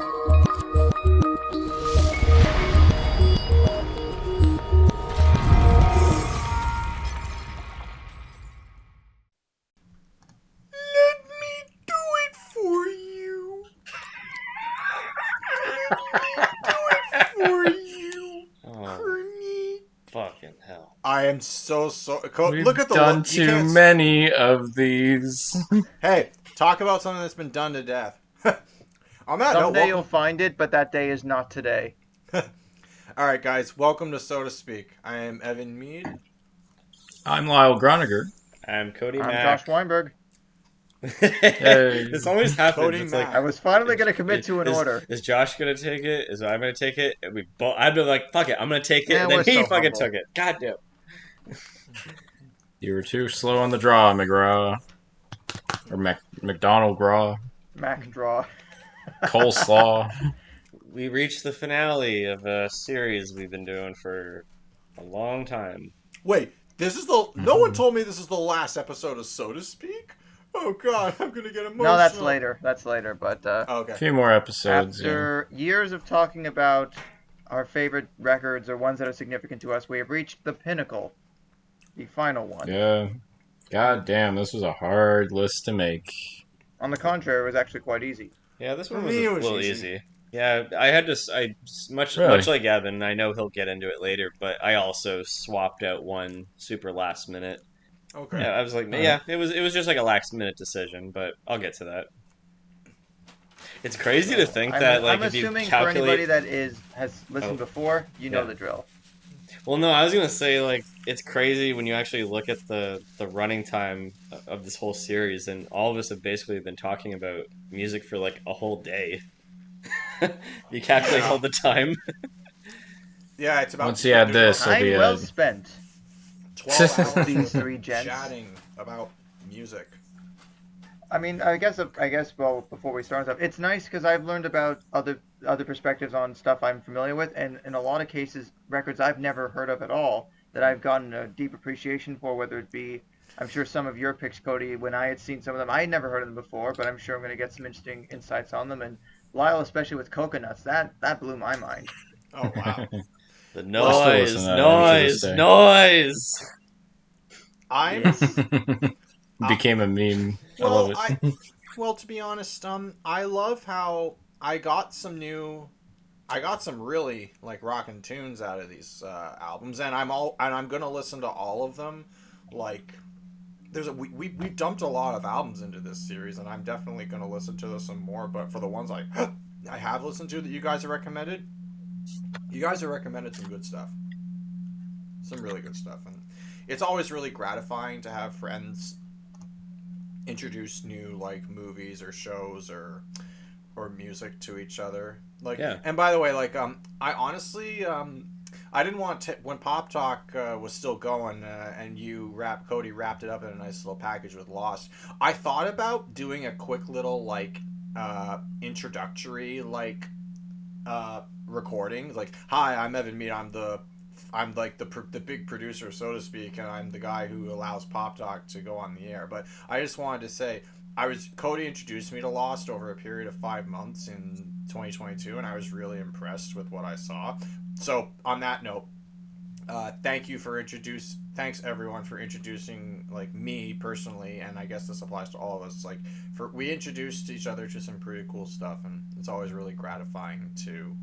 I am so We've look at the done look. too many of these. Hey, talk about something that's been done to death. On that Someday note, you'll find it, but that day is not today. All right, guys, welcome to So to Speak. I am Evan Mead. I'm Lyle Groniger. I'm Cody I'm Mac. Josh Weinberg. This always happens. Cody It's Mac. like I was finally going to commit to an order. Is Josh gonna take it? Is I gonna take it? And I'd be like, fuck it, I'm gonna take it, Yeah, and then we're he so fucking humble. took it. God damn. You were too slow on the draw, McGraw. Or McDonald Graw. Mac draw. Coleslaw. We reached the finale of a series we've been doing for a long time. Wait, this is the. No one told me this is the last episode of So to Speak. Oh God, I'm gonna get emotional. No, that's later. That's later. But Okay. A few more episodes. after years of talking about our favorite records or ones that are significant to us, we have reached the pinnacle. The final one. Yeah. God damn, this was a hard list to make. On the contrary, it was actually quite easy. Yeah, this one For was me, a it was little easy. easy. Yeah, I had to. Much like Evan. I know he'll get into it later, but I also swapped out one super last minute. Okay. Yeah, I was like, yeah, it was just like a last minute decision, but I'll get to that. It's crazy to think that, like, I'm if you assuming calculate... for anybody that has listened before, you know the drill. Well, no, I was gonna say, like, it's crazy when you actually look at the running time of this whole series, and all of us have basically been talking about music for like a whole day. You calculate all the time. Yeah, it's about. Once you add this, it'll Time be well a... spent. 12 hours These three gents. chatting about music. I mean, I guess, well, before we start stuff, it's nice because I've learned about other perspectives on stuff I'm familiar with, and in a lot of cases, records I've never heard of at all that I've gotten a deep appreciation for, whether it be, I'm sure some of your picks, Cody, when I had seen some of them, I had never heard of them before, but I'm sure I'm going to get some interesting insights on them, and Lyle, especially with Coconuts, that blew my mind. Oh wow. The I'll still noise, listen to that noise. I'm. Became a meme. Well, I love it. Well, to be honest, I love how I got some really like rockin' tunes out of these albums, and I'm gonna listen to all of them. Like, we dumped a lot of albums into this series, and I'm definitely gonna listen to some more. But for the ones I have listened to that you guys have recommended, some good stuff, some really good stuff, and it's always really gratifying to have friends introduce new like movies or shows or music to each other. Like, yeah. And by the way, like I honestly I didn't want to, when Pop Talk was still going and Cody wrapped it up in a nice little package with Lost. I thought about doing a quick little like introductory like recording. Like, hi, I'm Evan Mead. I'm like the big producer, so to speak, and I'm the guy who allows Pop Talk to go on the air. But I just wanted to say, Cody introduced me to Lost over a period of 5 months in 2022, and I was really impressed with what I saw. So on that note, thanks everyone for introducing like me personally, and I guess this applies to all of us. Like, we introduced each other to some pretty cool stuff, and it's always really gratifying to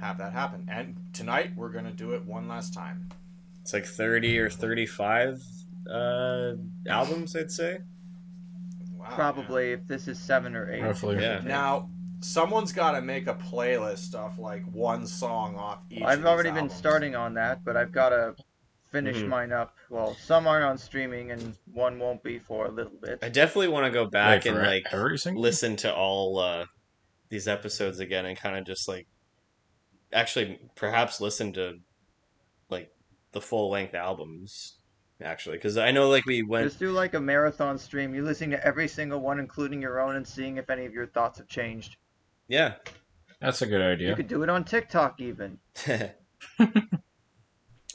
have that happen. And tonight we're gonna do it one last time. It's like 30 or 35 albums, I'd say. Wow, probably, if this is 7 or 8. Roughly. Yeah. Now someone's got to make a playlist of like one song off each. I've already been starting on that, but I've got to finish mine up. Well, some aren't on streaming, and one won't be for a little bit. I definitely want to go back and like everything? Listen to all these episodes again and kind of just like actually perhaps listen to like the full length albums. Actually, because I know like we went just do like a marathon stream. You listening to every single one, including your own, and seeing if any of your thoughts have changed. Yeah, that's a good idea. You could do it on TikTok even. All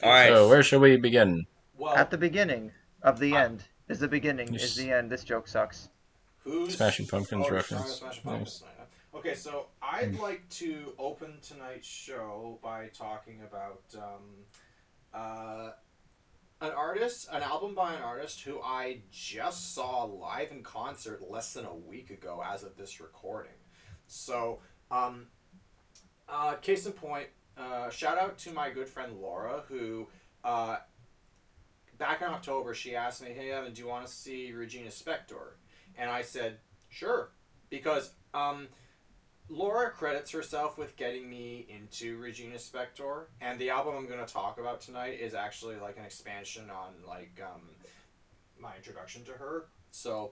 right. So where shall we begin? Well, at the beginning of the end is the beginning is the end. This joke sucks. Smashing Pumpkins reference. Smashing Pumpkins. Okay, so I'd like to open tonight's show by talking about uh, an album by an artist who I just saw live in concert less than a week ago as of this recording. So, um, case in point, shout out to my good friend Laura, who uh, back in October she asked me, "Hey Evan, do you want to see Regina Spektor?" And I said, "Sure," because Laura credits herself with getting me into Regina Spektor, and the album I'm going to talk about tonight is actually like an expansion on my introduction to her. So,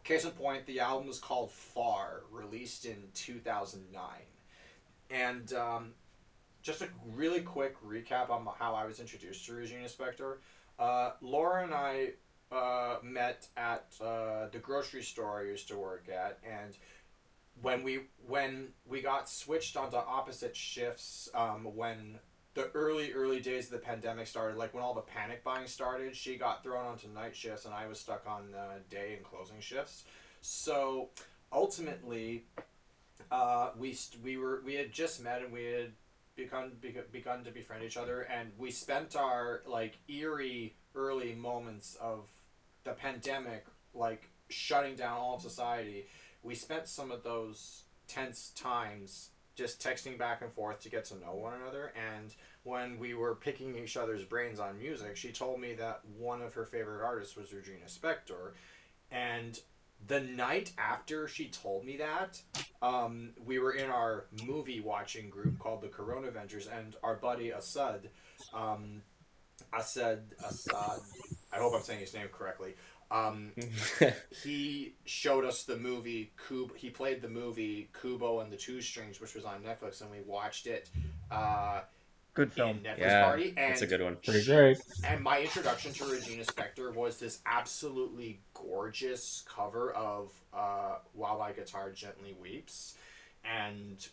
case in point, the album is called Far, released in 2009, and just a really quick recap on how I was introduced to Regina Spektor. Laura and I met at the grocery store I used to work at, and when we got switched onto opposite shifts, when the early days of the pandemic started, like when all the panic buying started, she got thrown onto night shifts and I was stuck on day and closing shifts. So ultimately, we had just met and we had begun to befriend each other, and we spent our like eerie early moments of the pandemic, like shutting down all of society. We spent some of those tense times just texting back and forth to get to know one another. And when we were picking each other's brains on music, she told me that one of her favorite artists was Regina Spektor. And the night after she told me that, we were in our movie watching group called the Corona Ventures, and our buddy um, Assad, I hope I'm saying his name correctly. Um, he showed us the movie He played the movie Kubo and the Two Strings, which was on Netflix, and we watched it Good in film. Netflix Yeah, party. that's a And good one. Pretty great. and my introduction to Regina Spektor was this absolutely gorgeous cover of "While My Guitar Gently Weeps," and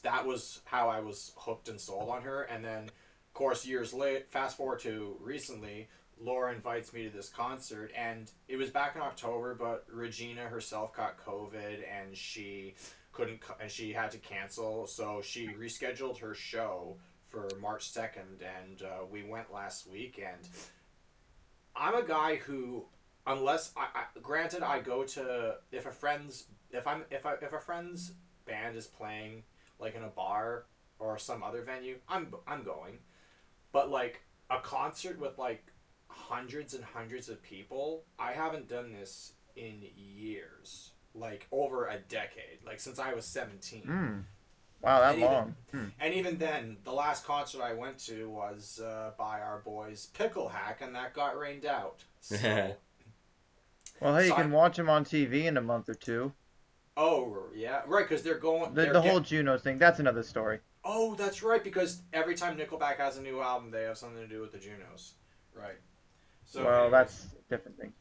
that was how I was hooked and sold on her. And then, of course, years late, fast forward to recently, Laura invites me to this concert, and it was back in October, but Regina herself got COVID, and she couldn't, and she had to cancel, so she rescheduled her show for March 2nd, and we went last week. And I'm a guy who, unless granted, I go to, if a friend's band is playing like in a bar or some other venue, I'm going. But like a concert with like hundreds and hundreds of people, I haven't done this in years, like over a decade, like since I was 17. Mm. Wow, that And even long. Hmm. and even then, the last concert I went to was by our boys Pickle Hack, and that got rained out. So, Well, hey, you so I, can watch them on TV in a month or two. oh yeah, right, because The the whole Junos thing, that's another story. oh, that's right, because every time Nickelback has a new album, they have something to do with the Junos, right? So, Well, anyways, that's a different thing.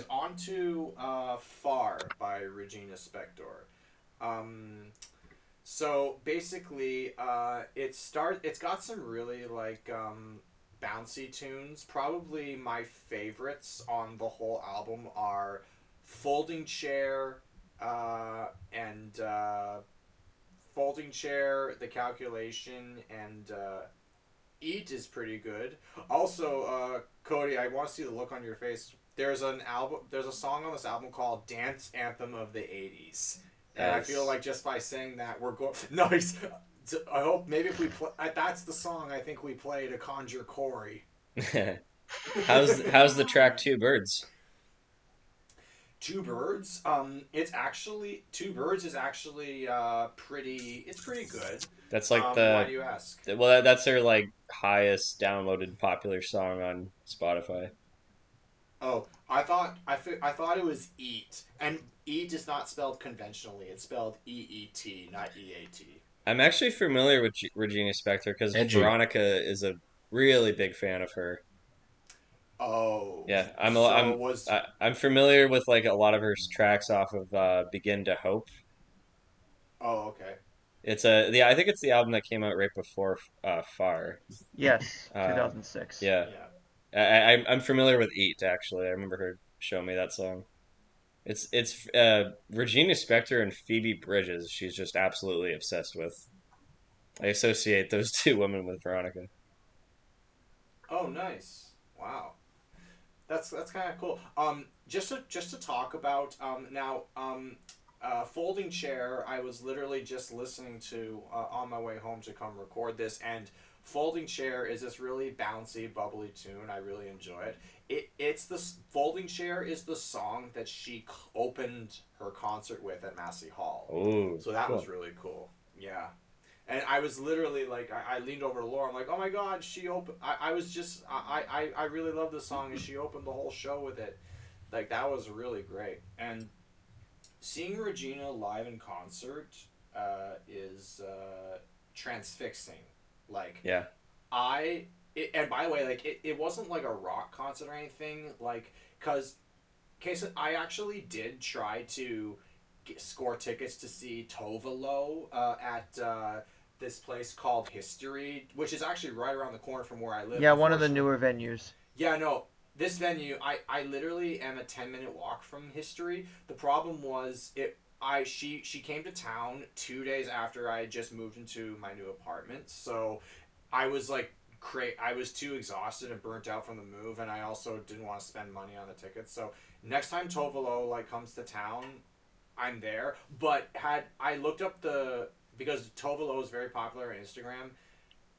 on to Far by Regina Spektor. Um, So basically, it's got some really like bouncy tunes. Probably my favorites on the whole album are "Folding Chair," and "Folding Chair," "The Calculation," and "Eat" is pretty good. Also, Cody, I want to see the look on your face. There's a song on this album called "Dance Anthem of the '80s." And I feel That's like just by saying that, we're going. Nice. I hope maybe if we play. That's the song I think we play to conjure Corey. how's the track Two Birds? Two Birds. It's actually Two Birds is actually pretty. It's pretty good. That's like Why the do you ask? well, that's their like highest downloaded popular song on Spotify. Oh, I thought it was eat, and eat is not spelled conventionally. It's spelled EET, not EAT. I'm actually familiar with Regina Spektor because Edgy. Veronica is a really big fan of her. Oh, Yeah, so was I'm familiar with like a lot of her tracks off of Begin to Hope. oh okay. I think it's the album that came out right before Far. Yes, Uh, 2006. yeah, Yeah. I'm familiar with Eat actually. I remember her showing me that song. It's Regina Spektor and Phoebe Bridges. She's just absolutely obsessed with. I associate those two women with Veronica. Oh, nice. Wow. That's kind of cool. Just to talk about now folding chair. I was literally just listening to on my way home to come record this, and folding chair is this really bouncy, bubbly tune. I really enjoy it. It's the folding chair is the song that she opened her concert with at Massey Hall, Oh, so that was cool. really cool. Yeah. And I was literally like, I leaned over to Laura. I'm like, oh my god, she opened. I was just, I really love this song, and she opened the whole show with it. Like that was really great. And seeing Regina live in concert is transfixing. Like Yeah. and by the way, like it wasn't like a rock concert or anything. Like, cause, case I actually did try to score tickets to see Tovalo at this place called History, which is actually right around the corner from where I live. Yeah, one of the Unfortunately, newer venues. yeah, no, this venue, I literally am a 10-minute walk from History. The problem was she came to town 2 days after I had just moved into my new apartment, so I was like. I was too exhausted and burnt out from the move, and I also didn't want to spend money on the tickets. So next time Tovalo like comes to town, I'm there. But had I looked up because Tovalo is very popular on Instagram,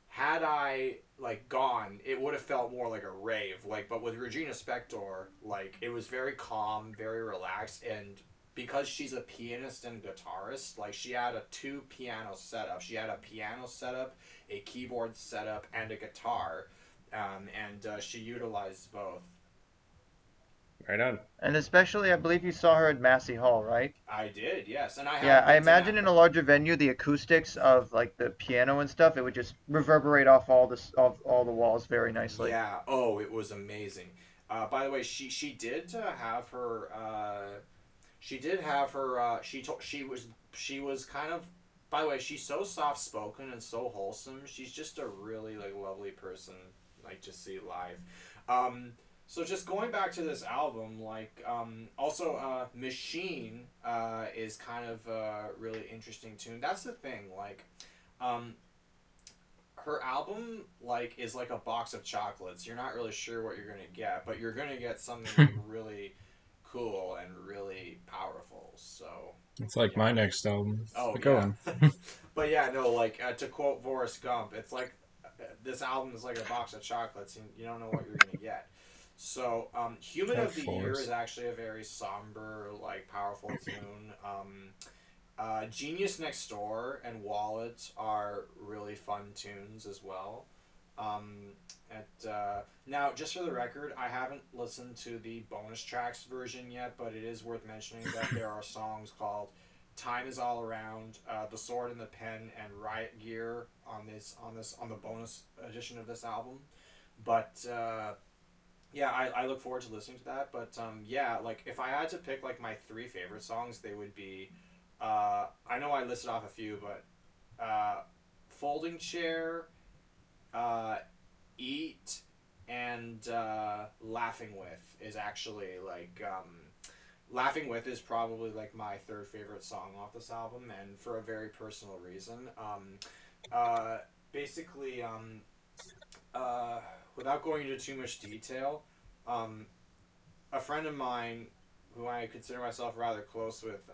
had I like gone, it would have felt more like a rave. Like, but with Regina Spektor, like it was very calm, very relaxed, and because she's a pianist and guitarist, like she had a two piano setup. She had a piano setup, a keyboard setup, and a guitar, and she utilized both. Right on. And especially, I believe you saw her at Massey Hall, right? I did, yes, and I Yeah, haven't I been to imagine Matt, in a but larger venue, the acoustics of like the piano and stuff, it would just reverberate off all the walls very nicely. yeah. Oh, it was amazing. By the way, she did have her. She did have her. She was kind of. By the way, she's so soft spoken and so wholesome. She's just a really like lovely person, like to see live. So just going back to this album, like also Machine is kind of a really interesting tune. That's the thing, like. Um, Her album like is like a box of chocolates. You're not really sure what you're gonna get, but you're gonna get something like really cool and really powerful. So It's like yeah. my next album. Oh Keep yeah. going. But yeah, no, like to quote Forrest Gump, it's like this album is like a box of chocolates, and you don't know what you're gonna get. So, "Human Oh, of the Year" is Forrest. actually a very somber, like powerful tune. Genius Next Door and Wallet are really fun tunes as well. Now, just for the record, I haven't listened to the bonus tracks version yet, but it is worth mentioning that there are songs called "Time Is All Around," "The Sword and the Pen," and "Riot Gear" on the bonus edition of this album. But yeah, I look forward to listening to that. But yeah, like if I had to pick like my three favorite songs, they would be. I know I listed off a few, but Folding Chair, uh, Eat, and Laughing With is actually like. Laughing With is probably like my third favorite song off this album, and for a very personal reason. Uh, basically, uh, without going into too much detail, um, a friend of mine who I consider myself rather close with,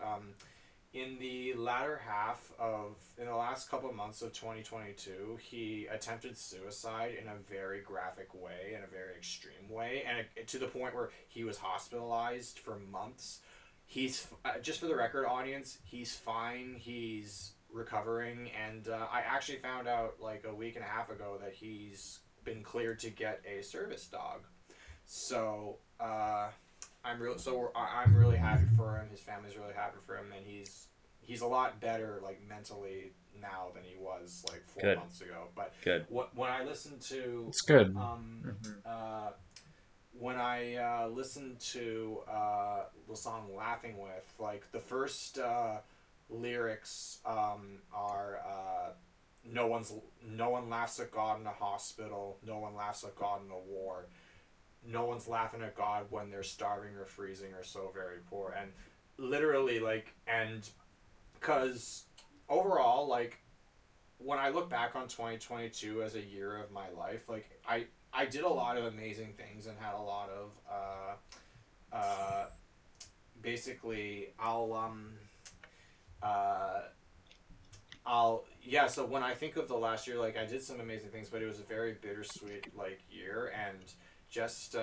in the latter half of in the last couple of months of 2022, he attempted suicide in a very graphic way, in a very extreme way, and to the point where he was hospitalized for months. He's just for the record, audience, he's fine. He's recovering, and I actually found out like a week and a half ago that he's been cleared to get a service dog. So I'm really happy for him. His family's really happy for him, and he's a lot better like mentally now than he was like four Good. months ago. But Good. when I listened to It's good. Hmm. when I listened to the song "Laughing With," like the first lyrics are no one laughs at God in a hospital, no one laughs at God in a war. no one's laughing at God when they're starving or freezing or so very poor. And literally, like, and because overall, like, when I look back on 2022 as a year of my life, like, I did a lot of amazing things and had a lot of, basically, uh, yeah, so when I think of the last year, like I did some amazing things, but it was a very bittersweet like year, and just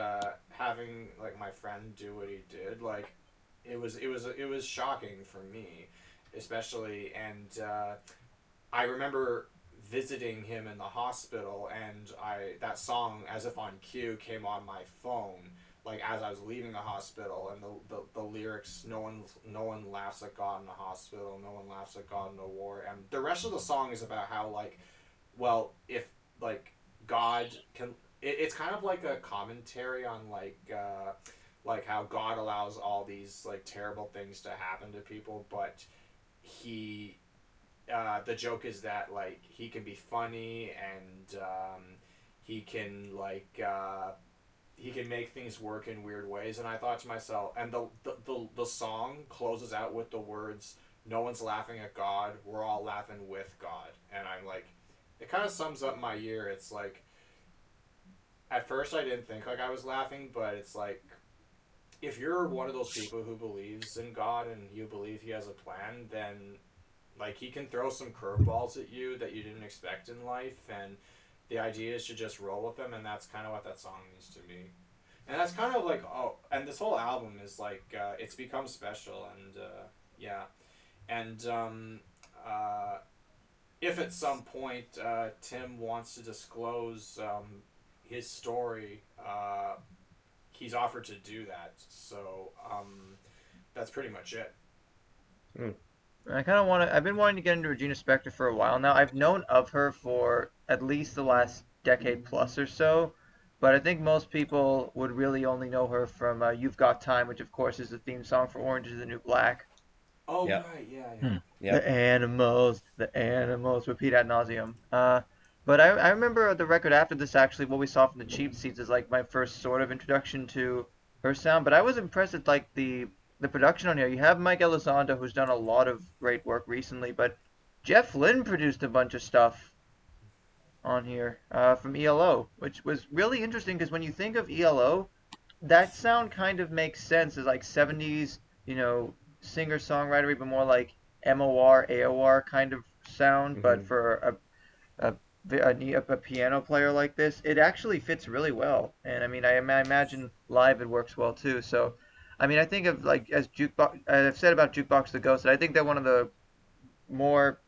having like my friend do what he did, like it was shocking for me, especially, and I remember visiting him in the hospital, and I that song As If on Cue came on my phone like as I was leaving the hospital, and the lyrics, no one laughs at God in the hospital, no one laughs at God in the war, and the rest of the song is about how like, well, if like God can, it's kind of like a commentary on like how God allows all these like terrible things to happen to people, but he the joke is that like he can be funny, and he can like he can make things work in weird ways. And I thought to myself, and the song closes out with the words, no one's laughing at God, we're all laughing with God. And I'm like, it kind of sums up my year. It's like, at first I didn't think like I was laughing, but it's like, if you're one of those people who believes in God and you believe he has a plan, then like he can throw some curveballs at you that you didn't expect in life, and the idea is to just roll with them, and that's kind of what that song means to me. And that's kind of like, oh, and this whole album is like it's become special, and yeah, and if at some point Tim wants to disclose his story, he's offered to do that. So that's pretty much it. Mm. I kind of want to. I've been wanting to get into Regina Spektor for a while now. I've known of her for at least the last decade plus or so, but I think most people would really only know her from "You've Got Time," which of course is the theme song for Orange Is the New Black. Oh Yep. right, yeah, yeah. Hmm. Yep. The animals, repeat ad nauseum. But I remember the record after this, actually, what we saw from the Cheap Seats is like my first sort of introduction to her sound. But I was impressed with like the production on here. You have Mike Elizondo, who's done a lot of great work recently, but Jeff Lynne produced a bunch of stuff on here from ELO, which was really interesting because when you think of ELO, that sound kind of makes sense as like 70s, singer songwriter, but more like MOR, AOR kind of sound. But Hmm. for a, a piano player like this, it actually fits really well. And I mean, I imagine live it works well too. So, I mean, I think of like as jukebox. I've said about Jukebox the Ghost, I think they're one of the more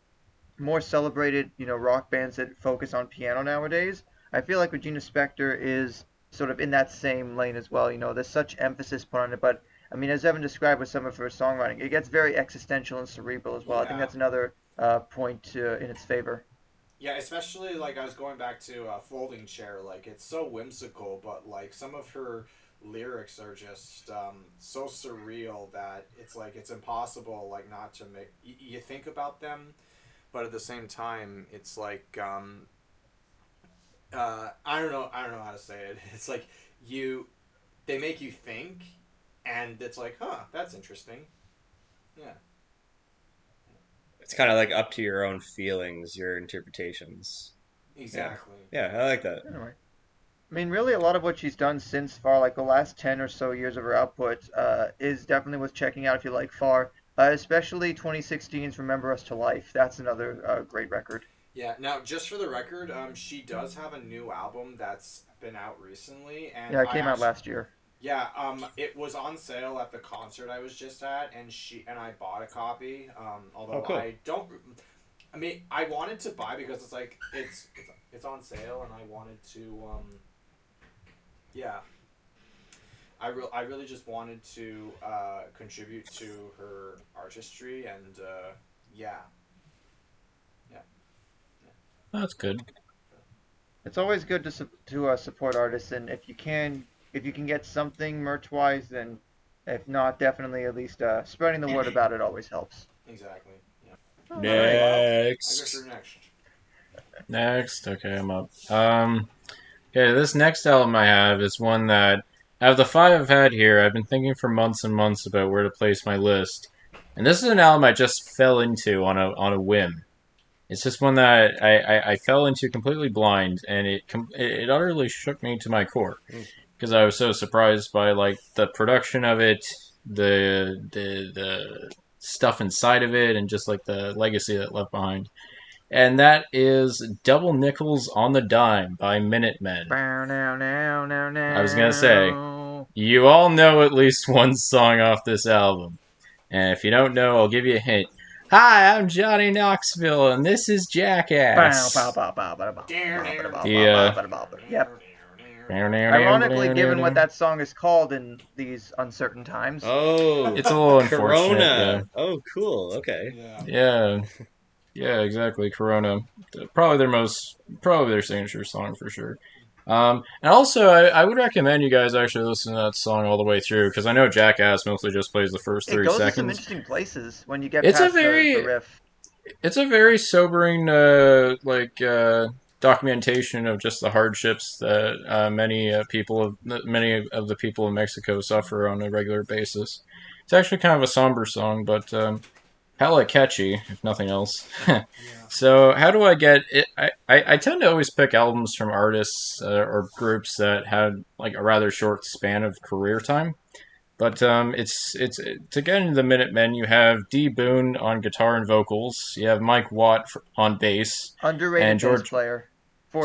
more celebrated, rock bands that focus on piano nowadays. I feel like Regina Spektor is sort of in that same lane as well. There's such emphasis put on it, but I mean, as Evan described with some of her songwriting, it gets very existential and cerebral as well. I think Yeah. that's another point in its favor. Yeah, especially like I was going back to Folding Chair. Like it's so whimsical, but like some of her lyrics are just so surreal that it's like it's impossible like not to make you think about them, but at the same time, it's like I don't know how to say it. It's like you they make you think, and it's like, huh, that's interesting. Yeah, It's kind of like up to your own feelings, your interpretations. Yeah. exactly. Yeah, I like that. Anyway, I mean, really, a lot of what she's done since Far, like the last 10 or so years of her output, is definitely worth checking out if you like Far, especially 2016's Remember Us to Life. That's another great record. Yeah. Now, just for the record, she does have a new album that's been out recently, and Yeah, it I came out actually, last year. yeah, it was on sale at the concert I was just at, and I bought a copy. Oh, Although cool. I don't, I mean, I wanted to buy because it's like it's on sale, and I wanted to, yeah, I really just wanted to contribute to her artistry, and yeah, yeah, yeah. That's good. It's always good to support artists, and if you can get something merch wise, then if not, definitely at least spreading the word about it always helps. Exactly. Yeah. All All right, right. Lyle. I guess Next. you're next. Next. Okay, I'm up. Okay, this next album I have is one that, out of the 5 I've had here, I've been thinking for months and months about where to place my list. And this is an album I just fell into on a whim. It's just one that I fell into completely blind, and it utterly shook me to my core because I was so surprised by like the production of it, the stuff inside of it, and just like the legacy that it left behind. And that is Double Nickels on the Dime by Minutemen. I was gonna say, you all know at least one song off this album. And if you don't know, I'll give you a hint. Hi, I'm Johnny Knoxville, and this is Jackass. Yep. Ironically, given what that song is called in these uncertain times. Oh, it's a little unfortunate. Corona. Yeah. Oh, cool. Okay. Yeah, exactly. Corona, probably their signature song for sure. And also, I would recommend you guys actually listen to that song all the way through because I know Jackass mostly just plays the first 30 seconds. It goes to some interesting places when you get past the riff. It's a very sobering, documentation of just the hardships that many of the people in Mexico suffer on a regular basis. It's actually kind of a somber song, but hella catchy, if nothing else. So how do I get it? I tend to always pick albums from artists or groups that had like a rather short span of career time. But it's to get into the Minutemen, you have D. Boone on guitar and vocals. You have Mike Watt on bass. Underrated and George, bass player.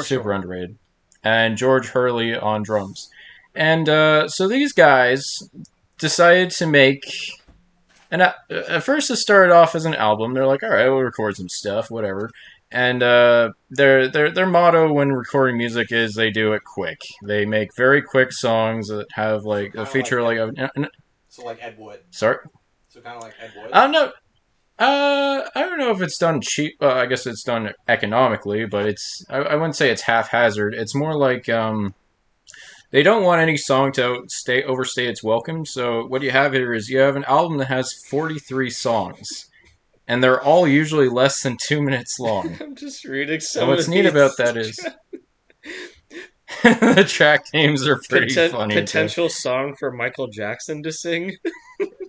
Super underrated. And George Hurley on drums. And so these guys decided to make... And at first it started off as an album. They're like, all right, we'll record some stuff, whatever. And their motto when recording music is they do it quick. They make very quick songs that have like a feature like so like Ed Wood. Sorry. So kind of like Ed Wood. No. I don't know if it's done cheap. I guess it's done economically, but it's I wouldn't say it's haphazard. It's more like they don't want any song to overstay its welcome. So what you have here is you have an album that has 43 songs. And they're all usually less than 2 minutes long. I'm just reading some. And what's neat about that is the track names are pretty funny. Potential song for Michael Jackson to sing.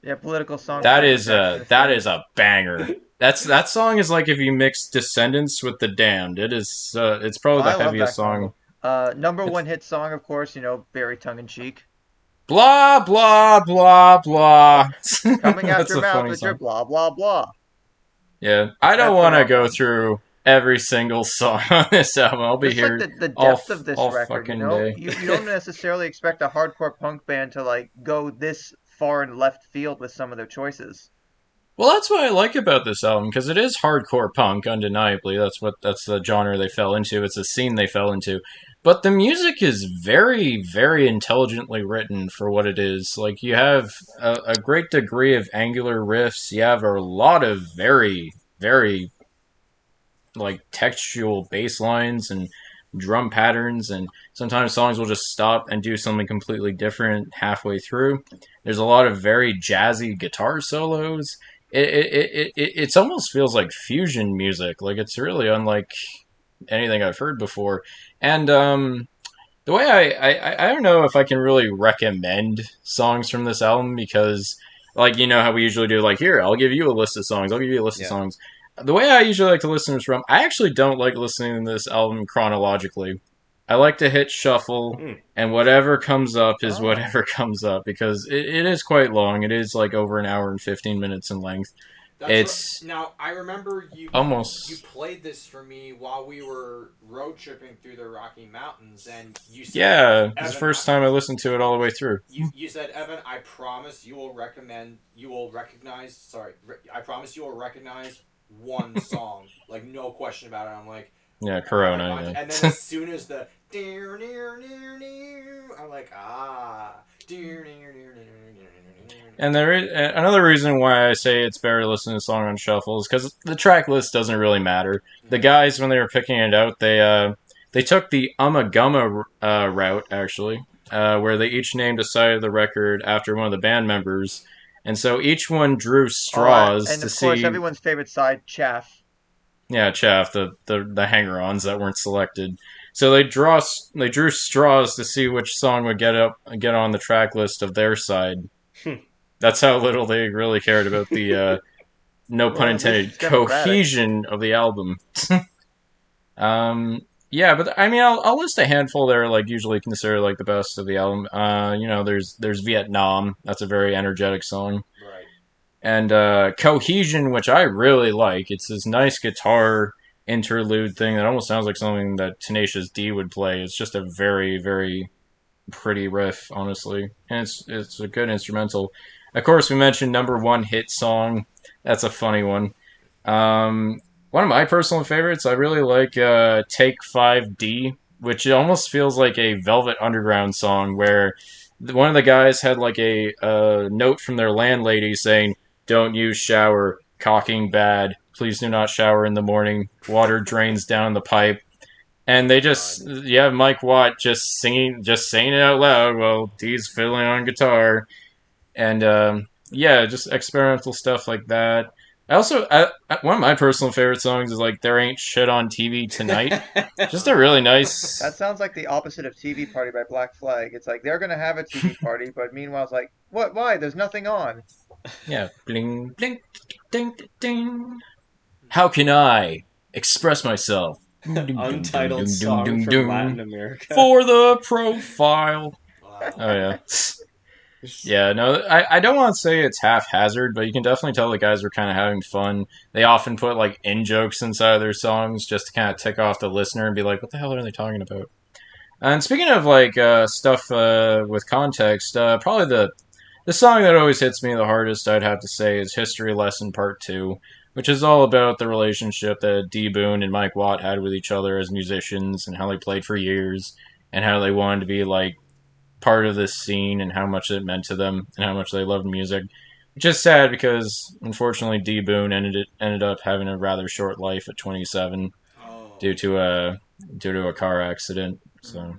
Yeah, political song. That is a banger. That song is like if you mix Descendants with The Damned. It is it's probably the heaviest song. Number one hit song, of course. Very tongue in cheek. Blah blah blah blah. Coming out your mouth with your blah blah blah. Yeah, I don't want to go through every single song on this album. I'll be here like the depth of this record. Fucking day. You don't necessarily expect a hardcore punk band to like go this far in left field with some of their choices. Well, that's what I like about this album because it is hardcore punk, undeniably. That's the genre they fell into. It's a scene they fell into. But the music is very, very intelligently written for what it is. Like, you have a great degree of angular riffs. You have a lot of very, very, like, textual bass lines and drum patterns. And sometimes songs will just stop and do something completely different halfway through. There's a lot of very jazzy guitar solos. It almost feels like fusion music. Like, it's really unlike anything I've heard before. And the way I don't know if I can really recommend songs from this album because, like, you know how we usually do, like, here, I'll give you a list of songs. Of songs. The way I usually like to listen to this from, I actually don't like listening to this album chronologically. I like to hit shuffle, and whatever comes up is whatever comes up because it is quite long. It is like over an hour and 15 minutes in length. Now I remember you played this for me while we were road tripping through the Rocky Mountains, and you said, it's the first time I listened to it all the way through. You said, Evan, I promise you will recognize one song, like no question about it. I'm like, yeah, Corona. Yeah. And then as soon as the I'm like, And there is another reason why I say it's better to listen to a song on shuffle is because the track list doesn't really matter. The guys, when they were picking it out, they took the Ummagumma route, actually, where they each named a side of the record after one of the band members. And so each one drew straws and to of see... course, everyone's favorite side, Chaff. Yeah, Chaff, the hanger-ons that weren't selected. So they drew straws to see which song would get on the track list of their side. That's how little they really cared about the no pun Well, at least intended it's democratic. cohesion of the album. Yeah, but I mean, I'll list a handful that are like usually considered like the best of the album. There's Vietnam. That's a very energetic song. Right. And Cohesion, which I really like. It's this nice guitar interlude thing that almost sounds like something that Tenacious D would play. It's just a very, very pretty riff, honestly, and it's a good instrumental. Of course, we mentioned number one hit song. That's a funny one. One of my personal favorites, I really like Take 5D, which it almost feels like a Velvet Underground song where one of the guys had like a note from their landlady saying, "Don't use shower, caulking bad. Please do not shower in the morning. Water drains down the pipe." And they just, yeah, Mike Watt just saying it out loud while Dee's fiddling on guitar. And yeah, just experimental stuff like that. One of my personal favorite songs is like "There Ain't Shit on TV Tonight." Just a really nice. That sounds like the opposite of TV Party by Black Flag. It's like they're gonna have a TV party, but meanwhile it's like, what? Why? There's nothing on. Yeah, bling, bling, ding, ding. How can I express myself? Untitled song from Latin America. For the profile. Wow. Oh, yeah. Yeah, no, I don't want to say it's haphazard, but you can definitely tell the guys were kind of having fun. They often put, like, in-jokes inside of their songs just to kind of tick off the listener and be like, what the hell are they talking about? And speaking of, like, stuff with context, probably the song that always hits me the hardest, I'd have to say, is History Lesson Part 2, which is all about the relationship that D. Boon and Mike Watt had with each other as musicians and how they played for years and how they wanted to be, like, part of this scene and how much it meant to them and how much they loved music. Which is sad because, unfortunately, D. Boon ended up having a rather short life at 27 Oh. due to a car accident. So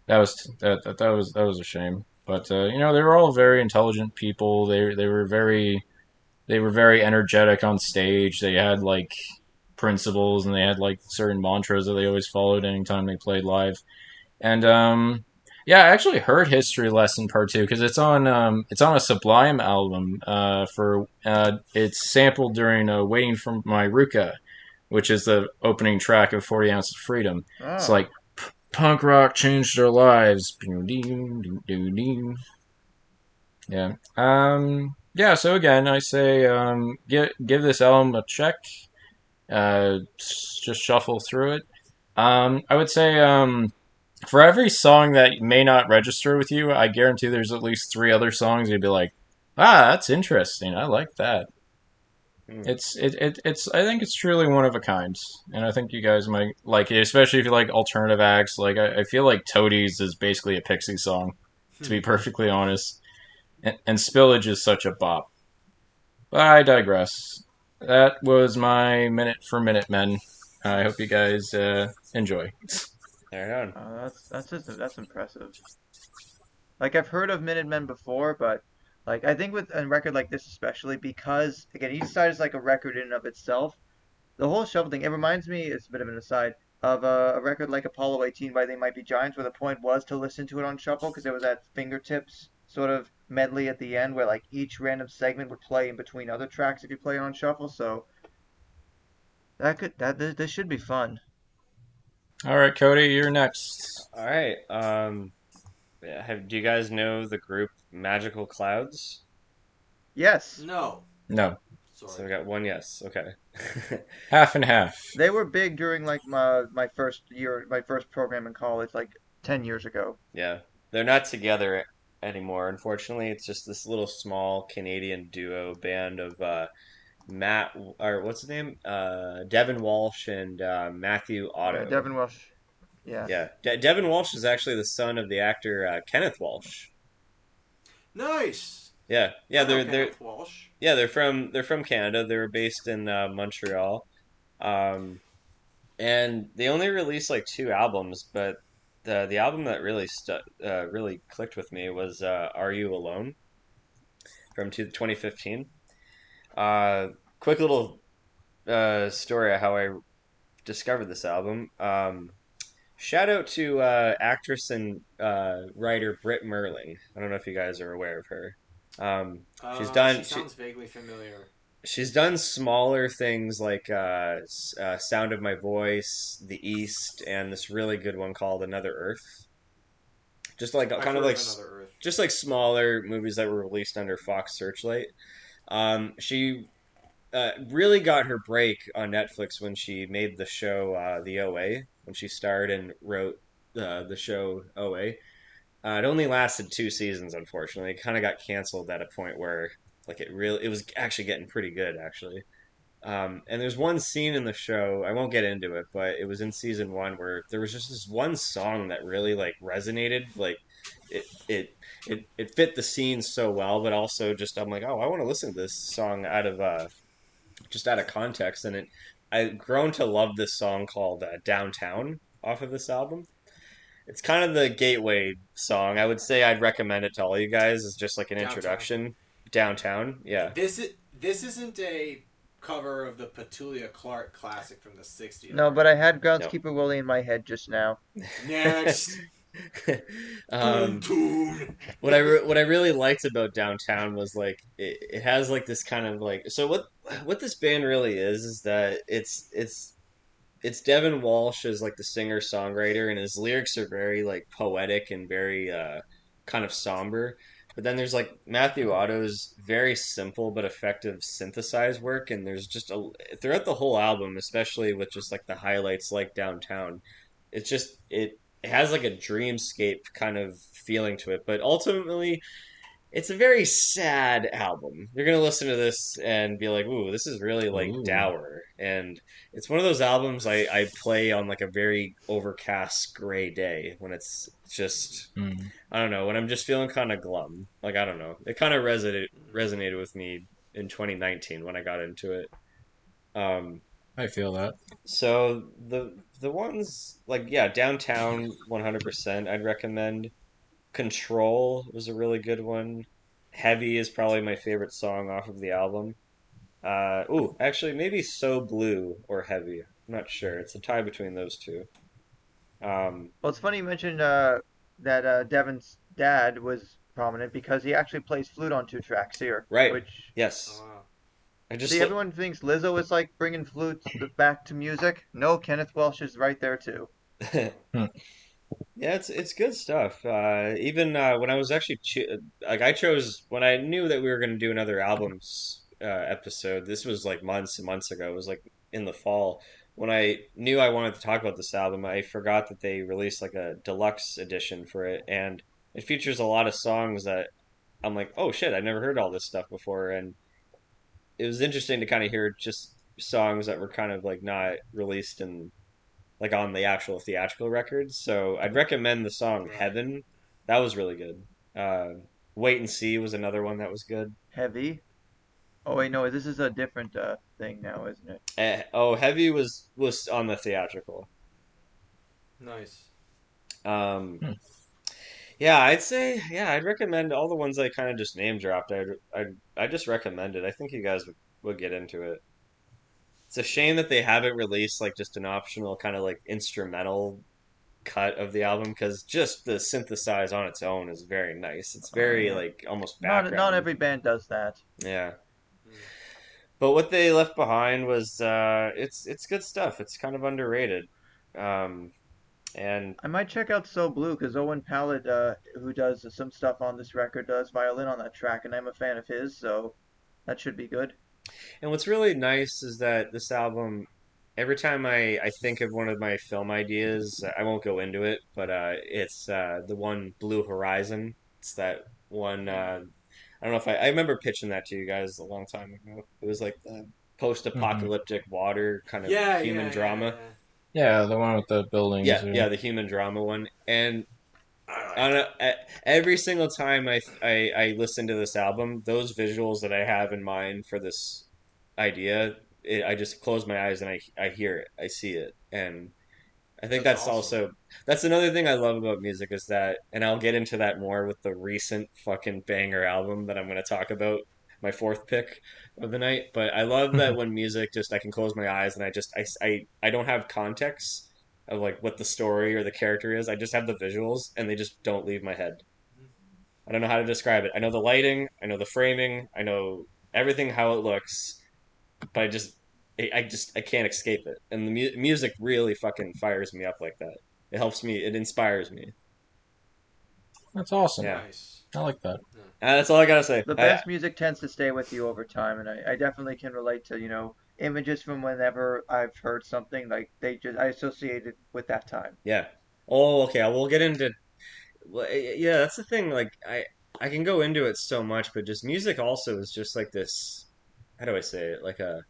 Yikes. that was a shame. But they were all very intelligent people. They were very energetic on stage. They had like principles and they had like certain mantras that they always followed anytime they played live. And yeah, I actually heard History Lesson Part 2 because it's on a Sublime album. It's sampled during Waiting for My Ruka, which is the opening track of 40 Ounces of Freedom. Oh. It's like punk rock changed their lives. Yeah. Yeah, so again, I say give this album a check. Just shuffle through it. I would say for every song that may not register with you, I guarantee there's at least 3 other songs you'd be like, that's interesting. I like that. It's I think it's truly one of a kind, and I think you guys might like it, especially if you like alternative acts. Like I feel like Toadies is basically a Pixie song, to be perfectly honest, and Spillage is such a bop. But I digress. That was my minute for Minutemen. I hope you guys enjoy. There you go. That's impressive. Like I've heard of Minutemen before, but like I think with a record like this especially because again each side is like a record in and of itself. The whole shuffle thing it reminds me it's a bit of an aside of a record like Apollo 18 by They Might Be Giants where the point was to listen to it on shuffle because there was that fingertips sort of medley at the end where like each random segment would play in between other tracks if you play it on shuffle. So this should be fun. All right, Cody, you're next. All right. Do you guys know the group Magical Cloudz? Yes. No. No. So we Sorry. got one yes. Okay. Half and half. They were big during like my first program in college, like 10 years ago. Yeah, they're not together anymore. Unfortunately, it's just this little small Canadian duo band of Matt or what's his name? Devin Walsh and Matthew Otto. Devin Welsh. Yeah. Yeah, Devin Walsh is actually the son of the actor Kenneth Walsh. Nice. Yeah, they're Kenneth Walsh. yeah they're from Canada. They were based in Montreal, and they only released like 2 albums. But the album that really clicked with me was "Are You Alone" from 2015. Quick little story of how I discovered this album. Shout out to actress and writer Britt Merling. I don't know if you guys are aware of her. She's She done sounds vaguely familiar. she's done smaller things like Sound of My Voice, The East, and this really good one called Another Earth. Just like I've kind of heard like of Another Earth. just like smaller movies that were released under Fox Searchlight. She really got her break on Netflix when she made the show The OA, when she starred and wrote the show OA. It only lasted 2 seasons, unfortunately. It kind of got canceled at a point where like it was actually getting pretty good actually. And there's one scene in the show, I won't get into it, but it was in season one where there was just this one song that really like resonated, like it it it fit the scene so well, but also just I'm like, oh, I want to listen to this song out of just out of context, and it I've grown to love this song called Downtown off of this album. It's kind of the gateway song. I would say I'd recommend it to all you guys as just like an Downtown. introduction. Downtown, yeah. This isn't a cover of the Petulia Clark classic from the '60s. No, but I had No. Groundskeeper Willie in my head just now. Next. um, Tune. what I really liked about Downtown was like it has like this kind of like so what this band really is that it's Devin Walsh as like the singer songwriter, and his lyrics are very like poetic and very kind of somber. But then there's like Matthew Otto's very simple but effective synthesized work, and there's just a throughout the whole album, especially with just like the highlights like Downtown. It's just it has like a dreamscape kind of feeling to it, but ultimately it's a very sad album. You're gonna listen to this and be like, "Ooh, this is really like Ooh. dour." And it's one of those albums I play on like a very overcast gray day when it's just Mm, I don't know when I'm just feeling kind of glum. Like I don't know, it kind of resonated with me in 2019 when I got into it. Um, I feel that. so the ones like yeah, Downtown 100% I'd recommend. Control was a really good one. Heavy is probably my favorite song off of the album. Actually, maybe So Blue or Heavy. I'm not sure. It's a tie between those two. Um, Well, it's funny you mentioned that Devin's dad was prominent because he actually plays flute on 2 tracks here, right. which Yes. Oh, wow. I just see, everyone thinks Lizzo is like bringing flutes back to music. No, Kenneth Welsh is right there too. Hmm. yeah, it's good stuff. Even when I was actually like I chose when I knew that we were going to do another albums episode. This was like months and months ago. It was like in the fall when I knew I wanted to talk about this album. I forgot that they released like a deluxe edition for it, and it features a lot of songs that I'm like, oh shit, I've never heard all this stuff before, and it was interesting to kind of hear just songs that were kind of like not released in like on the actual theatrical records. So I'd recommend the song Right. Heaven. That was really good. Wait and See was another one that was good. Heavy. Oh wait, no, this is a different thing now, isn't it? Heavy was on the theatrical. Nice. Um, Hmm. yeah, I'd recommend all the ones I kind of just name dropped. I just recommend it. I think you guys would get into it. It's a shame that they haven't released like just an optional kind of like instrumental cut of the album because just the synthesize on its own is very nice. It's Oh very yeah. like almost Not background. every band does that. Yeah. Mm. But what they left behind was it's good stuff. It's kind of underrated. Um, and I might check out So Blue because Owen Pallett, who does some stuff on this record, does violin on that track, and I'm a fan of his, so that should be good. and what's really nice is that this album every time I think of one of my film ideas, I won't go into it, but it's the one Blue Horizon. It's that one. I don't know if I remember pitching that to you guys a long time ago. It was like the Hmm. post-apocalyptic water kind of Yeah, human yeah, yeah, drama. yeah. Yeah, the one with the buildings. Yeah, the human drama one. And I I like don't it. know, every single time I listen to this album, those visuals that I have in mind for this idea, I just close my eyes and I hear it, I see it, and I think That's that's awesome. also that's another thing I love about music is that, and I'll get into that more with the recent fucking banger album that I'm going to talk about, my fourth pick of the night. But I love that when music just I can close my eyes and I don't have context. of like what the story or the character is. I just have the visuals, and they just don't leave my head. I don't know how to describe it. I know the lighting, I know the framing, I know everything how it looks, but I can't escape it. And the music really fucking fires me up like that. It helps me. It inspires me. That's awesome. Yeah. Nice. I like that. That's all I gotta say. The best music tends to stay with you over time, and I definitely can relate to, images from whenever I've heard something, like I associate it with that time. Yeah. Oh, okay. We'll get into. Well, yeah, that's the thing. Like, I can go into it so much, but just music also is just like this. How do I say it? Like a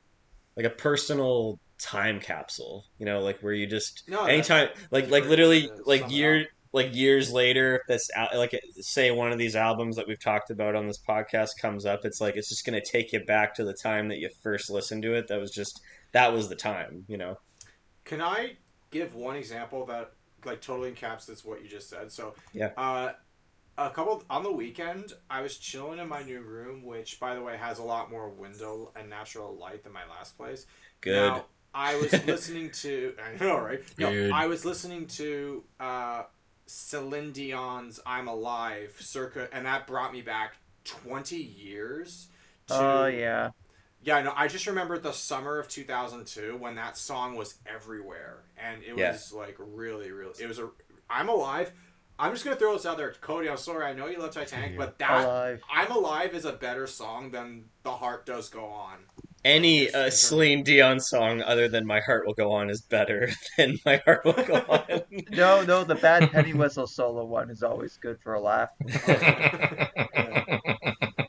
personal time capsule. Like where you just No, anytime, like that's a great literally, way to like sum it year up. like years later, if this like say one of these albums that we've talked about on this podcast comes up, it's like it's just gonna take you back to the time that you first listened to it. That was the time. Can I give one example that like totally encapsulates what you just said? So, Yeah. a couple on the weekend, I was chilling in my new room, which by the way has a lot more window and natural light than my last place. Good. Now, I was listening to. I know, right? Good. No, I was listening to Celine Dion's "I'm Alive" circa, and that brought me back 20 years. Oh, yeah. Yeah, no, I just remember the summer of 2002 when that song was everywhere, and it Yeah. was like really, really. It was I'm Alive. I'm just gonna throw this out there, Cody. I'm sorry, I know you love Titanic, but that Alive. "I'm Alive" is a better song than "The Heart Does Go On." Any Just in terms- Celine Dion song other than "My Heart Will Go On" is better than "My Heart Will Go On." No, the bad penny whistle solo one is always good for a laugh.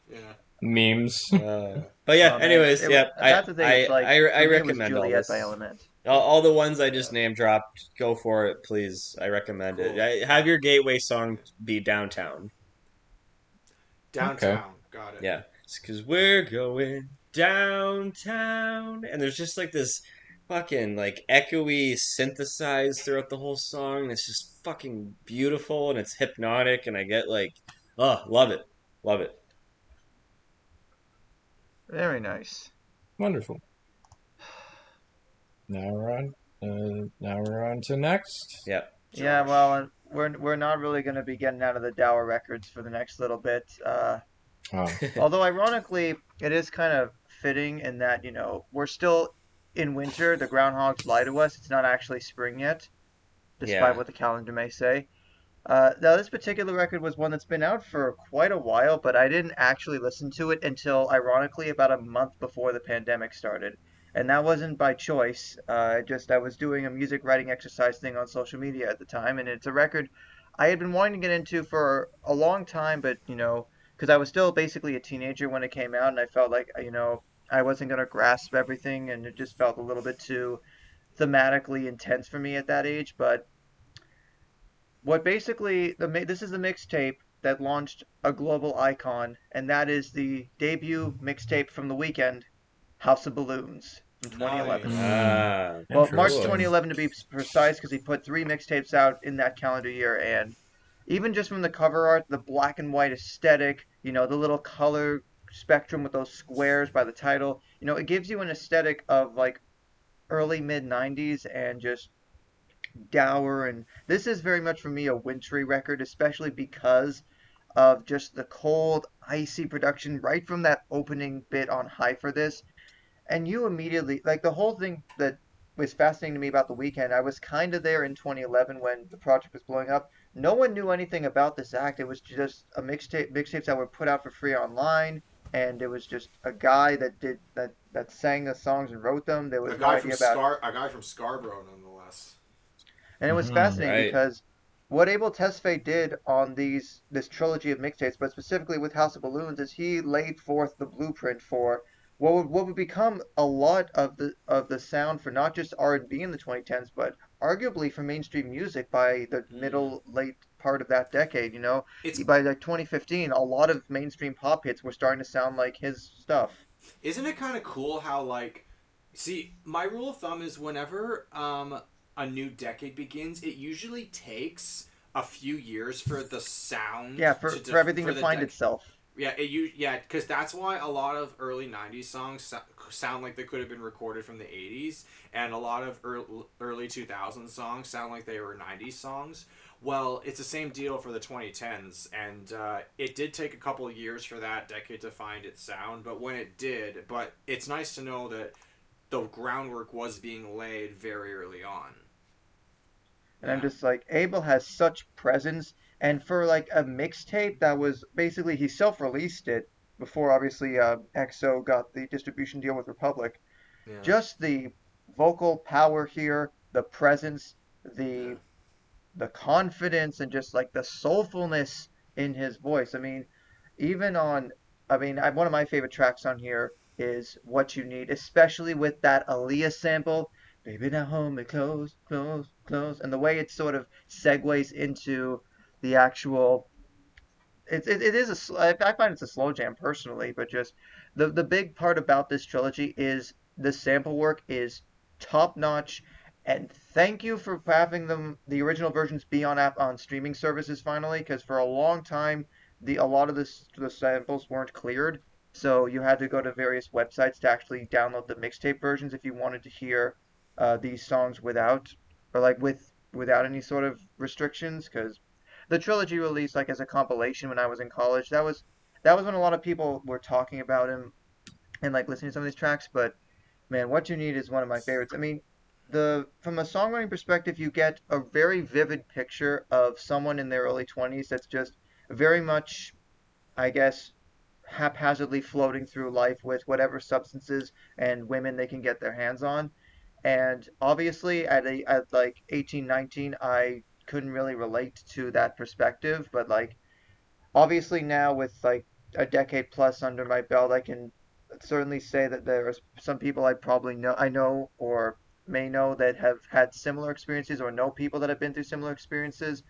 Yeah. Memes. But yeah, Oh, man. anyways, yeah, That's the thing. It's like, I for me, it was recommend all Juliet this. by Element. All the ones I just name dropped, go for it, please. I recommend Cool. it. Have your gateway song be Downtown. Downtown. Got it. Yeah, because we're going downtown, and there's just like this fucking like echoey synthesized throughout the whole song. And it's just fucking beautiful, and it's hypnotic, and I get like, oh, love it, love it. Very nice. Wonderful. Now we're on to next. Yeah. Yeah, Josh. well, we're not really going to be getting out of the dour records for the next little bit. Oh, Although ironically, it is kind of fitting in that, we're still in winter. The groundhogs lie to us. It's not actually spring yet, despite Yeah. what the calendar may say. Now, this particular record was one that's been out for quite a while, but I didn't actually listen to it until, ironically, about a month before the pandemic started. And that wasn't by choice. I was doing a music writing exercise thing on social media at the time, and it's a record I had been wanting to get into for a long time, but, because I was still basically a teenager when it came out, and I felt like, I wasn't going to grasp everything, and it just felt a little bit too thematically intense for me at that age. But this is the mixtape that launched a global icon, and that is the debut mixtape from the Weeknd, House of Balloons from 2011. Nice. Well, March Interesting. 2011 to be precise, because he put 3 mixtapes out in that calendar year, and even just from the cover art, the black and white aesthetic, the little color spectrum with those squares by the title, it gives you an aesthetic of like early mid 90s and just dour. And this is very much for me a wintry record, especially because of just the cold, icy production right from that opening bit on High for this. And you immediately, like, the whole thing that was fascinating to me about The Weeknd, I was kind of there in 2011 when the project was blowing up. No one knew anything about this act. It was just mixtapes that were put out for free online, and it was just a guy that sang the songs and wrote them. There was A no guy from idea about a guy from Scarborough, nonetheless. And it was Mhm, fascinating right. because what Abel Tesfaye did on this trilogy of mixtapes, but specifically with House of Balloons, is he laid forth the blueprint for what would become a lot of the sound for not just R&B in the 2010s, but arguably for mainstream music by the late part of that decade. It's By like 2015, a lot of mainstream pop hits were starting to sound like his stuff. Isn't it kind of cool how like, see, my rule of thumb is whenever a new decade begins, it usually takes a few years for the sound. Yeah, for everything for to the find itself. Yeah, because that's why a lot of early '90s songs sound like they could have been recorded from the 80s, and a lot of early 2000s songs sound like they were 90s songs. Well, it's the same deal for the 2010s, and it did take a couple of years for that decade to find its sound, but when it did, but it's nice to know that the groundwork was being laid very early on. And I'm Yeah. just like, Abel has such presence, and for like a mixtape that was basically he self-released it before obviously EXO got the distribution deal with Republic. Yeah. Just the vocal power here, the presence, Yeah. the confidence, and just like the soulfulness in his voice. I mean, even on, one of my favorite tracks on here is What You Need, especially with that Aaliyah sample. Baby, now hold me close, close, close. And the way it sort of segues into the actual. It is I find it's a slow jam personally, but just the big part about this trilogy is the sample work is top notch, and thank you for having the original versions be on streaming services finally, because for a long time a lot of the samples weren't cleared, so you had to go to various websites to actually download the mixtape versions if you wanted to hear these songs without or like without any sort of restrictions, because the trilogy released like as a compilation when I was in college. That was when a lot of people were talking about him and like listening to some of these tracks. But man, What You Need is one of my favorites. I mean, the from a songwriting perspective, you get a very vivid picture of someone in their early 20s that's just very much, I guess, haphazardly floating through life with whatever substances and women they can get their hands on. And obviously, at like 18, 19, I couldn't really relate to that perspective. But like, obviously now with like a decade plus under my belt, I can certainly say that there are some people I know or may know that have had similar experiences or know people that have been through similar experiences.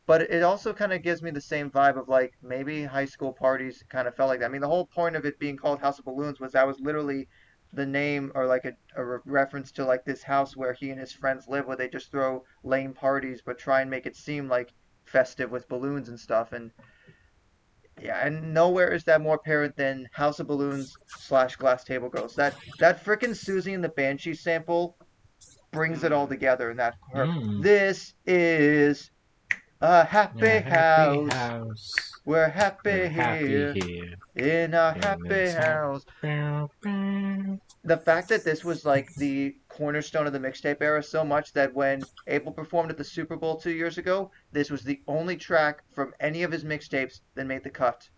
But it also kind of gives me the same vibe of like maybe high school parties kind of felt like that. I mean, the whole point of it being called House of Balloons was that was literally the name or like a reference to like this house where he and his friends live, where they just throw lame parties but try and make it seem like festive with balloons and stuff. And yeah, and nowhere is that more apparent than House of Balloons slash Glass Table Girls. That frickin' Susie and the Banshee sample brings it all Mm. together in that. Mm. This is a A happy happy house. house. We're We're happy happy here here in our in happy this house. house. Bow, bow. The fact that this was like the cornerstone of the mixtape era so much that when Abel performed at the Super Bowl 2 years ago, this was the only track from any of his mixtapes that made the cut.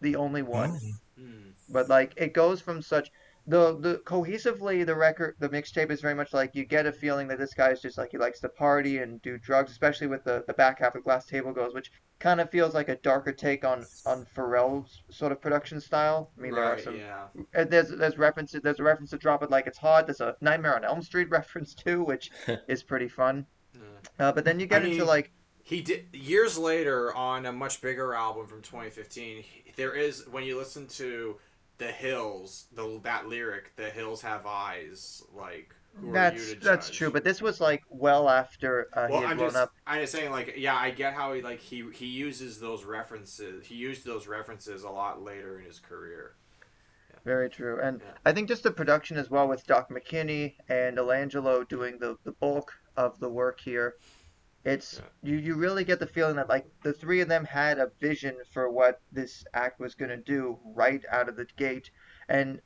The only one. Mm. Mm. But like it goes from such the cohesively the mixtape is very much like you get a feeling that this guy's just like he likes to party and do drugs, especially with the back half of Glass Table Goes, which kind of feels like a darker take on Pharrell's sort of production style. I mean, there are Right. some Yeah. there's references. There's a reference to Drop It Like It's Hot. There's a Nightmare on Elm Street reference too, which is pretty fun. Yeah. But then you I get into mean, like he did years later on a much bigger album from 2015. There is when you listen to the Hills, that lyric, "The Hills have eyes." Like, who are you to that's true, judge? but this was like well after he Well, had blown up. I'm just saying, like, yeah, I get how he uses those references. He used those references a lot later in his career. Very true. And Yeah, I think just the production as well with Doc McKinney and Elangelo doing the bulk of the work here. It's yeah, you really get the feeling that like the three of them had a vision for what this act was going to do right out of the gate. And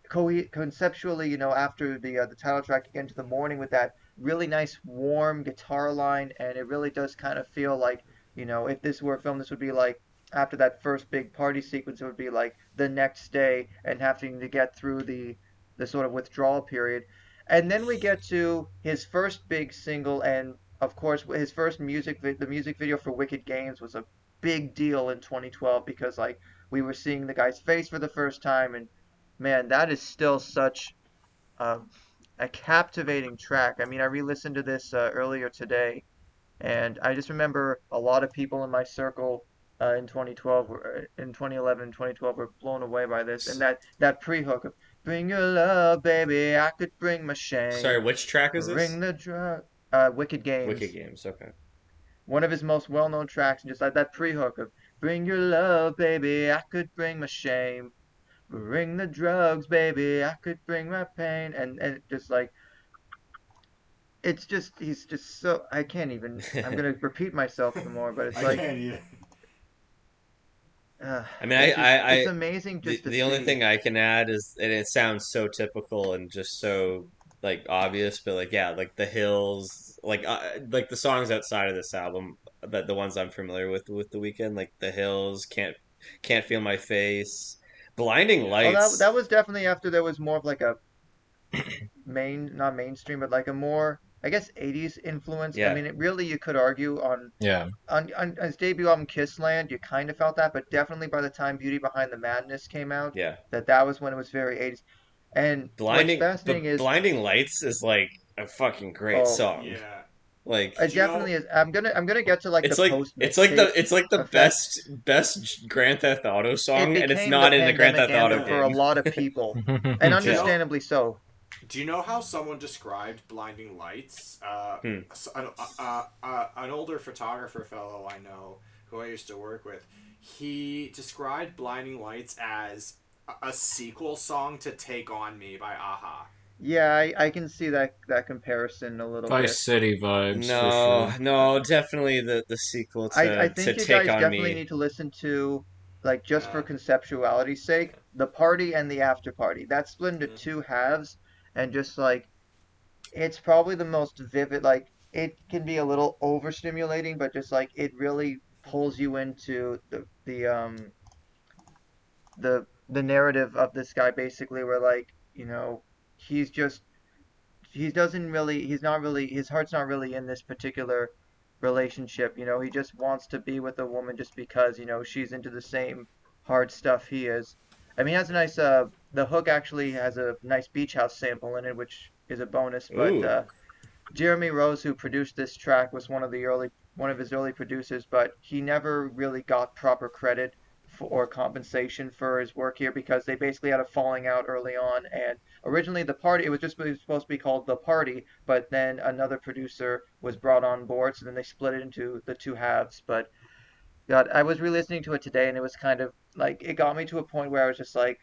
conceptually, after the title track Into the Morning with that really nice warm guitar line, and it really does kind of feel like, if this were a film, this would be like after that first big party sequence, it would be like the next day and having to get through the sort of withdrawal period. And then we get to his first big single, and of course, his first the music video for Wicked Games was a big deal in 2012 because like we were seeing the guy's face for the first time, and man, that is still such a, a captivating track. I mean, I re-listened to this earlier today, and I just remember a lot of people in my circle in 2012, in 2011, 2012 were blown away by this, and that pre-hook of "Bring your love, baby, I could bring my Sorry, shame, which track is ring this? the drug." Wicked Wicked Games, Games. Okay. one of his most well-known tracks, and just like that pre-hook of "Bring your love, baby, I could bring my shame." bring the drugs, baby, I could bring my pain, and it just like it's just he's just so I can't even I'm gonna repeat myself some more, but it's I like can't even. I mean, it's just it's I amazing just to the only see. thing I can add is, and it sounds so typical and just so like obvious, but like yeah, like the hills, like the songs outside of this album, that the ones I'm familiar with the Weeknd, like the hills, can't feel my face, blinding Yeah. Oh, that lights. that was definitely after there was more of like a not mainstream, but like a more I guess 80s influence. I Yeah, mean, it really you could argue Yeah. on his debut album Kissland, you kind of felt that, but definitely by the time Beauty Behind the Madness came out, yeah. that was when it was very 80s. And what's fascinating But is blinding lights is like a fucking great oh, song. Yeah. Like it Do you know? definitely is. I'm gonna get to like the post mixtape it's like the effect. best Grand Theft Auto It song, and it's became the not in the Grand pandemic Theft Auto anthem for a game. lot of people, and Do you Yeah. know? understandably so. Do you know how someone described Blinding Lights? Hmm. An older photographer fellow I know who I used to work with, he described Blinding Lights as a sequel song to Take On Me by Aha. Yeah, I can see that comparison a little bit. Vice City vibes for No, sure. no, definitely the sequel I to think you Take guys on definitely Me. need to listen to, like, just for Yeah. conceptuality's sake, the party and the after party. That's split into Mm-hmm. two halves, and just like it's probably the most vivid. Like, it can be a little overstimulating, but just like it really pulls you into the narrative of this guy basically, where like he's just he's not really his heart's not really in this particular relationship. He just wants to be with a woman just because she's into the same hard stuff he is. I mean, it has a nice the hook actually has a nice beach house sample in it, which is a bonus. But Ooh, Jeremy Rose, who produced this track, was one of his early producers, but he never really got proper credit or compensation for his work here because they basically had a falling out early on. And originally, the party it was just supposed to be called The Party, but then another producer was brought on board, so then they split it into the two halves. But God, I was re-listening to it today, and it was kind of like it got me to a point where I was just like,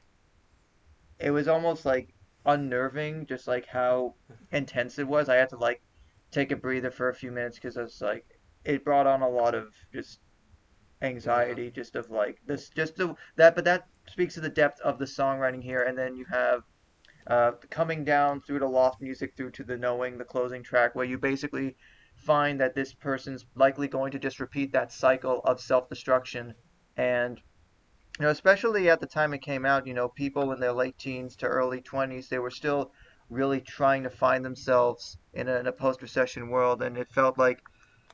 it was almost like unnerving, just like how intense it was. I had to like take a breather for a few minutes because I was like, it brought on a lot of just Yeah. anxiety, just of like this, just that. But that speaks to the depth of the songwriting here. And then you have coming down through the loft music through to the knowing, the closing track, where you basically find that this person's likely going to just repeat that cycle of self-destruction. And especially at the time it came out, people in their late teens to early 20s, they were still really trying to find themselves in a post-recession world. And it felt like,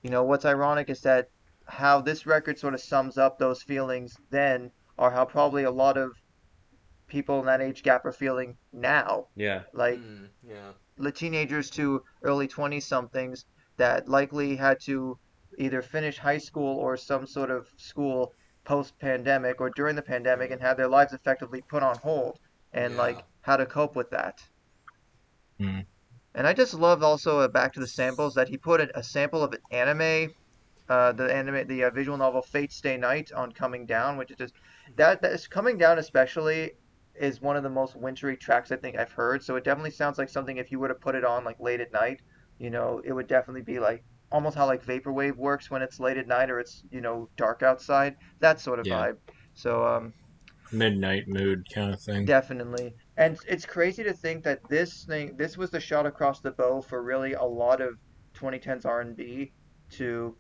what's ironic is that how this record sort of sums up those feelings then are how probably a lot of people in that age gap are feeling now. yeah. Like Mm, yeah. the teenagers to early 20 somethings that likely had to either finish high school or some sort of school post pandemic or during the pandemic Mm, and had their lives effectively put on hold and yeah. like how to cope with that. Hmm. And I just love also back to the samples that he put a sample of an the visual novel Fate Stay Night on Coming Down, which is just that is Coming Down especially is one of the most wintry tracks I think I've heard. So it definitely sounds like something if you were to put it on like late at night, it would definitely be like almost how like vaporwave works when it's late at night or it's dark outside, that sort of Yeah. vibe. So Midnight mood kind of thing. definitely. And it's crazy to think that this was the shot across the bow for really a lot of 2010s R&B to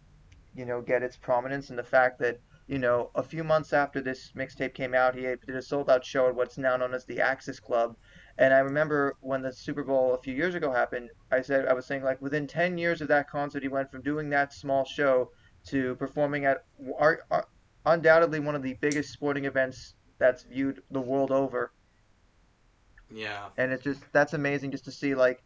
get its prominence, and the fact that a few months after this mixtape came out, he did a sold out show at what's now known as the Axis Club. And I remember when the Super Bowl a few years ago happened, I was saying like within 10 years of that concert, he went from doing that small show to performing at undoubtedly one of the biggest sporting events that's viewed the world over. Yeah. And it's just that's amazing just to see like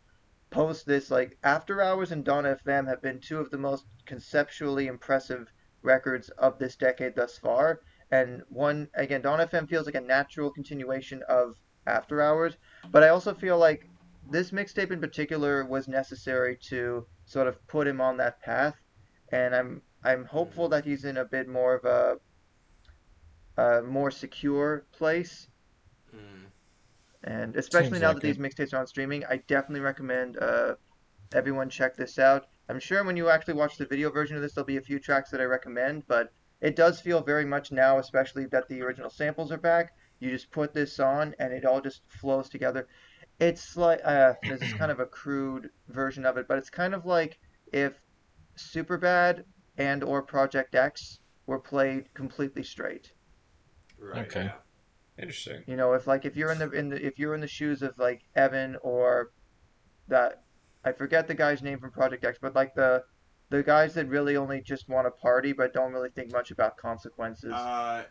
post this like After Hours and Dawn FM have been two of the most conceptually impressive records of this decade thus far. And one again, Dawn FM feels like a natural continuation of After Hours, but I also feel like this mixtape in particular was necessary to sort of put him on that path. And I'm hopeful Mm, that he's in a bit more of a more secure place Hmm. And especially Seems now like that these it. mixtapes are on streaming, I definitely recommend everyone check this out. I'm sure when you actually watch the video version of this, there'll be a few tracks that I recommend, but it does feel very much now, especially that the original samples are back. You just put this on and it all just flows together. It's like this is kind of a crude version of it, but it's kind of like if Superbad and or Project X were played completely straight. Right. Okay. Yeah. Interesting. You know, if you're if you're in the shoes of like Evan or that I forget the guy's name from Project X, but like the guys that really only just want to party but don't really think much about consequences. Uh,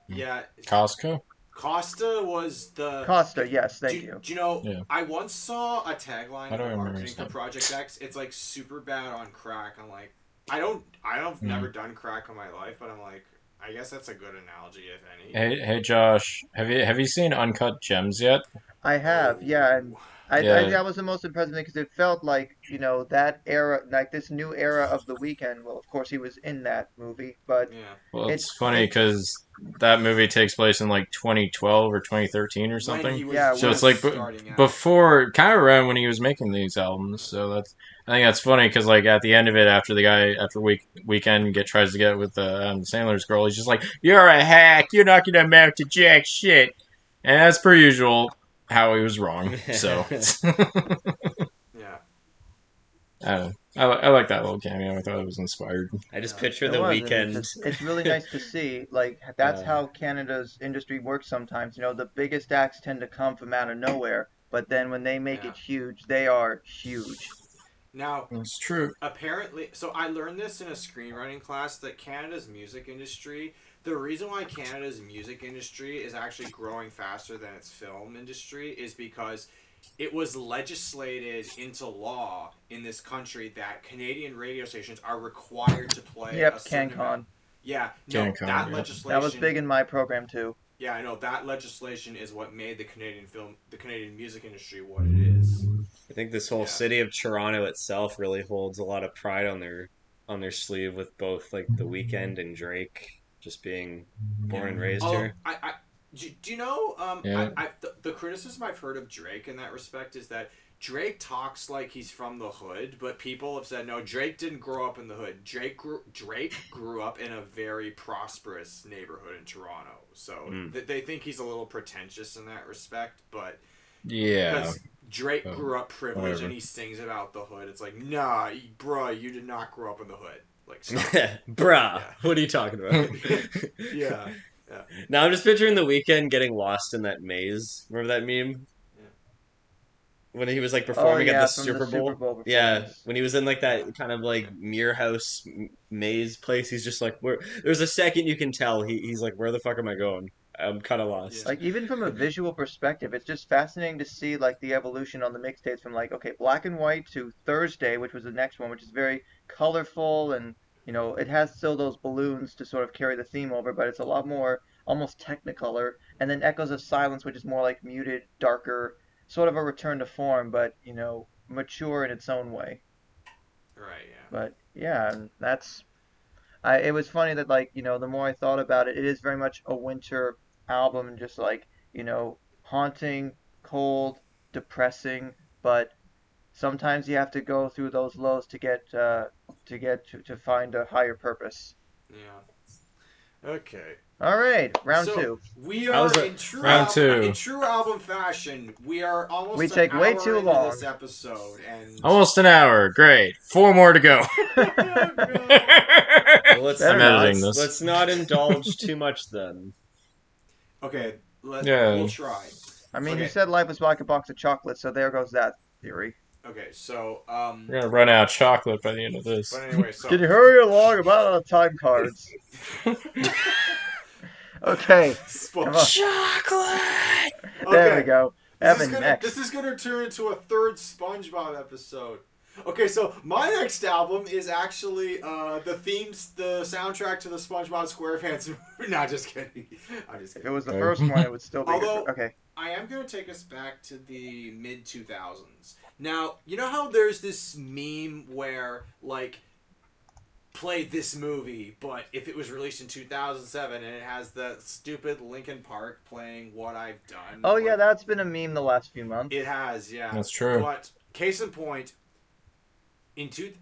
yeah. Costco? Costa was the. Costa, yes, thank Do you. you know? Yeah. I once saw a tagline How in do the I remember marketing his for name? Project X. It's like super bad on crack. I'm like, I've never done crack in my life, but I'm like, I guess that's a good analogy, if any. Hey Josh, have you seen Uncut Gems yet? I have, yeah, and Oh, I think Yeah. that was the most impressive thing because it felt like, you know, that era, like this new era of the Weekend. Well, of course he was in that movie, but yeah. Well, it it's funny it because that movie takes place in like 2012 or 2013 or When something. he was yeah, So it's just like when starting out. before, kind of around when he was making these albums. So I think that's funny because like at the end of it, after Weekend tries to get with Sandler's girl, he's just like, "You're a hack. You're not gonna amount to jack shit," and that's per usual how he was wrong. So Yeah. I like that little cameo. I thought it was inspired. I just Yeah. picture it the was, and weekend. it's really nice to see. Like that's uh, how Canada's industry works sometimes. You know, the biggest acts tend to come from out of nowhere, but then when they make Yeah. it huge, they are huge. Now, That's true. apparently, so I learned this in a screenwriting class that Canada's music industry, the reason why Canada's music industry is actually growing faster than its film industry is because it was legislated into law in this country that Canadian radio stations are required to play a Yep, certain amount. CanCon. Yeah, no, CanCon, that yeah. That was big legislation. in my program too. Yeah, I know that legislation is what made the Canadian music industry what it is. I think this whole Yeah. city of Toronto itself really holds a lot of pride on their sleeve with both like the Weeknd and Drake just being born and raised Although here. do you know Yeah. the criticism I've heard of Drake in that respect is that Drake talks like he's from the hood, but people have said no. Drake didn't grow up in the hood. Drake grew up in a very prosperous neighborhood in Toronto, so they think he's a little pretentious in that respect. But Yeah. because Drake grew up privileged whatever. and he sings about the hood, it's like nah, bruh, you did not grow up in the hood. Like stop. Bruh, Yeah. what are you talking about? Yeah. Now I'm just picturing the Weeknd getting lost in that maze. Remember that meme? Yeah. When he was like Oh performing at yeah, the from Super the Super Bowl. Bowl Yeah, performance. when he was in like that Yeah. kind of like mirror house maze place, he's just like, where? There's a second you can tell he's like, where the fuck am I going? I'm kind of lost. Like even from a visual perspective, it's just fascinating to see like the evolution on the mixtapes from like okay, black and white to Thursday, which was the next one, which is very colorful and you know it has still those balloons to sort of carry the theme over, but it's a lot more almost technicolor. And then Echoes of Silence, which is more like muted, darker, sort of a return to form, but you know mature in its own way. Right. Yeah. But yeah, and that's it was funny that like, you know, the more I thought about it, it is very much a winter album and just like, you know, haunting, cold, depressing, but sometimes you have to go through those lows to find a higher purpose. Yeah. Okay. All right, round So two. we I was are a- in true Round two. in true album fashion. We are almost We an take way hour too into long. this episode, and Almost an hour. Great. 4 more to go. Oh, God. Well, I'm editing this. let's not indulge too much then. Okay, Yeah. we'll try. I mean, you Okay. said life was like a box of chocolates, so there goes that theory. Okay, so We're gonna run out of chocolate by the end of this. but anyway, so Can you hurry along about time cards? Okay, come on. Chocolate. There we go. This is Evan, gonna next. this is gonna turn into a third SpongeBob episode. Okay, so my next album is actually the soundtrack to the SpongeBob SquarePants movie. No, just kidding. I'm just If kidding. it was the first one, it would still be Although- okay. I am going to take us back to the mid 2000s. Now, you know how there's this meme where, like, play this movie, but if it was released in 2007 and it has the stupid Linkin Park playing What I've Done. Oh yeah, that's been a meme the last few months. It has, yeah. That's true. But case in point,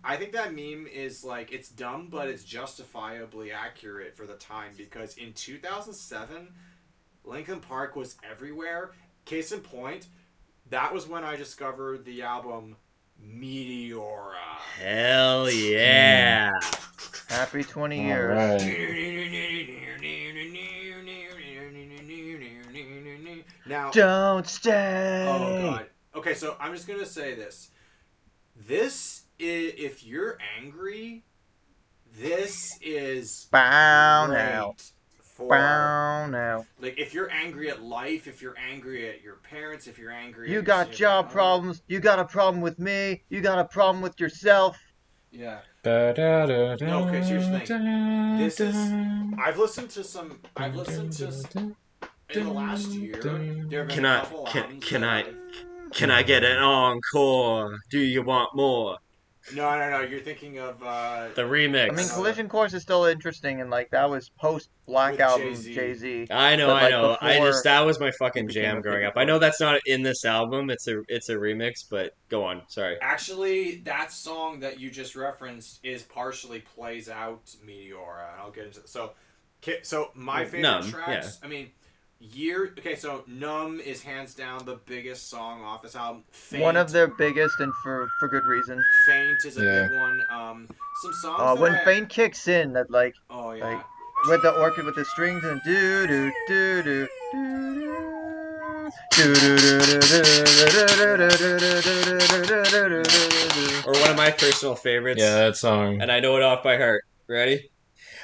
I think that meme is like, it's dumb, but it's justifiably accurate for the time, because in 2007, Linkin Park was everywhere. Case in point, that was when I discovered the album Meteora. Hell yeah. Happy 20 All years. right. Now, Don't stay. oh god. Okay, so I'm just gonna say this. This is, if you're angry, this is Bow great now. for, Bow now. like, if you're angry at life, if you're angry at your parents, if you're angry at You your got significant job other. problems. You got a problem with me. You got a problem with yourself. Yeah. No, No, okay, here's the thing. This is, I've listened to in the last year, there have been a couple albums that Can I get an encore? Do you want more? No, you're thinking of The remix. I mean, Collision Course is still interesting, and like that was post Black With Album Jay-Z. Jay-Z. I know, But, I like, know. before That was my fucking it became jam a growing bigger up. I know that's not in this album. It's a remix, but go on. Sorry. Actually, that song that you just referenced is partially plays out Meteora, and I'll get into it. So my favorite Numb, tracks. I mean, so Numb is hands down the biggest song off this album. Faint, one of their biggest, and for good reason. Faint is a Yeah. big one. Some songs. When that Faint kicks in, that like Oh yeah. like with the orchid with the strings and do do do do do. Or one of my personal favorites. Yeah, that song. And I know it off by heart. Ready?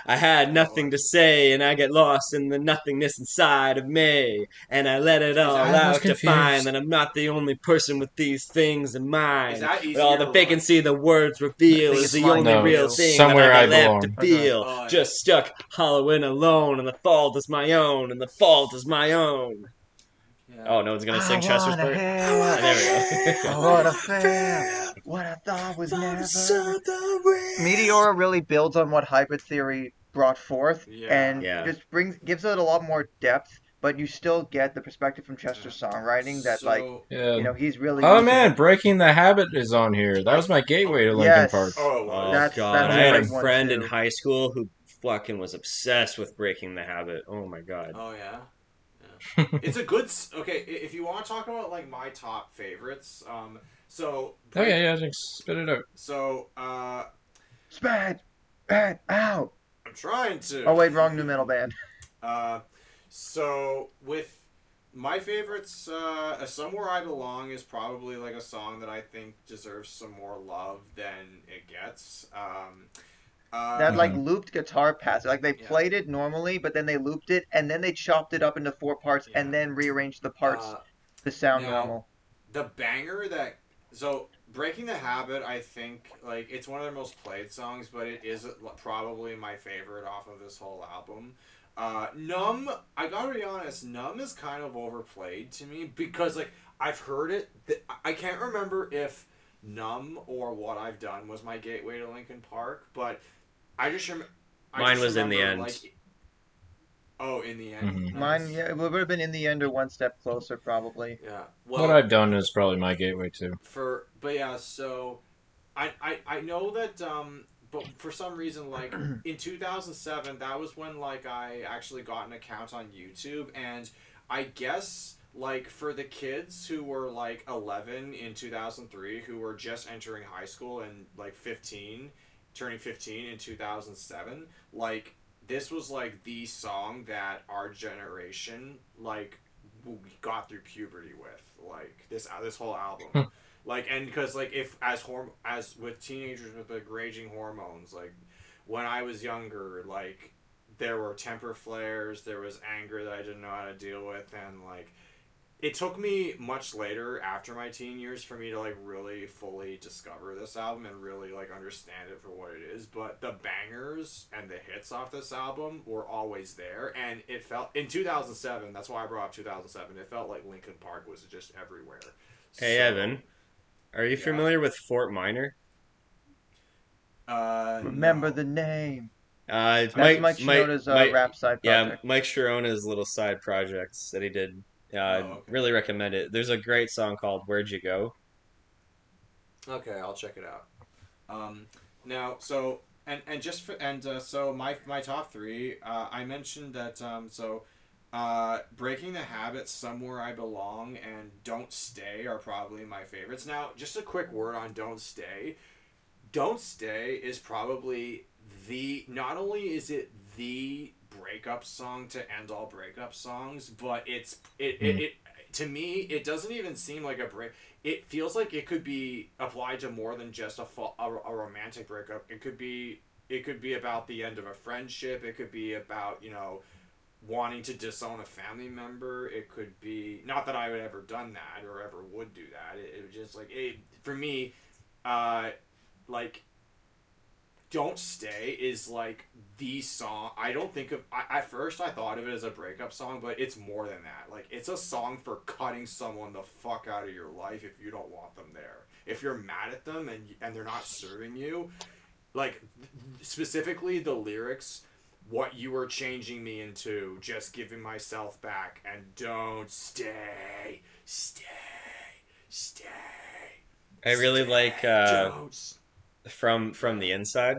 I had nothing to say, and I get lost in the nothingness inside of me. And I let it all that- I was out to confused. find that I'm not the only person with these things in mind. Is that But all Easier the or vacancy the words reveal I think is it's the Flying only No, real Wheel. thing Somewhere that I I've got left to Belong. feel. Oh, yeah. Just stuck, hollow and alone, and the fault is my own, and the fault is my own. Yeah. Oh, no one's gonna sing I Chester's wanna part? have There we go. what I feel, what I thought was never. Meteora really builds on what Hybrid Theory brought forth, Yeah. and Yeah. just gives it a lot more depth. But you still get the perspective from Chester's songwriting that, like, Yeah. he's really. Oh using man, it. Breaking the Habit is on here. That was my gateway to Linkin Yes. Park. Oh, it Oh was. That's- god, that's I had a a great one, friend in too. high school who fucking was obsessed with Breaking the Habit. Oh my god. Oh yeah. It's a good. Okay, if you want to talk about like my top favorites, so. Oh yeah, just spit it out. So, Spat out. I'm trying to. Oh wait, wrong new metal band. So with my favorites, "Somewhere I Belong" is probably like a song that I think deserves some more love than it gets. That like looped guitar pass, like they Yeah. played it normally, but then they looped it, and then they chopped it up into 4 parts, and Yeah. then rearranged the parts uh, to sound now- normal. the banger that Breaking the Habit, I think, like, it's one of their most played songs, but it is probably my favorite off of this whole album. Numb, I gotta be honest, Numb is kind of overplayed to me because, like, I've heard it. I can't remember if Numb or What I've Done was my gateway to Linkin Park, but I just remember. Mine was in the end. Oh, in the end. Mhm. Mine, yeah, it would have been In the End or One Step Closer, probably. Yeah. What I've Done is probably my gateway too. So I know that but for some reason, like, in 2007, that was when, like, I actually got an account on YouTube, and I guess, like, for the kids who were, like, 11 in 2003, who were just entering high school and, like, turning 15 in 2007, like, this was, like, the song that our generation, like, got through puberty with, like, this whole album. Like, and because, like, if as with teenagers with, like, raging hormones, like, when I was younger, like, there were temper flares, there was anger that I didn't know how to deal with, and, like, it took me much later after my teen years for me to, like, really fully discover this album and really, like, understand it for what it is. But the bangers and the hits off this album were always there, and it felt in 2007. That's why I brought up 2007. It felt like Linkin Park was just everywhere. Hey, So, Evan, are you familiar with Fort Minor? Remember No. the name. It's That's Mike Shinoda's rap side yeah, project. Mike Sharona's little side projects that he did. Okay. Really recommend it. There's a great song called "Where'd You Go." Okay, I'll check it out. Now, so and just for so my top three. I mentioned that Breaking the Habit, Somewhere I Belong, and Don't Stay are probably my favorites. Now, just a quick word on Don't Stay. Don't Stay is probably not only is it the breakup song to end all breakup songs, but it to me it doesn't even seem like a break. It feels like it could be applied to more than just a romantic breakup. It could be about the end of a friendship. It could be about wanting to disown a family member. It could be, not that I would ever done that or ever would do that. It was just like for me, like Don't Stay is like the song. I don't think of at first I thought of it as a breakup song, but it's more than that. Like it's a song for cutting someone the fuck out of your life if you don't want them there. If you're mad at them and they're not serving you, like specifically the lyrics, what you were changing me into, just giving myself back, and don't stay. I really like Don't. from the Inside.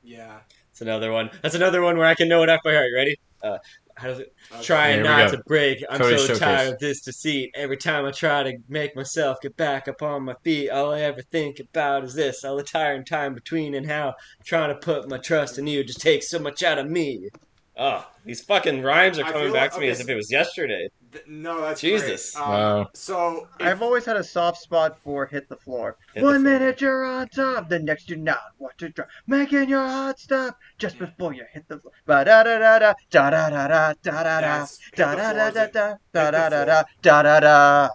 Yeah. It's another one. That's another one where I can know it off by heart. Ready? How does it? Okay. Trying Here we not go. to break. I'm Cody so Showcase. tired of this deceit. Every time I try to make myself get back up on my feet, all I ever think about is this. All the tiring time between and how trying to put my trust in you just takes so much out of me. Oh, these fucking rhymes are I coming feel back like- to me okay, as if it was yesterday. No, that's Jesus. Great. Wow. So I've always had a soft spot for Hit the Floor. Hit the One Floor. minute you're on top, the next you're not. What to drop? Making your heart stop just before you hit the floor. Ba da da da da da da da da da da That's- da Hit the da Floor da is da a- da Hit the da da Floor. da da da da.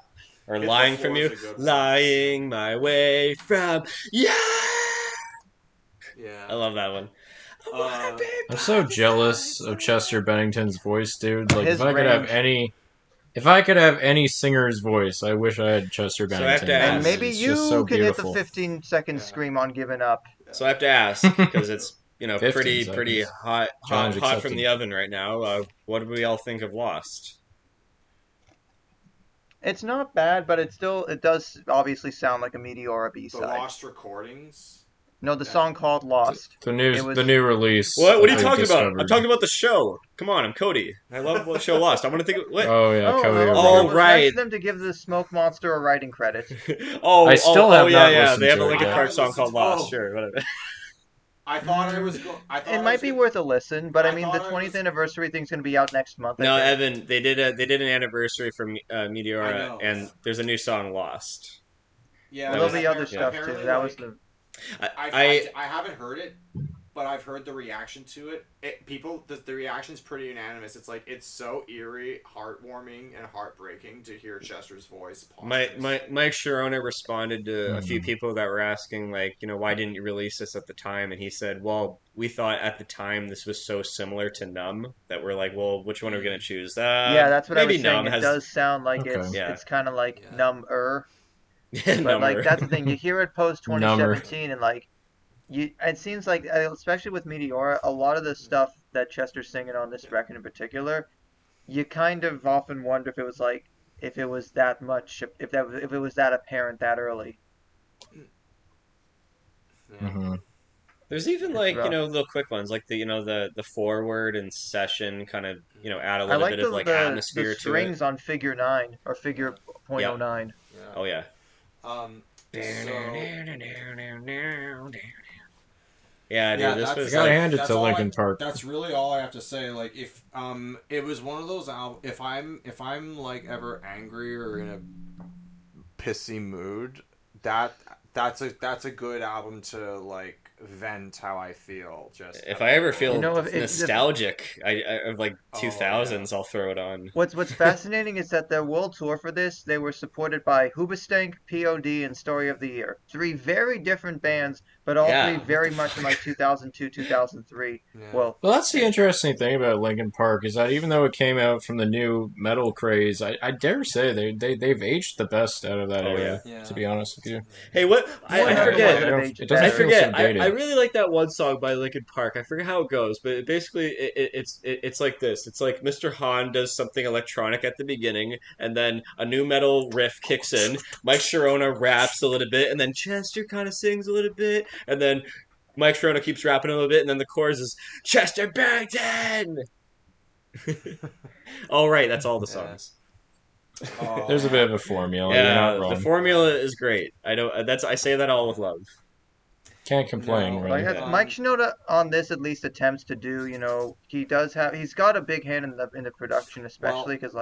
Or Hit the lying Floor from is you. a good one. Lying my way from. Yeah! yeah. I love that one. I'm so jealous of Chester Bennington's voice, dude. Like His if I could have range. any singer's voice, I wish I had Chester So I have Bennington. to And ask- maybe It's you just so can beautiful. hit the 15-second scream on Giving Up. So I have to ask, because it's 15 pretty seconds. hot Challenge from accepted. the oven right now. What do we all think of Lost? It's not bad, but it does obviously sound like a Meteora The B-side. Lost Recordings. No, the song called Lost. The It was- new release. What are that you they talking about? discovered. I'm talking about the show. Come on, I'm Cody. I love the show Lost. I want to think. What? Oh yeah, Oh, Cody. no, Oh, it was right. nice of them to give the Smoke Monster a writing credit. I still have yeah, not yeah. listened They have to a it Linkin yet. Park song called I haven't Lost. listened- Sure, whatever. I thought I was. I thought It I might was be gonna- worth a listen, but I I mean, the thought I 20th was- anniversary thing's going to be out next month. I No, think. Evan, they did an anniversary for I Meteora, know. and there's a new song Lost. Yeah, Well, there'll but be other apparently- stuff too. apparently, That like, was the. I haven't heard it, but I've heard the reaction to it. The reaction's pretty unanimous. It's like it's so eerie, heartwarming, and heartbreaking to hear Chester's voice. Mike Sharona responded to a few Mhm. people that were asking, like, why didn't you release this at the time? And he said, well, we thought at the time this was so similar to Numb that we're like, well, which one are we going to choose? Yeah, that's what I maybe was saying. Numb It has... does sound like Okay. it's Yeah. it's kind of like Yeah. number, Yeah, but like Number. that's the thing. You hear it post Number. 2017, and like it seems like, especially with Meteora, a lot of the stuff that Chester's singing on this record in particular, you kind of often wonder if it was like if it was that much, if it was that apparent that early. Yeah. Mhm. There's even It's like rough. little quick ones like the forward and session kind of add a I little like bit of like the atmosphere to it. strings on Figure 9 or Figure .09. Yeah. Oh yeah. Yeah, dude, Yeah, this that's- was I gotta like hand it that's to all Linkin Park. That's really all I have to say. Like, if it was one of those if I'm like ever angry or in a pissy mood, that's a good album to like vent how I feel. Just if I ever feel if nostalgic, I of like Oh, 2000s, I'll throw it on. What's fascinating is that their world tour for this, they were supported by Hoobastank, POD, and Story of the Year. 3 very different bands, but all Yeah. 3 very much in like 2002, 2003. Yeah. Well, Well, that's the interesting thing about Linkin Park is that even though it came out from the new metal craze, I dare say they've aged the best out of that Oh, era. yeah. To be honest with you, Hey, what I More forget. of age It doesn't I better. feel so forget. dated. I really like that one song by Linkin Park. I forget how it goes, but basically it's like this. It's like Mr. Han does something electronic at the beginning, and then a new metal riff kicks in. Mike Sharona raps a little bit, and then Chester kind of sings a little bit, and then Mike Sharona keeps rapping a little bit, and then the chorus is Chester Bennington. All right, that's all the songs. There's a bit of a formula. You're Yeah, not the wrong. formula is great. I say that all with love. Can't complain, No, really. Like, Yeah. Mike Shinoda on this at least attempts to do, he's got a big hand in the production, especially because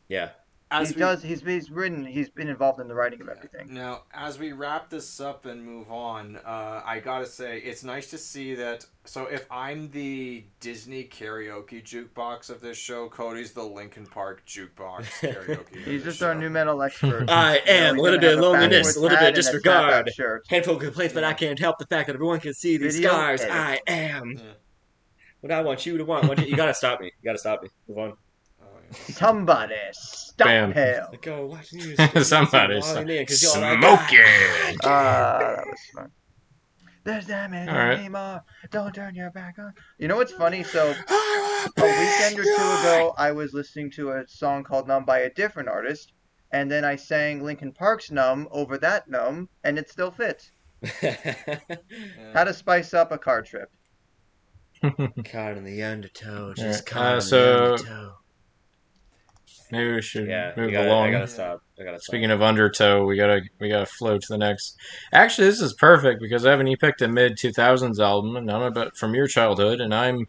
Yeah. as he's been involved in the writing of everything. Now, as we wrap this up and move on, I gotta say, it's nice to see that. So, if I'm the Disney karaoke jukebox of this show, Cody's the Linkin Park jukebox karaoke. He's of this just our show. new metal expert. I am he's a little gonna bit have of loneliness, backwards a little bit hat of and a disregard. snap-back shirt. Handful of complaints, but I can't help the fact that everyone can see these Video scars. edit. I am. Yeah. What I want you to want. You gotta stop me. You gotta stop me. Move on. Oh, yeah. Somebody stop Bam. him. Like, go watch you. Somebody Smoke smoke it. That was fun. There's damage All right. anymore. Don't turn your back on. You know what's funny? So a weekend or two ago, I was listening to a song called "Numb" by a different artist, and then I sang Linkin Park's "Numb" over that "Numb," and it still fits. How to spice up a car trip. Caught in the undertow, Yeah, just caught in so- the undertow. Maybe we should Yeah, move I along. gotta stop. Speaking of undertow, we gotta flow to the next. Actually, this is perfect because Evan, you picked a mid 2000s album, and I'm about from your childhood, and I'm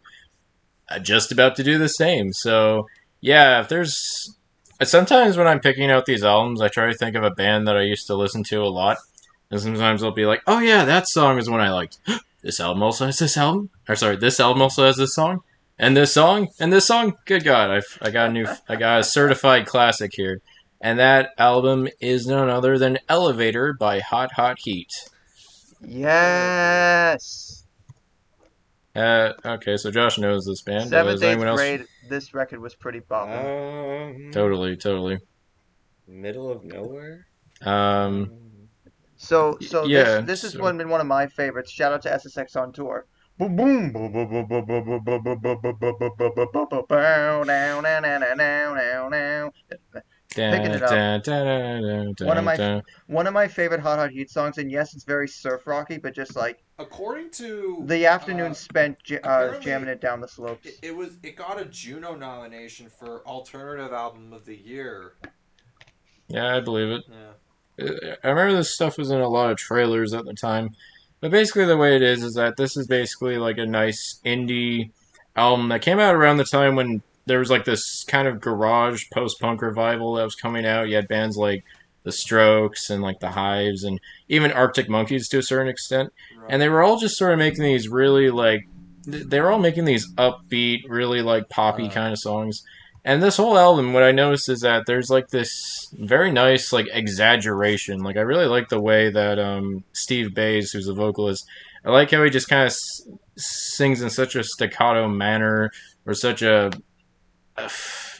just about to do the same. So yeah, if there's sometimes when I'm picking out these albums, I try to think of a band that I used to listen to a lot, and sometimes I'll be like, oh yeah, that song is one I liked. This album also has this album, or sorry, this album also has this song. And this song, good God, I got a certified classic here, and that album is none other than "Elevator" by Hot Hot Heat. Yes. Okay, so Josh knows this band. Seventh, Does eighth anyone else? grade. This record was pretty bopping. Totally. Middle of nowhere. So Yeah, this has so- been one of my favorites. Shout out to SSX on tour. Boom boom. Picking it up. One of my favorite Hot Hot Heat songs, and yes, it's very surf rocky, but just like According to the afternoon spent apparently jamming it down the slopes. it got a Juno nomination for Alternative Album of the Year. Yeah, I believe it. Yeah. I remember this stuff was in a lot of trailers at the time. But basically the way it is that this is basically like a nice indie album that came out around the time when there was like this kind of garage post-punk revival that was coming out. You had bands like The Strokes and like The Hives and even Arctic Monkeys to a certain extent. Right. And they were all just sort of making these really like, they were all making these upbeat, really like poppy kind of songs. And this whole album, what I noticed is that there's like this very nice like exaggeration. Like I really like the way that Steve Bays, who's the vocalist, I like how he just kind of sings in such a staccato manner or such a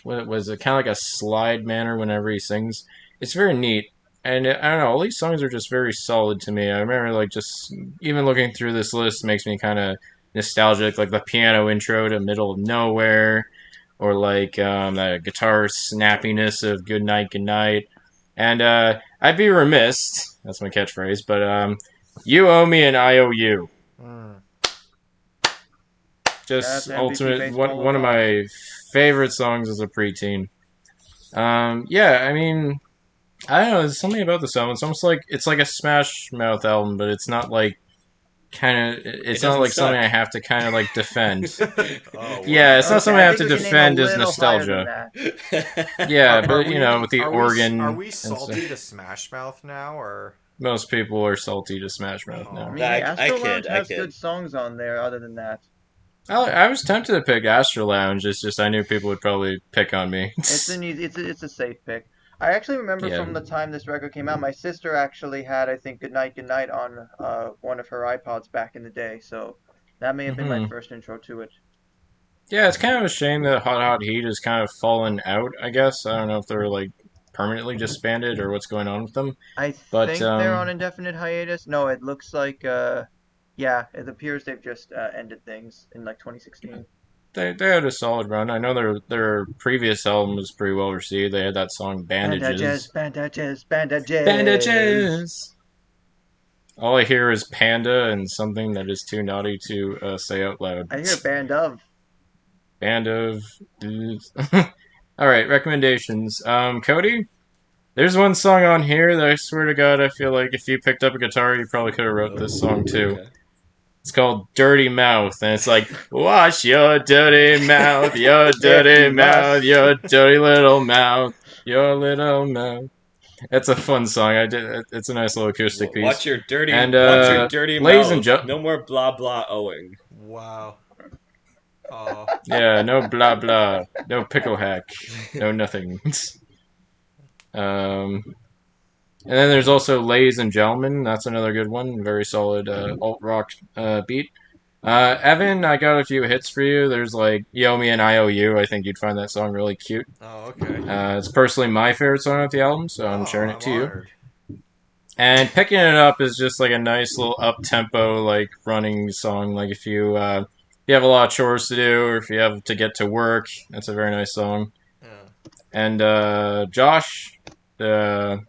what was it, kind of like a slide manner whenever he sings. It's very neat. And I don't know, all these songs are just very solid to me. I remember like just even looking through this list makes me kind of nostalgic, like the piano intro to Middle of Nowhere. Or like the guitar snappiness of Good Night, Good Night. And I'd be remiss, that's my catchphrase, but you owe me and I owe you. Just That's MVP ultimate, baseball one of my favorite songs as a preteen. Yeah, I mean, I don't know, there's something about this album. It's like a Smash Mouth album, but it's not like it's not doesn't like something suck. I have to kind of like defend. Oh, Yeah, it's not something I have to think we can defend aim a as little higher than nostalgia. that. Yeah, Are but we- you know, with the are we- organ, Are we and salty stuff. to Smash Mouth now, or Most people are salty to Smash Mouth Oh. I now. mean, I Astro kid, Lounge I has kid. good songs on there. Other than that, I was tempted to pick Astro Lounge. It's just I knew people would probably pick on me. it's an easy, it's a safe pick. I actually remember Yeah. from the time this record came out, my sister actually had, I think, Good Night, Good Night on one of her iPods back in the day. So that may have been my first intro to it. Yeah, it's kind of a shame that Hot Hot Heat has kind of fallen out. I guess I don't know if they're like permanently disbanded or what's going on with them. I But think they're on indefinite hiatus. No, it looks like yeah, it appears they've just ended things in like 2016. they had a solid run. I know their previous album was pretty well received. They had that song Bandages, Bandages. bandages, bandages. Bandages. All I hear is panda and something that is too naughty to say out loud. I hear band of. Band of dudes. All right, recommendations. Cody, there's one song on here that I swear to God, I feel like if you picked up a guitar, you probably could have wrote this song too. Okay. It's called Dirty Mouth, and it's like, wash your dirty mouth, your dirty mouth, your dirty little mouth, your little mouth. It's a fun song. It's a nice little acoustic piece. Watch your dirty, And, watch your dirty ladies mouth. and No more blah blah owing. Wow. Oh. Yeah, no blah blah, no pickle hack, no nothing. And then there's also Ladies and Gentlemen. That's another good one. Very solid alt rock beat. Evan, I got a few hits for you. There's like Yo Me and IOU. I think you'd find that song really cute. Oh, okay. It's personally my favorite song off the album, so I'm sharing it I'm to you. honored. And Picking It Up is just like a nice little up-tempo, like running song. Like if you have a lot of chores to do, or if you have to get to work, that's a very nice song. Yeah. And Josh, that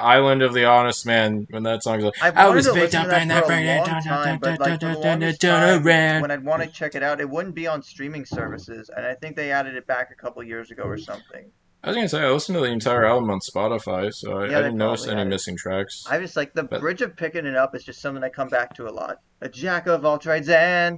island of the honest man, when that song's like, I was picked up in that brain, but like for the longest time, when I'd want to check it out, it wouldn't be on streaming services, and I think they added it back a couple years ago or something. I was gonna say I listened to the entire album on Spotify, so I didn't notice any missing tracks. I just like the bridge of Picking It Up is just something I come back to a lot. A jack of all trades and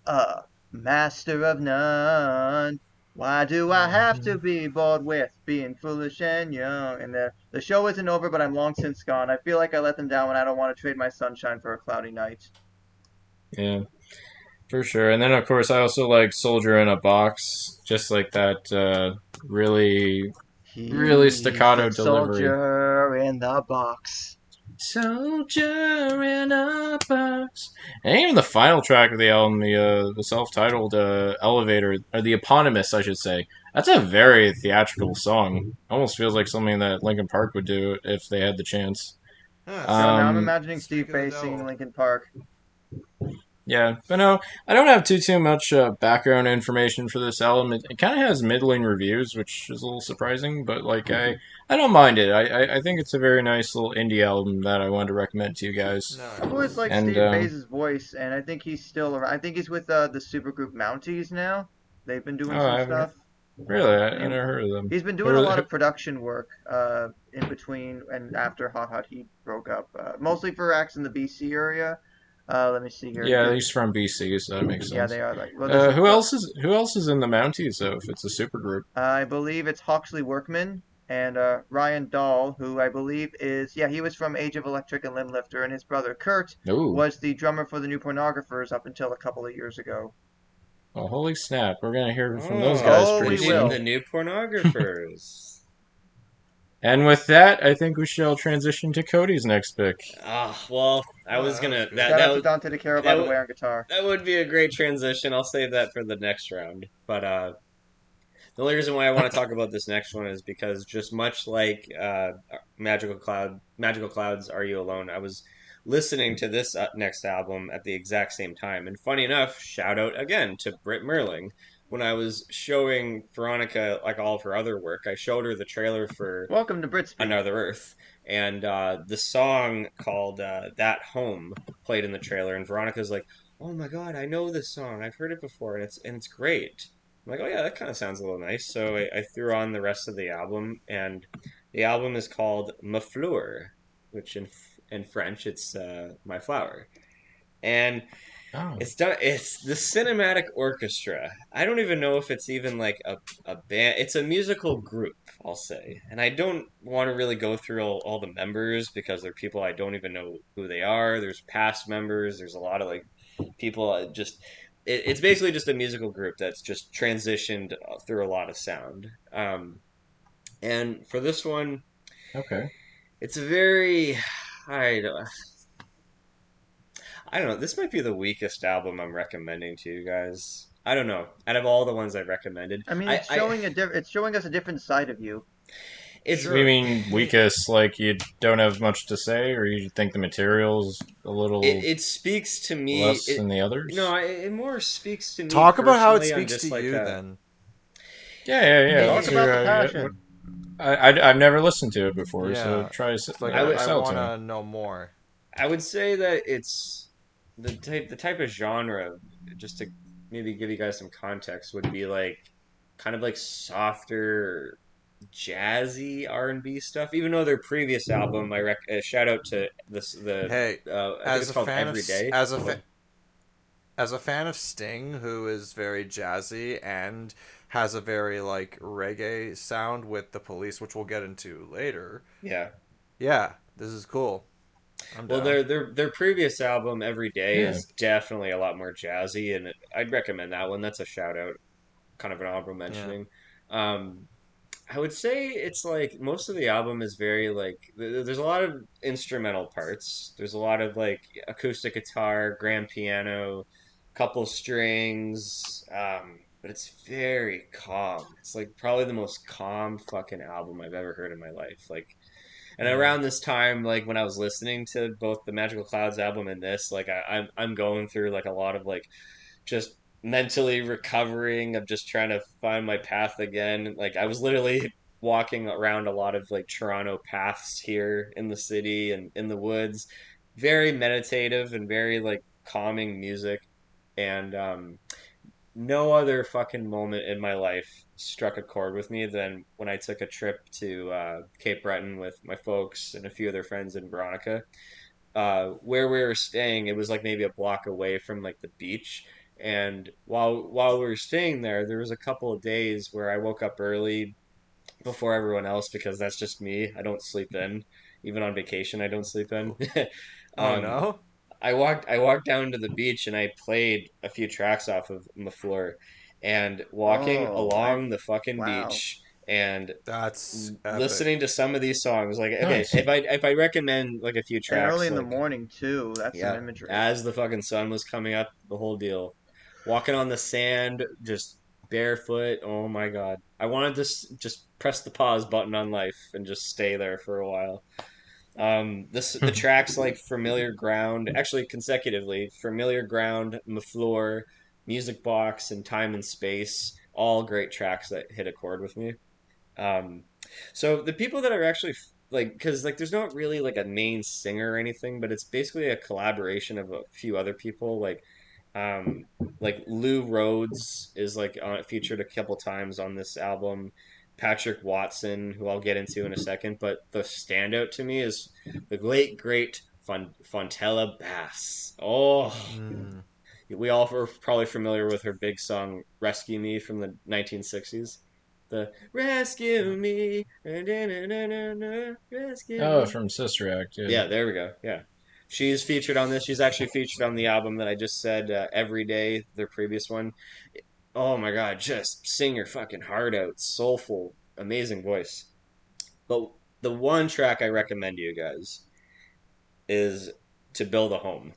a master of none. Why do I have to be bored with being foolish and young? And the show isn't over, but I'm long since gone. I feel like I let them down when I don't want to trade my sunshine for a cloudy night. Yeah, for sure. And then, of course, I also like Soldier in a Box, just like that really staccato delivery. Soldier in the box. Soldier in a box. And even the final track of the album, the self-titled Elevator, or the eponymous, I should say, that's a very theatrical song. Almost feels like something that Linkin Park would do if they had the chance. Huh, So now I'm Um, imagining Steve speaking of Bay singing Noel. Linkin Park. Yeah, but no, I don't have too much background information for this album. It kind of has middling reviews, which is a little surprising, but like I don't mind it. I think it's a very nice little indie album that I wanted to recommend to you guys. No. I've always liked And, Steve Bay's voice, and I think he's still around. I think he's with the supergroup Mounties now. They've been doing Oh, I some haven't stuff. Really, I never heard of them. He's been doing Who a are lot they- of production work in between and after Hot Hot Heat broke up, mostly for acts in the BC area. Let me see here. Yeah, he's from BC, so that makes sense. Yeah, they are like. Well, this is- Who else is in the Mounties though? If it's a supergroup. I believe it's Hawksley Workman and Ryan Dahl, who I believe is he was from Age of Electric and Limblifter, and his brother Kurt Ooh. was the drummer for the new Pornographers up until a couple of years ago. Oh, holy snap! We're gonna hear from those guys Oh, pretty we will. soon. The new pornographers. And with that, I think we shall transition to Cody's next pick. Well, I was gonna Shout Shout out to that Dante DeCaro, by the way, on guitar. would be a great transition. I'll save that for the next round. But the only reason why I want to talk about this next one is because just much like Magical Cloud's "Are You Alone," I was listening to this next album at the exact same time. And funny enough, shout out again to Britt Merling. When I was showing Veronica like all of her other work, I showed her the trailer for Welcome to Britspeak. Another Earth, and the song called "That Home" played in the trailer, and Veronica's like, "Oh my god, I know this song. I've heard it before, and it's great." I'm like, "Oh yeah, that kind of sounds a little nice." So I threw on the rest of the album, and the album is called "Ma Fleur," which in French it's "My Flower," and Oh. it's done. It's the cinematic orchestra. I don't even know if it's even like a band. It's a musical group, I'll say. And I don't want to really go through all the members because they're people I don't even know who they are. There's past members. There's a lot of like people. It's basically just a musical group that's just transitioned through a lot of sound. And for this one, Okay. it's a very I don't know. This might be the weakest album I'm recommending to you guys. I don't know. Out of all the ones I've recommended, I mean, it's showing us a different side of you. It's You mean weakest, like you don't have much to say, or you think the material's a little it speaks to me. less than the others? It more speaks to me Talk about how it personally on speaks just to like you, a then. Yeah. Talk Let's about hear. the Yeah, passion. I've never listened to it before, so Yeah, try it's like I would I sell it want to me. to know more. I would say that it's the type of genre, just to maybe give you guys some context, would be like kind of like softer jazzy R&B stuff. Even though their previous album, shout out to the Hey, I think as it's a called fan of Every Day. as a fan of Sting, who is very jazzy and has a very like reggae sound with the Police, which we'll get into later. Yeah. Yeah, this is cool. I'm Well, down. their previous album Every Day Yeah. is definitely a lot more jazzy, and I'd recommend that one. That's a shout out, kind of an honorable Yeah. mentioning. Um, I would say it's like most of the album is very like there's a lot of instrumental parts. There's a lot of like acoustic guitar, grand piano, couple strings, but it's very calm. It's like probably the most calm fucking album I've ever heard in my life. Like, and Mm. around this time, like when I was listening to both the Magical Clouds album and this, like I'm going through like a lot of like just mentally recovering of just trying to find my path again. Like I was literally walking around a lot of like Toronto paths here in the city and in the woods, very meditative and very like calming music. And no other fucking moment in my life struck a chord with me than when I took a trip to Cape Breton with my folks and a few other friends in Veronica. Where we were staying, it was like maybe a block away from like the beach. And while we were staying there, there was a couple of days where I woke up early before everyone else because that's just me. I don't sleep in, even on vacation. I don't sleep in. Oh um, no. I walked down to the beach and I played a few tracks off of Fleur, and walking Oh, along the fucking wow. beach and That's epic. listening to some of these songs, like okay, Nice. if I recommend like a few And early tracks, in the like morning too. That's some yeah, imagery. as the fucking sun was coming up, the whole deal, walking on the sand, just barefoot. Oh my God, I wanted to just press the pause button on life and just stay there for a while. The tracks like Familiar Ground, actually consecutively, Familiar Ground, Mafleur, Music Box, and Time and Space, all great tracks that hit a chord with me. Um, so the people that are actually like, because like there's not really like a main singer or anything, but it's basically a collaboration of a few other people. Um, like Lou Rhodes is like featured a couple times on this album. Patrick Watson, who I'll get into in a second, but the standout to me is the late great Fontella Bass. Oh, Mm. we all were probably familiar with her big song "Rescue Me" from the 1960s. The "Rescue Me, rescue Oh, me." from Sister Act. Yeah. Yeah, there we go. Yeah. She's featured on this. She's actually featured on the album that I just said, Every Day, their previous one. Oh my God, just sing your fucking heart out. Soulful, amazing voice. But the one track I recommend to you guys is To Build a Home.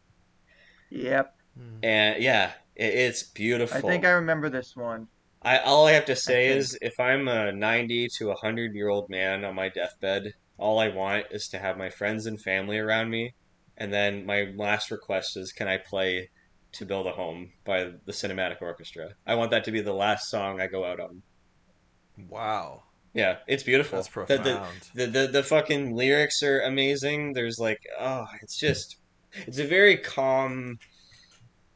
Yep. Mm. And yeah, it's I think beautiful. I remember this one. All I have to I say think. is if I'm a 90 to 100-year-old man on my deathbed, all I want is to have my friends and family around me. And then my last request is can I play To Build a Home by the Cinematic Orchestra? I want that to be the last song I go out on. Wow. Yeah, it's beautiful. That's profound. The fucking lyrics are amazing. There's like, oh, it's a very calm,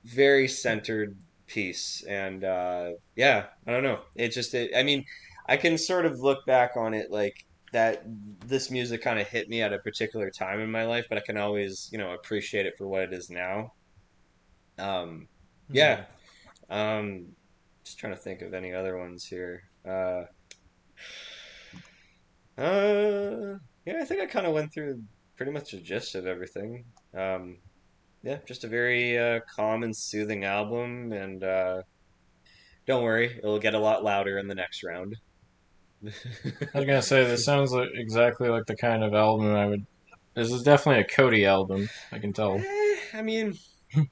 very centered piece, and yeah, I don't know. I mean, I can sort of look back on it like that. This music kind of hit me at a particular time in my life, but I can always, appreciate it for what it is now. Um, yeah. Mm. Um, just trying to think of any other ones here. Yeah, I think I kind of went through pretty much the gist of everything. Um, yeah, just a very calm and soothing album, and don't worry, it'll get a lot louder in the next round. I was gonna say this sounds like exactly like the kind of album I would. This is definitely a Cody album. I can tell. I mean,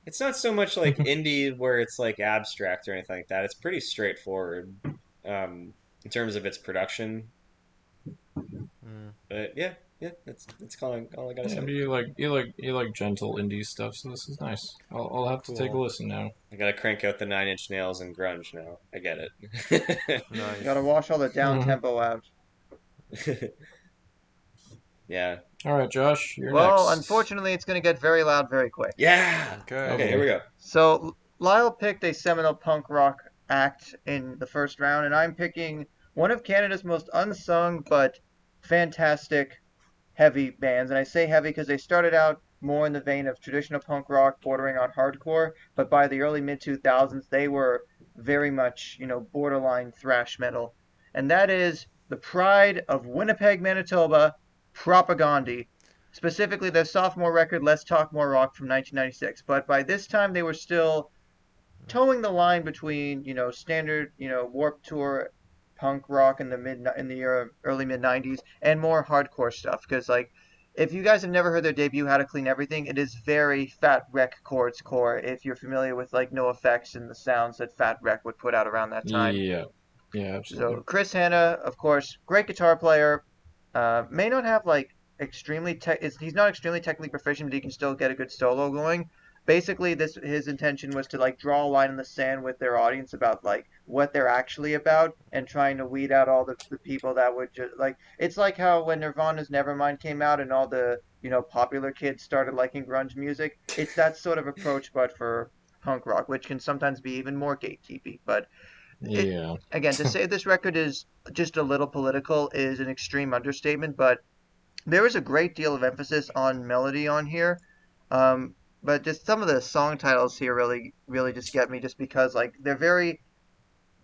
it's not so much like indie where it's like abstract or anything like that. It's pretty straightforward in terms of its production. But yeah, that's all I gotta Yeah, say. but you like gentle indie stuff, so this is nice. I'll have to take a Cool. listen now. I gotta crank out the Nine Inch Nails and grunge now. I get it. You gotta Nice. wash all the down tempo out. Yeah. All right, Josh, you're Well, next. unfortunately, it's gonna get very loud very quick. Yeah. Oh Okay. Okay, here we boy. go. So Lyle picked a seminal punk rock act in the first round, and I'm picking one of Canada's most unsung but fantastic heavy bands. And I say heavy because they started out more in the vein of traditional punk rock, bordering on hardcore, but by the early mid 2000s, they were very much, borderline thrash metal. And that is the pride of Winnipeg, Manitoba, Propaghandi. Specifically, their sophomore record, Let's Talk More Rock from 1996. But by this time, they were still towing the line between standard Warped Tour punk rock in the early mid 90s and more hardcore stuff because like if you guys have never heard their debut How to Clean Everything, it is very Fat Wreck chords core if you're familiar with like No Effects and the sounds that Fat Wreck would put out around that time. Yeah, yeah, So absolutely. Chris Hanna, of course, great guitar player, may not have like he's not extremely technically proficient, but he can still get a good solo going. Basically, this his intention was to like draw a line in the sand with their audience about like what they're actually about and trying to weed out all the people that would just like it's like how when Nirvana's Nevermind came out and all the popular kids started liking grunge music. It's that sort of approach, but for punk rock, which can sometimes be even more gatekeepy. But it Yeah. again, to say this record is just a little political is an extreme understatement, but there is a great deal of emphasis on melody on here. Um, but just some of the song titles here really, really just get me just because like they're very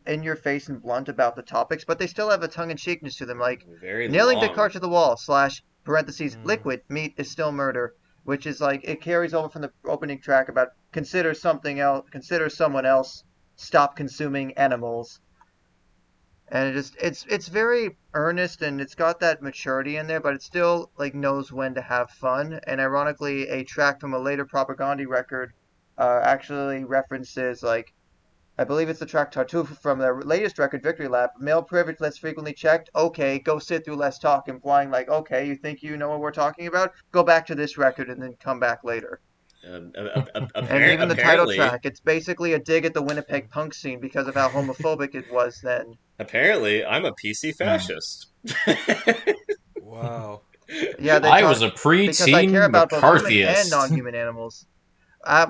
in your face and blunt about the topics, but they still have a tongue in cheekness to them, like Very nailing long. Descartes to the wall slash parentheses Mm. liquid meat is still murder, which is like it carries over from the opening track about consider something else, consider someone else, stop consuming animals, and it's very earnest and it's got that maturity in there, but it still like knows when to have fun. And ironically, a track from a later Propaghandi record actually references like I believe it's the track Tartuffe from their latest record, Victory Lap. Male privilege less frequently checked. Okay, go sit through less talk, implying like, okay, you think you know what we're talking about? Go back to this record and then come back later. And even the title Apparently, track, it's basically a dig at the Winnipeg punk scene because of how homophobic it was then. apparently, I'm a PC fascist. Wow. Yeah, they I was talk a because I care preteen about both human and McCarthyist. non-human animals.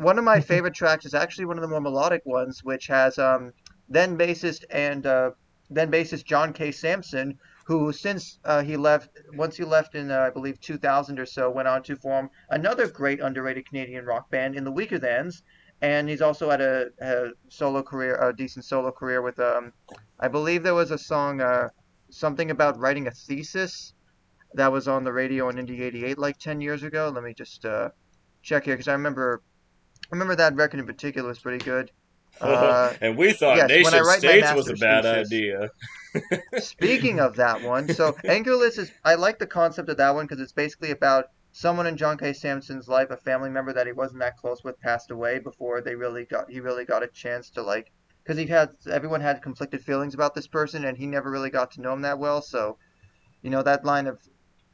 One of my favorite tracks is actually one of the more melodic ones, which has then bassist and then bassist John K. Sampson, who since he left once he left in I believe 2000 or so, went on to form another great underrated Canadian rock band in the Weaker Thans, and he's also had a solo career, a decent solo career with I believe there was a song something about writing a thesis that was on the radio on Indie 88 like 10 years ago. Let me just check here because I remember that record in particular was pretty good. Uh, And we thought yes, when I nation write my states was a master's bad thesis. idea. Speaking of that one, so Angerless is I like the concept of that one because it's basically about someone in John K. Sampson's life, a family member that he wasn't that close with, passed away before he really got a chance to like because he had everyone had conflicted feelings about this person and he never really got to know him that well. So that line of,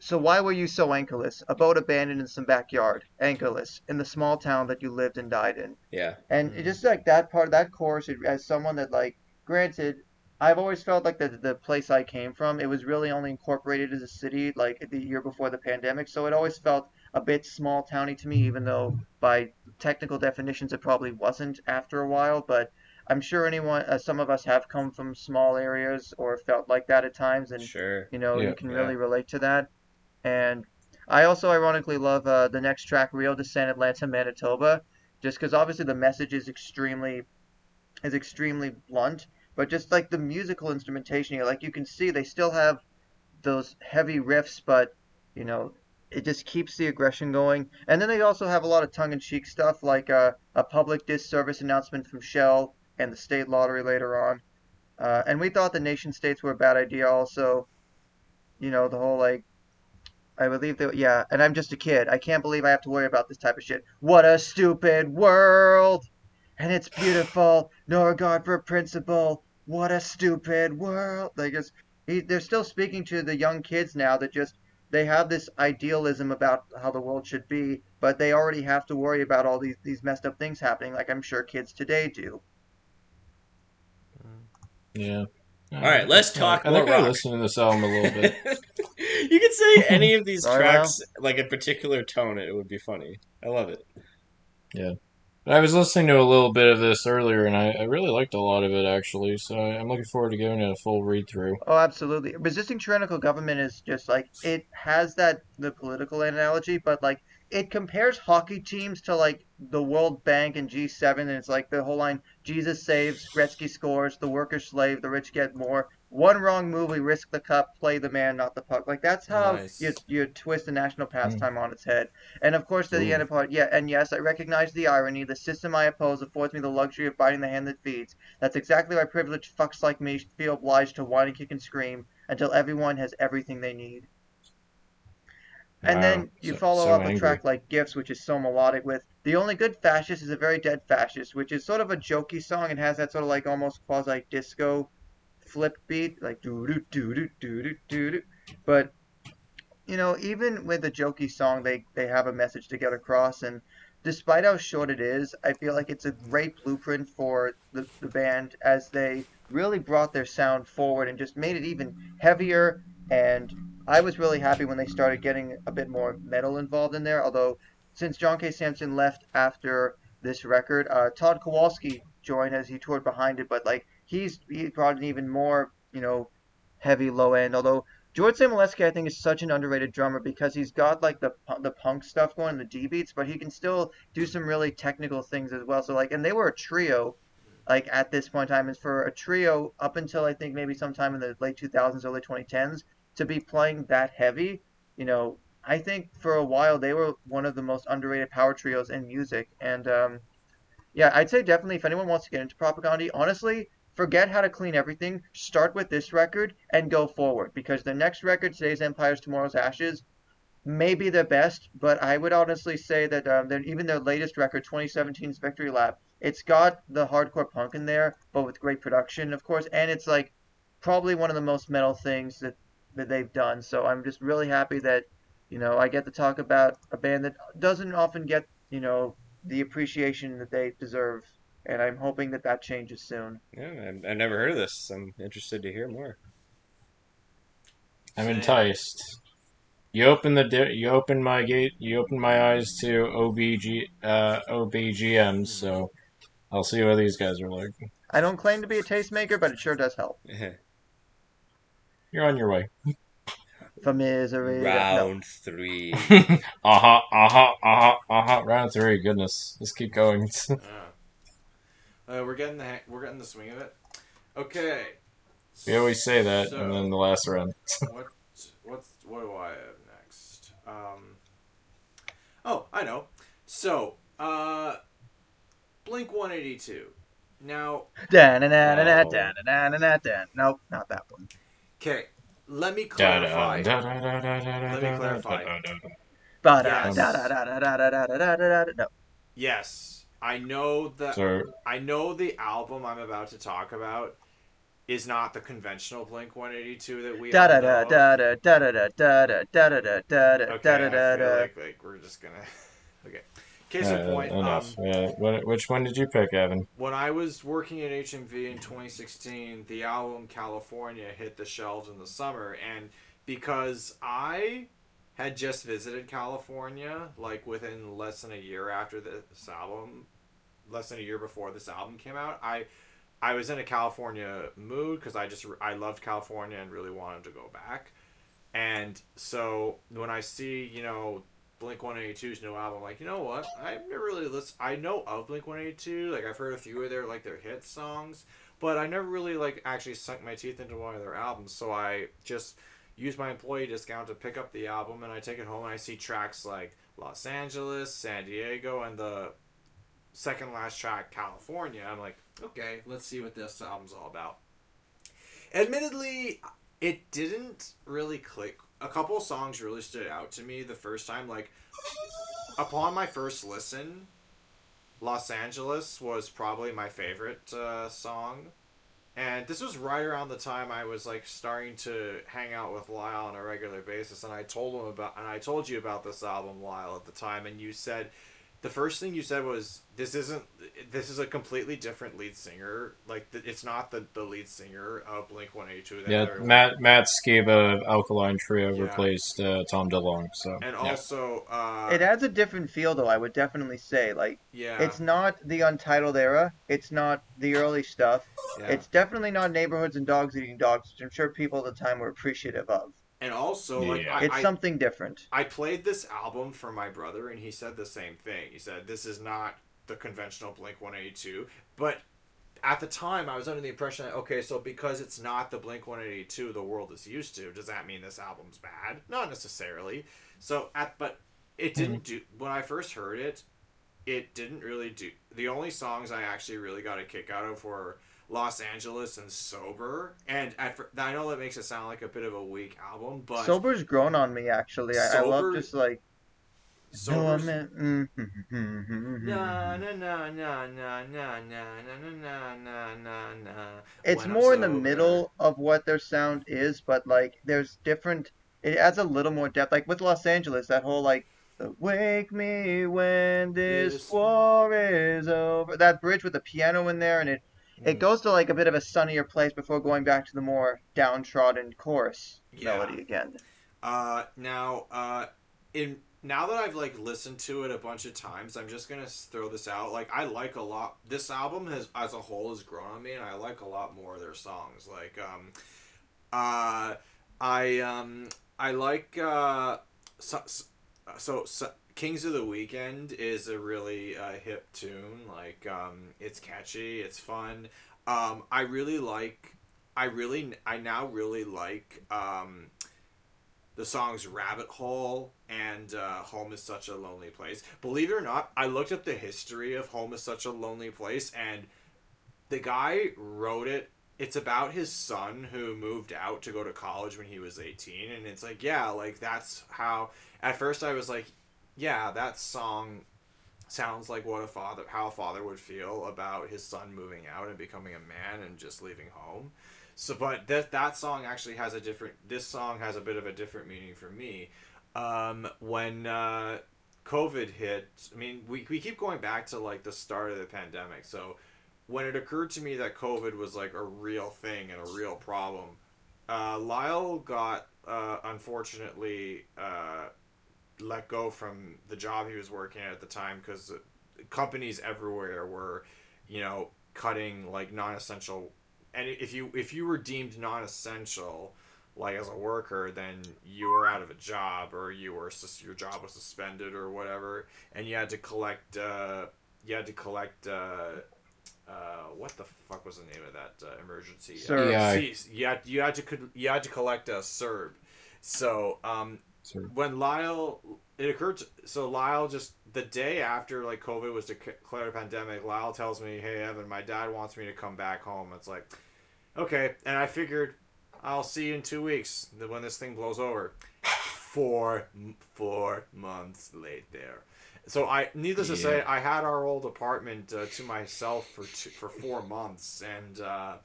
so why were you so anchorless? A boat abandoned in some backyard, anchorless, in the small town that you lived and died in. Yeah. And it just like that part of that chorus, as someone that like, granted, I've always felt like the place I came from, it was really only incorporated as a city like the year before the pandemic, so it always felt a bit small towny to me, even though by technical definitions it probably wasn't after a while. But I'm sure some of us have come from small areas or felt like that at times, and Sure. you Yeah, can Yeah. really relate to that. And I also ironically love the next track, Rio de San Atlanta, Manitoba, just because obviously the message is extremely blunt, but just like the musical instrumentation here, like you can see they still have those heavy riffs, but you know it just keeps the aggression going. And then they also have a lot of tongue-in-cheek stuff, like a public disservice announcement from Shell and the state lottery later on. And we thought the nation states were a bad idea, also. The whole like I believe that, yeah, and I'm just a kid. I can't believe I have to worry about this type of shit. What a stupid world! And it's beautiful. No regard for principle. What a stupid world! Like, they're still speaking to the young kids now that just they have this idealism about how the world should be, but they already have to worry about all these messed up things happening, like I'm sure kids today do. Yeah. All right, let's talk I more think I rock. listened to this album a little bit. You could say any of these Sorry, tracks like a particular tone. It would be funny. I love it. Yeah. I was listening to a little bit of this earlier, and I really liked a lot of it, actually, so I'm looking forward to giving it a full read-through. Oh, absolutely. Resisting tyrannical government is just like it has the political analogy, but like it compares hockey teams to like the World Bank and G7, and it's like the whole line: Jesus saves, Gretzky scores, the workers slave, the rich get more. One wrong move, we risk the cup, play the man, not the puck. Like that's how Nice. you twist the national Mm. pastime on its head. And of course, to the Ooh. end part, yeah, and yes, I recognize the irony. The system I oppose affords me the luxury of biting the hand that feeds. That's exactly why privileged fucks like me feel obliged to whine and kick and scream until everyone has everything they need. And Wow. then you So, follow so up a angry. track like Gifts, which is so melodic with The Only Good Fascist is a Very Dead Fascist, which is sort of a jokey song and has that sort of like almost quasi disco flip beat, like doo doo doo doo doo doo doo doo. But even with a jokey song, they have a message to get across, and despite how short it is, I feel like it's a great blueprint for the band as they really brought their sound forward and just made it even heavier. And I was really happy when they started getting a bit more metal involved in there. Although since John K. Samson left after this record, Todd Kowalski joined as he toured behind it, but like he brought an even more heavy low end. Although George Samoleski, I think, is such an underrated drummer because he's got like the punk stuff going, the D beats, but he can still do some really technical things as well. So like, and they were a trio, like at this point in time, and for a trio up until I think maybe sometime in the late 2000s, early 2010s, to be playing that heavy, I think for a while they were one of the most underrated power trios in music. And yeah, I'd say definitely if anyone wants to get into Propaghandi, honestly, forget how to clean everything. Start with this record and go forward because the next record, Today's Empires, Tomorrow's Ashes, may be the best, but I would honestly say that even their latest record, 2017's Victory Lap, it's got the hardcore punk in there, but with great production, of course, and it's like probably one of the most metal things that they've done. So I'm just really happy that I get to talk about a band that doesn't often get the appreciation that they deserve, and I'm hoping that that changes soon. Yeah, I've never heard of this. I'm interested to hear more. I'm Same. enticed. You open my gate. You open my eyes to OBGMs. So I'll see what these guys are like. I don't claim to be a tastemaker, but it sure does help. You're on your way. For misery. No. Round 3. Round 3. Goodness, let's keep going. We're getting the swing of it. Okay. We always say that, So, and then the last round. what do I have next? Oh, I know. So, Blink 182. Now, Nope, not that one. okay, let me clarify. No. Yes, I know that. So, I know the album I'm about to talk about is not the conventional Blink 182 that we all know of. Okay, I feel like we're just gonna. Okay. Case in point. enough. Which one did you pick, Evan? When I was working at HMV in 2016, the album California hit the shelves in the summer, and because I had just visited California, like within less than a year after this album, less than a year before this album came out, I was in a California mood because I loved California and really wanted to go back. And so when I see, Blink 182's new album, like, you know what? I've never really listened. I know of Blink 182. Like, I've heard a few of their hit songs, but I never really like actually sunk my teeth into one of their albums. So I just use my employee discount to pick up the album, and I take it home and I see tracks like Los Angeles, San Diego, and the second last track, California. I'm like, okay, let's see what this album's all about. Admittedly, it didn't really click. A couple of songs really stood out to me the first time. Like, upon my first listen, Los Angeles was probably my favorite song. And this was right around the time I was like starting to hang out with Lyle on a regular basis, and I told you about this album, Lyle, at the time, and you said the first thing you said was this is a completely different lead singer. Like it's not the lead singer of Blink 182 that Yeah, everyone. Matt Skiba Alkaline Trio Yeah. replaced Tom DeLonge. So And yeah. also, It adds a different feel, though, I would definitely say. Like, yeah, it's not the Untitled era. It's not the early stuff. yeah. It's definitely not Neighborhoods and Dogs Eating Dogs, which I'm sure people at the time were appreciative of. And also, like, Yeah. It's something different. I played this album for my brother, and he said the same thing. He said, this is not the conventional Blink 182. But at the time, I was under the impression that, okay, so because it's not the Blink 182 the world is used to, does that mean this album's bad? Not necessarily. But it didn't do, when I first heard it, it didn't really do, the only songs I actually really got a kick out of were Los Angeles and Sober. And I know that makes it sound like a bit of a weak album, but Sober's grown on me, actually. I love Sober- just like. Sober's... No, Na na na na na na na na na na na na. It's When I'm more in the sober. middle of what their sound is, but like there's different. It adds a little more depth. Like with Los Angeles, that whole like, "Wake me when this This- war is over." That bridge with the piano in there, and it goes to like a bit of a sunnier place before going back to the more downtrodden chorus Yeah. melody again. Now that I've like listened to it a bunch of times, I'm just gonna throw this out. Like I like a lot. This album has, as a whole, has grown on me, and I like a lot more of their songs. Like I like so Kings of the Weekend is a really hip tune. Like it's catchy, it's fun. I now really like the songs Rabbit Hole and Home is Such a Lonely Place. Believe it or not, I looked up the history of Home is Such a Lonely Place, and the guy wrote it. It's about his son who moved out to go to college when he was 18, and it's like, yeah, like that's how, at first I was like, yeah, that song sounds like how a father would feel about his son moving out and becoming a man and just leaving home. So, but that song actually has this song has a bit of a different meaning for me. When COVID hit, I mean, we keep going back to like the start of the pandemic. So when it occurred to me that COVID was like a real thing and a real problem, Lyle got, unfortunately, let go from the job he was working at the time because companies everywhere were, cutting like non-essential. And if you were deemed non-essential, like as a worker, then you were out of a job, or your job was suspended or whatever, and you had to collect. What the fuck was the name of that emergency? CERB. Yeah. You had to collect a CERB. So when Lyle, Lyle just the day after like COVID was declared a pandemic, Lyle tells me, "Hey Evan, my dad wants me to come back home." It's like, okay, and I figured I'll see you in 2 weeks when this thing blows over. 4 months later. So needless to say, I had our old apartment to myself for 4 months, and I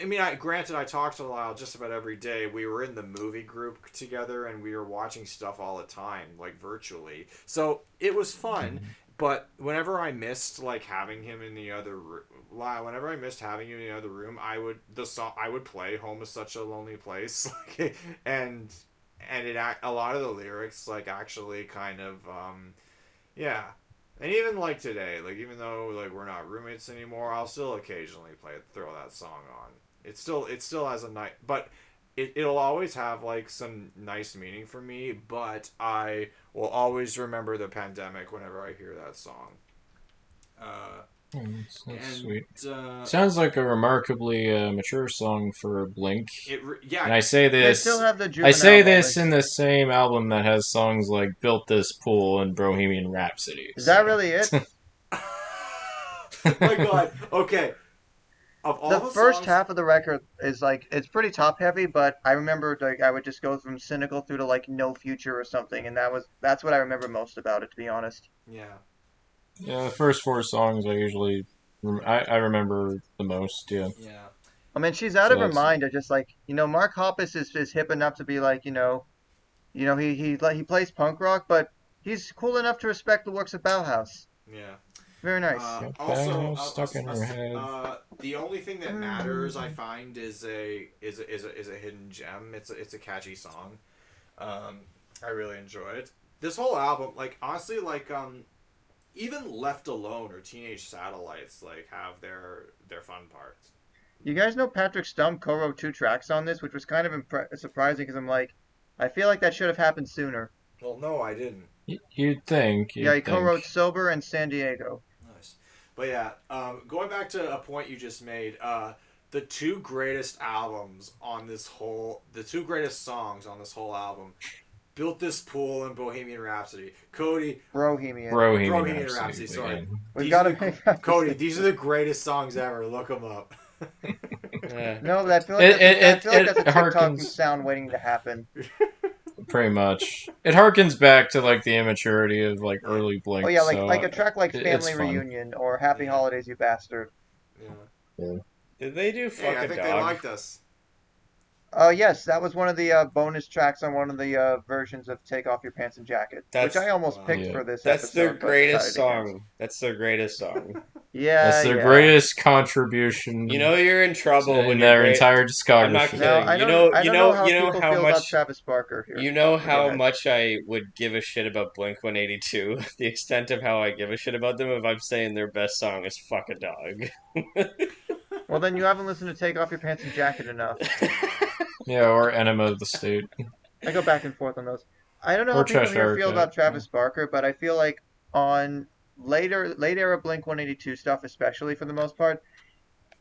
mean, granted, I talked to Lyle just about every day. We were in the movie group together, and we were watching stuff all the time, like virtually. So it was fun. But whenever I missed like having him in the other room, whenever I missed having him in the other room, I would play "Home is Such a Lonely Place," and a lot of the lyrics like actually kind of yeah. And even like today, like even though like we're not roommates anymore, I'll still occasionally throw that song on. It still has a nice, but it'll always have like some nice meaning for me. But I will always remember the pandemic whenever I hear that song. That's sweet. Sounds like a remarkably mature song for Blink. And I say They this. still have the I juvenile say this moments. in the same album that has songs like "Built This Pool" and "Bohemian Rhapsody." Is that really it? My God. Okay. Of all The the first songs, half of the record is like it's pretty top heavy, but I remember like I would just go from Cynical through to like No Future or something, and that's what I remember most about it, to be honest. yeah. Yeah, the first 4 songs I usually I remember the most. Yeah. Yeah. I mean, she's out So of her that's mind. I just like, Mark Hoppus is hip enough to be like, he plays punk rock, but he's cool enough to respect the works of Bauhaus. Yeah. Very nice. got Also, Bauhaus stuck in her head. the only thing that matters, I find, is a hidden gem. It's a catchy song. I really enjoy it. This whole album, like honestly, like even Left Alone or Teenage Satellites, like have their fun parts. You guys know Patrick Stump co-wrote 2 tracks on this, which was kind of surprising because I'm like, I feel like that should have happened sooner. Well, no, I didn't. You'd think. Yeah, he You'd co-wrote think. Sober and San Diego. Nice. But yeah, going back to a point you just made, the two greatest songs on this whole album, Built This Pool and Bohemian Rhapsody. Cody, Bohemian. Bohemian Rhapsody, sorry. again. We've got to make Cody, these are the greatest songs ever. Look them up. Yeah. No, I feel like that's a TikTok harkens- sound waiting to happen. Pretty much. It harkens back to like the immaturity of like early Blink. Oh yeah, so, like a track like it's Family fun. Reunion or Happy Holidays, You Bastard. Yeah. Did they do Hey, Fuck I a think they Dog? liked us. Yes, that was one of the bonus tracks on one of the versions of Take Off Your Pants and Jacket, That's- which I almost wow. picked Yeah. for this That's episode. their but greatest decided against. song. That's their greatest song. Yeah, That's their yeah. greatest contribution You know you're in trouble in when their you're entire I'm discography. not kidding. No, I You don't. know- I you don't know- know how you know people how feel about much- Travis Barker here. You know Go how ahead. much I would give a shit about Blink 182. The extent of how I give a shit about them if I'm saying their best song is Fuck a Dog. Well, then you haven't listened to Take Off Your Pants and Jacket enough. Yeah, or Enema of the State. I go back and forth on those. I don't know Or how people Cheshire here feel Cat. about Travis Barker, but I feel like on late era Blink 182 stuff, especially for the most part,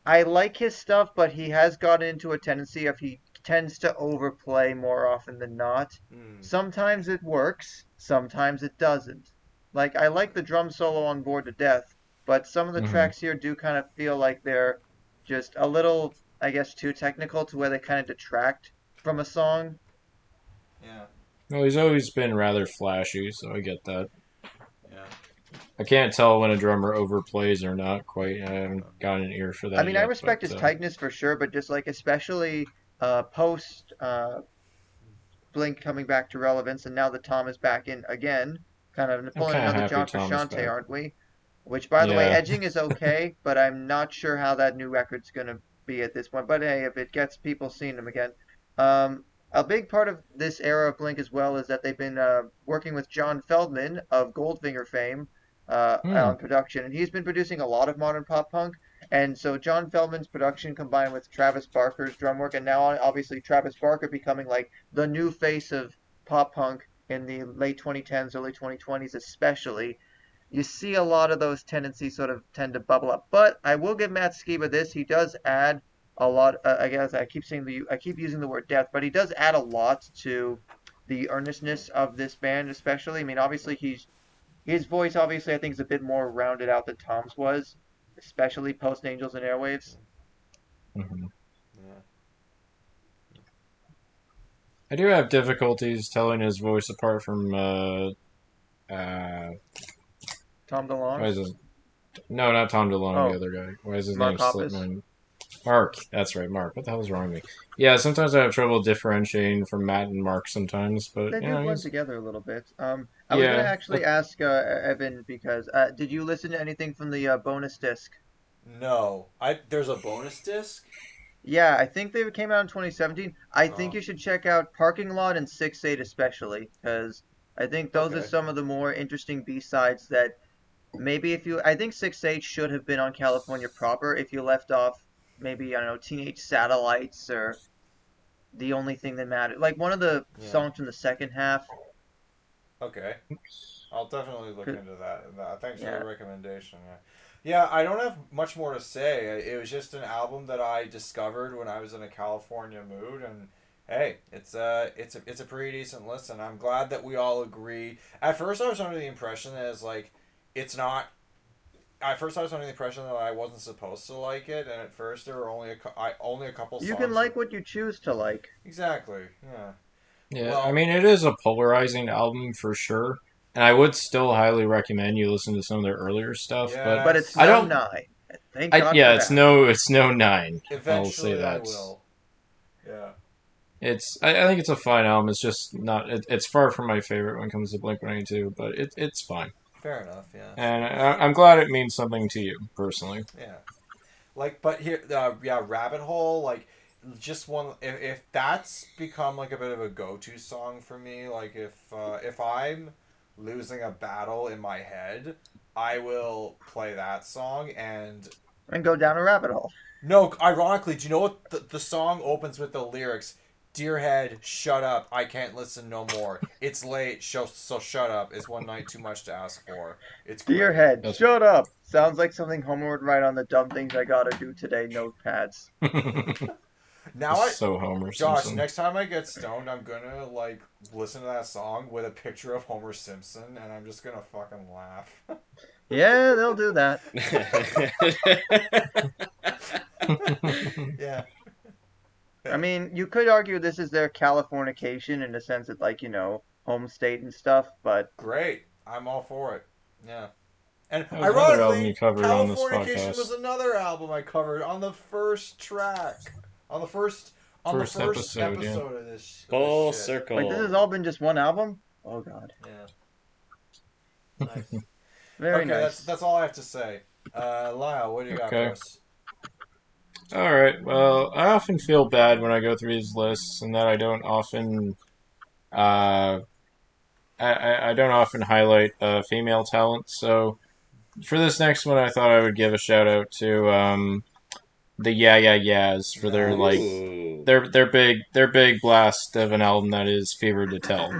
I like his stuff, but he has gotten into a tendency of he tends to overplay more often than not. Sometimes it works, sometimes it doesn't. Like I like the drum solo on Bored to Death, but some of the Mhm. tracks here do kind of feel like they're just a little, I guess, too technical to where they kind of detract from a song. Yeah. Well, he's always been rather flashy, so I get that. Yeah. I can't tell when a drummer overplays or not quite. I haven't got an ear for that I mean, I yet, respect but, his tightness for sure, but just like especially post Blink coming back to relevance, and now that Tom is back in again, kind of pulling kinda another happy John Tom is Frusciante, back. aren't we? Which, by the way, Yeah. Edging is okay, but I'm not sure how that new record's gonna be at this point. But hey, if it gets people seeing him again, a big part of this era of Blink as well is that they've been working with John Feldman of Goldfinger fame on production, and he's been producing a lot of modern pop punk. And so John Feldman's production combined with Travis Barker's drum work, and now obviously Travis Barker becoming like the new face of pop punk in the late 2010s, early 2020s especially. You see a lot of those tendencies sort of tend to bubble up. But I will give Matt Skiba this. He does add a lot. I guess I keep using the word depth, but he does add a lot to the earnestness of this band, especially. I mean, obviously his voice, obviously, I think is a bit more rounded out than Tom's was, especially post Angels and Airwaves. Mhm. Yeah. I do have difficulties telling his voice apart from Tom why DeLonge. is his, no, not Tom DeLonge, Oh. the other guy. Why is his Mark name slipped Hoppus? my Mark, that's right, Mark. What the hell is wrong with me? Yeah, sometimes I have trouble differentiating from Matt and Mark sometimes, but They you do know, blend he's- together a little bit. I was Yeah, going to actually ask Evan because did you listen to anything from the bonus disc? No. There's a bonus disc? Yeah, I think they came out in 2017. I think Oh. you should check out Parking Lot and 6-8 especially, because I think those are Okay. some of the more interesting B-sides that maybe I think 6-8 should have been on California proper if you left off maybe, I don't know, Teenage Satellites or The Only Thing That Mattered. Like one of the Yeah. songs from the second half. Okay. I'll definitely look into that. Thanks for Yeah. the recommendation. Yeah. Yeah, I don't have much more to say. It was just an album that I discovered when I was in a California mood, and hey, it's a pretty decent listen. I'm glad that we all agree. At first, I was under the impression that it's like it's not. At first, I was under the impression that I wasn't supposed to like it, and at first there were only a couple songs. You can like what you choose to like. Exactly. Yeah. yeah. Well- I mean, it is a polarizing album for sure, and I would still highly recommend you listen to some of their earlier stuff. Yeah. But But it's I no don't- nine. Thank God for it's that. it's no 9. I'll say Eventually, I that. will. Yeah. I think it's a fine album. It's just not. It's far from my favorite when it comes to Blink-182, but it's fine. Fair enough. Yeah. And I'm glad it means something to you personally. Yeah. Like, but here, yeah, Rabbit Hole, like, just one. If that's become like a bit of a go-to song for me, like if I'm losing a battle in my head, I will play that song. And And go down a rabbit hole. no, ironically, do you know what the song opens with the lyrics? Dear head, shut up. I can't listen no more. It's late, so shut up. Is one night too much to ask for? It's Dear great. head, That's- shut up. Sounds like something Homer would write on the dumb things I gotta do today notepads. Now I, so Homer Josh, Simpson. next time I get stoned, I'm gonna like listen to that song with a picture of Homer Simpson, and I'm just gonna fucking laugh. Yeah, they'll do that. Yeah. I mean, you could argue this is their Californication in the sense that, like, home state and stuff, but Great. I'm all for it. Yeah. And That was another album ironically, you covered on this Californication podcast. was another album I covered on the first track. On the first First episode, yeah. of this Full shit. circle. like this has all been just one album? Oh god. Yeah. Nice. Very Okay, nice. that's all I have to say. Lyle, what do you got Okay. for us? All right. Well, I often feel bad when I go through these lists, and that I don't often, I don't often highlight female talent. So for this next one, I thought I would give a shout out to the Yeah Yeah Yeahs for their like Ooh. their big blast of an album that is Fever to Tell.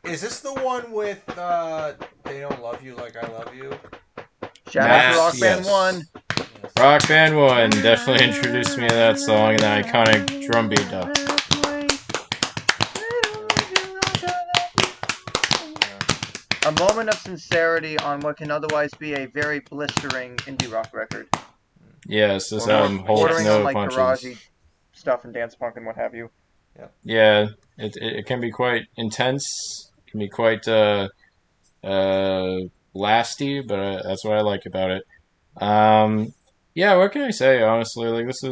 Is this the one with They Don't Love You Like I Love You? Shout out to Yes, Rock Band yes. 1. Yes. Rock Band 1 definitely introduced me to that song and the iconic drum beat. A moment of sincerity on what can otherwise be a very blistering indie rock record. Yes, this Or album holds bordering no on like punches. garagey stuff and dance punk and what have you. Yeah, it can be quite intense. It can be quite blasty, but that's what I like about it. Yeah, what can I say? Honestly, like this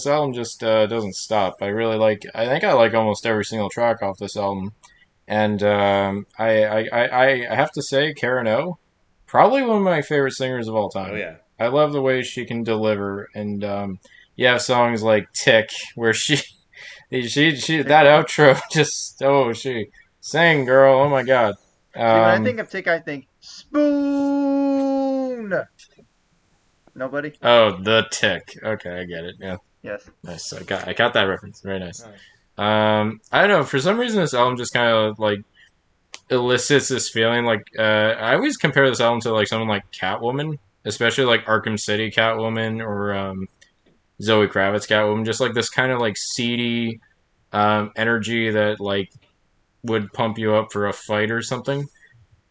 album just doesn't stop. I really like. I think I like almost every single track off this album, and I have to say, Karen O, probably one of my favorite singers of all time. Oh yeah. I love the way she can deliver, and you have songs like "Tick," where she that outro just she sang, girl. Oh my god. See, when I think of Tick, I think spoon. Nobody? Oh, the Tick. Okay, I get it. Yeah, Yes. nice. I got that reference. Very nice. Nice. I don't know. For some reason, this album just kind of like elicits this feeling. Like, I always compare this album to like someone like Catwoman, especially like Arkham City Catwoman or Zoe Kravitz Catwoman. Just like this kind of like seedy energy that like would pump you up for a fight or something.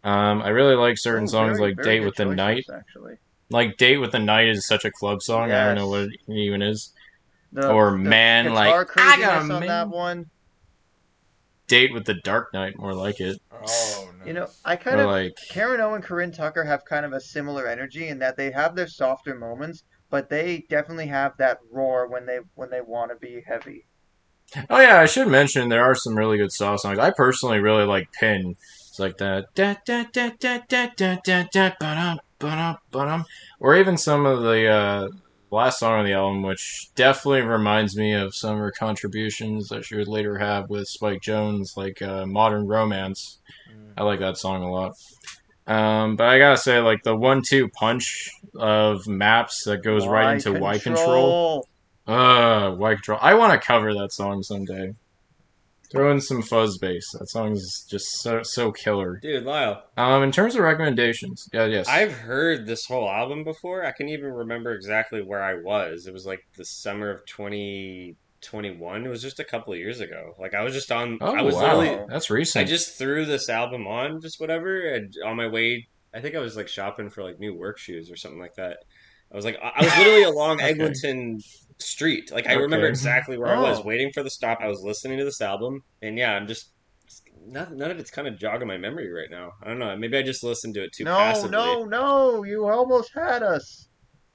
I really like certain songs very, like very "Date good with the choices, Night." actually. Like "Date with the Night" is such a club song. I don't know what Yes. it even is. The Man, guitar like, I craziness got a on man. that one. "Date with the Dark Knight," more like it. Oh, nice. I kind Or of like, Karen O and Corinne Tucker have kind of a similar energy in that they have their softer moments, but they definitely have that roar when they want to be heavy. oh yeah, I should mention there are some really good soft songs. I personally really like "Pin." It's like that, da da da da da da da da ba-dum, ba-dum, ba-dum. Or even some of the last song on the album, which definitely reminds me of some of her contributions that she would later have with Spike Jonze, like "Modern Romance." I like that song a lot. But I gotta say, like the 1-2 punch of Maps that goes right into Y Control. Y Control. I want to cover that song someday. Throw in some fuzz bass. That song is just so killer. Dude, Lyle, In terms of recommendations, yes. I've heard this whole album before. I can even remember exactly where I was. It was like the summer of 2021. It was just a couple of years ago. Like I was just on. Oh I was wow, literally. that's I recent. just threw this album on, just whatever, and on my way. I think I was like shopping for like new work shoes or something like that. I was literally along Okay. Eglinton Street. Like I remember Okay. exactly where I was, Oh. waiting for the stop. I was listening to this album, and yeah, I'm just None of it's kind of jogging my memory right now. I don't know. Maybe I just listened to it too No, passively. no, you almost had us.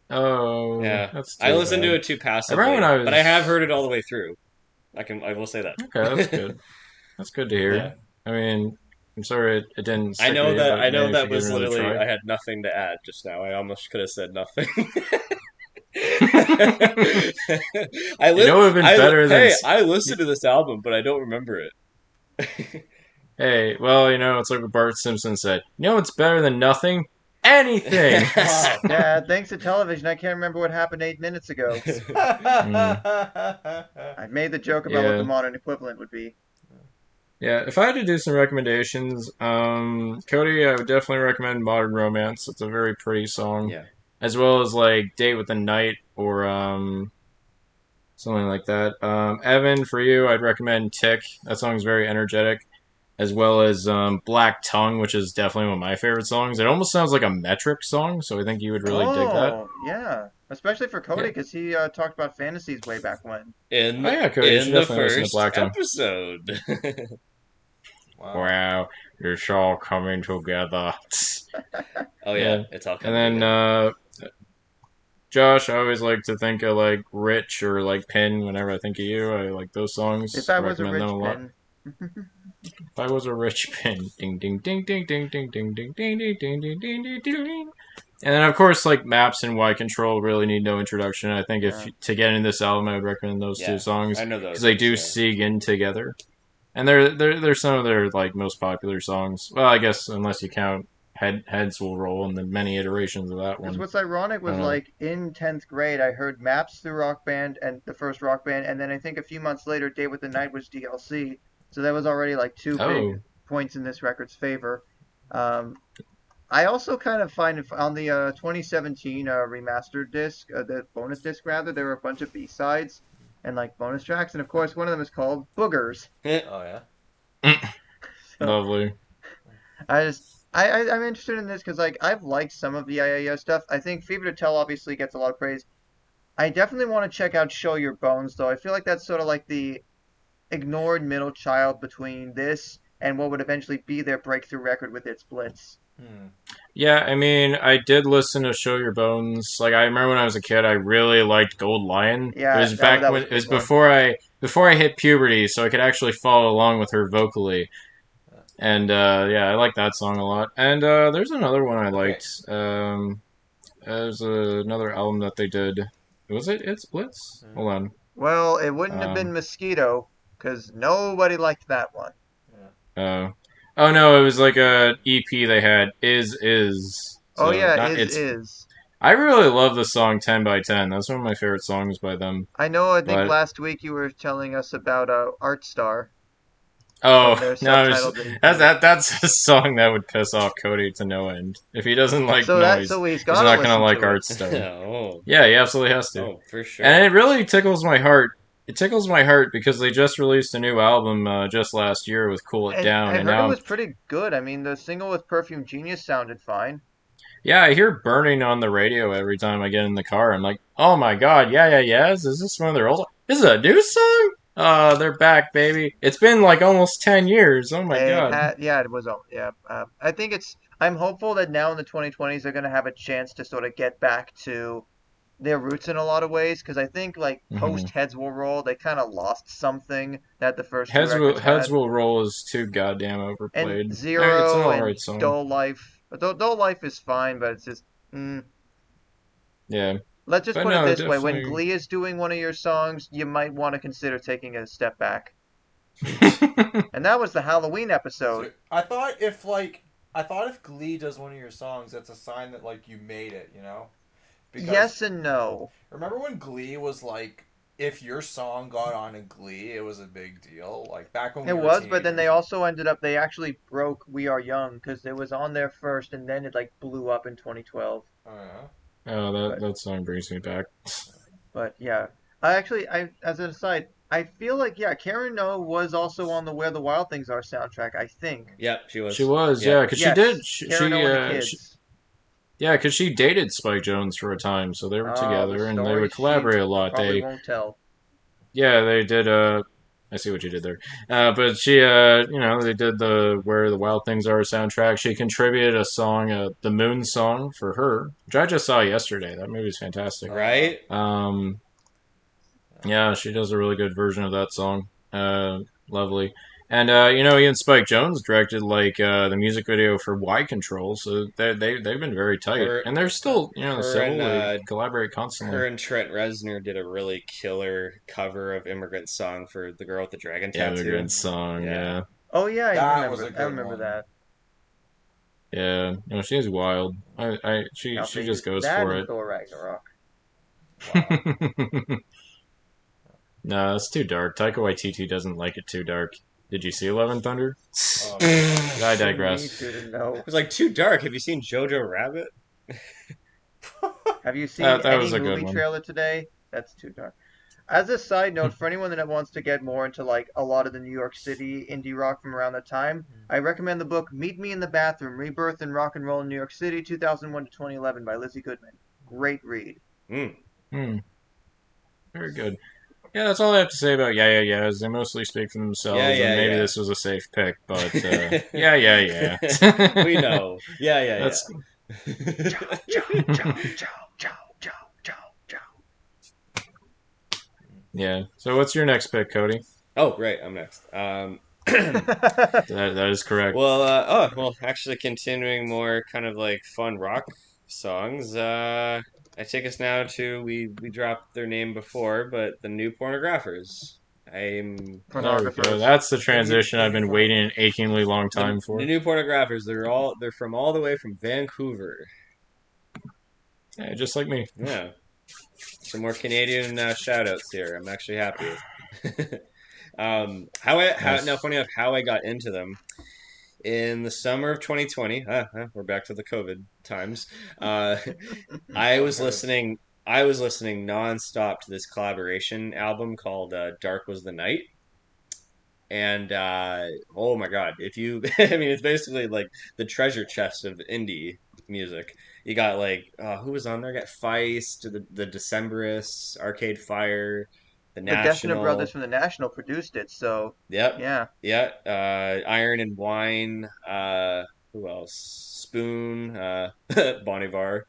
Oh, Yeah, that's I too listened to bad. it too I remember passively, when I was... but I have heard it all the way through. I will say that. Okay, that's good. That's good to hear. Yeah. I mean, I'm sorry it didn't stick with you, but I know maybe you that should give it was another literally try. I had nothing to add just now. I almost could have said nothing. You know, it would have been better than... I listened to this album, but I don't remember it. Hey, well, you know, it's like what Bart Simpson said. You know what's better than nothing? Anything! Wow. Dad, thanks to television, I can't remember what happened 8 minutes ago. I made the joke about what the Yeah. modern equivalent would be. Yeah, if I had to do some recommendations, Cody, I would definitely recommend Modern Romance. It's a very pretty song. Yeah. As well as, like, Date with the Night or, something like that. Evan, for you, I'd recommend Tick. That song's very energetic. As well as Black Tongue, which is definitely one of my favorite songs. It almost sounds like a metric song, so I think you would really dig that. Oh, yeah. Especially for Cody, because he talked about fantasies way back when. In Oh yeah, Cody, you in should the definitely listen to first Black Tongue. episode. Wow, it's all coming together. Oh Yeah. it's all And coming then Josh, I always like to think of like Rich or like Pin whenever I think of you. I like those songs. If I was a recommend rich them a lot. pin. If I was a rich pin, ding ding ding ding ding ding ding ding ding ding ding ding ding ding ding. And then of course like Maps and Y Control really need no introduction. I think if Yeah. to get into this album, I would recommend those Yeah, two songs I know those because they do ones, yeah. sing in together, and they're some of their like most popular songs. Well, I guess unless you count Heads Will Roll and the many iterations of that Because one. what's ironic was, like, in 10th grade, I heard Maps through Rock Band and the first Rock Band, and then I think a few months later, Day with the Night was DLC. So that was already, like, two Oh. big points in this record's favor. I also kind of find on the 2017 remastered disc, the bonus disc rather, there were a bunch of B-sides and, like, bonus tracks, and of course, one of them is called Boogers. Oh yeah. So, Lovely. I'm interested in this because, like, I've liked some of the IAO stuff. I think Fever to Tell obviously gets a lot of praise. I definitely want to check out Show Your Bones, though. I feel like that's sort of like the ignored middle child between this and what would eventually be their breakthrough record with its Blitz. Yeah, I mean, I did listen to Show Your Bones. Like, I remember when I was a kid, I really liked Gold Lion. Yeah, it was that back was when a it was big one. before I hit puberty, so I could actually follow along with her vocally. And yeah, I like that song a lot. And there's another one I liked. There's another album that they did. Was it It's Blitz? Hold on. Well, it wouldn't have been Mosquito because nobody liked that one. Oh no, it was like a EP they had. Is. Oh, So, yeah, not is. I really love the song 10 by 10. That's one of my favorite songs by them. I know, I think But- last week you were telling us about Art Star. Oh, their no, subtitled EP. that's a song that would piss off Cody to no end. If he doesn't like So noise, he's he's gotta not going to listen like to it. art stuff. Oh, Yeah, he absolutely has to. oh, for sure. And it really tickles my heart. It tickles my heart because they just released a new album just last year with Cool It And Down. I And heard now, it was pretty good. I mean, the single with Perfume Genius sounded fine. yeah, I hear Burning on the radio every time I get in the car. I'm like, oh my god, yeah. Is this one of their old? Is it a new song? They're back, baby. It's been like almost 10 years. Oh my god. Yeah, it was. Yeah, I think it's. I'm hopeful that now in the 2020s they're going to have a chance to sort of get back to their roots in a lot of ways. Because I think like post Heads Will Roll, they kind of lost something that the first two records Heads had. Will Roll is too goddamn overplayed. And It's Zero an and alright song. Dull Life. Dull Life is fine, but it's just. Yeah. Let's just But put no, it this way: when definitely- Glee is doing one of your songs, you might want to consider taking a step back. And that was the Halloween episode. So, I thought if Glee does one of your songs, that's a sign that like you made it, you know? Yes and no. Remember when Glee was like, if your song got on in Glee, it was a big deal. Like back when we It were was, but then they teenagers. also they actually broke We Are Young because it was on there first, and then it like blew up in 2012. Oh, yeah. Oh, that song brings me back. But yeah, I as an aside, I feel like Karen No was also on the Where the Wild Things Are soundtrack. I think. Yeah, she was. She was, yeah, because Yes, she did. Karen O and the Kids. Yeah, because she dated Spike Jonze for a time, so they were Oh, together the and they story would collaborate a lot. Probably They, won't tell. yeah, they did I see what you did there. But she, they did the Where the Wild Things Are soundtrack. She contributed a song, the Moon song for her, which I just saw yesterday. That movie's fantastic. Right? Yeah, she does a really good version of that song. Lovely. And even Spike Jonze directed the music video for Y Control, so they've been very tight, and they're still civil. They collaborate constantly. Her and Trent Reznor did a really killer cover of Immigrant Song for the girl with the dragon tattoo. Immigrant Song, yeah. Oh yeah, That was a good I remember one. that. Yeah, she's wild. She just goes that for and it. Thor Ragnarok. Wow. No, it's too dark. Taika Waititi doesn't like it too dark. Did you see Love and Thunder? Oh, I digress. It was like too dark. Have you seen Jojo Rabbit? Have you seen That any was a good movie one. trailer today? That's too dark. As a side note, for anyone that wants to get more into like a lot of the New York City indie rock from around that time, I recommend the book Meet Me in the Bathroom: Rebirth in Rock and Roll in New York City, 2001 to 2011 by Lizzie Goodman. Great read. Very good. Yeah, that's all I have to say about Yeahs. They mostly speak for themselves, and maybe this was a safe pick, but yeah. We know. Yeah. That's yeah. So what's your next pick, Cody? Oh, right. I'm next. That is correct. Well, actually, continuing more kind of like fun rock songs. I take us now to we dropped their name before, but the new Pornographers. There we go. That's the transition I've been waiting an achingly long time for. The new Pornographers. They're from all the way from Vancouver. Yeah, just like me. Yeah. Some more Canadian shout outs here. I'm actually happy. Now funny enough, how I got into them. In the summer of 2020, we're back to the COVID times. I was listening nonstop to this collaboration album called "Dark Was the Night," and oh my god, if you, I mean, it's basically like the treasure chest of indie music. You got who was on there? You got Feist, the Decemberists, Arcade Fire. The Deshna brothers from the National produced it, so yep, yeah. Iron and Wine. Who else? Spoon. Bon Iver.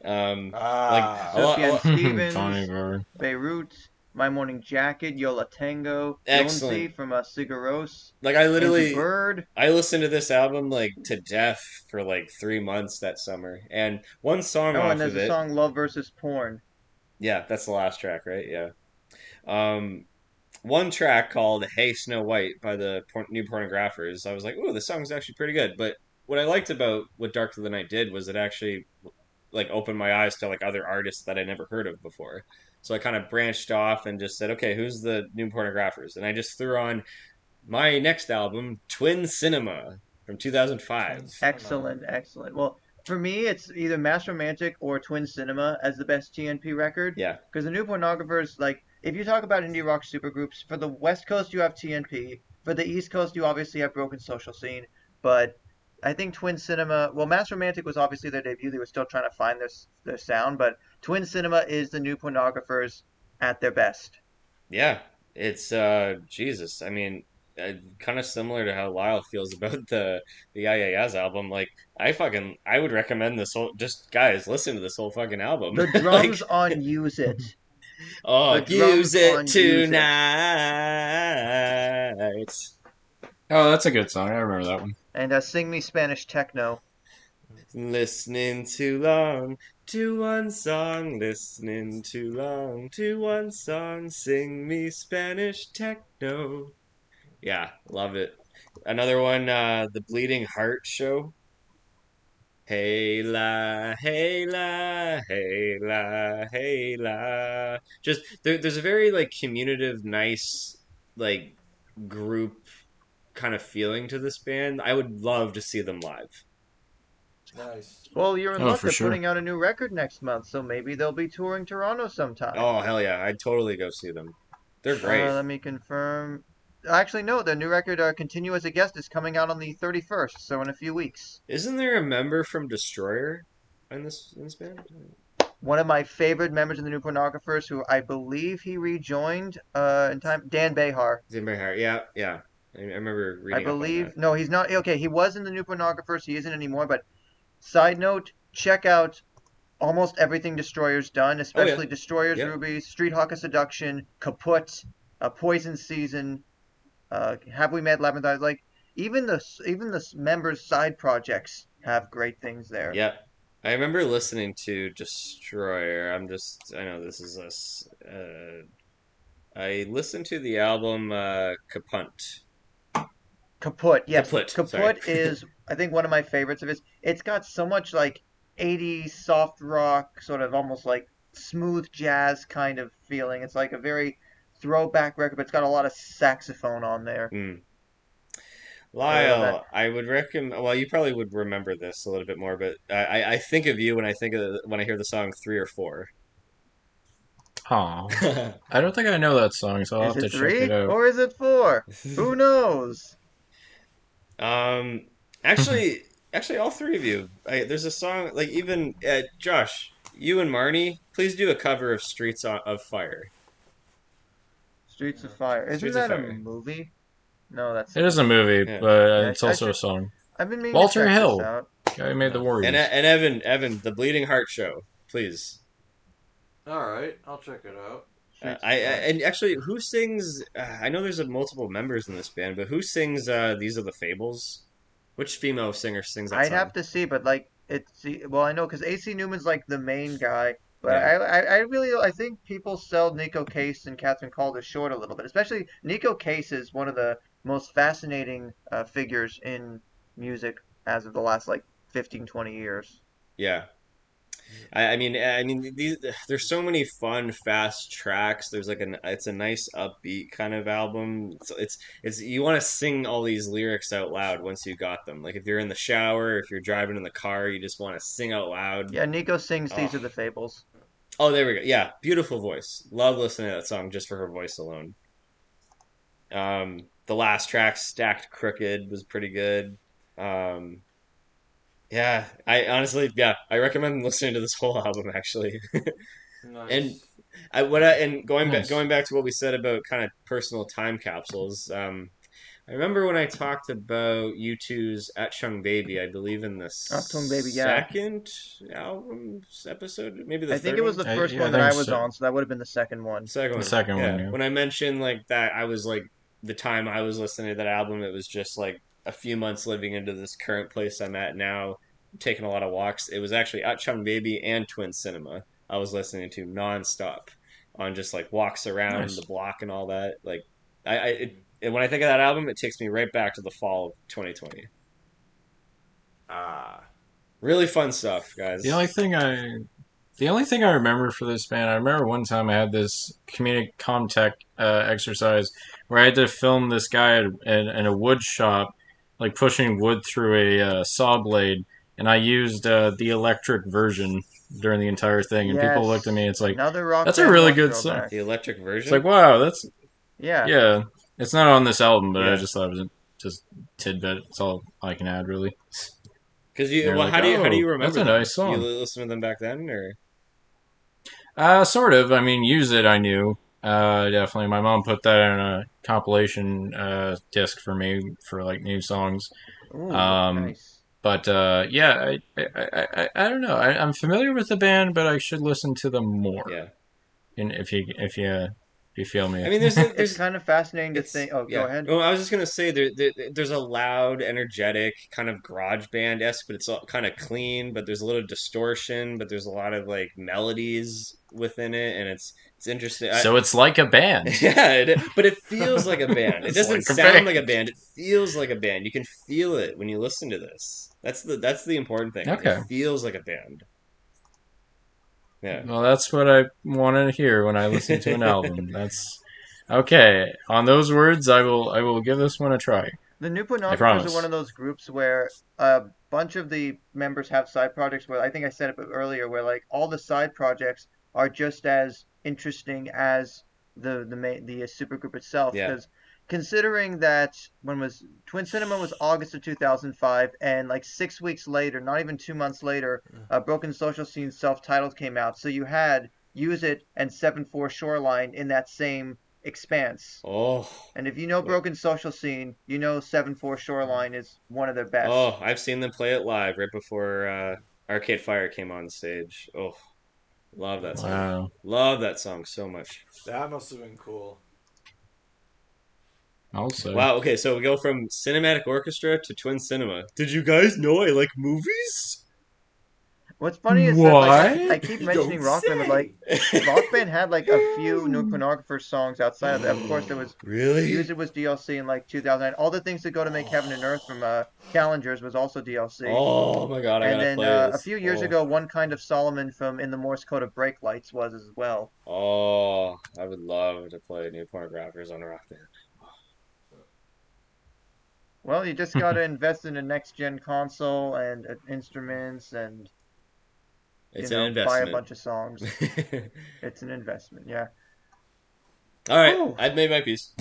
Sufjan Stevens, Bon Iver. Beirut, My Morning Jacket, Yola Tango, Excellent. Yonsi from Sigaros. I literally Bird. I listened to this album to death for 3 months that summer, and one song off and there's of a it. song Love versus Porn. Yeah, that's the last track, right? Yeah. One track called "Hey Snow White" by the new Pornographers. I was like, "Oh, this song's actually pretty good." But what I liked about what Dark of the Night did was it actually opened my eyes to other artists that I never heard of before. So I kind of branched off and just said, "Okay, who's the new Pornographers?" And I just threw on my next album, Twin Cinema from 2005. Excellent. Well, for me, it's either Mass Romantic or Twin Cinema as the best TNP record. Yeah. Because the new Pornographers, if you talk about indie rock supergroups, for the West Coast you have TNP, for the East Coast you obviously have Broken Social Scene, but I think Twin Cinema, well, Mass Romantic was obviously their debut. They were still trying to find their sound, but Twin Cinema is the new Pornographers at their best. Yeah, it's Jesus. I mean, kind of similar to how Lyle feels about the Yeahs album. I would recommend this whole. Just guys, listen to this whole fucking album. The drums on Use It. Oh, use it tonight. Oh, that's a good song. I remember that one. And Sing Me Spanish Techno. Listening too long to one song, listening too long to one song, sing me Spanish techno. Yeah, love it. Another one, the Bleeding Heart Show. Hey la, hey la, hey la, hey la. Just there's a very communicative, nice group kind of feeling to this band. I would love to see them live. Nice. Well, you're in luck. for They're sure. putting out a new record next month, so maybe they'll be touring Toronto sometime. Oh hell yeah, I'd totally go see them. They're great. Let me confirm. Actually, no, their new record, Continue as a Guest, is coming out on the 31st, so in a few weeks. Isn't there a member from Destroyer in this band? one of my favorite members of the New Pornographers, who I believe he rejoined in time, Dan Behar. Zimmer, yeah. I remember I reading up on believe. that. No, he's not. Okay, he was in the New Pornographers. He isn't anymore. But side note, check out almost everything Destroyer's done, especially Destroyer's Yep. Rubies, Street Hawker Seduction, Kaput, Poison Season, Have We Met Labyrinth? Like even the members' side projects have great things there. Yep. I remember listening to Destroyer. I know this is us. I listened to the album Kapunt. Kaput, yes. Kaput, sorry. Kaput is, I think, one of my favorites of his. It's got so much like 80s soft rock, sort of almost like smooth jazz kind of feeling. It's like a very throwback record, but it's got a lot of saxophone on there. Lyle, I would recommend. Well, you probably would remember this a little bit more, but I think of you when I hear the song 3 or 4. Aw. I don't think I know that song, so I'll Is have to it check 3 it out. or is it 4? Who knows? Actually, all three of you. There's a song like even Josh, you and Marnie, please do a cover of of Fire. Streets of Fire. Isn't Streets of that a Fire. movie? No, that's It is a movie, Yeah. but Yeah, it's I also a should- song. I've been meaning Walter to check Hill. this out. Guy who made the Warriors. And Evan, the Bleeding Heart Show, please. All right, I'll check it out. Streets of I Fire. and actually, who sings? I know there's multiple members in this band, but who sings "These Are the Fables"? Which female singer sings that I'd song? have to see, but like well, I know because AC Newman's like the main guy, but Yeah. I really I think people sell Nico Case and Catherine Calder short a little bit. Especially Nico Case is one of the most fascinating figures in music as of the last like 15, 20 years. Yeah. I mean, there's so many fun, fast tracks. There's like it's a nice upbeat kind of album. It's you want to sing all these lyrics out loud once you got them. Like if you're in the shower, if you're driving in the car, you just want to sing out loud. Yeah, Nico sings These Oh. Are the Fables. Oh, there we go. Yeah, beautiful voice. Love listening to that song just for her voice alone. The last track, Stacked Crooked, was pretty good. Um, yeah, I recommend listening to this whole album actually. Nice. And Nice. going back to what we said about kind of personal time capsules. I remember when I talked about U2's At Chung Baby, I believe in the Achtung Baby, yeah. second album episode, maybe the I think third it was one? the first yeah, one I that think I was so. on, so that would have been the second one. Second one. The second one, yeah. When I mentioned like that, I was like the time I was listening to that album, it was just like a few months living into this current place I'm at now, taking a lot of walks. It was actually At Chung Baby and Twin Cinema I was listening to nonstop on just like walks around Nice. the block and all that. Like and when I think of that album, it takes me right back to the fall of 2020. Really fun stuff, guys. The only thing I remember for this band, I remember one time I had this community comtech exercise where I had to film this guy in a wood shop, like pushing wood through a saw blade, and I used the electric version during the entire thing, and people looked at me. It's like, Another rock that's a band really rock good throwback. The electric version. it's like, wow, that's Yeah. yeah. It's not on this album, but Yeah. I just thought it was just tidbit. It's all I can add, really. Because They're well, like, how do you "Oh, remember that's a them? nice song." You listen to them back then, or Sort of. I mean, Use It, I knew. Definitely. My mom put that in a compilation disc for me for like new songs. Ooh, Um, nice. But yeah, I don't know. I'm familiar with the band, but I should listen to them more. yeah. And if you feel me. I mean, It's there's kind of fascinating to it's think. Oh, yeah. go ahead. Well, I was just gonna say there's a loud, energetic kind of garage band esque, but it's all kind of clean. But there's a little distortion, but there's a lot of like melodies within it, and it's interesting. So it's like a band. Yeah, but it feels like a band. It It's doesn't like a sound band. like a band. It feels like a band. You can feel it when you listen to this. That's the important thing. Okay. It feels like a band. Yeah. Well, that's what I want to hear when I listen to an album. That's okay. On those words, I will give this one a try. The New promise. Pornographers are one of those groups where a bunch of the members have side projects. Where I think I said it earlier, where like all the side projects are just as interesting as the supergroup itself. Yeah. Because considering that when was Twin Cinema was August of 2005, and like 6 weeks later, not even 2 months later, Broken Social Scene's self-titled came out. So you had Use It and 7/4 Shoreline in that same expanse. Oh, And if you know Broken Social Scene, you know 7/4 Shoreline is one of their best. oh, I've seen them play it live right before Arcade Fire came on stage. Oh, love that song. Wow. Love that song so much. That must have been cool. Also. Wow, okay, so we go from cinematic orchestra to twin cinema. Did you guys know I like movies? What's funny is that like I What? keep You mentioning don't Rock Band, but like Rock Band had like a few new Pornographers songs outside of that. Of course, there was Really? Use It was DLC in like 2009. All the Things That Go to Make Heaven and Earth from Challengers was also DLC. Oh my god, I And gotta then play a this. few years Oh. ago, One Kind of Solomon from In the Morse Code of Brake Lights was as well. Oh, I would love to play new Pornographers on a Rock Band. Well, you just got to invest in a next gen console and instruments and It's you an know buy a investment. bunch of songs. It's an investment, yeah. All right, Whew. I've made my piece.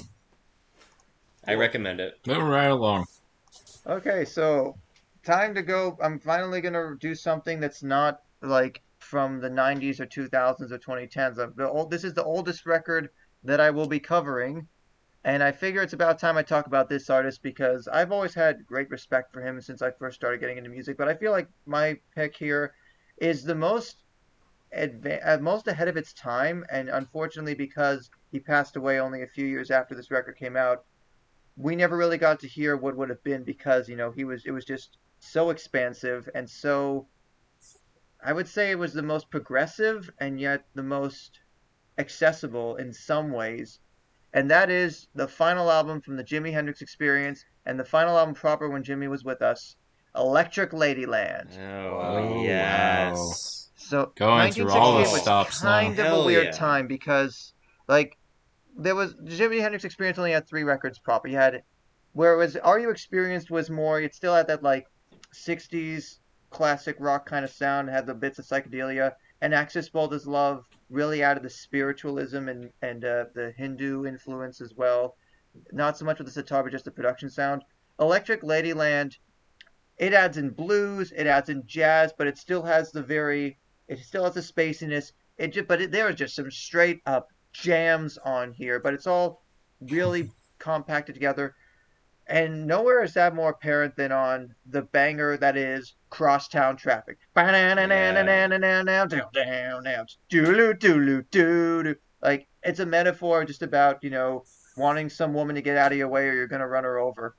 I recommend it. Moving right along. Okay, so time to go. I'm finally gonna do something that's not like from the 90s or 2000s or 2010s. This is the oldest record that I will be covering, and I figure it's about time I talk about this artist because I've always had great respect for him since I first started getting into music. But I feel like my pick here is the most most ahead of its time, and unfortunately, because he passed away only a few years after this record came out, we never really got to hear what would have been because it was just so expansive and so I would say it was the most progressive and yet the most accessible in some ways, and that is the final album from the Jimi Hendrix Experience and the final album proper when Jimi was with us, Electric Ladyland. Oh, Wow. yes. So Going through all the 1968 was stops now. kind of a Hell weird yeah. time because like there was Jimi Hendrix Experience only had 3 records proper. You had whereas Are You Experienced was more, it still had that like 60s classic rock kind of sound, had the bits of psychedelia, and Axis Bold as Love really added the spiritualism and the Hindu influence as well. Not so much with the sitar, but just the production sound. Electric Ladyland, it adds in blues, it adds in jazz, but it still has it still has the spaciness. There are just some straight up jams on here, but it's all really compacted together. And nowhere is that more apparent than on the banger that is Crosstown Traffic. Like, it's a metaphor just about, wanting some woman to get out of your way or you're going to run her over.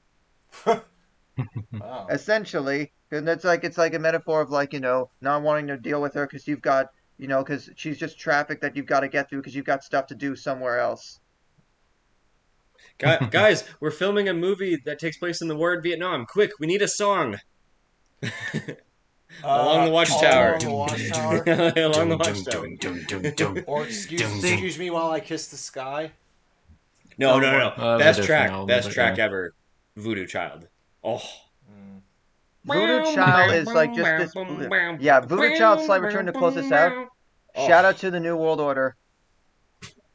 Wow. Essentially. And it's like a metaphor of like, not wanting to deal with her because you've got, because she's just traffic that you've got to get through because you've got stuff to do somewhere else. Guys, we're filming a movie that takes place in the war in Vietnam. Quick, we need a song. Along the watchtower. Along the watchtower. Along the watchtower. Or excuse me while I kiss the sky. No. That's a different album, Best but track yeah. ever. Voodoo Child. Oh. Voodoo Child is like just this. Yeah, Voodoo Child, Slight Return to close this out. Oh. Shout out to the New World Order.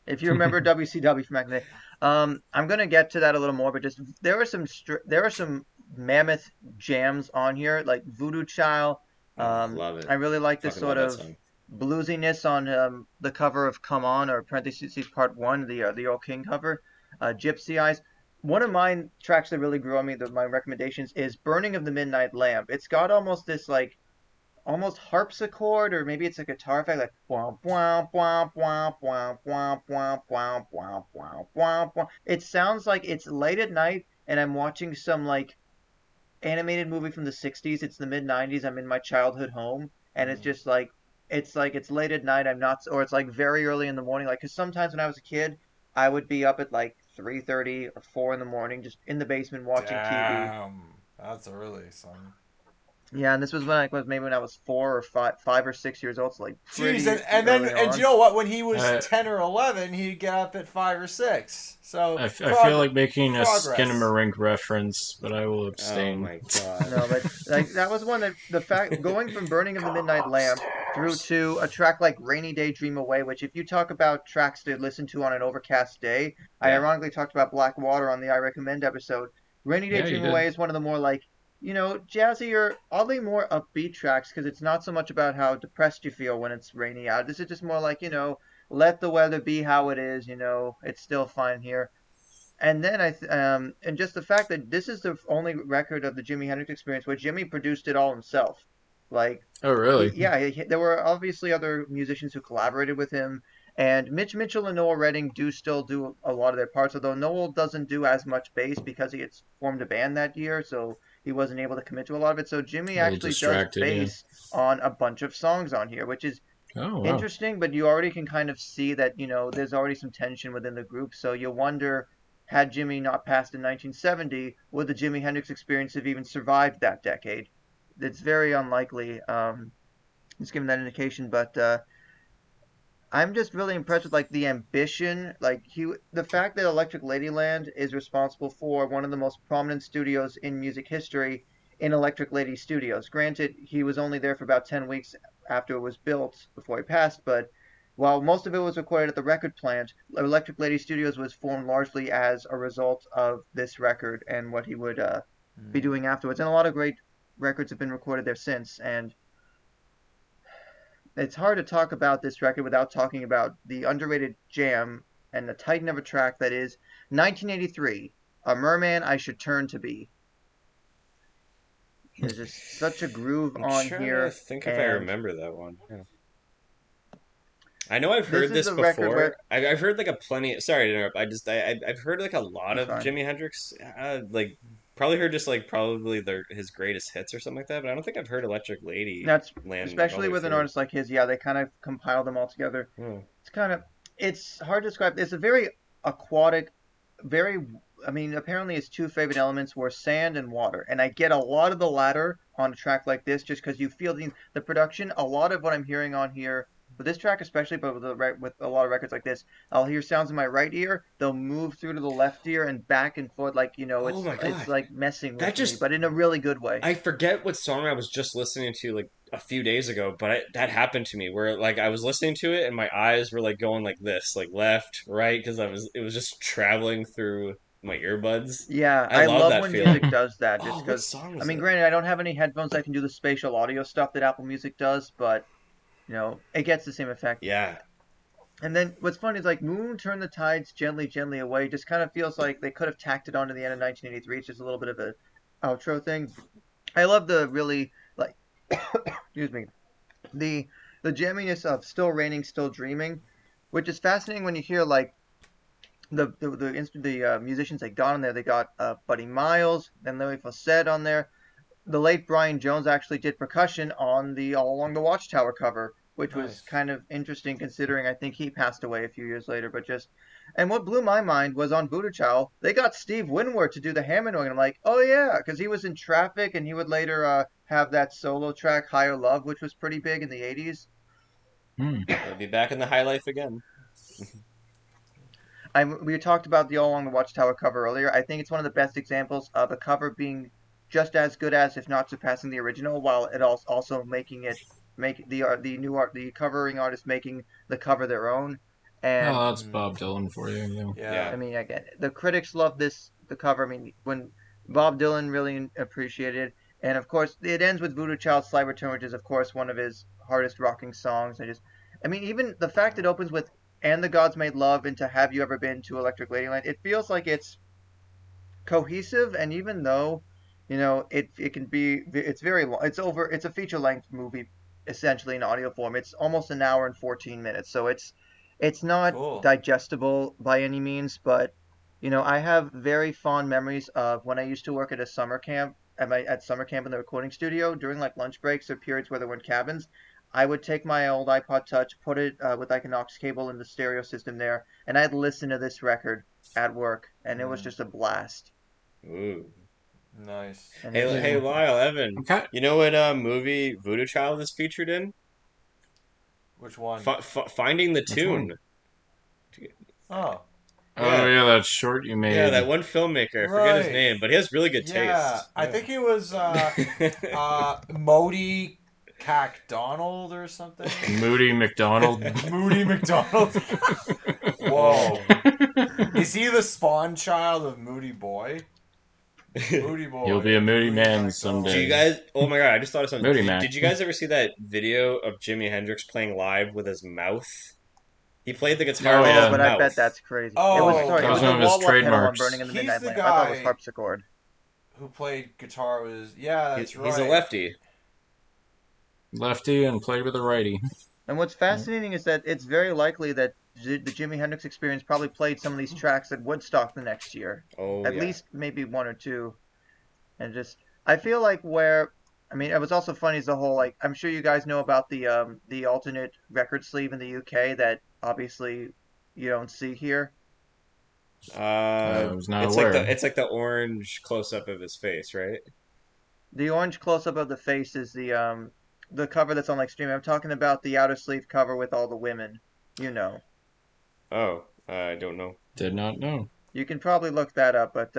If you remember WCW from back in the day. I'm gonna get to that a little more, but just there are some mammoth jams on here, like Voodoo Child. Love it. I really like this Fucking sort love of that song. bluesiness on the cover of Come On, or parentheses Part 1, the Old King cover. Gypsy Eyes. One of my tracks that really grew on me, my recommendations, is Burning of the Midnight Lamp. It's got almost this like almost harpsichord, or maybe it's a guitar effect, like wah, wah, wah, wah, wah, wah, wah, wah, wah, wah, wah, wah. It sounds like it's late at night and I'm watching some like animated movie from the 60s. It's the mid 90s. I'm in my childhood home and it's just like it's late at night. I'm not, or it's like very early in the morning. Like, because sometimes when I was a kid, I would be up at like 3:30 or 4 in the morning, just in the basement watching TV. Damn, that's early, son. Yeah, and this was maybe when I was 4 or 5 or 6 years old, so like Jeez, pretty and then early and you on. know what? When he was I 10 or 11, he'd get up at 5 or 6. So I feel like making a progress. Skinamarink reference, but I will Oh abstain. my god. No, but like that was one that the fact going from Burning of the Come Midnight Lamp through upstairs. to a track like Rainy Day Dream Away, which if you talk about tracks to listen to on an overcast day, I Yeah. ironically talked about Black Water on the I Recommend episode. Rainy Day Yeah, you Dream did. Away is one of the more like, jazzy or oddly more upbeat tracks because it's not so much about how depressed you feel when it's rainy out. This is just more like, let the weather be how it is, it's still fine here. And then and just the fact that this is the only record of the Jimi Hendrix Experience where Jimmy produced it all himself. Like, Oh, really? there were obviously other musicians who collaborated with him, and Mitch Mitchell and Noel Redding do still do a lot of their parts. Although Noel doesn't do as much bass because he had formed a band that year, so he wasn't able to commit to a lot of it. So Jimmy A little actually does distracted, yeah. bass on a bunch of songs on here, which is Oh, wow. interesting, but you already can kind of see that, there's already some tension within the group. So you wonder, had Jimmy not passed in 1970, would the Jimi Hendrix Experience have even survived that decade? It's very unlikely. Just giving that indication, but I'm just really impressed with like the ambition, the fact that Electric Ladyland is responsible for one of the most prominent studios in music history in Electric Lady Studios. Granted, he was only there for about 10 weeks after it was built before he passed, but while most of it was recorded at the record plant, Electric Lady Studios was formed largely as a result of this record and what he would be doing afterwards. And a lot of great records have been recorded there since, and it's hard to talk about this record without talking about the underrated jam and the titan of a track that is 1983, A Merman I Should Turn to Be. There's just such a groove I'm on trying to here, think if I and remember that one. Yeah. I know I've this heard is this the record before. where I've heard like a plenty. Sorry to interrupt. I've heard like a lot it's of fine. Jimi Hendrix. Like probably heard just like probably his greatest hits or something like that. But I don't think I've heard Electric Lady That's Land like all especially the way with an through. artist like his. Yeah, they kind of compile them all together. Hmm. It's kind of it's hard to describe. It's a very aquatic, very. I mean, apparently his two favorite elements were sand and water, and I get a lot of the latter on a track like this, just because you feel the production. A lot of what I'm hearing on here, with this track especially, but with a lot of records like this, I'll hear sounds in my right ear. They'll move through to the left ear and back and forth, like Oh my it's God, like messing that with me, just but in a really good way. I forget what song I was just listening to like a few days ago, but that happened to me where like I was listening to it and my eyes were like going like this, like left, right, because it was just traveling through my earbuds. Yeah, I I love love that when music feeling. does that, just Oh, what because, song I was mean, it? granted, I don't have any headphones that can do the spatial audio stuff that Apple Music does, but, it gets the same effect. Yeah. And then what's funny is like Moon Turn the Tides Gently, Gently Away just kind of feels like they could have tacked it on to the end of 1983. It's just a little bit of a outro thing. I love the really, like, excuse me, the the jamminess of Still Raining, Still Dreaming, which is fascinating when you hear like the musicians they got on there. They got Buddy Miles, then Louis Fawcett on there. The late Brian Jones actually did percussion on the All Along the Watchtower cover, which was Nice. kind of interesting considering I think he passed away a few years later. And what blew my mind was on Voodoo Child, they got Steve Winwood to do the Hammond organ. I'm like, oh yeah, because he was in Traffic and he would later have that solo track Higher Love, which was pretty big in the 80s. Hmm. He'll be back in the high life again. We talked about the All Along the Watchtower cover earlier. I think it's one of the best examples of a cover being just as good as, if not surpassing, the original, while it also making it make the covering artist making the cover their own. And Oh, that's Mm. Bob Dylan for you. Yeah. Yeah. I mean, again, the critics love the cover. I mean, when Bob Dylan really appreciated it. And of course, it ends with Voodoo Child's Slight Return, which is, of course, one of his hardest rocking songs. I mean, even the fact it opens with "And the Gods Made Love" into "Have You Ever Been to Electric Ladyland," it feels like it's cohesive. And even though, it can be, it's very long. It's a feature length movie, essentially in audio form. It's almost an hour and 14 minutes, so it's not Cool. digestible by any means, but I have very fond memories of when I used to work at a summer camp at summer camp in the recording studio during like lunch breaks or periods where there weren't cabins. I would take my old iPod Touch, put it with like an aux cable in the stereo system there, and I'd listen to this record at work, and it was Mm. just a blast. Ooh. Nice. And Hey, it's- hey, Lyle, Evan. Okay. You know what movie Voodoo Child is featured in? Which one? Finding the Which one? Tune. Oh, Oh Yeah. yeah, that short you made. Yeah, that one filmmaker. I forget his Right. name, but he has really good yeah. taste. I think it was Modi Donald or something. Moody McDonald. Moody McDonald. Whoa. Is he the spawn child of MoodieBoy? MoodieBoy. He'll be a moody man McDonald. someday. Do you guys? Oh my god! I just thought of something. Moody Did, Mac. did you guys ever see that video of Jimi Hendrix playing live with his mouth? He played the guitar Oh, with yeah. his but mouth. I bet that's crazy. Oh, it was that sorry, it was was one the of his wall-up pedal on trademarks. Burning in the He's Midnight the Lamp. I thought it was guy- harpsichord. Who played guitar was that's right. He's a lefty. Lefty and played with a righty. And what's fascinating is that it's very likely that the Jimi Hendrix Experience probably played some of these tracks at Woodstock the next year. Oh At yeah. least maybe one or two. And just I feel like it was also funny is the whole like I'm sure you guys know about the alternate record sleeve in the UK that obviously you don't see here. I was not it's aware. it's like the orange close up of his face, right? The orange close up of the face is the cover that's on like streaming. I'm talking about the outer sleeve cover with all the women. You know. Oh, I don't know. Did not know. You can probably look that up, but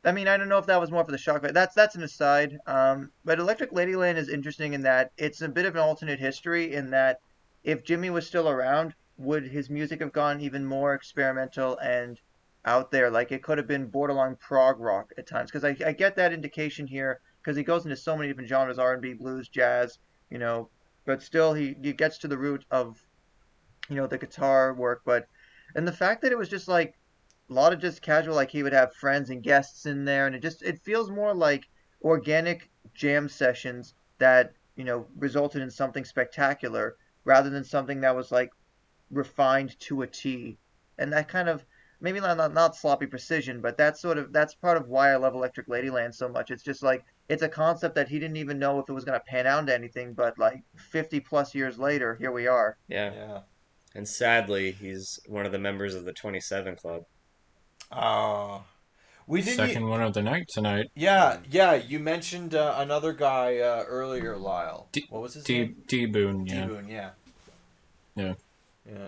I mean, I don't know if that was more for the shock. But that's an aside. But Electric Ladyland is interesting in that it's a bit of an alternate history. In that, if Jimmy was still around, would his music have gone even more experimental and out there? Like it could have been borderline prog rock at times. Because I get that indication here because he goes into so many different genres: R&B, blues, jazz. You know, but still he gets to the root of the guitar work. And the fact that it was just like a lot of just casual, like he would have friends and guests in there, and it feels more like organic jam sessions that resulted in something spectacular rather than something that was like refined to a T. And that kind of maybe not sloppy precision, but that's part of why I love Electric Ladyland so much. It's just like it's a concept that he didn't even know if it was going to pan out into anything, but like 50 plus years later, here we are. Yeah. Yeah. And sadly, he's one of the members of the 27 Club. We didn't. Second one of the night tonight. Yeah. You mentioned another guy earlier, Lyle. What was his name? D Boone. Yeah. D-Boone, yeah. Yeah. Yeah.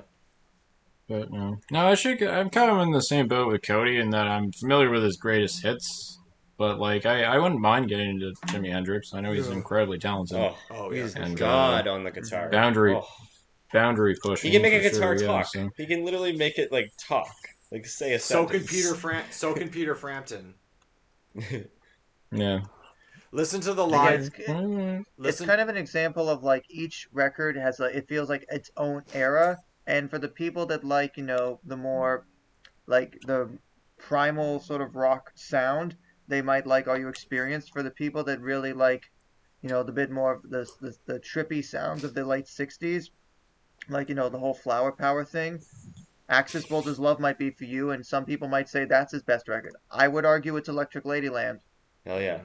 But no, I'm kind of in the same boat with Cody in that I'm familiar with his greatest hits, but like I wouldn't mind getting into Jimi Hendrix. I know he's incredibly talented. Oh, yeah. He's And, God on the guitar. boundary Oh. boundary pushing. He can make a for guitar sure, yeah, talk. so. He can literally make it like talk, like say a So can sentence. Peter Frampton. Yeah. Listen to the Again, live. Mm, it's Listen. kind of an example of like each record has it feels like its own era, and for the people that like the more like the primal sort of rock sound, they might like Are You Experienced. For the people that really like the bit more of the trippy sounds of the late 60s, like the whole flower power thing, Axis Boulder's Love might be for you, and some people might say that's his best record. I would argue it's Electric Ladyland. Hell yeah.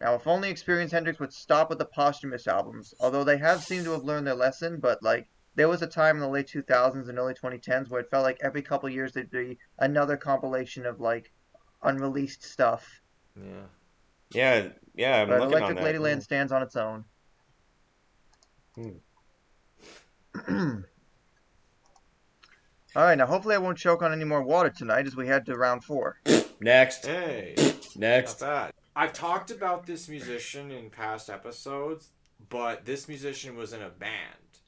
Now, if only Experience Hendrix would stop with the posthumous albums, although they have seemed to have learned their lesson, but like there was a time in the late 2000s and early 2010s where it felt like every couple years there'd be another compilation of like unreleased stuff. Yeah. Yeah, I'm But looking Electric on that. Ladyland stands on its own. All right, now hopefully I won't choke on any more water tonight as we head to round 4. Next. Hey, Next. not bad. I've talked about this musician in past episodes, but this musician was in a band,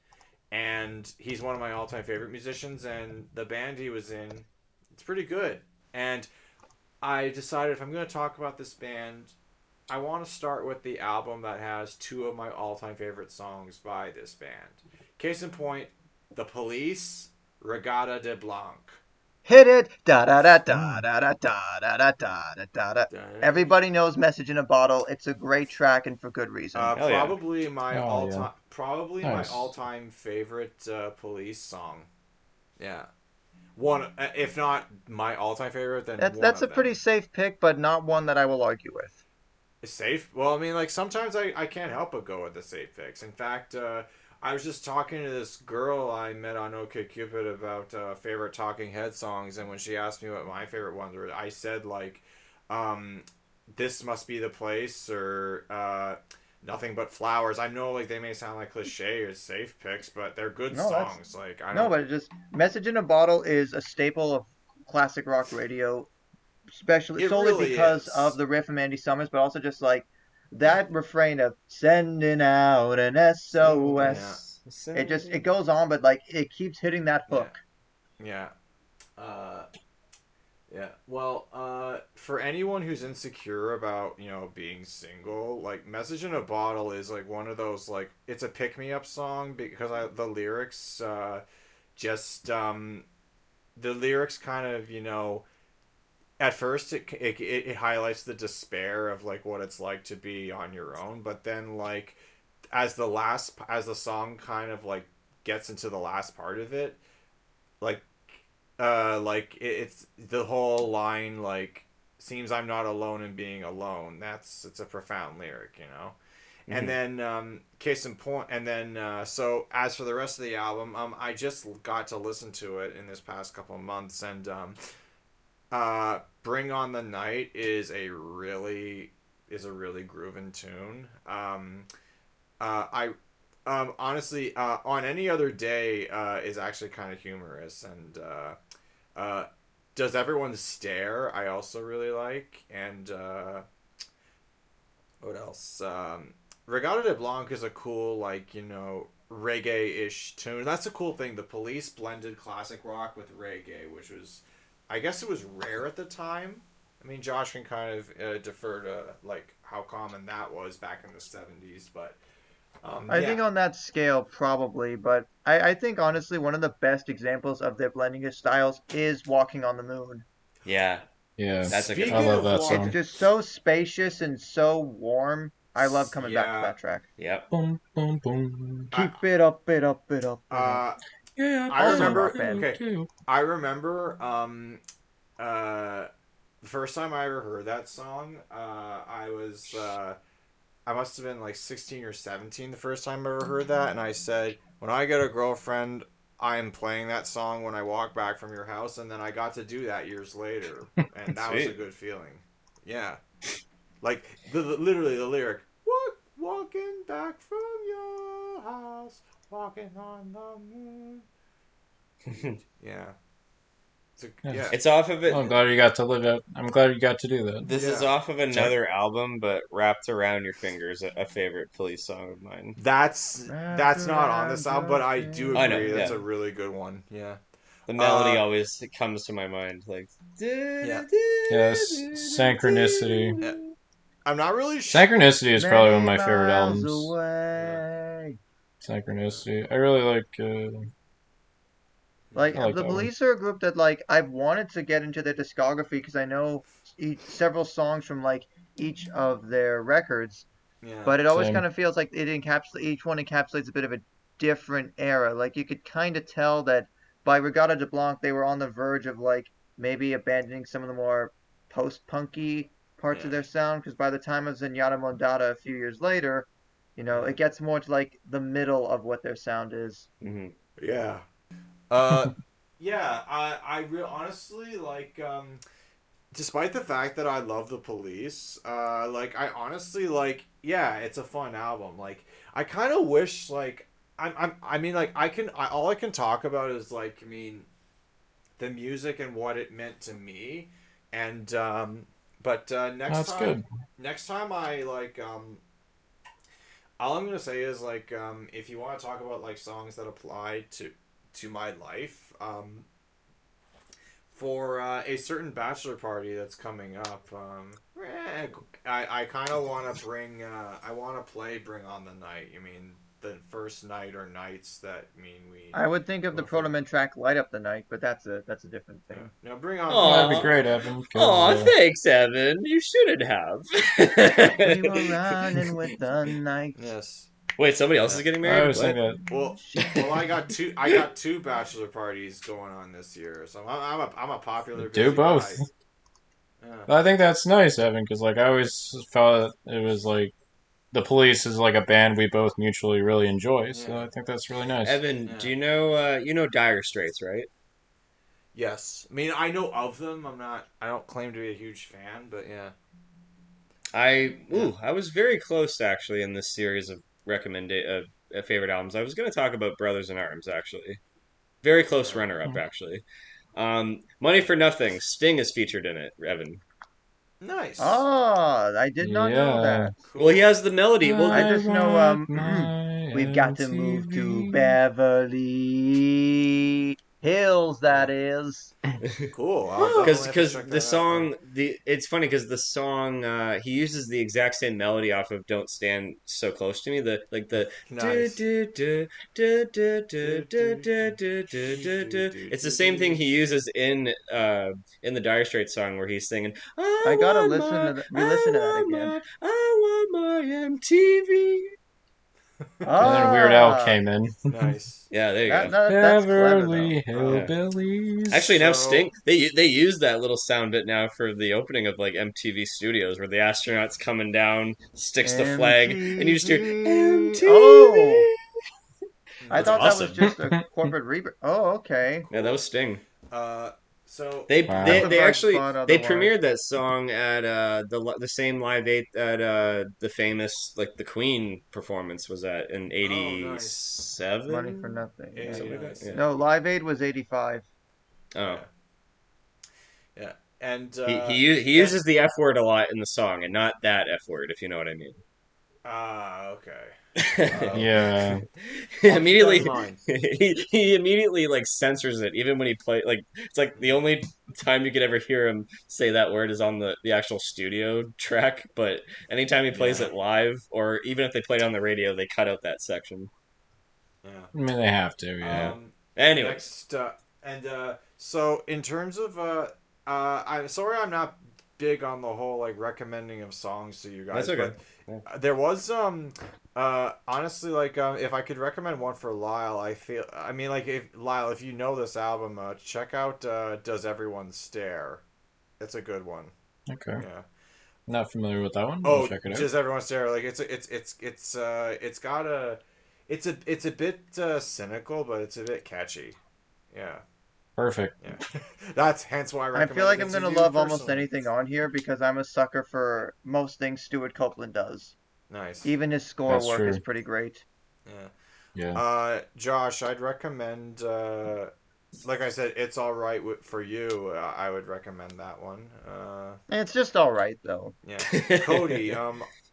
and he's one of my all-time favorite musicians. And the band he was in, it's pretty good. And I decided if I'm going to talk about this band, I want to start with the album that has 2 of my all-time favorite songs by this band. Case in point, The Police, Regatta de Blanc. Hit it! Da da da da da da da da da da da da. Everybody knows Message in a Bottle. It's a great track and for good reason. Hell yeah. Probably my Oh, yeah. Nice. my all-time favorite Police song. Yeah, one if not my all-time favorite, then That's a pretty safe pick, but not one that I will argue with. It's safe. Well, I mean, like sometimes I can't help but go with the safe picks. In fact, I was just talking to this girl I met on OkCupid about favorite Talking Head songs, and when she asked me what my favorite ones were, I said like This Must Be the Place or Nothing But Flowers. I know like they may sound like cliche or safe picks, but they're good No, that's songs. Like I no, don't. but it just Message in a Bottle is a staple of classic rock radio, especially It solely really because of is. the riff from Andy Summers, but also just like that refrain of sending out an Yeah. SOS. It So goes on, but like it keeps hitting that Yeah. hook. Yeah. Uh, Yeah. Well, for anyone who's insecure about, being single, like Message in a Bottle is like one of those like it's a pick me up song because the lyrics just the lyrics kind of, at first it highlights the despair of like what it's like to be on your own, but then like as the song kind of like gets into the last part of it, like it's the whole line like seems I'm not alone in being alone. It's a profound lyric, and Mhm. then case in point, and then so as for the rest of the album, I just got to listen to it in this past couple of months, and Bring On the Night is a really grooving tune. I honestly, on any other day, is actually kind of humorous, and Does Everyone Stare? I also really like, and what else? Regatta de Blanc is a cool, like, reggae-ish tune. That's a cool thing. The Police blended classic rock with reggae, which was, I guess it was rare at the time. I mean, Josh can kind of defer to, like, how common that was back in the 70s, but, I yeah. think on that scale, probably, but I think honestly one of the best examples of their blending of styles is Walking on the Moon. Yeah, Yeah, that's a good I Speaking one. love of that It's song. walking, just so spacious and so warm. I love coming back to yeah, that track. Yep. Boom, boom, boom. I, Keep it up, it up, it up, it up. uh, Yeah, I Also a boom, rock remember, band. boom, okay, boom. I remember, the first time I ever heard that song, I must have been like 16 or 17 the first time I ever heard that, and I said, when I get a girlfriend, I am playing that song when I walk back from your house, and then I got to do that years later, and that was a Sweet. good feeling. Yeah. Like, literally the lyric, walking back from your house, walking on the moon. Yeah. Yeah. Yes. It's off of it. Well, I'm glad you got to live out. I'm glad you got to do that. This is Yeah. off of Sorry. another album, but Wrapped Around Your Fingers, a favorite Police song of mine. That's not on this album, but I do I know, agree that's yeah. a really good one. Yeah. The melody Uh, always comes to my mind, like. yeah. Yes, Synchronicity. Yeah. I'm not really Synchronicity is probably one of Many my favorite miles albums. Yeah. away. Synchronicity. I really like. Like I like the that one. Police are a group that like I've wanted to get into their discography because I know several songs from like each of their records, Yeah. but it always Same. kind of feels like each one encapsulates a bit of a different era. Like you could kind of tell that by Regatta de Blanc they were on the verge of like maybe abandoning some of the more post-punky parts of Yeah. their sound because by the time of Zenyatta Mondada a few years later, Yeah. it gets more to like the middle of what their sound is. Hmm. Yeah. Yeah, honestly like despite the fact that I love the Police, like I honestly like yeah, it's a fun album. Like I kind of wish like I mean like all I can talk about is like I mean the music and what it meant to me and but That's good. next time I like all I'm gonna say is like if you want to talk about like songs that apply to my life for a certain bachelor party that's coming up I kind of want to bring I want to play Bring On the Night. I mean the first night or nights that mean we I would think of the go for Protomen track "Light Up the Night," but that's a different yeah. thing. Now Bring On Well, that'd be Aw. great, Evan. Because Aw, thanks, Evan. You shouldn't We have. were running with the night. yes Wait, somebody else yeah is getting I married? always think What? that. well I got two bachelor parties going on this year so I'm a popular Do busy both. guy. I think that's nice, Evan, because like I always felt it was like the Police is like a band we both mutually really enjoy. So Yeah. I think that's really nice. Evan, Yeah. do you know Dire Straits, right? Yes. I mean, I know of them. I don't claim to be a huge fan, but yeah. I was very close actually in this series of favorite albums. I was going to talk about Brothers in Arms actually. Very close runner-up actually. Money for Nothing. Sting is featured in it, Evan. Nice. Oh, I did not know that. Cool. Well, he has the melody. Well, I just know my we've got to move to MTV. Beverly Hills. That is. Cool. I'll definitely have to because check the that out. song it's funny because the song he uses the exact same melody off of Don't Stand So Close to Me, the Nice. it's the same thing he uses in the Dire Straits song where he's singing I gotta re-listen to that again. I want my MTV. And then Weird Al Ah, came in. Nice. Yeah, there you go. that's clever Beverly though. Hillbillies. Actually, now So- Sting they use that little sound bit now for the opening of like MTV Studios, where the astronauts coming down, sticks the flag, and you just hear MTV. MTV. Oh, I That's thought that awesome. was just a corporate rebrand. Oh, okay. Yeah, that was Sting. So They Wow. they, That's a they bright actually spot they otherwise. premiered that song at the same Live 8 that the famous the Queen performance was at in '87. Money for Nothing. Yeah, Something like nice. that? Yeah. No, Live Aid was 85. Oh. yeah, and He uses the F word a lot in the song, and not that F word, if you know what I mean. okay. Yeah. Immediately, keep that in mind. he immediately censors it, even when he play it's like the only time you could ever hear him say that word is on the actual studio track, but anytime he plays Yeah. it live, or even if they play it on the radio, they cut out that section. Yeah. I mean, they have to, yeah. Anyway, Next, so in terms of I'm sorry I'm not big on the whole recommending of songs to you guys. That's okay. But there was honestly if I could recommend one for Lyle, if you know this album, check out Does Everyone Stare? It's a good one. Okay. Yeah. Not familiar with that one. I'll check it out. Does Everyone Stare? It's a bit cynical, but it's a bit catchy. Yeah. Perfect. Yeah, that's hence why I I recommend feel like it I'm to gonna you love almost personally. anything on here because I'm a sucker for most things Stuart Copeland does. Nice. Even his score That's work true. is pretty great. Yeah. Yeah. Josh, I'd recommend. Like I said, It's All Right for You. I would recommend that one. And it's just all right though. Yeah. Cody.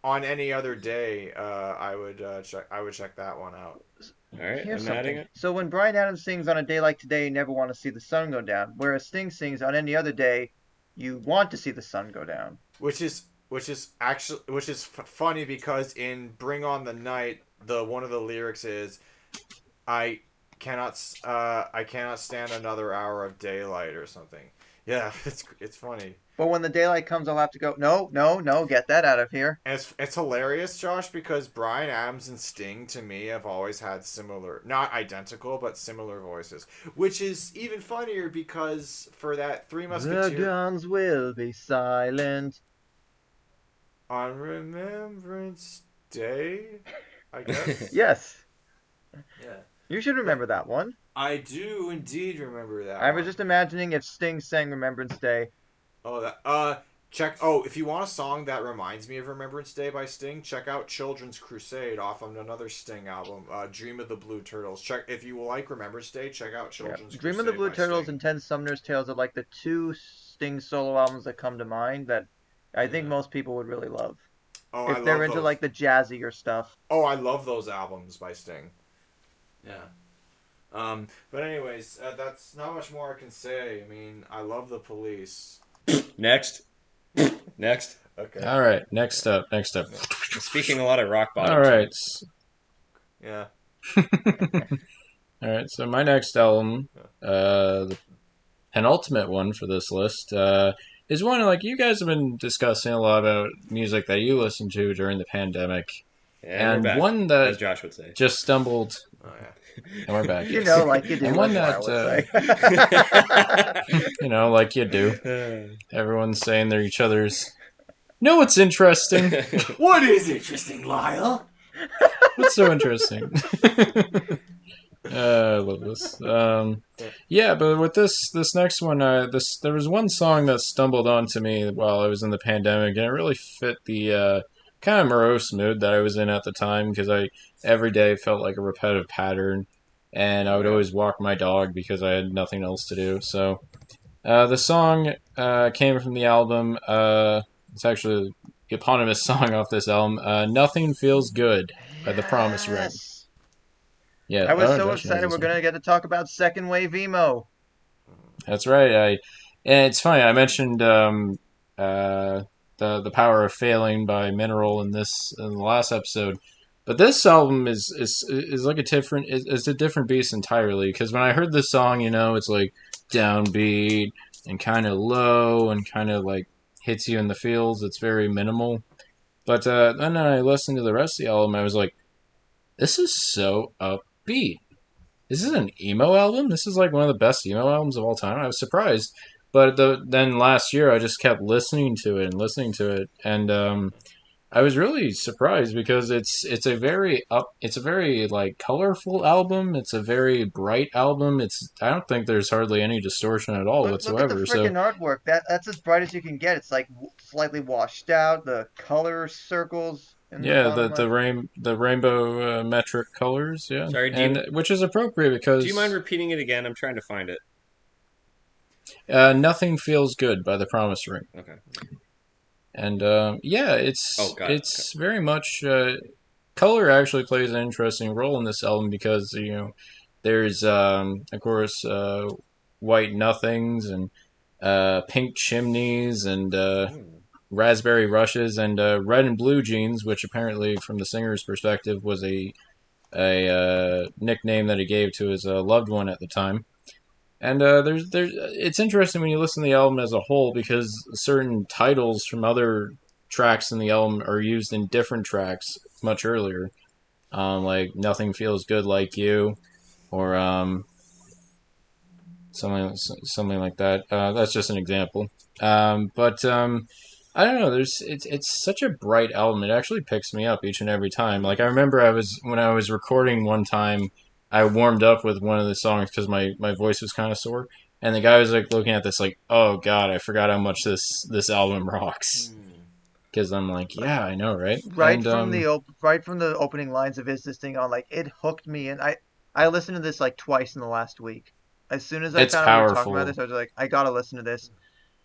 On Any Other Day. I would check. I would check that one out. all right, Here's I'm adding something. it. So when Bryan Adams sings On a Day Like Today, you never want to see the sun go down, whereas Sting sings On Any Other Day, you want to see the sun go down. Which is funny because in Bring On the Night, one of the lyrics is, I cannot stand another hour of daylight or something. Yeah, it's funny. But when the daylight comes, I'll have to go, no, get that out of here. And it's hilarious, Josh, because Bryan Adams and Sting, to me, have always had similar, not identical, but similar voices. Which is even funnier because for that Three The Musketeers guns will be silent. on Remembrance Day, I guess. Yes, Yeah. you should remember that one. I do indeed remember that. I was one. just imagining if Sting sang Remembrance Day. Oh, that. Check. If you want a song that reminds me of Remembrance Day by Sting, check out Children's Crusade off of another Sting album, Dream of the Blue Turtles. Check if you like Remembrance Day. Check out Yeah. Children's Dream Crusade of the Blue by Turtles Sting. and Ten Sumner's Tales are like the two Sting solo albums that come to mind that I think Yeah. most people would really love. Oh, I If they're love into those. like the jazzier stuff. Oh, I love those albums by Sting. Yeah. But anyways, that's not much more I can say. I mean, I love the Police. Next. Okay. All right. Next up. Speaking a lot of rock bottom. All right. Yeah. All right. So my next album, the penultimate one for this list, is one you guys have been discussing a lot about music that you listened to during the pandemic, And we're back, one as that Josh would say. just stumbled. Oh yeah. And we're back. You yes. know, like you do. And one like that, I would say. like you do. Everyone's saying they're each other's. No, what's interesting? What is interesting, Lyle? What's so interesting? I love ridiculous. Yeah, but with this next one, there was one song that stumbled onto me while I was in the pandemic, and it really fit the kind of morose mood that I was in at the time because I every day felt like a repetitive pattern, and I would always walk my dog because I had nothing else to do. So the song came from the album. It's actually the eponymous song off this album. "Nothing Feels Good" by The Promise Ring. Yes. Yeah, I was so Josh knows excited this we're one. gonna get to talk about second wave emo. That's right. And it's funny. I mentioned the power of failing by Mineral in the last episode, but this album is like a different is a different beast entirely. Because when I heard this song, it's like downbeat and kind of low and kind of like hits you in the feels. It's very minimal. But then I listened to the rest of the album. I was like, this is so upbeat. This is an emo album. This is like one of the best emo albums of all time. I was surprised, but then last year I just kept listening to it and listening to it, and I was really surprised because it's a very like colorful album. It's a very bright album. I don't think there's hardly any distortion at all Look at the whatsoever. So freaking artwork. That's as bright as you can get. It's like slightly washed out. The color circles in the yeah, bottom left. the rainbow metric colors, yeah, Sorry, and which is appropriate because do you mind repeating it again? I'm trying to find it. Nothing Feels Good by The Promise Ring. Okay. And yeah, Oh, got it. it's very much color actually plays an interesting role in this album because there's of course white nothings and pink chimneys and raspberry rushes and red and blue jeans, which apparently from the singer's perspective was a nickname that he gave to his loved one at the time. And it's interesting when you listen to the album as a whole because certain titles from other tracks in the album are used in different tracks much earlier, like "Nothing Feels Good Like You," or something like that. That's just an example. But I don't know. It's such a bright album. It actually picks me up each and every time. Like I remember when I was recording one time. I warmed up with one of the songs because my voice was kind of sore, and the guy was like looking at this like, "Oh God, I forgot how much this album rocks." Because I'm like, "Yeah, I know, right?" Right And right from the opening lines of "Is This Thing On," like it hooked me, and I listened to this like twice in the last week. As soon as I it's found out we were talking about powerful. this, I was like, I gotta listen to this.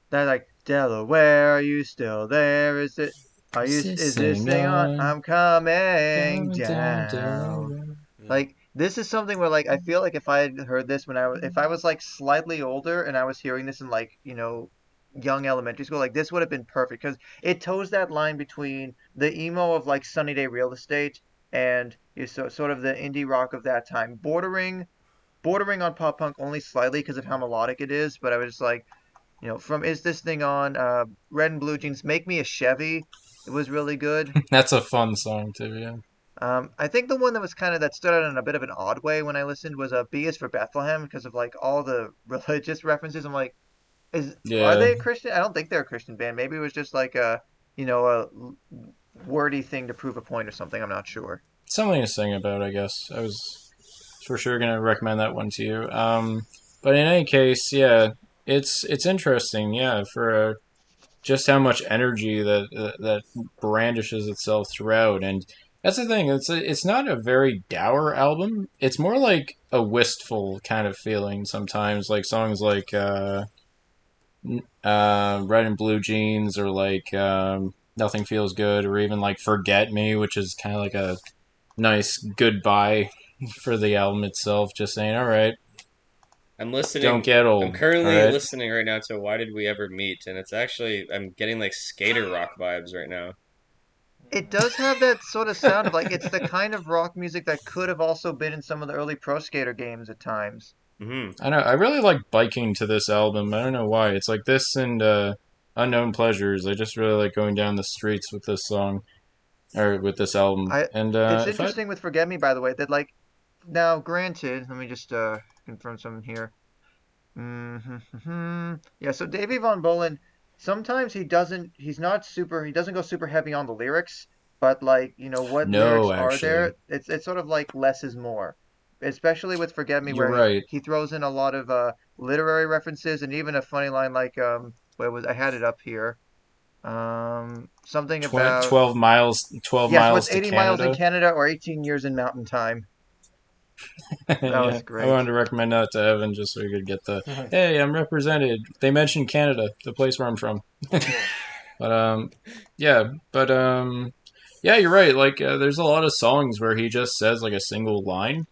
They're like, Delaware, are you still there? Is this thing on? I'm coming Going down down. Delaware. Like this is something where like I feel like if I had heard this if I was like slightly older and I was hearing this in like young elementary school, like this would have been perfect because it toes that line between the emo of like Sunny Day Real Estate and sort of the indie rock of that time, bordering on pop punk only slightly because of how melodic it is. But I was just like, from "Is This Thing On," Red and Blue Jeans, "Make Me a Chevy," it was really good. That's a fun song too. Yeah. I think the one that was that stood out in a bit of an odd way when I listened was "B is for Bethlehem" because of like all the religious references. I'm like, are Yeah. they a Christian? I don't think they're a Christian band. Maybe it was just like a wordy thing to prove a point or something. I'm not sure. Something to sing about, I guess. I was for sure gonna recommend that one to you. But in any case, yeah, it's interesting. Yeah, for just how much energy that brandishes itself throughout, and that's the thing. It's not a very dour album. It's more like a wistful kind of feeling sometimes. Like songs like Red and Blue Jeans, or like Nothing Feels Good, or even like Forget Me, which is kind of like a nice goodbye for the album itself. Just saying, all right, I'm listening. don't get I'm old. currently All right? listening right now to "Why Did We Ever Meet," and it's actually I'm getting like skater rock vibes right now. It does have that sort of sound of like it's the kind of rock music that could have also been in some of the early Pro Skater games at times. I know. I really like biking to this album. I don't know why. It's like this and Unknown Pleasures. I just really like going down the streets with this song or with this album. I And It's if I interesting with "Forget Me," by the way, that like now granted, let me just confirm something here. Yeah, so Davey Von Bolen, sometimes he doesn't go super heavy on the lyrics, but like, what lyrics no, are actually, there? It's sort of like less is more. especially with "Forget Me," You're where right. he throws in a lot of literary references and even a funny line like where was I had it up here. Something about 12 yes, what's miles to 80 miles in Canada. Canada or 18 years in mountain time? That Yeah, was I great. wanted to recommend that to Evan just so he could get the, hey, I'm represented. They mentioned Canada, the place where I'm from. Cool. But yeah, but yeah, you're right. Like, there's a lot of songs where he just says like a single line,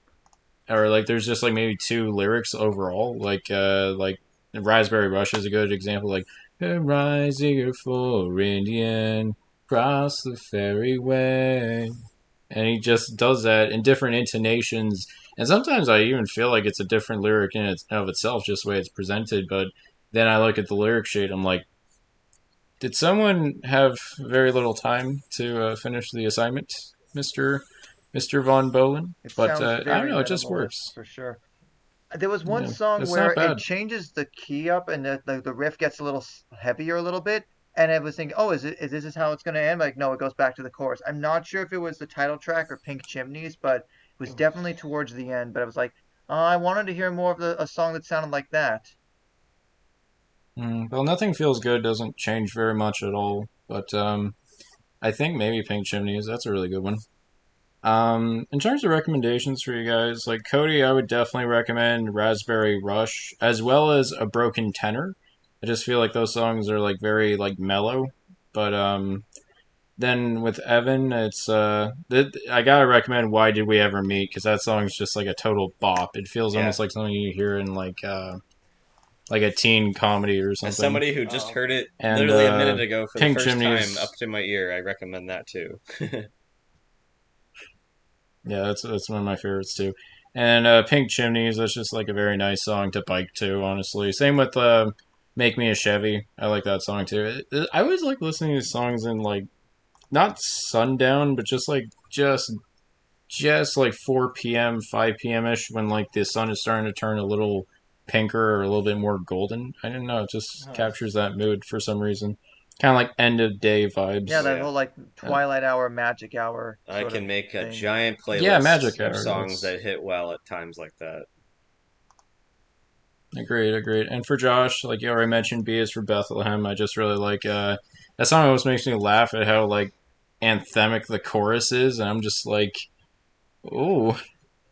or like there's just like maybe two lyrics overall. Like Raspberry Rush is a good example. Like, rise here for Indian, cross the ferry way, and he just does that in different intonations. And sometimes I even feel like it's a different lyric in it of itself, just the way it's presented. But then I look at the lyric sheet, I'm like, did someone have very little time to finish the assignment, Mister Von Bolen? It But sounds I don't very know, it just minimalist works. for sure. There was one Yeah, song it's where not it bad. changes the key up and the riff gets a little heavier a little bit, and I was thinking, oh, is this how it's going to end? Like, no, it goes back to the chorus. I'm not sure if it was the title track or Pink Chimneys, but it was definitely towards the end. But I was like, I wanted to hear more of a song that sounded like that. Well, Nothing Feels Good doesn't change very much at all. But I think maybe Pink Chimneys. That's a really good one. In terms of recommendations for you guys, like Cody, I would definitely recommend Raspberry Rush as well as A Broken Tenor. I just feel like those songs are like very like mellow, but then with Evan, it's I gotta recommend Why Did We Ever Meet because that song's just like a total bop. It feels Yeah. almost like something you hear in like a teen comedy or As something. somebody who just Oh, heard okay. it And literally a minute ago for the Pink first time up Chimneys, to my ear, I recommend that too. yeah, that's one of my favorites too. And Pink Chimneys, that's just like a very nice song to bike to, honestly. Same with Make Me a Chevy. I like that song too. I always like listening to songs in like not sundown, but just like 4 p.m., 5 p.m. ish when like the sun is starting to turn a little pinker or a little bit more golden. I don't know, it just Huh. captures that mood for some reason. Kind of like end of day vibes. Yeah, Oh that yeah. whole like Uh, twilight hour, magic hour I sort can of make a thing. giant yeah, Magic playlist of Hour. songs That's that hit well at times like that. agreed. And for Josh, like you already mentioned, B is for Bethlehem. I just really like that song. Always makes me laugh at how like anthemic the chorus is, and I'm just like, oh,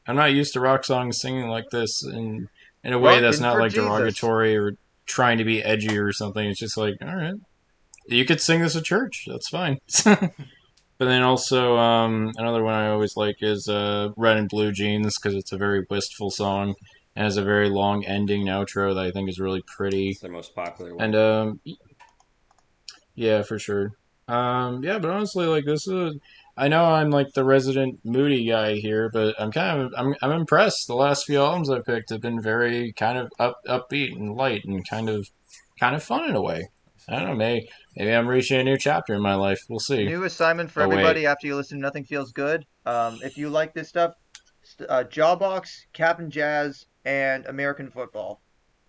I'm not used to rock songs singing like this in a way that's Rockin' not for like Jesus. derogatory or trying to be edgy or something. It's just like, all right, you could sing this at church. That's fine. But then also another one I always like is Red and Blue Jeans because it's a very wistful song and has a very long ending and outro that I think is really pretty. It's their most popular And one. yeah, for sure. Yeah, but honestly, like this is. I know I'm like the resident moody guy here, but I'm impressed. The last few albums I've picked have been very kind of upbeat and light and kind of fun in a way. I don't know, maybe I'm reaching a new chapter in my life. We'll see. New assignment for Oh wait, everybody after you listen to Nothing Feels Good. If you like this stuff, Jawbox, Cap'n Jazz, and American Football.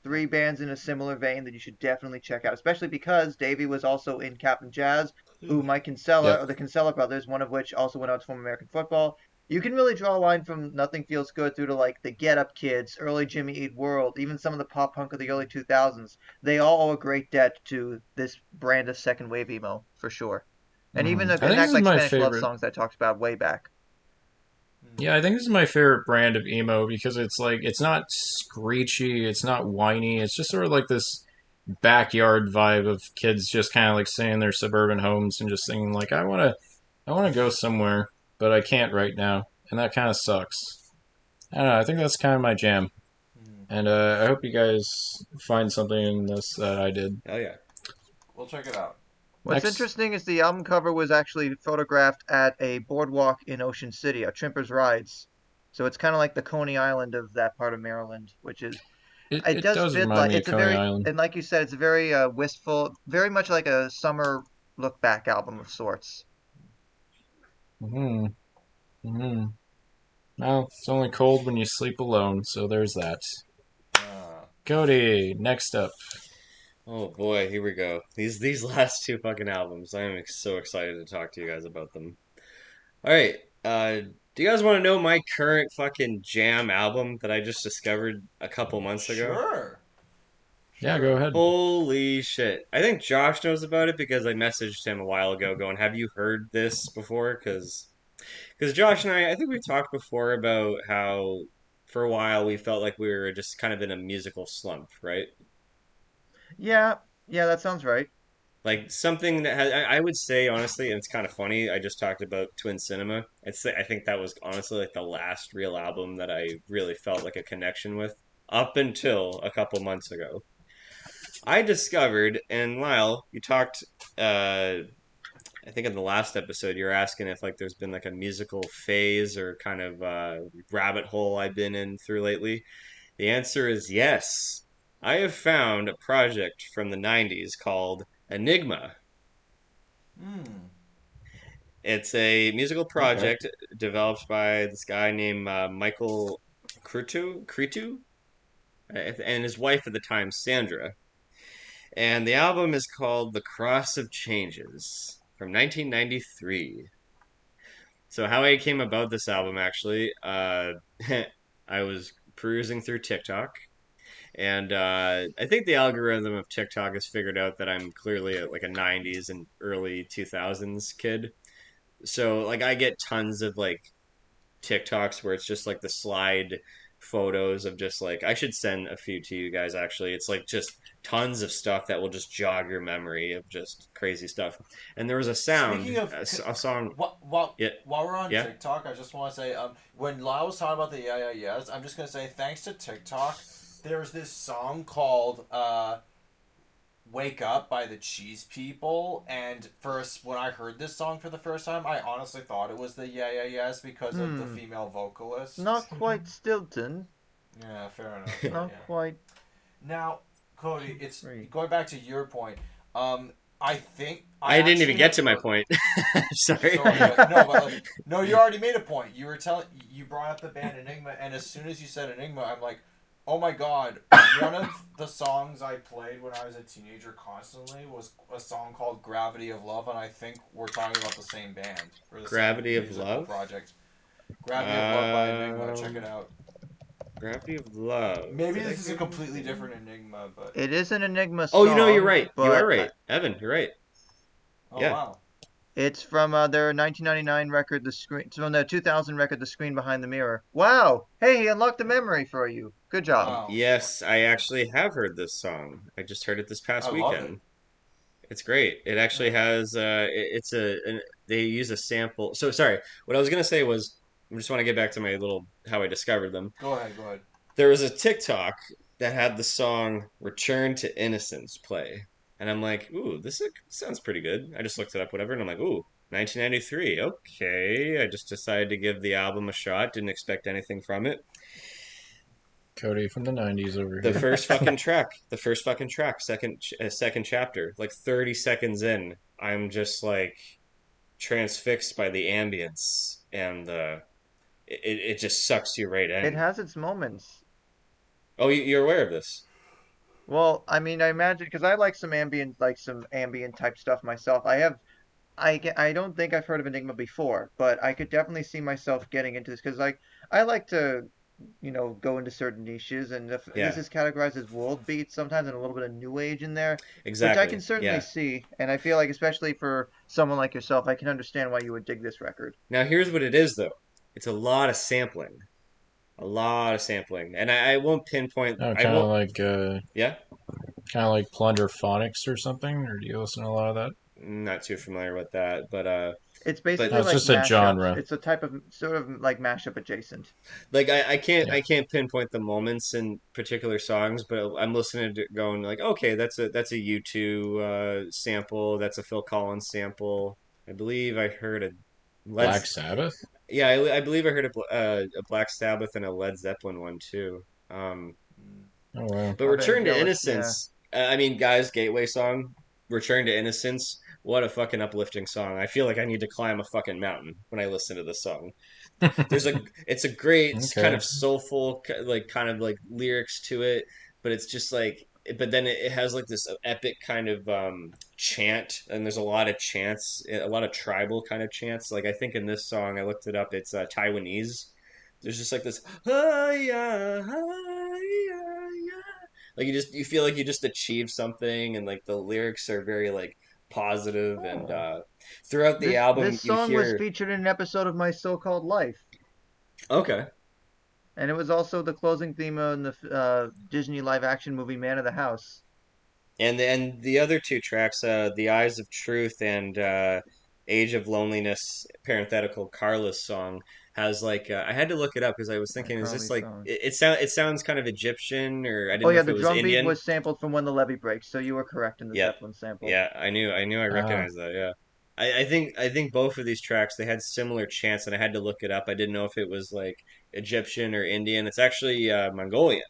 Three bands in a similar vein that you should definitely check out, especially because Davey was also in Cap'n Jazz, who Mike Kinsella, yep. or the Kinsella brothers, one of which also went out to form American Football. You can really draw a line from Nothing Feels Good through to like the Get Up Kids, early Jimmy Eat World, even some of the pop punk of the early 2000s. They all owe a great debt to this brand of second wave emo, for sure. And even I an think this Act is Like my Spanish Love favorite. songs that I talked about way back. Yeah, I think this is my favorite brand of emo because it's like it's not screechy, it's not whiny, it's just sort of like this backyard vibe of kids just kind of like sitting in their suburban homes and just singing like I want to go somewhere, but I can't right now, and that kind of sucks. I don't know. I think that's kind of my jam, Hmm. and I hope you guys find something in this that I did. Oh yeah. We'll check it out. What's Next, interesting is the album cover was actually photographed at a boardwalk in Ocean City, a Trimper's Rides. So it's kind of like the Coney Island of that part of Maryland, which is it it does does fit remind like me of it's a Coney very Island. and like you said, it's a very wistful, very much like a summer look back album of sorts. Hmm. Hmm. Well, it's only cold when you sleep alone, so there's that. Uh, Cody, next up. Oh boy, here we go. These last two fucking albums. I am so excited to talk to you guys about them. All right. Do you guys want to know my current fucking jam album that I just discovered a couple months ago? Sure. Yeah, go Sure. ahead. Holy shit. I think Josh knows about it because I messaged him a while ago going, have you heard this before? Because Josh and I think we talked before about how for a while we felt like we were just kind of in a musical slump, right? Yeah, yeah, that sounds right. Like something that has, I would say honestly, and it's kind of funny. I just talked about Twin Cinema. I think that was honestly like the last real album that I really felt like a connection with up until a couple months ago. I discovered, and Lyle, you talked, I think in the last episode, you were asking if like there's been like a musical phase or kind of rabbit hole I've been in through lately. The answer is yes. I have found a project from the 90s called Enigma. Hmm. It's a musical Okay. project developed by this guy named Michael Cretu, and his wife at the time, Sandra. And the album is called The Cross of Changes from 1993. So how I came about this album actually, I was perusing through TikTok, and I think the algorithm of TikTok has figured out that I'm clearly like a '90s and early 2000s kid. So like I get tons of like TikToks where it's just like the slide photos of just like I should send a few to you guys actually. It's like just tons of stuff that will just jog your memory of just crazy stuff. And there was a Speaking sound, of a song. while Yeah, while we're on yeah. TikTok, I just want to say, when Lyle was talking about the yeah yeah yeahs, I'm just gonna say thanks to TikTok, there's this song called "Wake Up" by the Cheese People, and first when I heard this song for the first time, I honestly thought it was the yeah yeah yeahs because of the Hmm, female vocalist. not quite Stilton. Yeah, fair enough, but Not yeah. quite Now, Cody, it's great. going back to your point. I think I I didn't even actually get have to my heard. point. Sorry. Sorry, but no, but like, no, you already made a point. You were telling, you brought up the band Enigma, and as soon as you said Enigma, I'm like, oh my god! One of the songs I played when I was a teenager constantly was a song called "Gravity of Love," and I think we're talking about the same band or the same Gravity of musical Love. project. "Gravity of Love" by Enigma. Check it Um, out. Gravity of Love. Maybe Did I this is a hear completely this? different Enigma, but It is an Enigma Oh, you know, you're song, right. You are but right, Evan. You're right. oh Yeah. wow. it's from their 1999 record, The Screen. It's from their 2000 record, The Screen Behind the Mirror. Wow! Hey, he unlocked a memory for you. Good job. Wow. Yes, I actually have heard this song. I just heard it this I past love it. weekend. It's great. It actually Yeah. has it's they use a sample. So sorry, what I was gonna say was I just want to get back to my little how I discovered them. Go ahead, go ahead. There was a TikTok that had the song "Return to Innocence" play, and I'm like, ooh, sounds pretty good. I just looked it up, whatever, and I'm like, ooh, 1993. Okay, I just decided to give the album a shot. Didn't expect anything from it. Cody from the 90s over The here. first fucking track, second chapter, like 30 seconds in, I'm just like transfixed by the ambience and it just sucks you right It in. has its moments. Oh, you're aware of this? Well, I mean, I imagine because I like some ambient type stuff myself. I don't think I've heard of Enigma before, but I could definitely see myself getting into this because like I like to, go into certain niches, and if this Yeah, is categorized as world beats sometimes and a little bit of new age in there, which I can exactly. certainly Yeah. see, and I feel like especially for someone like yourself, I can understand why you would dig this record. Now here's what it is though. It's a lot of sampling, a lot of sampling, and I won't pinpoint. Oh, I won't. Yeah, kind of like Plunder Phonics or something. Or do you listen to a lot of that? not too familiar with that, It's but No, basically it's like just a mashups. genre. It's a type of sort of like mashup adjacent. like I can't Yeah, I can't pinpoint the moments in particular songs, but I'm listening to it going like, okay, that's a U2 sample, that's a Phil Collins sample. I believe I heard a Led Black Sabbath. yeah, I believe I heard a Black Sabbath and a Led Zeppelin one too. Mm. Oh wow. But Oh, they're Return to jealous. Yeah. Innocence, I mean, guys, Gateway song, Return to Innocence. What a fucking uplifting song. I feel like I need to climb a fucking mountain when I listen to this song. It's a great kind Okay. of soulful like kind of like lyrics to it, but it's just like but then it has like this epic kind of chant, and there's a lot of chants, a lot of tribal kind of chants. Like I think in this song, I looked it up, it's Taiwanese. There's just like this, "Hi-ya, hi-ya, ya." Like you feel like you just achieved something, and like the lyrics are very like positive, and Oh. throughout the album This you song was hear, featured in an episode of My So-Called Life, okay. and it was also the closing theme in the Disney live-action movie Man of the House. And the other two tracks, "The Eyes of Truth" and "Age of Loneliness," parenthetical Carla's song, has like I had to look it up because I was thinking, is this Carly's like song. it sounds kind of Egyptian, or I Oh didn't know yeah, if it the was drum beat Indian. was sampled from When the Levee Breaks, so you were correct in the Yeah, Zeppelin sample. yeah, I knew I Ah, recognized that. Yeah, I think both of these tracks they had similar chants, and I had to look it up. I didn't know if it was like Egyptian or Indian. It's actually Mongolian,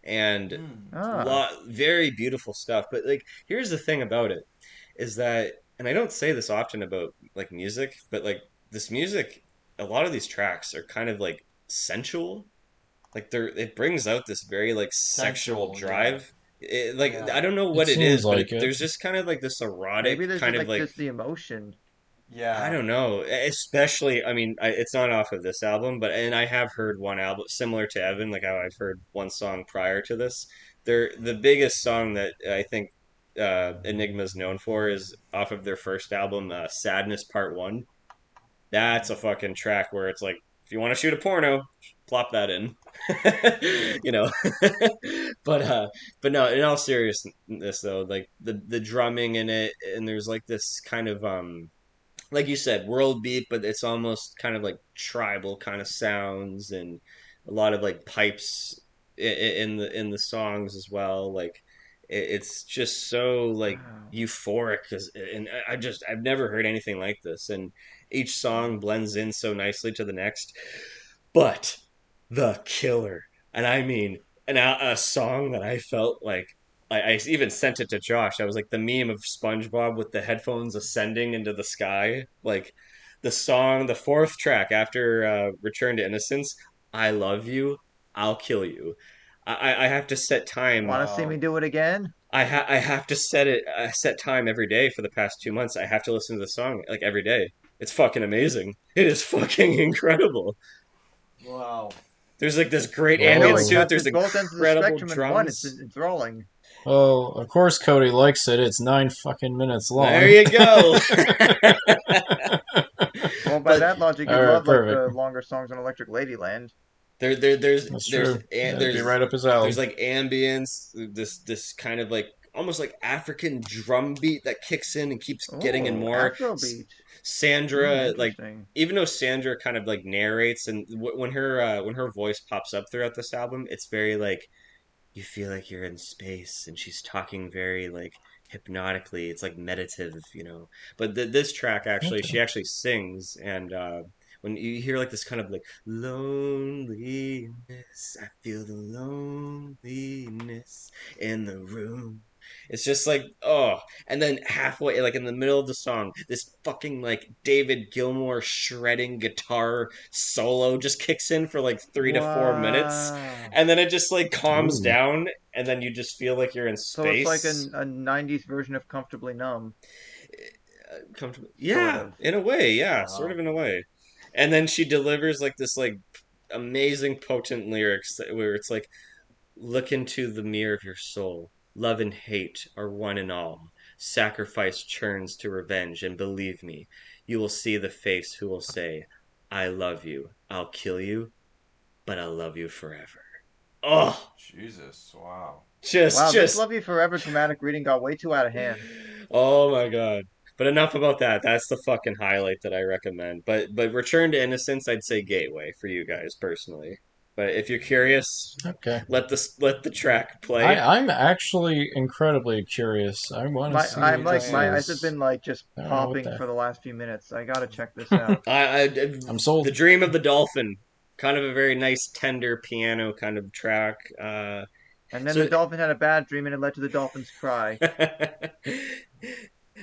and Hmm. Ah, very beautiful stuff. But like, here's the thing about it is that, and I don't say this often about like music, but like this music, a lot of these tracks are kind of like sensual. Like it brings out this very like sexual Sensual, yeah. drive. Like I Yeah. don't know it what it seems is, but like it. there's just kind of like this erotic maybe there's kind just of like like just the emotion. I Yeah. don't know. Especially, I mean, it's not off of this album, but and I have heard one album similar to Evan, like how I've heard one song prior to this. The biggest song that I think Enigma's known for is off of their first album, "Sadness Part One." That's a fucking track where it's like, if you want to shoot a porno, plop that in, you know. but but no, in all seriousness though, like the drumming in it, and there's like this kind of like you said, world beat, but it's almost kind of like tribal kind of sounds, and a lot of like pipes in the songs as well. Like it's just so like Wow. euphoric, because and I've never heard anything like this, and each song blends in so nicely to the next. But the killer, and I mean, a song that I felt like I even sent it to Josh. I was like the meme of SpongeBob with the headphones ascending into the sky. Like the song, the fourth track after Return to Innocence, "I Love You, I'll Kill You." I have to set time. Want to see me Wow. do it again? I have to set it set time every day for the past 2 months. I have to listen to the song like every day. It's fucking amazing. It is fucking incredible. Wow. There's like this great I know ambience it Oh, to it. cuts There's at both ends of the incredible spectrum in one. It's drums. enthralling. well, of course Cody likes it. It's 9 fucking minutes There long. you go. Well, by But that logic, All you'd right, love like perfect. the longer songs on Electric Ladyland. That's true. That'd be there's right up his alley. like ambience, this kind of like almost like African drum beat that kicks in and keeps getting in Oh, more. Afrobeat. Sandra, like Interesting. even though Sandra kind of like narrates, and when her voice pops up throughout this album, it's very like you feel like you're in space, and she's talking very like hypnotically. It's like meditative, you know. But this track actually, Okay. she actually sings, and when you hear like this kind of like loneliness, I feel the loneliness in the room. It's just like, oh, and then halfway, like in the middle of the song, this fucking like David Gilmour shredding guitar solo just kicks in for like 3 to 4 minutes, Wow. and then it just like calms Ooh. down, and then you just feel like you're in So it's like space. a 90s version of Comfortably Numb, Comfortable. sort Yeah, of. in a way, yeah, sort Wow. of in a way. And then she delivers like this like amazing potent lyrics where it's like, look into the mirror of your soul. Love and hate are one and all. Sacrifice churns to revenge, and believe me, you will see the face who will say, I love you. I'll kill you, but I'll love you forever. Oh, Jesus. Wow. Wow, this just Love You Forever dramatic reading got way too out of hand. oh my god. But enough about that. That's the fucking highlight that I recommend. But Return to Innocence, I'd say Gateway for you guys personally. But if you're curious, Okay. let the track play. I'm actually incredibly curious. I want to see I'm what like this my eyes have is. been like just I don't know what popping that. for the last few minutes. I gotta check this out. I I'm the sold. Dream of the Dolphin, kind of a very nice tender piano kind of track. And then the So dolphin had a bad dream and it led to the dolphin's cry.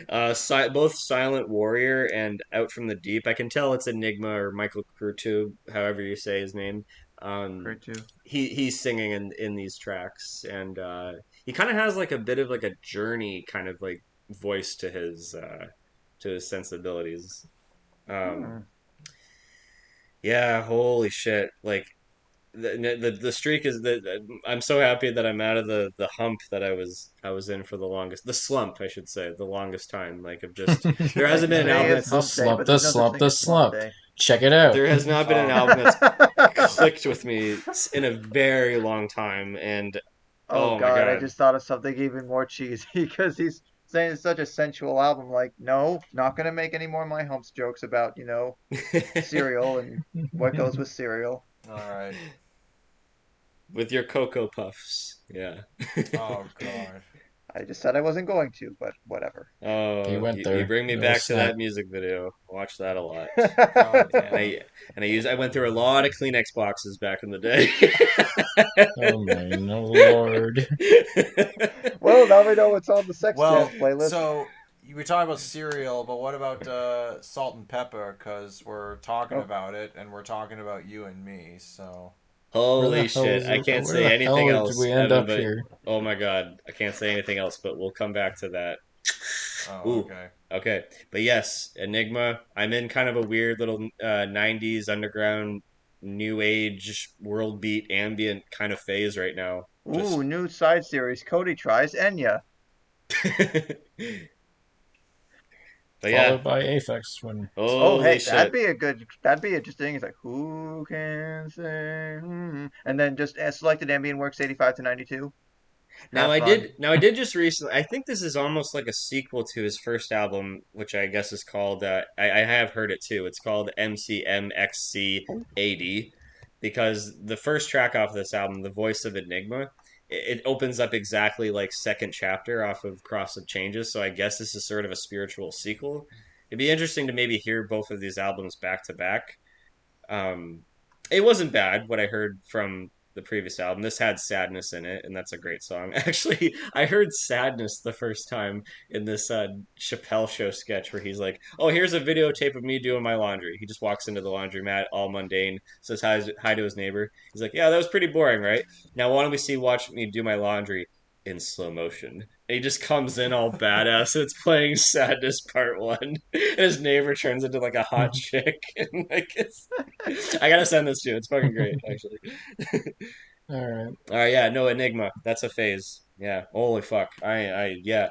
both Silent Warrior and Out from the Deep. I can tell it's Enigma or Michael Crutu, however you say his name. Um, Great too. he's singing in these tracks, and he kind of has like a bit of like a journey kind of like voice to his sensibilities. Um, yeah, holy shit! Like the streak is that I'm so happy that I'm out of the hump that I was in for the longest, the slump I should say, the longest time. Like of just there hasn't been an Today album is that's The hump day, slump, but the there's no such slump, thing the as slump slump. day. Check it out. there has not been an Oh. album that's clicked with me in a very long time, and Oh oh my God, I god. just thought of something even more cheesy because he's saying it's such a sensual album. Like, no, not gonna make any more My Humps jokes about, cereal and what goes with cereal. All right. With your Cocoa Puffs. Yeah. Oh god. I just said I wasn't going to, but whatever. He Oh, went you there. bring me Little back to snap. that music video. Watch that a lot. God And damn. I went through a lot of Kleenex boxes back in the day. Oh my no lord. Well, now we know what's on the Sex Well, Jams playlist. so you were talking about cereal, but what about salt and pepper? Because we're talking Oh, about it, and we're talking about you and me. So Holy shit. I can't Where the say anything hell did else, we end Evan, up but here? oh my God, I can't say anything else, but we'll come back to that. oh, Ooh, okay. okay. But yes, Enigma. I'm in kind of a weird little 90s underground new age world beat ambient kind of phase right now. ooh, Just new side series. Cody tries Enya. But yeah, Followed by Aphex when Oh, holy hey, shit. that'd be interesting. It's like, who can say? And then just selected ambient works 85 to 92. Not fun. Now I did just recently. I think this is almost like a sequel to his first album, which I guess is called. I have heard it too. It's called MCMXC80, because the first track off of this album, "The Voice of Enigma," it opens up exactly like second chapter off of Cross of Changes. So I guess this is sort of a spiritual sequel. It'd be interesting to maybe hear both of these albums back to back. Um, it wasn't bad what I heard from the previous album. This had Sadness in it, and that's a great song. Actually, I heard Sadness the first time in this Chappelle show sketch where he's like, "Oh, here's a videotape of me doing my laundry." He just walks into the laundromat, all mundane, says hi to his neighbor. He's like, "Yeah, that was pretty boring, right? Now, why don't we watch me do my laundry in slow motion?" And he just comes in all badass. And it's playing Sadness Part One, and his neighbor turns into like a hot chick, and like it's. I gotta send this to you. It's fucking great, actually. Alright. All right, yeah, no Enigma. That's a phase. Yeah, holy fuck. Yeah.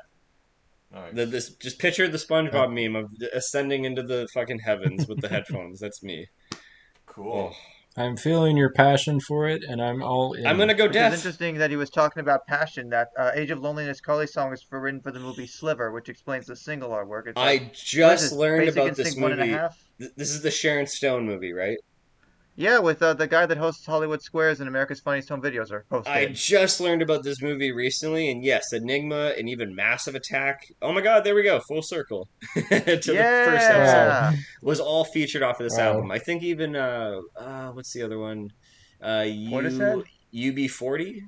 Nice. This just picture the SpongeBob meme of ascending into the fucking heavens with the headphones. That's me. Cool. Oh, I'm feeling your passion for it and I'm all I'm in. gonna go Which is deaf. interesting that he was talking about passion. That Age of Loneliness Carly song is written for the movie Sliver, which explains the single artwork. It's like, I what is just this? learned Basic about this Instinct one and a movie. half? This is the Sharon Stone movie, right? Yeah, with the guy that hosts Hollywood Squares and America's Funniest Home Videos are I hosted. just learned about this movie recently, and yes, Enigma and even Massive Attack. Oh my God, there we go, full circle to the first episode. Wow. Yeah. Was all featured off of this Wow. album. I think even what's the other one? Portishead? UB40.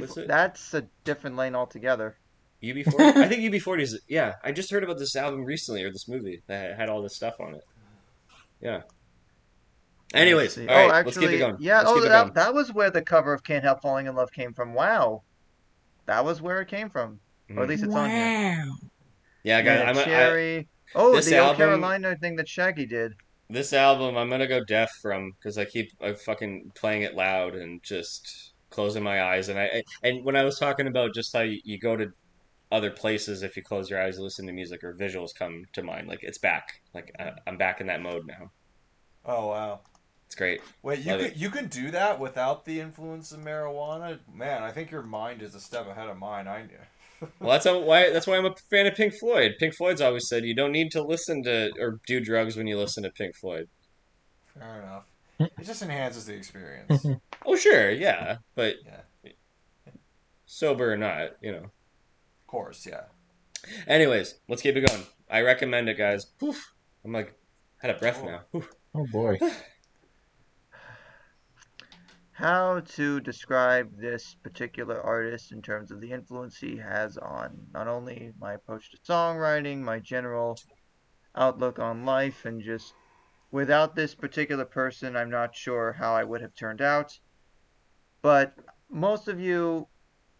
What's it? That's a different lane altogether. UB40. I think UB40 is yeah. I just heard about this album recently or this movie that had all this stuff on it. Yeah. Let's Anyways, see. all Oh, right, let's keep it actually, going. yeah. Let's Oh, keep it going. that was where the cover of Can't Help Falling in Love came from. Wow, that was where it came from, or at least it's on here. Yeah, guys, Yeah, Cherry. Oh, this the Oh album Carolina thing that Shaggy did. this album I'm gonna go deaf from because I fucking playing it loud and just closing my eyes and when I was talking about just how you go to other places if you close your eyes and listen to music or visuals come to mind like it's back like I'm back in that mode now. Oh wow. It's great. Wait, Love it. you can do that without the influence of marijuana? Man, I think your mind is a step ahead of mine. Well, that's why I'm a fan of Pink Floyd. Pink Floyd's always said you don't need to listen to or do drugs when you listen to Pink Floyd. Fair enough. It just enhances the experience. Oh sure, yeah, but Yeah. sober or not, you know. Of course, yeah. Anyways, let's keep it going. I recommend it, guys. Oof. I'm like had a breath Cool. now. Oof. Oh boy. How to describe this particular artist in terms of the influence he has on not only my approach to songwriting, my general outlook on life, and just without this particular person, I'm not sure how I would have turned out. But most of you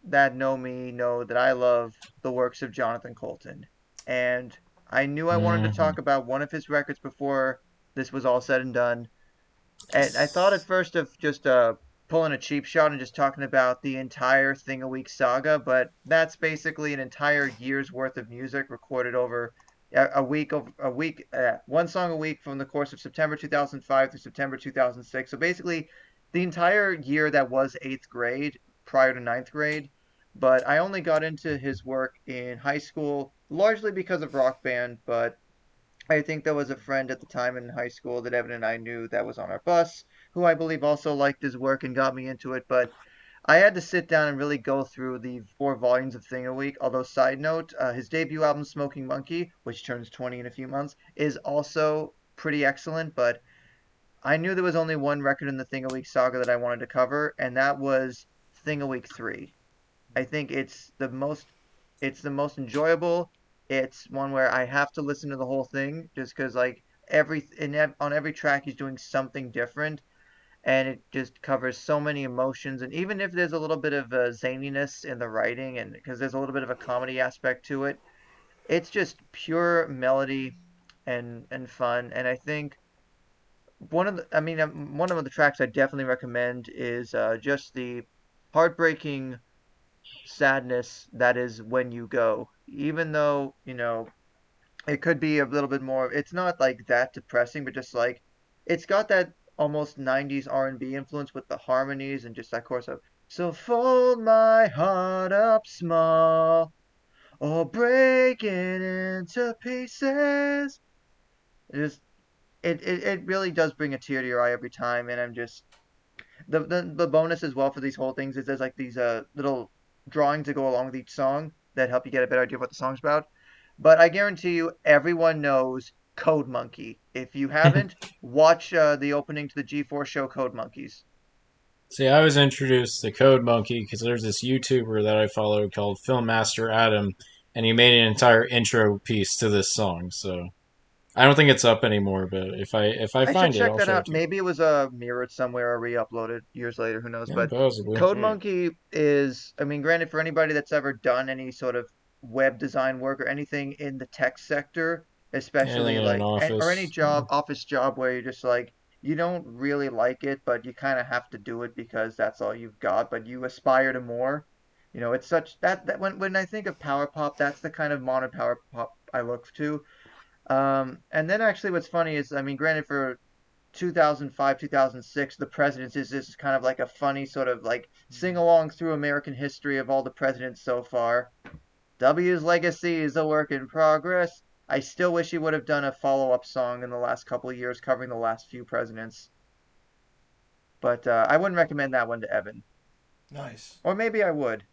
that know me know that I love the works of Jonathan Coulton. And I knew I wanted to Hmm. talk about one of his records before this was all said and done. And I thought at first of just pulling a cheap shot and just talking about the entire Thing a Week saga, but that's basically an entire year's worth of music recorded over one song a week from the course of September 2005 through September 2006. So basically, the entire year that was eighth grade prior to ninth grade. But I only got into his work in high school largely because of Rock Band, but I think there was a friend at the time in high school that Evan and I knew that was on our bus, who I believe also liked his work and got me into it. But I had to sit down and really go through the 4 volumes of Thing a Week. Although, side note, his debut album, Smoking Monkey, which turns 20 in a few months, is also pretty excellent. But I knew there was only one record in the Thing a Week saga that I wanted to cover, and that was Thing a Week 3. I think it's the most enjoyable. It's one where I have to listen to the whole thing just because like on every track he's doing something different, and it just covers so many emotions. And even if there's a little bit of zaniness in the writing, and because there's a little bit of a comedy aspect to it, it's just pure melody and fun. And I think one of the tracks I definitely recommend is just the heartbreaking sadness that is When You Go. Even though, it could be a little bit more, it's not like that depressing, but just like it's got that almost 90s R&B influence with the harmonies and just that chorus of so fold my heart up small or break it into pieces. It just it really does bring a tear to your eye every time, and I'm just the bonus as well for these whole things is there's like these little drawings that go along with each song that help you get a better idea of what the song's about. But I guarantee you, everyone knows Code Monkey. If you haven't, watch the opening to the G4 show Code Monkeys. See, I was introduced to Code Monkey because there's this YouTuber that I follow called Film Master Adam, and he made an entire intro piece to this song. So I don't think it's up anymore, but if I I should find it, check I'll that show it out. to you. Maybe it was mirrored somewhere or re-uploaded years later. Who knows? Yeah, But possibly. Code Hmm. Monkey is, I mean, granted, for anybody that's ever done any sort of web design work or anything in the tech sector, Anything especially in an like, or any office. job, office job where you're just like, you don't really like it, but you kind of have to do it because that's all you've got, but you aspire to more. It's such that when I think of power pop, that's the kind of modern power pop I look to. And then actually, what's funny is, I mean, granted, for 2005, 2006, the presidents is this kind of like a funny sort of like sing along through American history of all the presidents so far. W's legacy is a work in progress. I still wish he would have done a follow up song in the last couple of years covering the last few presidents. But I wouldn't recommend that one to Evan. Nice. Or maybe I would.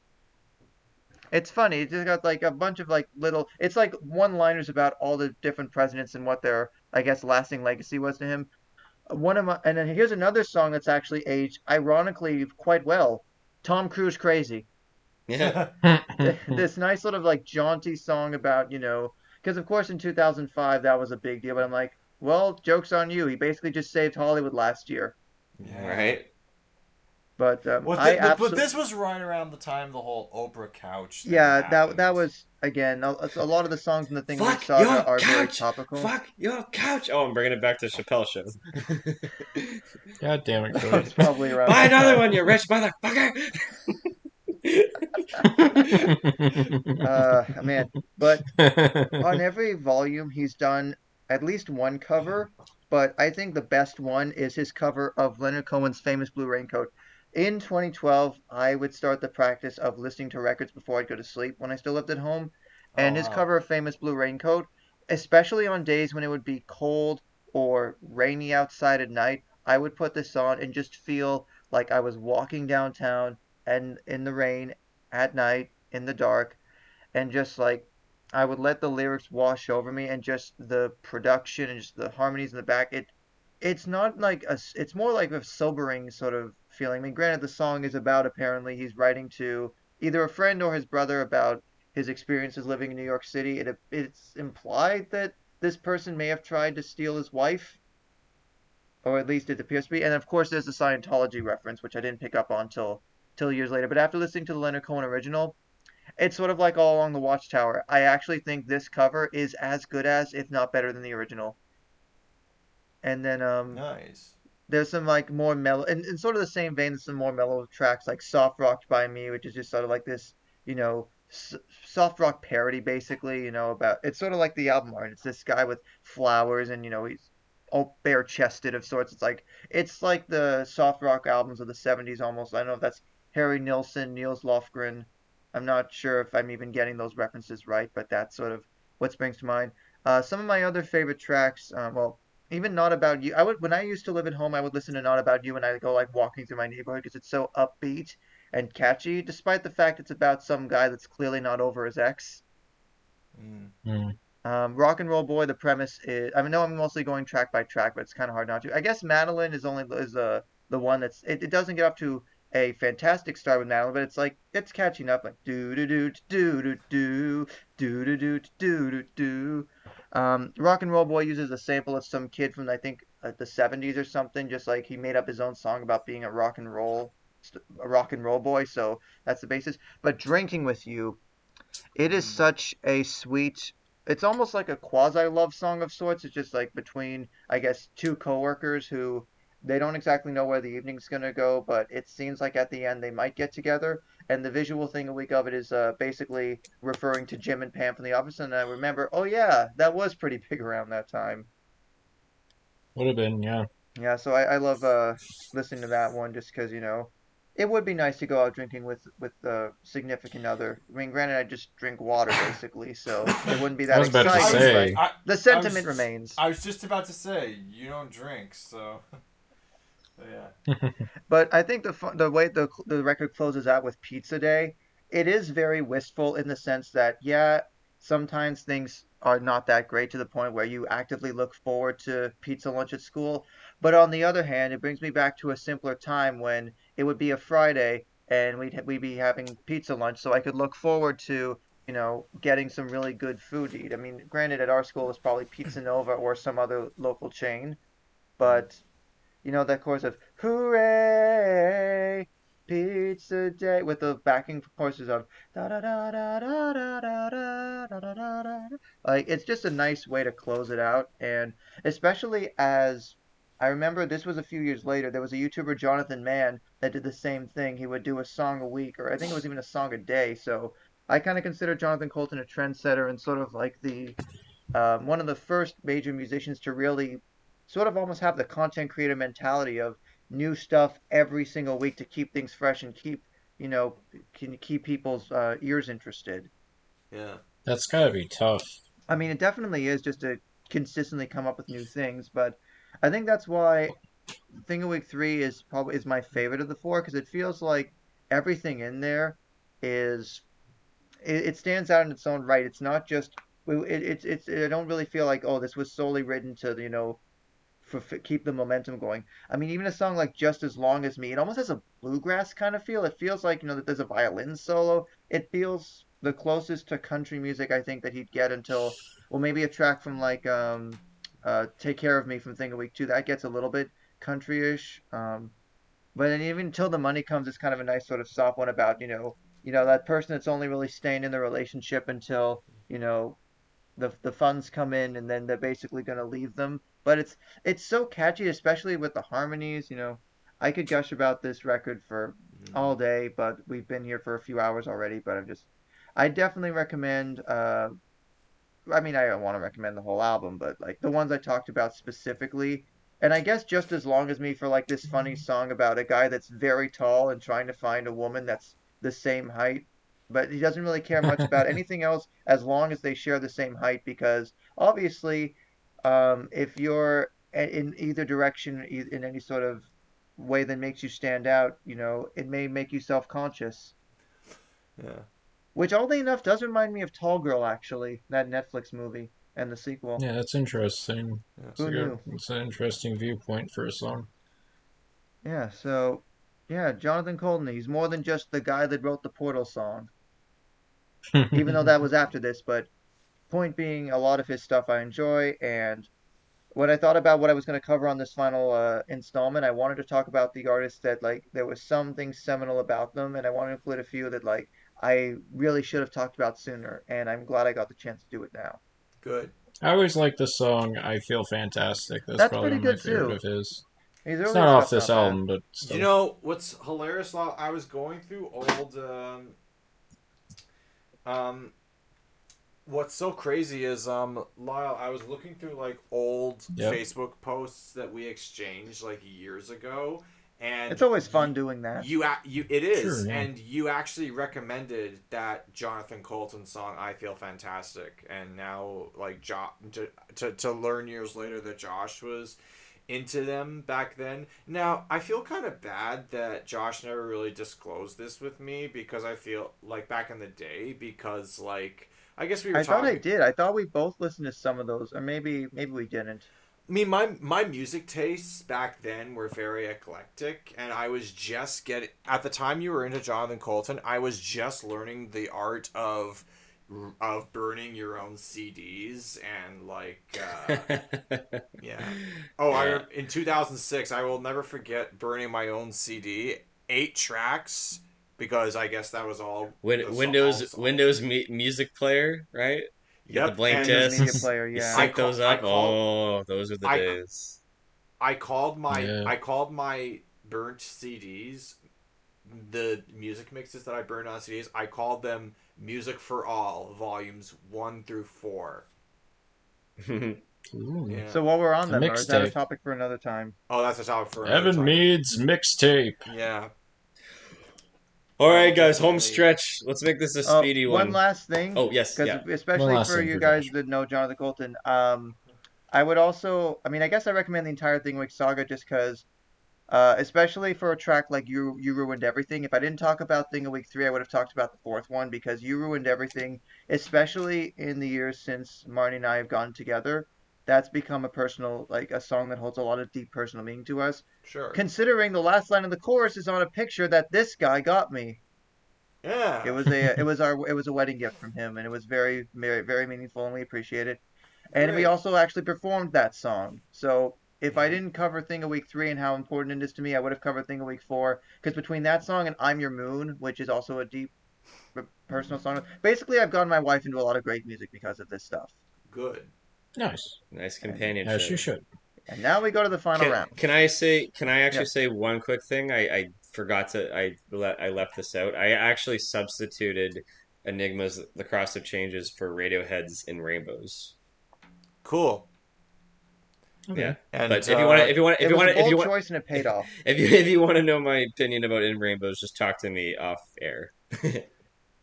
It's funny. It's just got like a bunch of like little. It's like one-liners about all the different presidents and what their, I guess, lasting legacy was to him. And then here's another song that's actually aged ironically quite well. Tom Cruise Crazy. Yeah. This nice sort of like jaunty song about, because of course in 2005 that was a big deal, but I'm like, well, joke's on you. He basically just saved Hollywood last year. Yeah. Right. But Well, I but absolutely, this was right around the time the whole Oprah couch thing yeah, that happened. was again a lot of the songs in the Thing Week Fuck saga your are very couch. topical. Fuck your couch. Oh, I'm bringing it back to Chappelle show. God damn it, That Cody. was probably around Buy that another time. one, you rich motherfucker. Man, but on every volume he's done at least one cover, but I think the best one is his cover of Leonard Cohen's famous Blue Raincoat. In 2012, I would start the practice of listening to records before I'd go to sleep when I still lived at home, Oh and his wow. cover of famous Blue Raincoat, especially on days when it would be cold or rainy outside at night, I would put this on and just feel like I was walking downtown and in the rain at night in the dark and just like I would let the lyrics wash over me and just the production and just the harmonies in the back. It's not like it's more like a sobering sort of feeling. I mean, granted, the song is about apparently he's writing to either a friend or his brother about his experiences living in New York City. It's implied that this person may have tried to steal his wife, or at least it appears to be. And of course, there's the Scientology reference, which I didn't pick up on till till years later. But after listening to the Leonard Cohen original, it's sort of like All Along the Watchtower. I actually think this cover is as good as, if not better than the original. And then Nice. there's some like more mellow, and in sort of the same vein, there's some more mellow tracks like Soft Rocked by Me, which is just sort of like this, you know, soft rock parody basically, about it's sort of like the album art. It's this guy with flowers and, he's all bare chested of sorts. It's like the soft rock albums of the 70s almost. I don't know if that's Harry Nilsson, Niels Lofgren. I'm not sure if I'm even getting those references right, but that's sort of what springs to mind. Some of my other favorite tracks, well, even Not About You. When I used to live at home, I would listen to Not About You when I go like walking through my neighborhood because it's so upbeat and catchy, despite the fact it's about some guy that's clearly not over his ex. Mm. Mm. Rock and Roll Boy. The premise is, I mean, no, I'm mostly going track by track, but it's kind of hard not to. I guess Madeline is the one it doesn't get off to a fantastic start with Madeline, but it's catching up like do do do do do do do do do do do do. Rock and Roll Boy uses a sample of some kid from I think the 70s or something, just like he made up his own song about being a rock and roll boy, so that's the basis. But Drinking with You, it is such a sweet. It's almost like a quasi love song of sorts. It's just like between, I guess, two coworkers who they don't exactly know where the evening's gonna go, but it seems like at the end they might get together. And the visual thing a week of it is basically referring to Jim and Pam from The Office. And I remember, oh yeah, that was pretty big around that time. Would have been, yeah. Yeah, so I love listening to that one just because, it would be nice to go out drinking with a significant other. I mean, granted, I just drink water basically, so it wouldn't be I that was about to exciting, say. but the sentiment remains. I was just about to say you don't drink, so yeah. But I think the way the record closes out with Pizza Day, it is very wistful in the sense that, yeah, sometimes things are not that great to the point where you actively look forward to pizza lunch at school. But on the other hand, it brings me back to a simpler time when it would be a Friday and we'd be having pizza lunch, so I could look forward to, getting some really good food to eat. I mean, granted, at our school it was probably Pizza Nova or some other local chain, but that chorus of "Hooray, Pizza Day" with the backing choruses of da da da da da da da da da da da da. Like it's just a nice way to close it out, and especially as I remember this was a few years later. There was a YouTuber Jonathan Mann that did the same thing. He would do a song a week, or I think it was even a song a day. So I kind of consider Jonathan Coulton a trendsetter and sort of like the one of the first major musicians to really sort of almost have the content creator mentality of new stuff every single week to keep things fresh and you know, can keep people's ears interested. Yeah. That's gotta be tough. I mean, it definitely is just to consistently come up with new things, but I think that's why Thing of Week 3 is my favorite of the four because it feels like everything in there is it stands out in its own right. It's not just it's I don't really feel like this was solely written to keep the momentum going. I mean, even a song like Just as Long as Me, it almost has a bluegrass kind of feel. It feels like that there's a violin solo. It feels the closest to country music I think that he'd get until well maybe a track from like Take Care of Me from Thing of Week 2 that gets a little bit country-ish. But then even Till the Money Comes is kind of a nice sort of soft one about that person that's only really staying in the relationship until the funds come in and then they're basically going to leave them. But it's so catchy, especially with the harmonies. I could gush about this record for all day, but we've been here for a few hours already. But I definitely recommend. I mean, I don't want to recommend the whole album, but like the ones I talked about specifically, and I guess Just as Long as Me for like this funny song about a guy that's very tall and trying to find a woman that's the same height, but he doesn't really care much about anything else as long as they share the same height because obviously, if you're in either direction in any sort of way that makes you stand out, it may make you self-conscious. Yeah. Which, oddly enough, does remind me of Tall Girl, actually, that Netflix movie and the sequel. Yeah, that's interesting. Yeah. It's Who knew? It's an interesting viewpoint for a song. Yeah, so, yeah, Jonathan Coulton, he's more than just the guy that wrote the Portal song, even though that was after this, but point being, a lot of his stuff I enjoy, and when I thought about what I was going to cover on this final installment, I wanted to talk about the artists that like there was something seminal about them, and I want to include a few that like I really should have talked about sooner, and I'm glad I got the chance to do it now. Good. I always like the song "I Feel Fantastic." That's That's probably pretty one of my good favorite too. of his. His It's earlier not off stuff's this not bad. album, but You still. know what's hilarious? Lyle? I was going through old. Um, what's so crazy is Lyle. I was looking through like old Yep. Facebook posts that we exchanged like years ago, and It's always fun doing that. you it is, Sure, yeah. and you actually recommended that Jonathan Coulton song "I Feel Fantastic," and now like to learn years later that Josh was into them back then. Now I feel kind of bad that Josh never really disclosed this with me, because I feel like back in the day, because like I guess we were I thought I talking. did. I thought we both listened to some of those, or maybe we didn't. I mean, my music tastes back then were very eclectic, and I was just getting at the time you were into Jonathan Coulton. I was just learning the art of burning your own CDs and like yeah. Oh, Yeah. in 2006, I will never forget burning my own CD, 8 tracks, because I guess that was all. Windows Music Player, right? You get the Yep, blank and Windows discs. Media Player, You yeah. sync those I up. called Oh, those were the I days. I called my Yeah. I called my burnt CDs, the music mixes that I burned on CDs. I called them Music for All Volumes 1 through 4. Ooh. Yeah. So while we're on A them, or is that a mixtape. topic for another time? Oh, that's a topic for another Evan time. Mead's mixtape. Yeah. All I will right, guys, home definitely- stretch. Let's make this a speedy One one. last thing, Oh, yes, because yeah. One especially last for thing you for guys Josh. that know Jonathan Coulton, I would also, I mean, I guess I recommend the entire Thingwick Saga just because, especially for a track like You Ruined Everything. If I didn't talk about Thing of Week 3, I would have talked about the fourth one, because You Ruined Everything, especially in the years since Marty and I have gotten together, that's become a personal, like a song that holds a lot of deep personal meaning to us. Sure. Considering the last line of the chorus is on a picture that this guy got me. Yeah. It was a wedding gift from him, and it was very very very meaningful, and we appreciate it. And we Great. also actually performed that song. So if I Mhm. didn't cover Thing of Week 3 and how important it is to me, I would have covered Thing of Week 4. Because between that song and I'm Your Moon, which is also a deep personal song, basically I've gotten my wife into a lot of great music because of this stuff. Good. Nice. Nice As companionship. you should. And now we go to the final round. Can I actually Yes. say one quick thing? I forgot to I left this out. I actually substituted Enigma's The Cross of Changes for Radiohead's In Rainbows. Cool. Okay. Yeah. And But if you want It was a bold choice and it paid off. if you want to know my opinion about In Rainbows, just talk to me off air.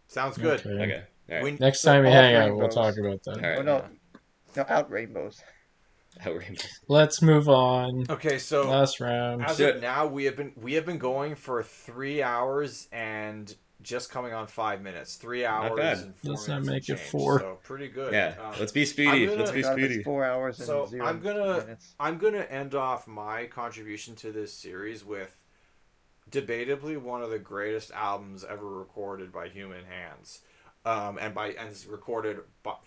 sounds good. Okay. Okay. All right. When- Next time we All hang out, we'll rainbows. talk about that. All right. Oh no, no, out rainbows. Out Rainbows. Let's move on. Okay, so Last round. as Shit. of now, we have been going for 3 hours and just coming on 5 minutes. 3 hours bad. and 4 Let's not minutes. make and it change, 4. So pretty good. Yeah. Um, Let's be speedy. I'm gonna- Let's be God, if speedy. it's 4 hours and So 0 I'm gonna minutes. I'm gonna end off my contribution to this series with debatably one of the greatest albums ever recorded by human hands, and it's recorded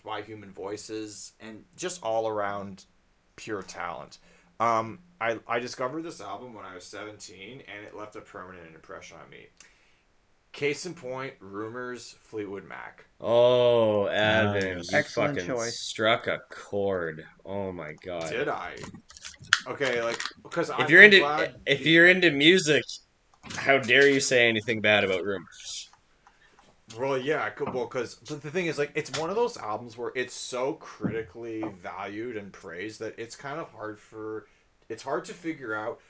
by human voices, and just all around pure talent. I discovered this album when I was 17, and it left a permanent impression on me. Case in point, Rumours, Fleetwood Mac. Oh, Evan, yes. you Excellent fucking choice. struck a chord. Oh my god. Did I? Okay, like because If you're into music, how dare you say anything bad about Rumours? Well, yeah, because the thing is, like, it's one of those albums where it's so critically valued and praised that it's kind of it's hard to figure out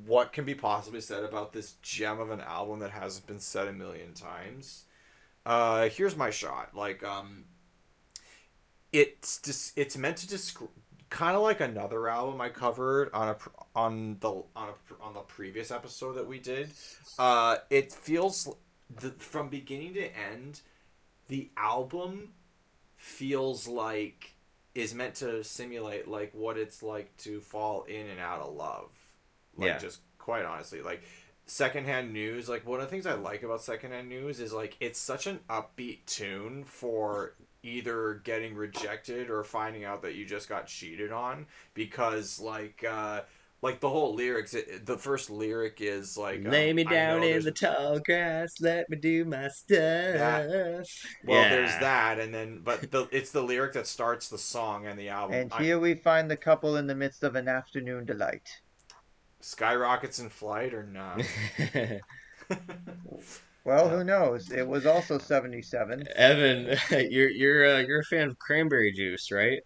what can be possibly said about this gem of an album that hasn't been said a million times. Here's my shot. Like, it's meant to describe kind of like another album I covered on the previous episode that we did. It feels from beginning to end, the album feels like is meant to simulate like what it's like to fall in and out of love. Like, Yeah. just quite honestly, like Secondhand News, like one of the things I like about Secondhand News is like it's such an upbeat tune for either getting rejected or finding out that you just got cheated on, because like the whole lyrics, the first lyric is like, Lay me I down know in there's the tall grass, let me do my that. stuff. Well, there's Yeah. that, and then it's the lyric that starts the song and the album. And here we find the couple in the midst of an afternoon delight. Skyrockets in flight or not? Well, Yeah. who knows? It was also 77. Evan, you're a fan of cranberry juice, right?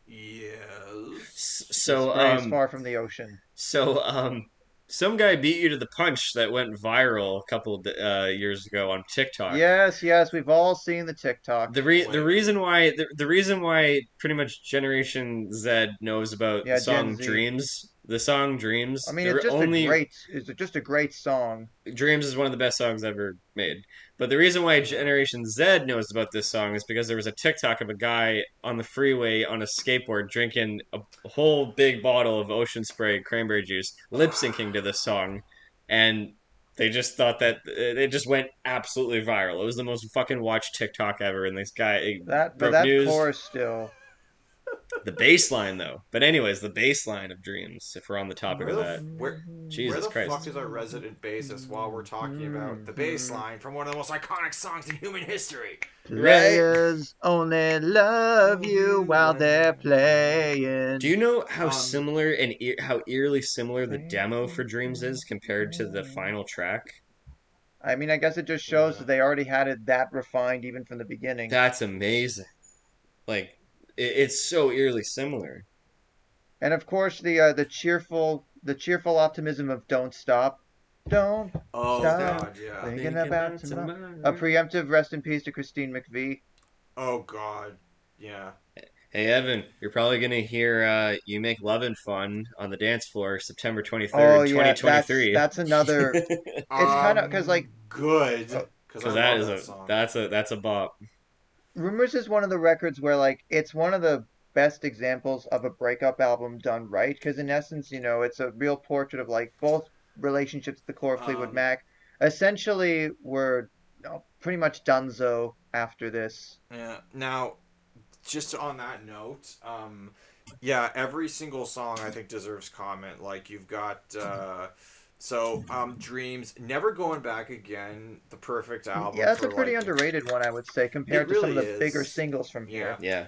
Yes. The So spray is far from the ocean. some guy beat you to the punch that went viral a couple of years ago on TikTok. Yes, we've all seen the TikTok. The reason why pretty much Generation Z knows about Yeah, Gen Z. The song Dreams. I mean, It's just a great song. Dreams is one of the best songs ever made. But the reason why Generation Z knows about this song is because there was a TikTok of a guy on the freeway on a skateboard drinking a whole big bottle of ocean spray cranberry juice, lip syncing to this song, and they just thought that it just went absolutely viral. It was the most fucking watched TikTok ever, and this guy But broke that news. chorus still. The bass line, though. But anyways, the bass line of Dreams, if we're on the topic Where of the, that. where, Jesus where the Christ. fuck is our resident bassist while we're talking about the bass line from one of the most iconic songs in human history? Players only love you while they're playing. Do you know how similar and how eerily similar the demo for Dreams is compared to the final track? I mean, I guess it just shows that they already had it that refined even from the beginning. That's amazing. Like, it's so eerily similar. And of course, the cheerful optimism of "Don't Stop, Don't Oh Stop god, yeah. Thinking About Tomorrow." A preemptive rest in peace to Christine McVie. Oh god, yeah. Hey Evan, you're probably gonna hear "You Make Lovin' Fun" on the dance floor September 23rd, Oh yeah, 2023. that's another. It's kind of because like good, because that's a bop. Rumours is one of the records where like it's one of the best examples of a breakup album done right, because in essence, it's a real portrait of like both relationships at the core of Fleetwood Mac essentially were pretty much donezo after this. Yeah. Now, just on that note, yeah, every single song I think deserves comment. Like you've got Dreams, Never Going Back Again, the perfect album. Yeah, that's a pretty underrated one, I would say, compared to some of the bigger singles from here. Yeah.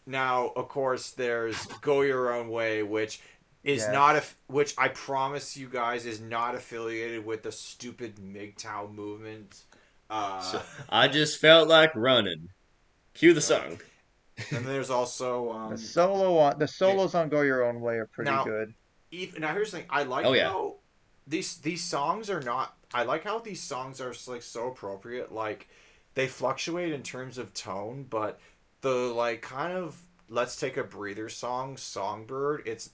Now, of course, there's Go Your Own Way, which is which I promise you guys is not affiliated with the stupid MGTOW movement. So, I just felt like running. Cue the song. And there's also the solos on Go Your Own Way are pretty good. Now here's the thing, I like how these songs are not. I like how these songs are like so appropriate. Like they fluctuate in terms of tone, but the like kind of let's take a breather Songbird. It's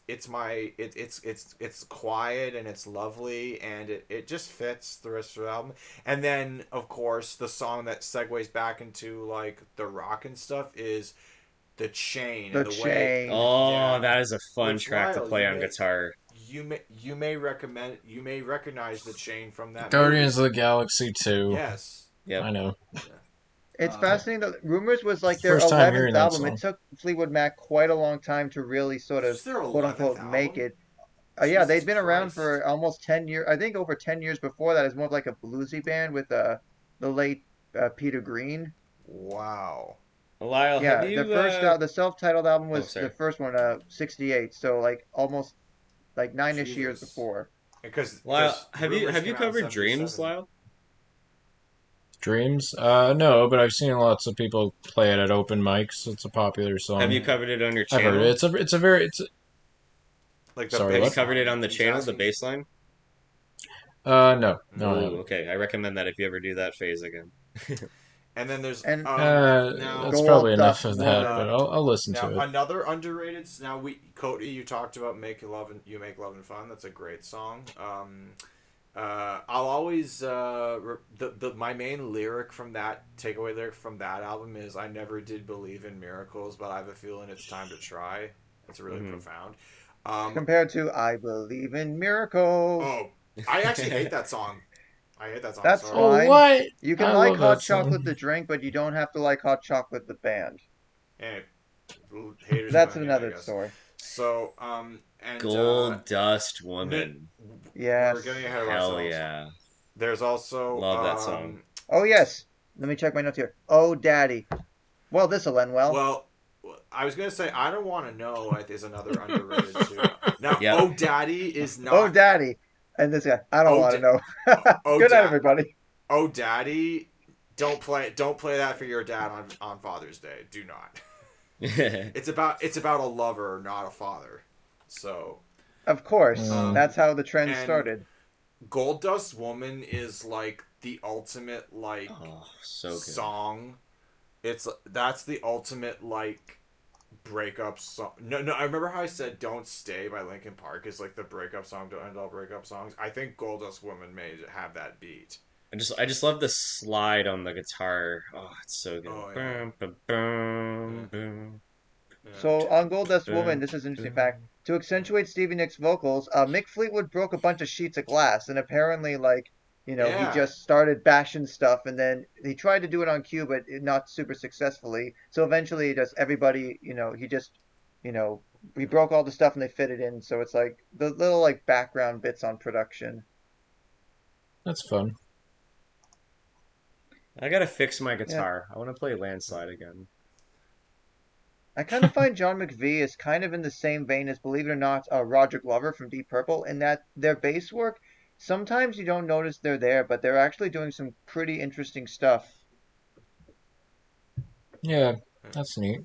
quiet and it's lovely and it just fits the rest of the album. And then of course the song that segues back into like the rock and stuff is The Chain. Chain. That is a fun track to play on guitar. You may recognize The Chain from that Guardians of the Galaxy 2. Yes. Yeah, I know. Yeah. It's fascinating that Rumours was like their 11th album. It took Fleetwood Mac quite a long time to really sort of quote unquote make it. Yeah, they'd been around for almost 10 years. I think over 10 years before that as more of like a bluesy band with the late Peter Green. Wow. Lyle, yeah, the self-titled album was the first one, 68. So like almost like 9-ish years before. Because Lyle, have you covered Dreams, Lyle? Dreams? No, but I've seen lots of people play it at open mics. It's a popular song. Have you covered it on your I've channel? heard it. It's a very like the Have you covered it on the channel, the bass line? No. Okay. I recommend that if you ever do that phase again. And then there's that's probably enough of that, but I'll listen to it. Another underrated. Now Cody, you talked about You Make Love and Fun. That's a great song. I'll always my main lyric from that takeaway lyric from that album is I never did believe in miracles, but I have a feeling it's time to try. That's really profound. Compared to I Believe in Miracles. Oh, I actually hate that song. I hate that song. That's Sorry. Oh, fine. what? You can I like love that Hot song. Chocolate the drink, but you don't have to like Hot Chocolate the band. Hey, haters That's gonna hate, I another guess. story. So, and Gold Dust n- Woman. we're getting Yes. ahead of Hell ourselves. yeah. There's also Love that song. Oh yes. Let me check my notes here. Oh Daddy. Well, this'll end well. well, I was gonna say I don't want to know is another underrated tune. Now, Yep. Oh Daddy is Oh not. Daddy. And this guy. I don't Oh, want to da- know. oh, Good night, da- everybody. Oh Daddy, don't play that for your dad on Father's Day. Do not. It's about a lover, not a father. So, Of course. Mm. That's how the trend and started. Gold Dust Woman is like the ultimate like Oh, so good. song. That's the ultimate like breakup song. No, I remember how I said "Don't Stay" by Linkin Park is like the breakup song to end all breakup songs. I think Gold Dust Woman may have that beat. I just love the slide on the guitar. Oh, it's so good. Oh yeah. Boom, boom, boom, Yeah. boom, Yeah. So on Gold Dust Woman, boom, this is an interesting boom. fact. To accentuate Stevie Nicks' vocals, Mick Fleetwood broke a bunch of sheets of glass, and apparently, like, he Yeah. just started bashing stuff, and then he tried to do it on cue, but not super successfully. So eventually, just everybody, he just, you know, he broke all the stuff and they fit it in. So it's like the little like background bits on production. That's fun. I gotta fix my Yeah, guitar. I want to play Landslide again. I kind of find John McVie is kind of in the same vein as, believe it or not, Roger Glover from Deep Purple, in that their bass work, sometimes you don't notice they're there, but they're actually doing some pretty interesting stuff. Yeah, that's neat.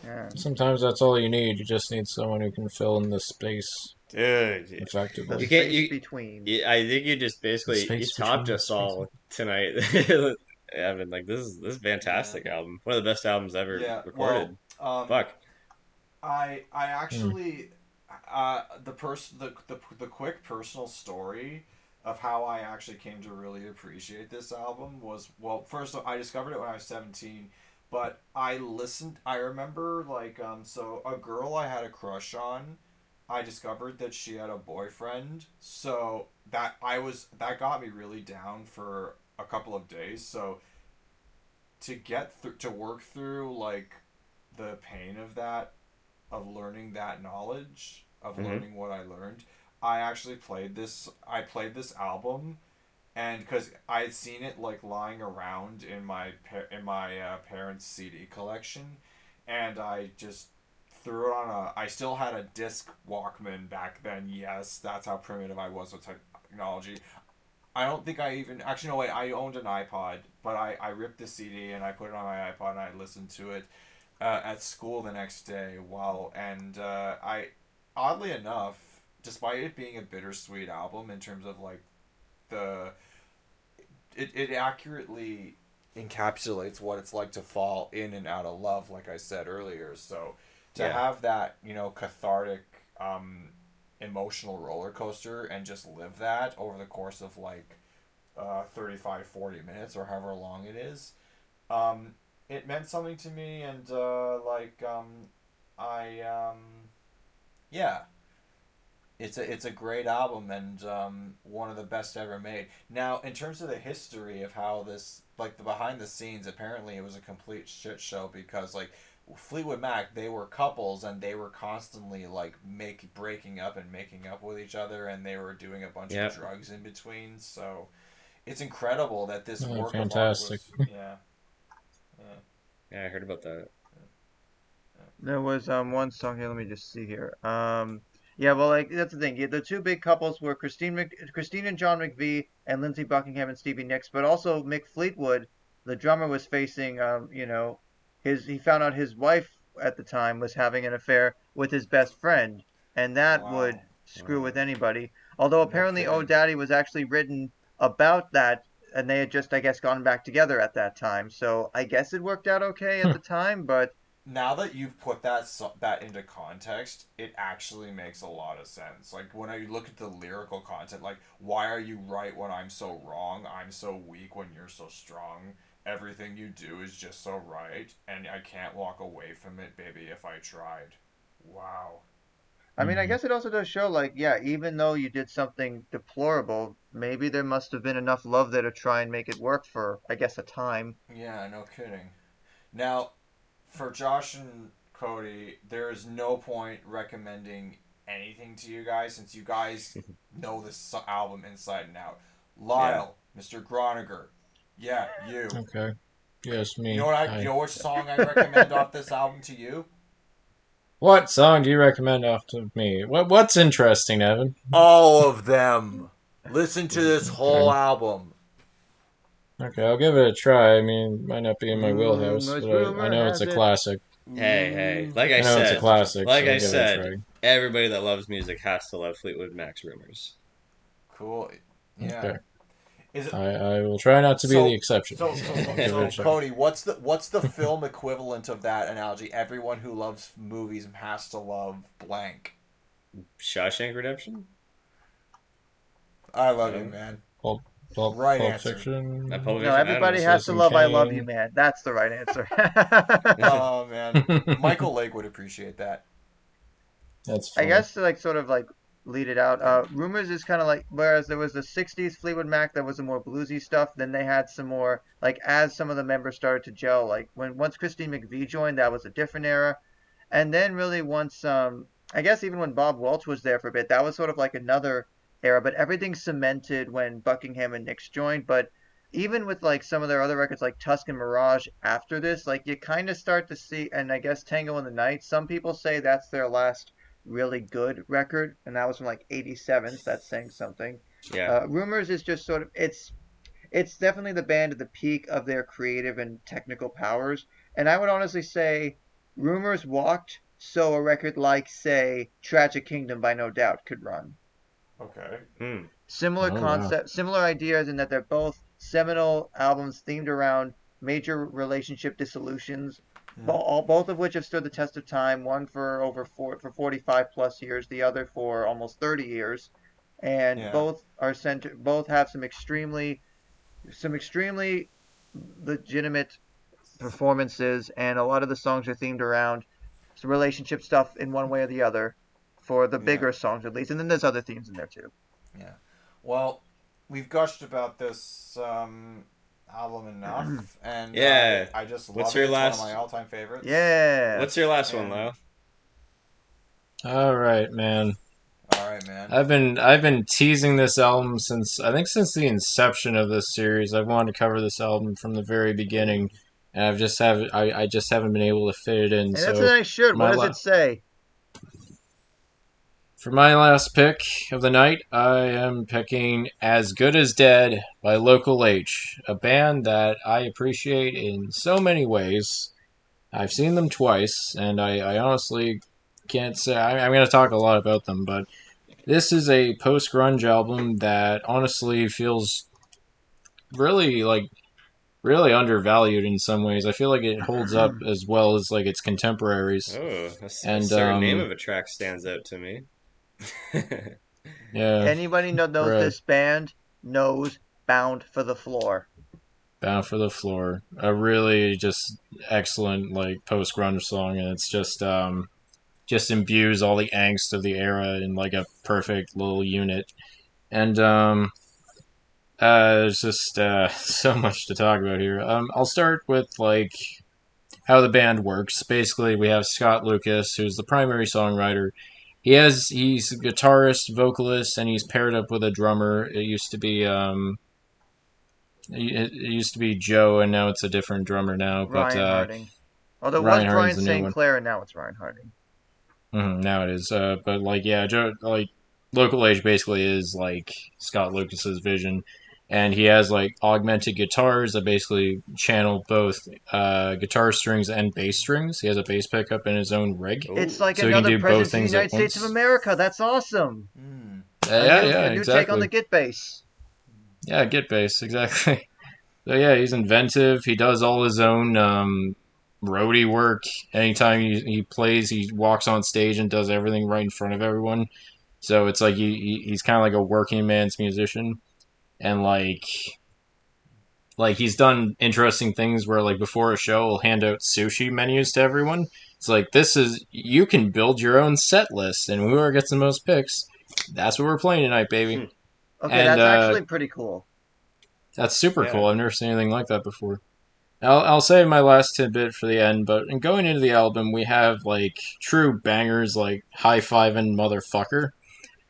Yeah. Sometimes that's all you need. You just need someone who can fill in the space Dude, The effectively. you can't. space between. I think you just The basically you space topped between the us space. all tonight. Evan, like this is a fantastic album. One of the best albums ever Yeah. recorded. Well, Fuck. I Hmm. actually the quick personal story of how I actually came to really appreciate this album was, well, first I discovered it when I was 17, but I remember like so a girl I had a crush on, I discovered that she had a boyfriend, so that got me really down for a couple of days. So to work through like the pain of that, of learning that knowledge, of Hmm. learning what I learned, I played this album, and because I had seen it like lying around in my parents' CD collection, and I just threw it on I still had a disc Walkman back then. Yes, that's how primitive I was with technology. I don't think I even actually, no, wait, I owned an iPod, but I ripped the CD and I put it on my iPod and I listened to it at school the next day. I, oddly enough, despite it being a bittersweet album in terms of like the it accurately encapsulates what it's like to fall in and out of love, like I said earlier. So to Yeah. have that, cathartic emotional roller coaster and just live that over the course of like 35, 40 minutes or however long it is, it meant something to me. And I yeah, it's a great album, and one of the best ever made. Now, in terms of the history of how this, like the behind the scenes, apparently it was a complete shit show, because like Fleetwood Mac, they were couples and they were constantly like breaking up and making up with each other, and they were doing a bunch of Yep. drugs in between. So it's incredible that this Oh, work of art fantastic. was, yeah, yeah, Yeah, I heard about that. There was one song here. Let me just see here. Yeah, well, like that's the thing. Yeah, the two big couples were Christine and John McVie, and Lindsey Buckingham and Stevie Nicks. But also Mick Fleetwood, the drummer, was facing, he found out his wife at the time was having an affair with his best friend, and that would wow, screw Wow. with anybody. Although no apparently "Oh kidding. Daddy" was actually written about that, and they had just, I guess, gotten back together at that time. So I guess it worked out okay at Huh. the time, but. Now that you've put that into context, it actually makes a lot of sense. Like when I look at the lyrical content, like why are you right when I'm so wrong? I'm so weak when you're so strong. Everything you do is just so right, and I can't walk away from it, baby, if I tried. Wow. I mean, I Mhm. guess it also does show, like, yeah, even though you did something deplorable, maybe there must have been enough love there to try and make it work for, I guess, a time. Yeah, no kidding. Now, for Josh and Cody, there is no point recommending anything to you guys since you guys know this album inside and out. Yeah. Lyle, Mr. Groniger, yeah, you. Okay. Yes, You know me. what you Hi. know which song I recommend off this album to you? What song do you recommend off of me? What's interesting, Evan? All of them. Listen to this whole Okay. album. Okay, I'll give it a try. I mean, might not be in my wheelhouse, Rumors, but I rumor know it's has a it. classic. Hey, Ooh. like I I know it's a said, classic, like so I I'll give it a said, try. everybody that loves music has to love Fleetwood Mac's Rumors. Cool. Yeah. Okay. Is it I will try not to be the so? exception. So, so, I'll give it a so, try. Cody, what's the film equivalent of that analogy? Everyone who loves movies has to love blank. Shawshank Redemption? I love you, No? man. Pulp, Right Pulp answer. Fiction, Pulp No, Fiction? I don't know. everybody has to Citizen love I Love You, Kane. man. That's the right answer. Oh man, Michael Lake would appreciate that. That's I funny. guess to like sort of like lead it out, Rumors is kind of like, whereas there was the '60s Fleetwood Mac that was the more bluesy stuff, then they had some more like as some of the members started to gel, like when once Christine McVie joined, that was a different era, and then really once I guess even when Bob Welch was there for a bit, that was sort of like another era, but everything cemented when Buckingham and Nix joined. But even with like some of their other records like Tusk and Mirage after this, like you kind of start to see, and I guess Tango in the Night, some people say that's their last really good record, and that was from like '87, so that's saying something. Yeah. Rumors is just sort of it's definitely the band at the peak of their creative and technical powers, and I would honestly say Rumors walked so a record like say Tragic Kingdom by No Doubt could run. Okay. Hmm. Similar Oh wow. concept, similar ideas in that they're both seminal albums themed around major relationship dissolutions, Hmm. both of which have stood the test of time. One for for 45 plus years, the other for almost 30 years, and Yeah. both have some extremely legitimate performances, and a lot of the songs are themed around some relationship stuff in one way or the other, for the Yeah. bigger songs at least, and then there's other themes in there too. Yeah. Well, we've gushed about this album enough, and Yeah. I just What's love your it. It's one of last? my all-time favorites. Yeah. What's your last one, And Lyle? All right, man. all right, man. I've been teasing this album since the inception of this series. I've wanted to cover this album from the very beginning, and I just haven't been able to fit it in. And that's a So nice shirt. What my does it say? for my last pick of the night, I am picking "As Good as Dead" by Local H, a band that I appreciate in so many ways. I've seen them twice, and I honestly can't say I'm going to talk a lot about them, but this is a post grunge album that honestly feels really really undervalued in some ways. I feel like it holds up as well as like its contemporaries, Oh, a and certain name of a track stands out to me. yeah, Anybody knows right. this band knows Bound for the Floor. Bound for the Floor, a really just excellent like post grunge song, and it's just imbues all the angst of the era in like a perfect little unit, and there's just so much to talk about here. I'll start with like how the band works. Basically, we have Scott Lucas, who's the primary songwriter. He's a guitarist, vocalist, and he's paired up with a drummer. It used to be Joe, and now it's a different drummer now. But Ryan Harding. Although it was Ryan Brian Harding's the new St. one. Clair, and now it's Ryan Harding. Now it is. But like yeah, Joe like Local Age basically is like Scott Lucas's vision, and he has like augmented guitars that basically channel both guitar strings and bass strings. He has a bass pickup in his own rig, It's Oh, like so he can another do both president of the things at United States of once. America. That's awesome. Hmm. Yeah, A new take on exactly. the Git bass. Yeah, get bass exactly. So yeah, he's inventive. He does all his own roadie work. Anytime he plays, he walks on stage and does everything right in front of everyone. So it's like he's kind of like a working man's musician, and like he's done interesting things where like before a show he'll hand out sushi menus to everyone, It's like, you can build your own set list, and whoever gets the most picks, that's what we're playing tonight, baby. Okay, And, that's actually pretty cool. That's super Yeah. cool. I've never seen anything like that before. I'll save my last tidbit for the end, but in going into the album, we have like true bangers like High Fivin' Motherfucker,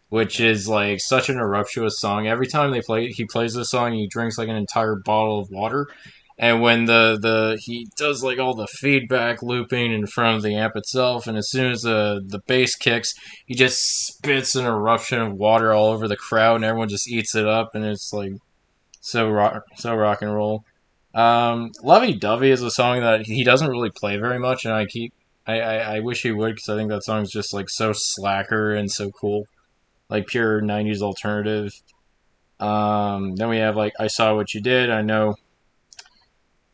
which is like such an eruptuous song. Every time he plays this song, he drinks like an entire bottle of water. And when he does like all the feedback looping in front of the amp itself, and as soon as the bass kicks, he just spits an eruption of water all over the crowd, and everyone just eats it up, and it's like so rock and roll. Lovey Dovey is a song that he doesn't really play very much, and I wish he would, because I think that song's just like so slacker and so cool, like pure 90s alternative. Then we have like I Saw What You Did. I know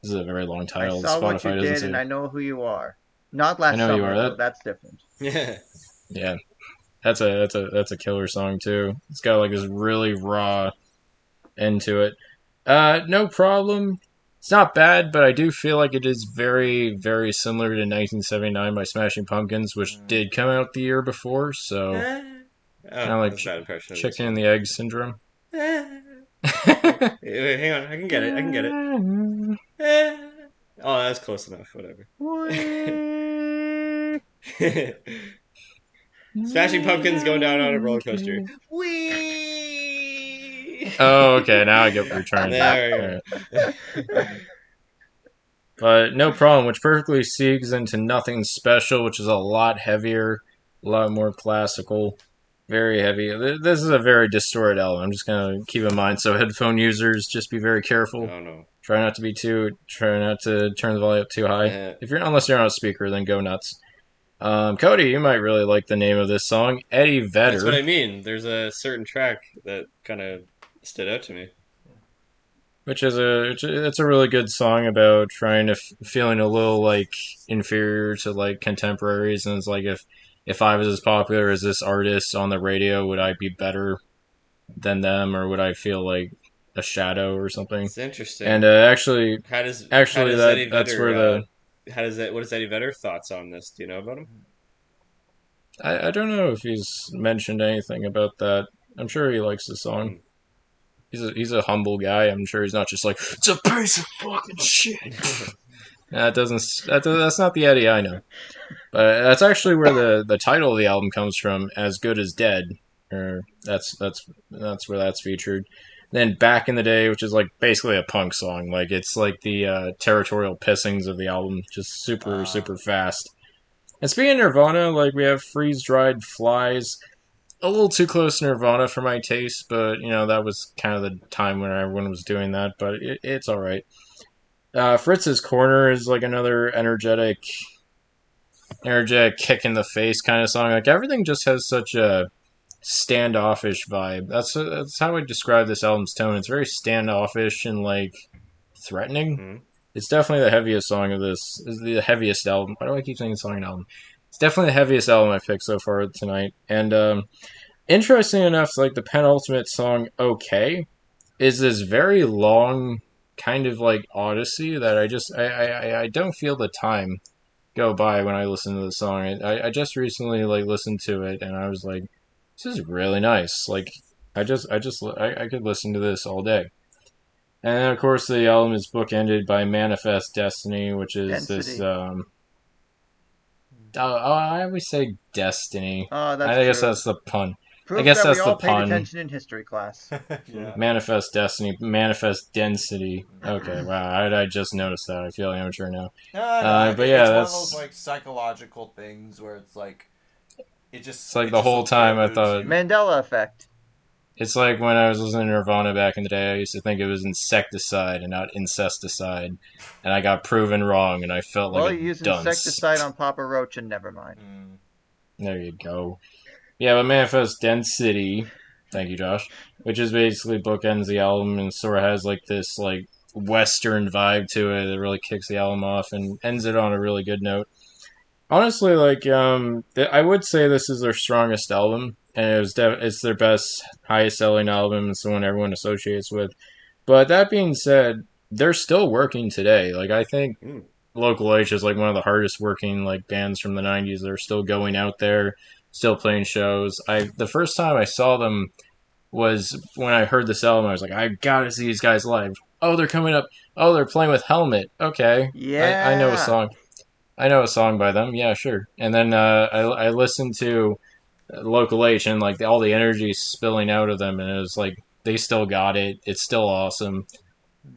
this is a very long title. I saw Spotify what you doesn't did, say. and I know who you are. Not last I Know summer, You Are. though. That's different. Yeah. Yeah, that's a killer song too. It's got like this really raw end to it. No Problem. It's not bad, but I do feel like it is very, very similar to 1979 by Smashing Pumpkins, which did come out the year before, so kind of like that's a bad impression of chicken and the egg syndrome. Wait, hang on. I can get it. Oh, that's close enough. Whatever. Smashing Pumpkins going down on a roller coaster. Whee! Oh, okay, now I get what you're trying to do. There we go. But No Problem, which perfectly segues into Nothing Special, which is a lot heavier, a lot more classical, very heavy. This is a very distorted album. I'm just going to keep in mind. So headphone users, just be very careful. Oh no. Try not to turn the volume up too high. Unless you're on a speaker, then go nuts. Cody, you might really like the name of this song, Eddie Vedder. That's what I mean. There's a certain track that kind of stood out to me. Which is it's a really good song about trying to feeling a little like inferior to like contemporaries, and it's like if I was as popular as this artist on the radio, would I be better than them, or would I feel like a shadow or something? It's interesting. And what is Eddie Vedder thoughts on this? Do you know about him? I don't know if he's mentioned anything about that. I'm sure he likes the song. He's a humble guy. I'm sure he's not just like, it's a piece of fucking shit. That's not the Eddie I know. But that's actually where the title of the album comes from, As Good as Dead. Or that's where that's featured. Then Back in the Day, which is like basically a punk song. Like it's like the territorial pissings of the album, just super fast. And speaking of Nirvana, like we have Freeze Dried Flies. A little too close to Nirvana for my taste, but that was kind of the time when everyone was doing that. But it's all right. Fritz's Corner is like another energetic kick in the face kind of song. Like everything just has such a standoffish vibe. That's how I describe this album's tone. It's very standoffish and like threatening. Mm-hmm. It's definitely the heaviest song of this. It's the heaviest album. Why do I keep saying song and album? It's definitely the heaviest album I've picked so far tonight. And interesting enough, like the penultimate song, Okay, is this very long kind of like odyssey that I don't feel the time go by when I listen to the song. I just recently like listened to it and I was like, this is really nice. Like I could listen to this all day. And then, of course, the album is bookended by Manifest Destiny, which is Density. this. I always say Destiny. Oh, that's I guess true. that's the pun. Proves guess that that's we the all paid pun. attention in history class. Yeah. Manifest Destiny, Manifest Density. Okay, wow, I just noticed that. I feel amateur now. No, but yeah, it's one of that's- those like psychological things where it's like It's like the whole time I thought- Mandela effect. It's like when I was listening to Nirvana back in the day, I used to think it was insecticide and not incesticide, and I got proven wrong, and I felt like Well, a you used dunce. insecticide on Papa Roach and never mind. There you go. Yeah, but Manifest Density, thank you, Josh, which is basically bookends the album and sort of has like this like Western vibe to it that really kicks the album off and ends it on a really good note. Honestly, like I would say this is their strongest album, and it's their best, highest selling album. It's the one everyone associates with. But that being said, they're still working today. Like I think Local H is like one of the hardest working like bands from the '90s. They're still going out there, still playing shows. The first time I saw them was when I heard this album. I was like, I gotta see these guys live. Oh, they're coming up. Oh, they're playing with Helmet. Okay, I know a Yeah. song. I know a song by them. Yeah, sure. And then I listened to Local H and like all the energy spilling out of them, and it was like they still got it. It's still awesome.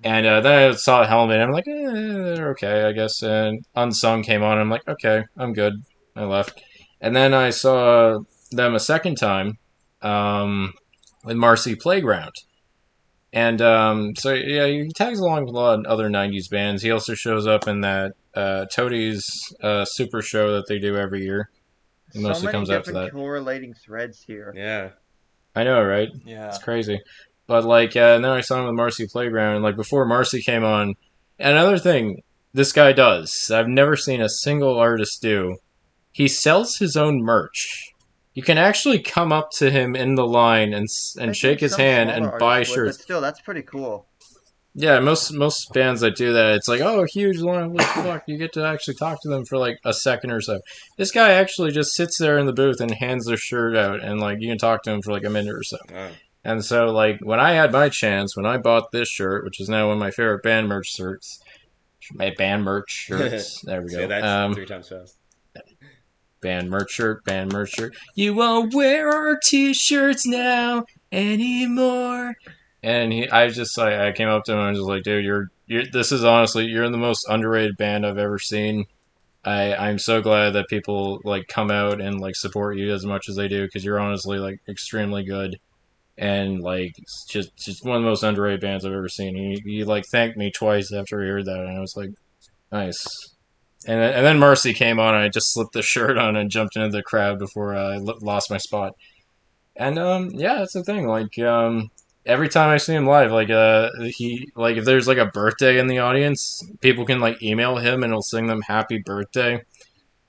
And then I saw Helmet, and I'm like, they're okay, I guess. And Unsung came on, and I'm like, okay, I'm good. I left. And then I saw them a second time with Marcy Playground. And so, yeah, he tags along with a lot of other 90s bands. He also shows up in that Toadies super show that they do every year. He So mostly many comes out to different that. correlating threads here. Yeah. I know, right? Yeah. It's crazy. But like, and then I saw him with Marcy Playground, and like before Marcy came on. Another thing this guy does, I've never seen a single artist do. He sells his own merch. You can actually come up to him in the line and I shake think his some hand smaller and buy artists would, but shirts. still, that's pretty cool. Yeah, most bands that do that, it's like, oh, huge line, what the fuck? You get to actually talk to them for like a second or so. This guy actually just sits there in the booth and hands their shirt out, and like you can talk to him for like a minute or so. Oh. And so, like, when I had my chance, when I bought this shirt, which is now one of my favorite band merch shirts, there we Say go. that 3 times fast. Band merch shirt. You won't wear our t-shirts now anymore. And I came up to him and I was just like, dude, this is honestly, you're the most underrated band I've ever seen. I'm so glad that people like come out and like support you as much as they do, because you're honestly like extremely good. And like it's just one of the most underrated bands I've ever seen. He like thanked me twice after he heard that, and I was like, nice. And then Marcy came on, and I just slipped the shirt on and jumped into the crowd before I lost my spot. And yeah, that's the thing. Like every time I see him live, like he like if there's like a birthday in the audience, people can like email him and he'll sing them happy birthday,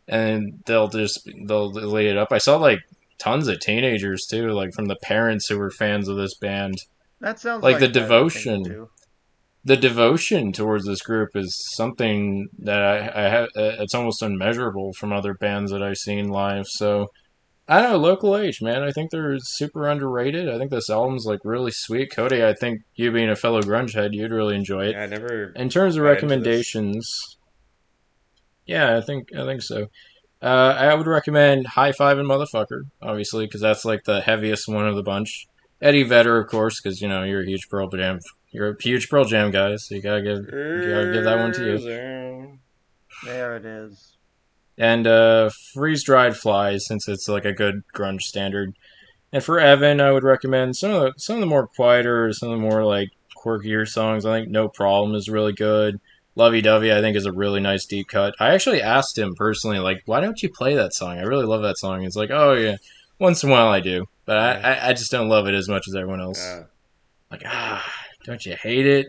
and they'll lay it up. I saw like tons of teenagers too, like from the parents who were fans of this band. That sounds Like like a thing to do. the devotion towards this group is something that I have. It's almost unmeasurable from other bands that I've seen live. So I don't know, Local H, man. I think they're super underrated. I think this album's like really sweet. Cody, I think you being a fellow grunge head, you'd really enjoy it. Yeah, I never. In terms of got into this. recommendations, yeah, I think so. I would recommend High Five and Motherfucker, obviously, because that's like the heaviest one of the bunch. Eddie Vedder, of course, because you're a huge Pearl Jam guy, so you gotta give that one to you. There it is. And Freeze Dried Flies, since it's like a good grunge standard. And for Evan, I would recommend some of the more quieter, some of the more like quirkier songs. I think No Problem is really good. Lovey Dovey, I think, is a really nice deep cut. I actually asked him personally, like, why don't you play that song? I really love that song. He's like, oh yeah, once in a while I do, but I just don't love it as much as everyone else. Like, don't you hate it?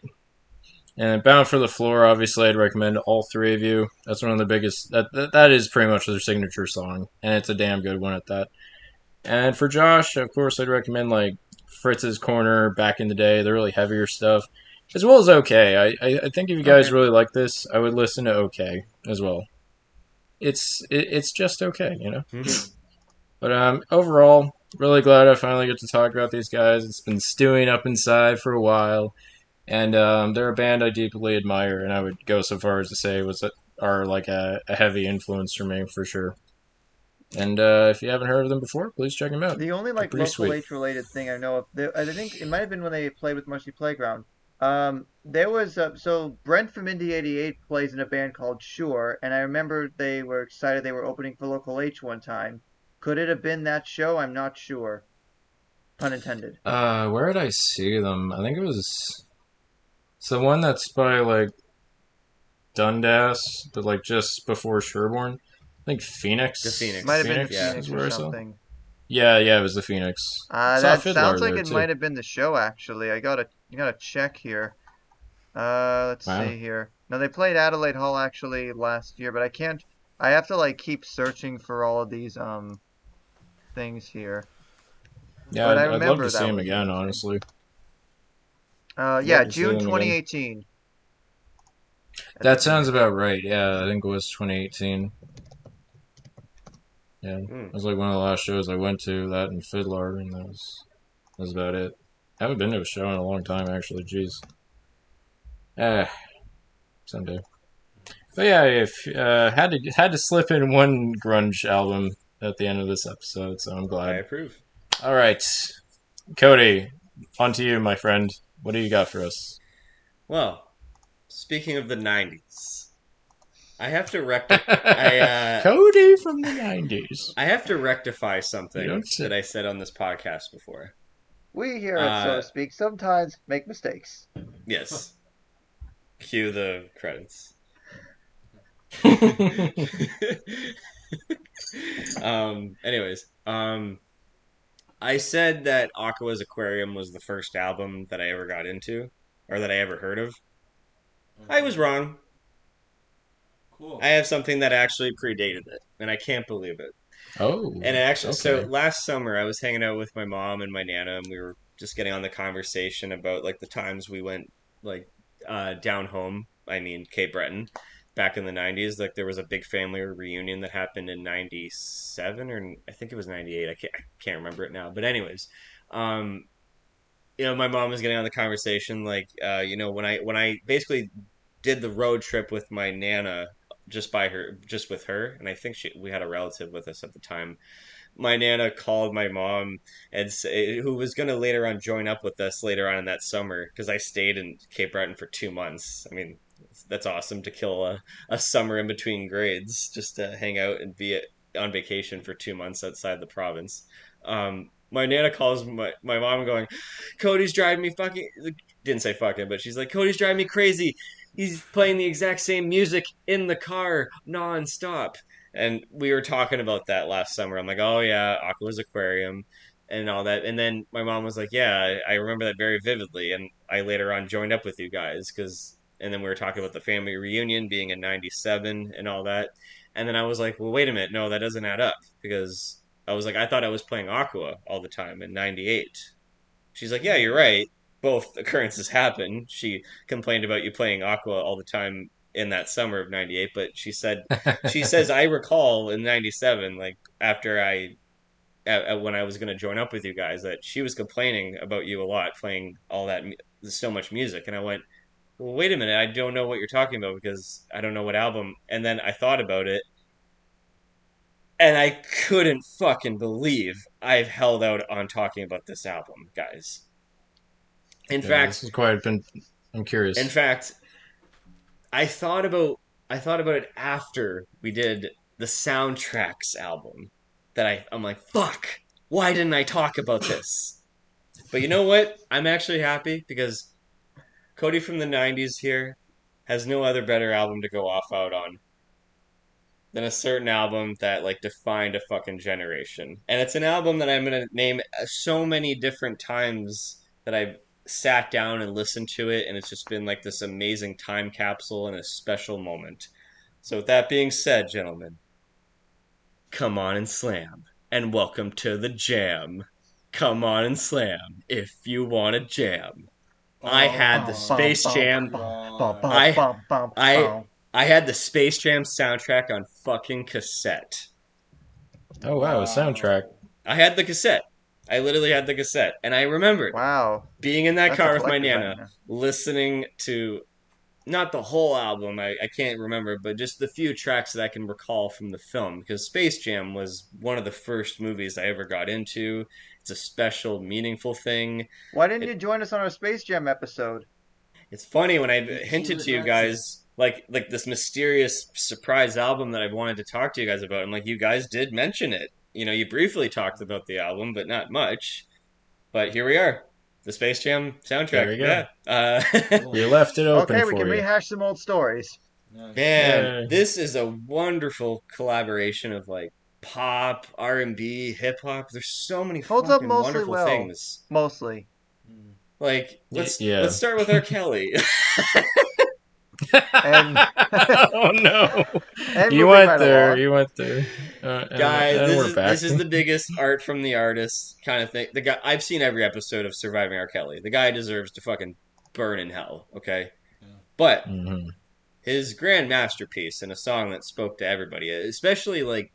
And Bound for the Floor, obviously, I'd recommend to all three of you. That's one of the biggest. That is pretty much their signature song, and it's a damn good one at that. And for Josh, of course, I'd recommend like Fritz's Corner back in the day, the really heavier stuff, as well as OK. I think if you guys really like this, I would listen to OK as well. It's just okay, But overall, really glad I finally get to talk about these guys. It's been stewing up inside for a while. And they're a band I deeply admire, and I would go so far as to say are like a heavy influence for me, for sure. And if you haven't heard of them before, please check them out. The only like pretty local sweet. H related thing I know of, I think it might have been when they played with Marcy Playground. There was so Brent from Indie 88 plays in a band called Sure, and I remember they were excited they were opening for Local H one time. Could it have been that show? I'm not sure. Pun intended. Where did I see them? I think it was. It's the one that's by like Dundas, but like just before Sherborne. I think Phoenix. The Phoenix. Might have been the Phoenix Phoenix is where I or saw. something. Yeah, it was the Phoenix. Saw That Fiddler sounds like there, it too. might have been the show actually. You gotta check here. Let's Wow. see here. No, they played Adelaide Hall actually last year, but I have to like keep searching for all of these things here. Yeah, But I I'd love remember to see that him was again, interesting. honestly. Yeah, Love to see June them again. 2018. That sounds about right. Yeah, I think it was 2018. Yeah, it was like one of the last shows I went to. That and Fiddler, and that was about it. I haven't been to a show in a long time, actually. Jeez. Someday. But yeah, if had to slip in one grunge album at the end of this episode, so I'm I glad. approve. All right, Cody, on to you, my friend. What do you got for us? Well, speaking of the 90s, I have to rectify. Cody from the 90s. I have to rectify something You don't say- that I said on this podcast before. We here at So to Speak sometimes make mistakes. Yes. Cue the credits. Anyways, I said that Aqua's Aquarium was the first album that I ever got into, or that I ever heard of. I was wrong. Cool. I have something that actually predated it, and I can't believe it. Oh. And actually, so okay. last summer I was hanging out with my mom and my nana, and we were just getting on the conversation about like the times we went like down home. I mean, Cape Breton, back in the '90s. Like there was a big family reunion that happened in '97, or I think it was '98. I can't remember it now. But anyways, um, my mom was getting on the conversation like, when I basically did the road trip with my nana just with her, and I think we had a relative with us at the time. My nana called my mom who was going to later on join up with us later on in that summer because I stayed in Cape Breton for 2 months. I mean, that's awesome to kill a summer in between grades just to hang out and be on vacation for 2 months outside the province. My nana calls my mom going, Cody's driving me fucking, didn't say fucking, but she's like, Cody's driving me crazy. He's playing the exact same music in the car nonstop. And we were talking about that last summer. I'm like, oh yeah, Aqua's Aquarium and all that. And then my mom was like, yeah, I remember that very vividly. And I later on joined up with you guys and then we were talking about the family reunion being in '97 and all that. And then I was like, well, wait a minute. No, that doesn't add up because I was like, I thought I was playing Aqua all the time in '98. She's like, yeah, you're right. Both occurrences happen. She complained about you playing Aqua all the time in that summer of '98, but she says I recall in '97, like after when I was going to join up with you guys, that she was complaining about you a lot playing all that so much music, and I went, well, wait a minute, I don't know what you're talking about because I don't know what album. And then I thought about it, and I couldn't fucking believe I've held out on talking about this album, guys. In fact, this is quite been. I'm curious. In fact, I thought about it after we did the soundtracks album. I'm like, fuck, why didn't I talk about this? But you know what? I'm actually happy because Cody from the '90s here has no other better album to go off out on than a certain album that like defined a fucking generation. And it's an album that I'm gonna name so many different times that I've sat down and listened to it, and it's just been like this amazing time capsule and a special moment. So with that being said, gentlemen, come on and slam, and welcome to the jam. Come on and slam if you want to jam. I had the Space Jam. I had the Space Jam soundtrack on fucking cassette. Oh wow, a soundtrack. I had the cassette. I literally had the cassette, and I remember being in that car with my nana, listening to not the whole album. I can't remember, but just the few tracks that I can recall from the film. Because Space Jam was one of the first movies I ever got into. It's a special, meaningful thing. Why didn't you join us on our Space Jam episode? It's funny when I hinted to you guys like this mysterious surprise album that I wanted to talk to you guys about. I'm like, you guys did mention it. You briefly talked about the album, but not much. But here we are. The Space Jam soundtrack. There we go. Yeah. You left it open okay, we can rehash some old stories. Man, this is a wonderful collaboration of like pop, R&B, hip hop. There's so many fucking wonderful things. Mostly. Like let's start with R. Kelly. Oh no! You went there. Guys, this is the biggest art from the artist kind of thing. The guy, I've seen every episode of Surviving R. Kelly. The guy deserves to fucking burn in hell. Okay, but his grand masterpiece and a song that spoke to everybody, especially like,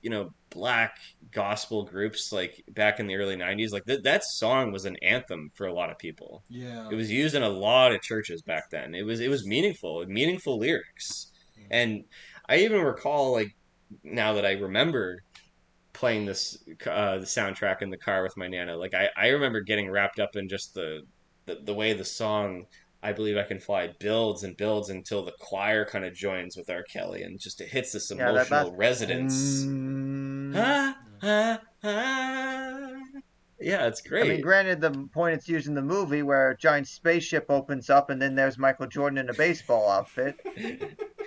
black gospel groups like back in the early 90s. Like that song was an anthem for a lot of people. Yeah. It was used in a lot of churches back then. It was meaningful lyrics. And I even recall, like, now that I remember playing this the soundtrack in the car with my nana, like I remember getting wrapped up in just the way the song I Believe I Can Fly builds and builds until the choir kind of joins with R. Kelly, and just it hits this emotional resonance. Ah, ah, ah. Yeah, it's great. I mean, granted, the point it's used in the movie where a giant spaceship opens up and then there's Michael Jordan in a baseball outfit.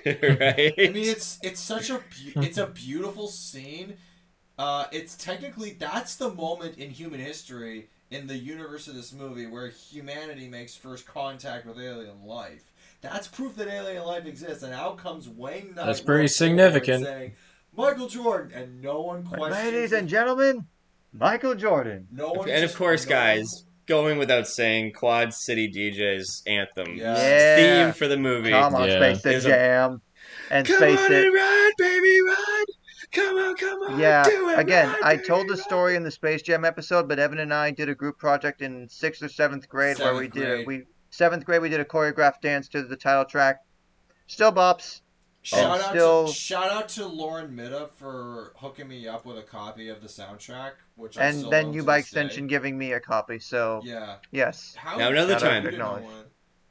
Right? I mean, it's such it's a beautiful scene. It's technically, that's the moment in human history, in the universe of this movie, where humanity makes first contact with alien life. That's proof that alien life exists, and out comes Wayne Knight. That's pretty significant. Saying, Michael Jordan, and no one questions. Ladies and gentlemen, Michael Jordan. No one. And of course, guys, going without saying, Quad City DJ's anthem, Yeah. theme for the movie. Come on, Yeah. Space the Jam. And Come Space on It. and ride, baby, ride. Come on, Yeah, do it. again, ride, I baby, told the ride. story in the Space Jam episode, but Evan and I did a group project in 6th or 7th grade where we did grade. 7th grade we did a choreographed dance to the title track. Still bops. Shout still- out to Lauren Mitta for hooking me up with a copy of the soundtrack, which I And still then own you to by this day. extension giving me a copy, so Yeah. yes. Now another Shout out time. to acknowledge.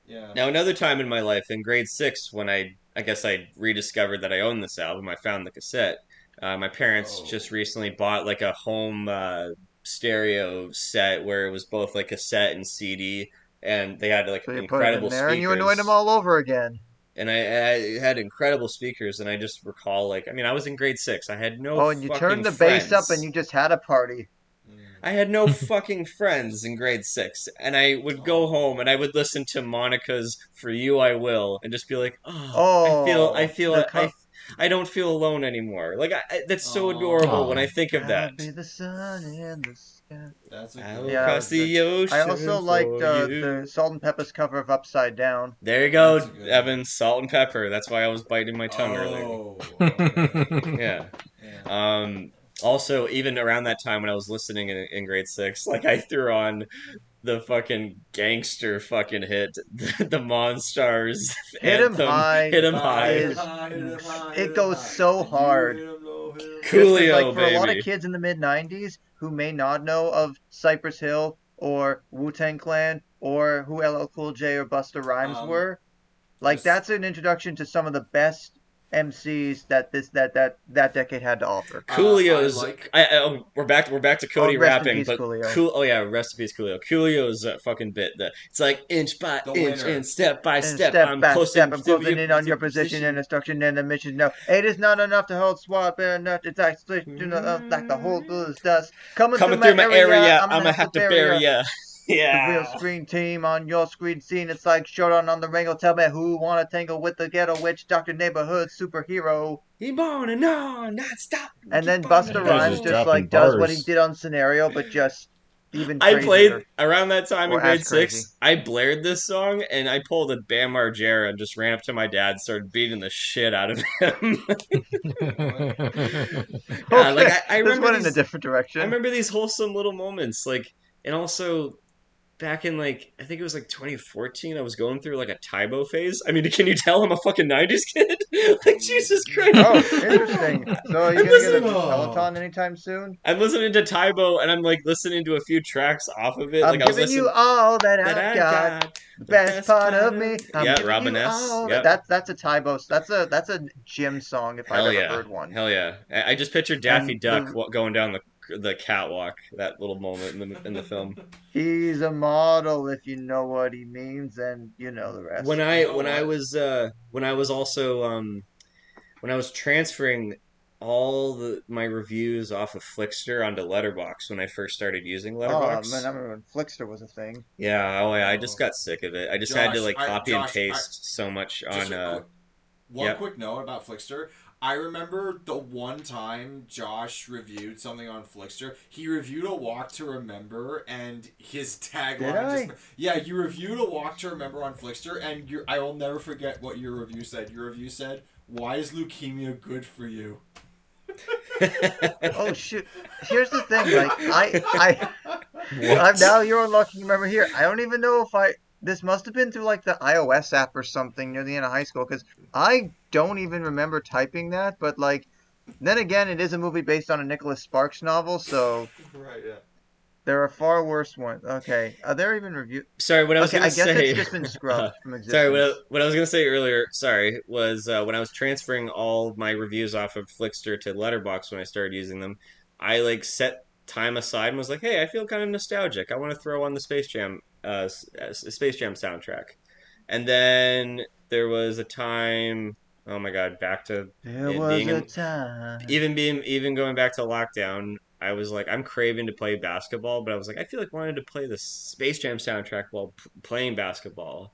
Yeah. Now another time in my life, in grade 6, when I guess I rediscovered that I owned this album, I found the cassette. My parents just recently bought like a home stereo set where it was both like cassette and CD, and they had like So you put it in incredible there speakers. and you annoyed them all over again. And I had incredible speakers, and I just recall, like, I mean, I was in grade 6. I had no Oh, and you fucking turned the friends. bass up and you just had a party. I had no fucking friends in grade 6, and I would go home and I would listen to Monica's "For You I Will" and just be like, Oh, I don't feel alone anymore. Like that's so adorable when I think of that. I'll be the sun in the sky. That's a I good will Yeah, cross the ocean. I also liked for you. the Salt and Pepper's cover of Upside Down. There you go, That's a good Evan. Salt and pepper. That's why I was biting my tongue earlier. Oh, okay. Yeah. Yeah. Also, even around that time when I was listening in grade 6, like I threw on the fucking gangster fucking hit, the Monstars Hit 'em anthem. high Hit 'em high. It goes so hard. Coolio, like for baby. a lot of kids in the mid '90s who may not know of Cypress Hill or Wu-Tang Clan or who LL Cool J or Busta Rhymes were, like that's an introduction to some of the best MCs that that decade had to offer. Coolio's. We're back to Cody rest in rapping, peace, but Coolio. Oh yeah, rest in peace, Coolio. Coolio's fucking bit. It's like inch by The inch winner. and step by And step. I'm closing to in on your position and instruction and the mission. No, it is not enough to hold swap and not to like the whole blue is dust. Coming through my area, I'm gonna have to bury ya. The Yeah. real screen team on your screen scene. It's like Showdown on the Ringo. Tell me who wanna tangle with the ghetto witch, Dr. Neighborhood superhero. Keep on and on, not stop. And then Keep on Busta and Rhymes on. just dropping like does what he bars. did on Scenario, but just even I crazier. played around that time in Or grade as crazy. 6. I blared this song and I pulled a Bam Margera and just ran up to my dad and started beating the shit out of him. Yeah, like I this remember went in a these, different direction. I remember these wholesome little moments, like, and also back in like I think it was like 2014, I was going through like a Tybo phase. I mean, can you tell I'm a fucking 90s kid? Like Jesus Christ. Oh, interesting. So are you I'm gonna get a listening- Peloton anytime soon? I'm listening to Tybo and I'm like listening to a few tracks off of it. I'm Like I was giving listening you all that that I've I got. got. The best part of me. I'm Yeah, giving Robin you S. all Yep. That's a Tybo. That's a gym song if Hell I've yeah. ever heard one. Hell yeah. I just pictured Daffy And Duck the- going down the catwalk, that little moment in the film. He's a model if you know what he means, and you know the rest. When I was also when I was transferring all my reviews off of Flickster onto Letterboxd when I first started using Oh Letterboxd. man, I remember when Flickster was a thing. Yeah, oh yeah, I just got sick of it. I just had to Josh, like copy and Josh, paste so much Just on one yep. quick note about Flickster. I remember the one time Josh reviewed something on Flickster. He reviewed A Walk to Remember, and his tagline Did I? just... Yeah, you reviewed A Walk to Remember on Flickster, and I will never forget what your review said. Your review said, "Why is leukemia good for you?" Oh shoot! Here's the thing. Like I'm now you're unlocking. Remember here. I don't even know if this must have been through like the iOS app or something near the end of high school because I don't even remember typing that. But like, then again, it is a movie based on a Nicholas Sparks novel, so Right, yeah. there are far worse ones. Okay, are there even review? Sorry, what I was Okay, gonna I guess say. it's just been scrubbed from existence. Sorry, what I was gonna say earlier. Sorry, was when I was transferring all my reviews off of Flickster to Letterboxd when I started using them. I like set time aside and was like, "Hey, I feel kind of nostalgic. I want to throw on the Space Jam soundtrack." And then there was a time. Oh my God, back to There it was being a time. even going back to lockdown. I was like, I'm craving to play basketball, but I was like, I feel like wanting to play the Space Jam soundtrack while playing basketball.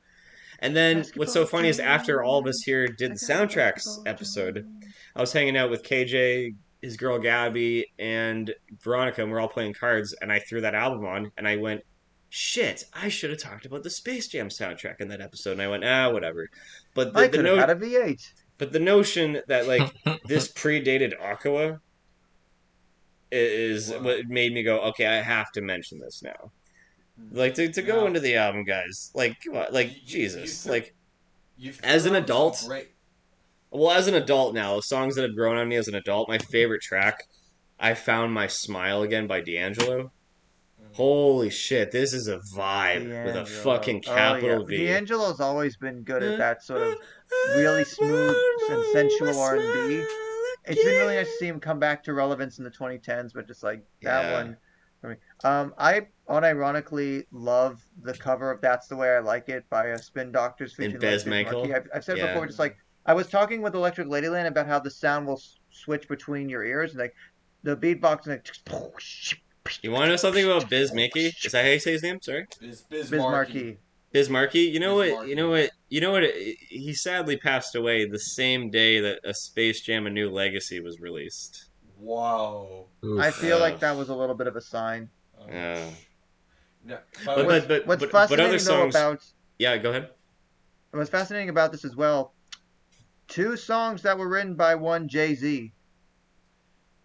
And then what's so funny is after all of us here did the soundtracks episode, I was hanging out with KJ, his girl Gabby, and Veronica, and we're all playing cards, and I threw that album on, and I went, shit, I should have talked about the Space Jam soundtrack in that episode. And I went, whatever. But I could have had a V8. But the notion that like this predated Aqua is what made me go, okay, I have to mention this now. Like to go into the album, guys. Like, come on, like Jesus, like as an adult. Well, as an adult now, songs that have grown on me as an adult. My favorite track, "I Found My Smile Again" by D'Angelo. Holy shit, this is a vibe with a fucking capital V. D'Angelo's always been good at that sort of really smooth and sensual R&B. It's been really nice to see him come back to relevance in the 2010s, but just like that one for me. I unironically love the cover of "That's the Way I Like It" by Spin Doctors featuring Bez Markie. I've said it before, just like I was talking with Electric Ladyland about how the sound will switch between your ears, and like the beatbox, and like. You want to know something about Biz Markie? Is that how you say his name? Sorry, Biz Markie. Biz Markie. You know what? He sadly passed away the same day that A Space Jam: A New Legacy was released. Wow. I feel like that was a little bit of a sign. Yeah. But What's fascinating other songs, though about go ahead. What's fascinating about this as well, 2 songs that were written by one Jay-Z.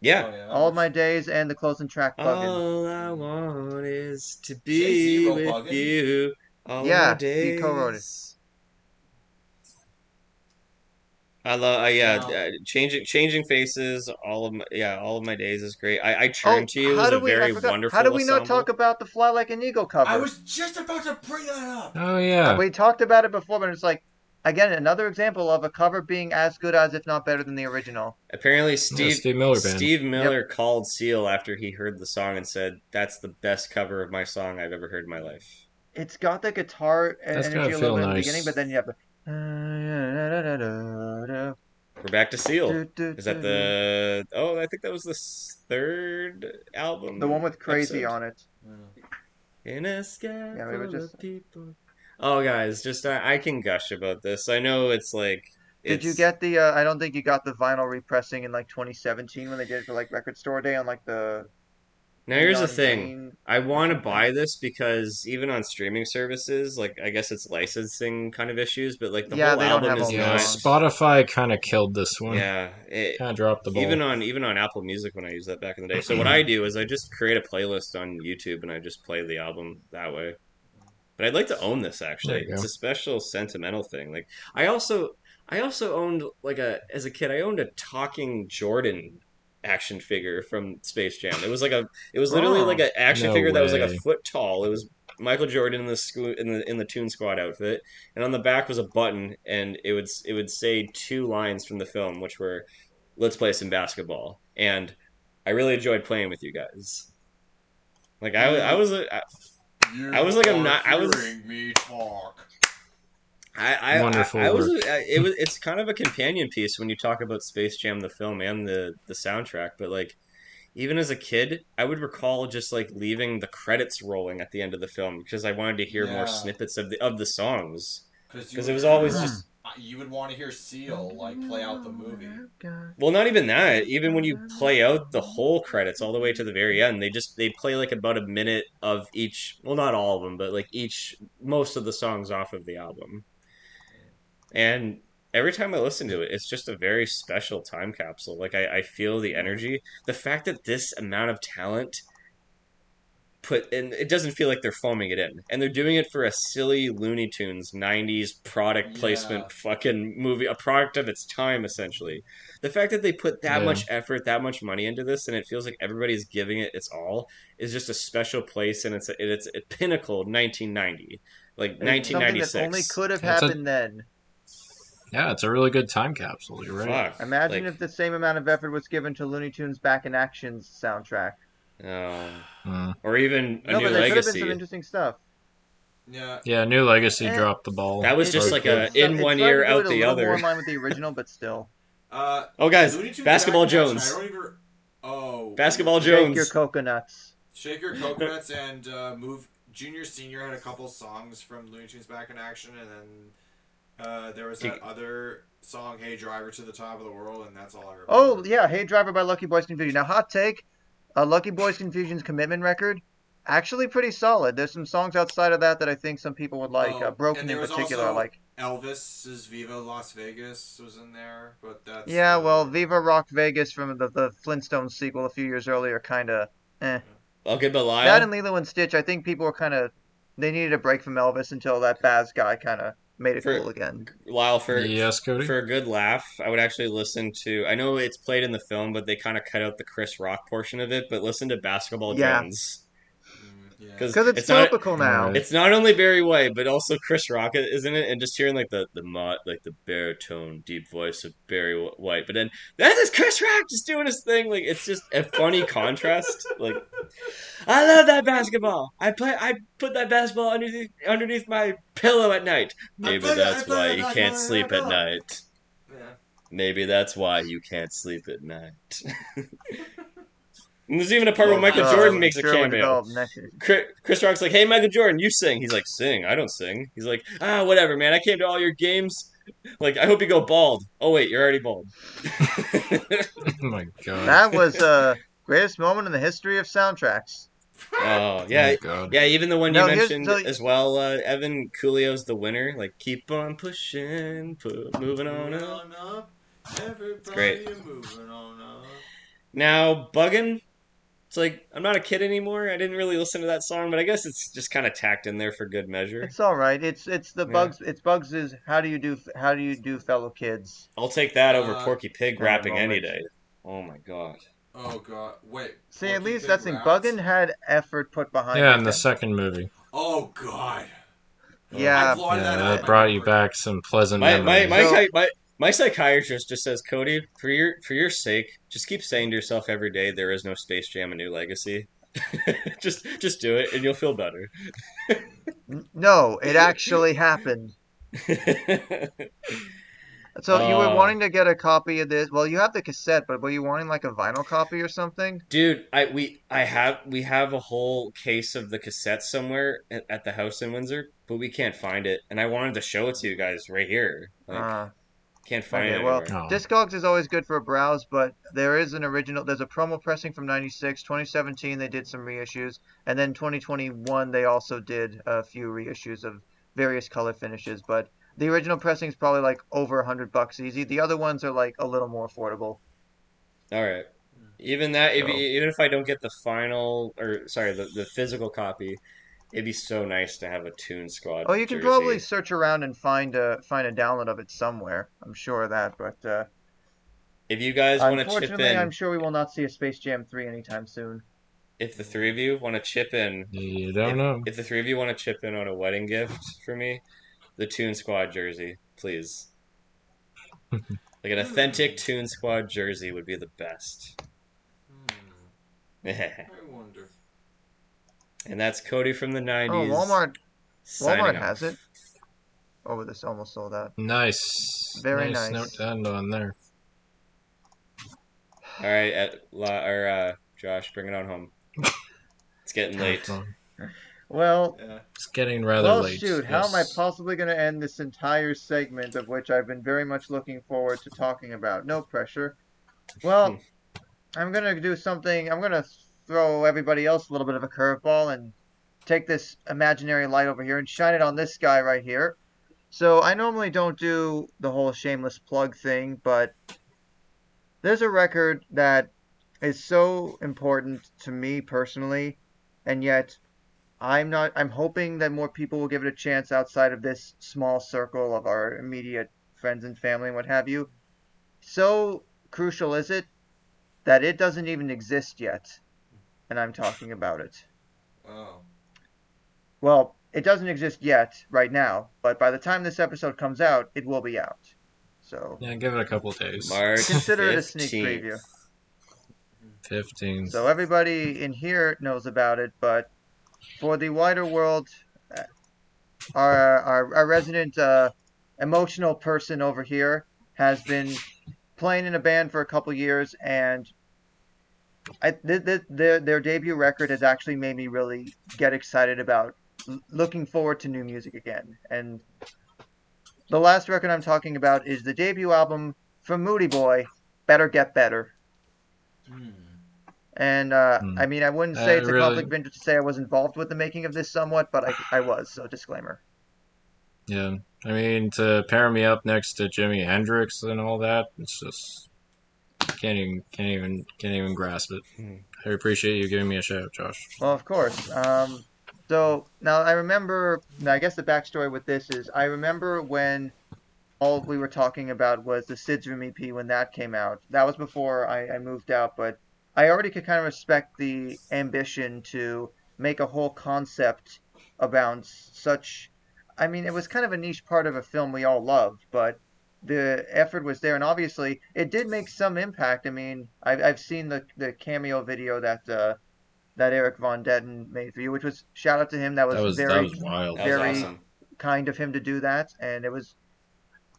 Yeah. All My Days and the closing track Buggin'. All I want is to be with Buggin'? You. All my days. He co-wrote it. I love changing faces. All of my days is great. I Turn to You is a very wonderful. How do we not ensemble. talk about the Fly Like an Eagle cover? I was just about to bring that up. Oh yeah. We talked about it before, but it's like again another example of a cover being as good as, if not better than, the original. Apparently, Steve Miller Yep. called Seal after he heard the song and said, "That's the best cover of my song I've ever heard in my life." It's got the guitar That's energy gotta a little feel bit in the nice. beginning, but then you have the. We're back to Seal. Is that the? Oh, I think that was the 3rd album. The one with Crazy episode. on it. In a sky Yeah, we were full just. of people. Oh, guys, just I can gush about this. I know it's like. Did you get the? I don't think you got the vinyl repressing in like 2017 when they did it for like Record Store Day on like the. Now here's the Neon thing. Green I want to something. buy this because even on streaming services, like I guess it's licensing kind of issues, but like the Yeah, whole they don't album have is all the Yeah, not. songs. Spotify kind of killed this one. Yeah, Kind of dropped the ball. even on Apple Music when I used that back in the day. So what I do is I just create a playlist on YouTube and I just play the album that way. But I'd like to own this actually. There you It's go. a special sentimental thing. Like I also owned as a kid I owned a talking Jordan action figure from Space Jam. It was literally like an action No figure that was like a way. foot tall. It was Michael Jordan in the Toon Squad outfit, and on the back was a button, and it would say 2 lines from the film, which were "Let's play some basketball." And I really enjoyed playing with you guys. Like I was hearing me talk. Wonderful work. It's kind of a companion piece when you talk about Space Jam the film and the soundtrack, but like even as a kid I would recall just like leaving the credits rolling at the end of the film because I wanted to hear more snippets of the songs because it was always just you would want to hear Seal like play out the movie. Well, not even that. Even when you play out the whole credits all the way to the very end, they play like about a minute of each. Well, not all of them, but like most of the songs off of the album. And every time I listen to it, it's just a very special time capsule. Like I feel the energy. The fact that this amount of talent and it doesn't feel like they're foaming it in, and they're doing it for a silly Looney Tunes 90s product placement fucking movie, a product of its time essentially. The fact that they put that much effort, that much money into this, and it feels like everybody's giving it its all, is just a special place, and it's a pinnacle 1990, like 1996. Something that only could have happened then. Yeah, it's a really good time capsule. You're right. Fuck. Imagine if the same amount of effort was given to Looney Tunes Back in Action's soundtrack. Or even a No, new but there could have legacy. been some interesting stuff. Yeah, New Legacy dropped the ball. That was just like a in one ear, out the other. More in line with the original, but still. Oh, guys, Basketball Jones. Basketball Jones. Shake your coconuts. Shake Your Coconuts and Move. Junior Senior had a couple songs from Looney Tunes Back in Action, and then there was that other song, Hey Driver to the Top of the World, and that's all I remember. Oh, yeah, Hey Driver by Lucky Boys Confusion. Now, hot take, Lucky Boys Confusion's Commitment record, actually pretty solid. There's some songs outside of that I think some people would like. Broken in particular, I like. Elvis's Viva Las Vegas was in there, but that's... Yeah, well, Viva Rock Vegas from the Flintstones sequel a few years earlier, kind of, Okay, but Lyle? That and Lilo and Stitch, I think people were kind of... They needed a break from Elvis until that Baz guy kind of made it cool again. Lyle, yes, Cody? For a good laugh, I would actually listen to... I know it's played in the film, but they kind of cut out the Chris Rock portion of it, but listen to Basketball Jones. Because it's topical now. It's not only Barry White, but also Chris Rock, isn't it? And just hearing like the baritone, deep voice of Barry White, but then that is Chris Rock just doing his thing. Like it's just a funny contrast. Like I love that basketball. I put that basketball underneath my pillow at night. Maybe that's why you can't sleep at night. Maybe that's why you can't sleep at night. And there's even a part where Michael Jordan makes a cameo. Chris Rock's like, hey, Michael Jordan, you sing. He's like, sing? I don't sing. He's like, whatever, man. I came to all your games. Like, I hope you go bald. Oh, wait, you're already bald. Oh, my God. That was the greatest moment in the history of soundtracks. Oh, yeah. Oh, yeah, even the one you mentioned as well, Evan Coolio's The Winner. Like, keep on pushing, moving on up. It's great. Moving on up. Now, Buggin'. It's like, I'm not a kid anymore. I didn't really listen to that song, but I guess it's just kind of tacked in there for good measure. It's all right. It's the Bugs. It's Bugs' How do you do fellow kids? I'll take that over Porky Pig rapping any day. Oh my god. Oh god. Wait. See, Porky at least Pig that's thing. Buggin' had effort put behind. Yeah, in the second movie. Oh god. Yeah. That brought you back some pleasant memories. My psychiatrist just says, Cody, for your sake, just keep saying to yourself every day, there is no Space Jam: A New Legacy. just do it, and you'll feel better. No, it actually happened. So you were wanting to get a copy of this? Well, you have the cassette, but were you wanting like a vinyl copy or something? Dude, we have a whole case of the cassette somewhere at the house in Windsor, but we can't find it, and I wanted to show it to you guys right here. Can't find it anywhere. Well, Discogs is always good for a browse, but there is an original. There's a promo pressing from '96, 2017. They did some reissues, and then 2021 they also did a few reissues of various color finishes. But the original pressing is probably like over $100 easy. The other ones are like a little more affordable. All right, even that, even if I don't get the the physical copy. It'd be so nice to have a Toon Squad. Oh, you can probably search around and find a download of it somewhere. I'm sure of that, but if you guys want to chip in, unfortunately, I'm sure we will not see a Space Jam 3 anytime soon. If the three of you want to chip in, you don't know. If the three of you want to chip in on a wedding gift for me, the Toon Squad jersey, please. Like an authentic Toon Squad jersey would be the best. I wonder. And that's Cody from the 90s. Oh, Walmart has it. Oh, this almost sold out. Nice. Very nice. Note to end on there. All right, Josh, bring it on home. It's getting late. Well, Yeah. It's getting rather well, late. shoot. How am I Yes. possibly going to end this entire segment of which I've been very much looking forward to talking about? No pressure. Well, I'm going to do something. I'm going to throw everybody else a little bit of a curveball and take this imaginary light over here and shine it on this guy right here. So I normally don't do the whole shameless plug thing, but there's a record that is so important to me personally, and yet I'm hoping that more people will give it a chance outside of this small circle of our immediate friends and family and what have you. So crucial is it that it doesn't even exist yet, and I'm talking about it. Oh. Well, it doesn't exist yet right now, but by the time this episode comes out, it will be out. So Yeah, give it a couple days. March consider it a 15th. sneak preview. 15. So everybody in here knows about it, but for the wider world, our resident emotional person over here has been playing in a band for a couple years, and their debut record has actually made me really get excited about looking forward to new music again. And the last record I'm talking about is the debut album from MoodieBoy, Better Get Better. And I mean, I wouldn't say it's a conflict of interest to say I was involved with the making of this somewhat, but I was, so disclaimer. Yeah, I mean, to pair me up next to Jimi Hendrix and all that, it's just can't even grasp it. I appreciate you giving me a shout, Josh. Well, of course. So now I remember. Now I guess the backstory with this is I remember when all we were talking about was the Sid's Room EP when that came out. That was before I moved out, but I already could kind of respect the ambition to make a whole concept about such. I mean, it was kind of a niche part of a film we all loved, but the effort was there, and obviously it did make some impact. I mean, I've seen the cameo video that that Eric Von Detten made for you, which was shout out to him. That was very wild. That was very awesome. kind of him to do that, and it was,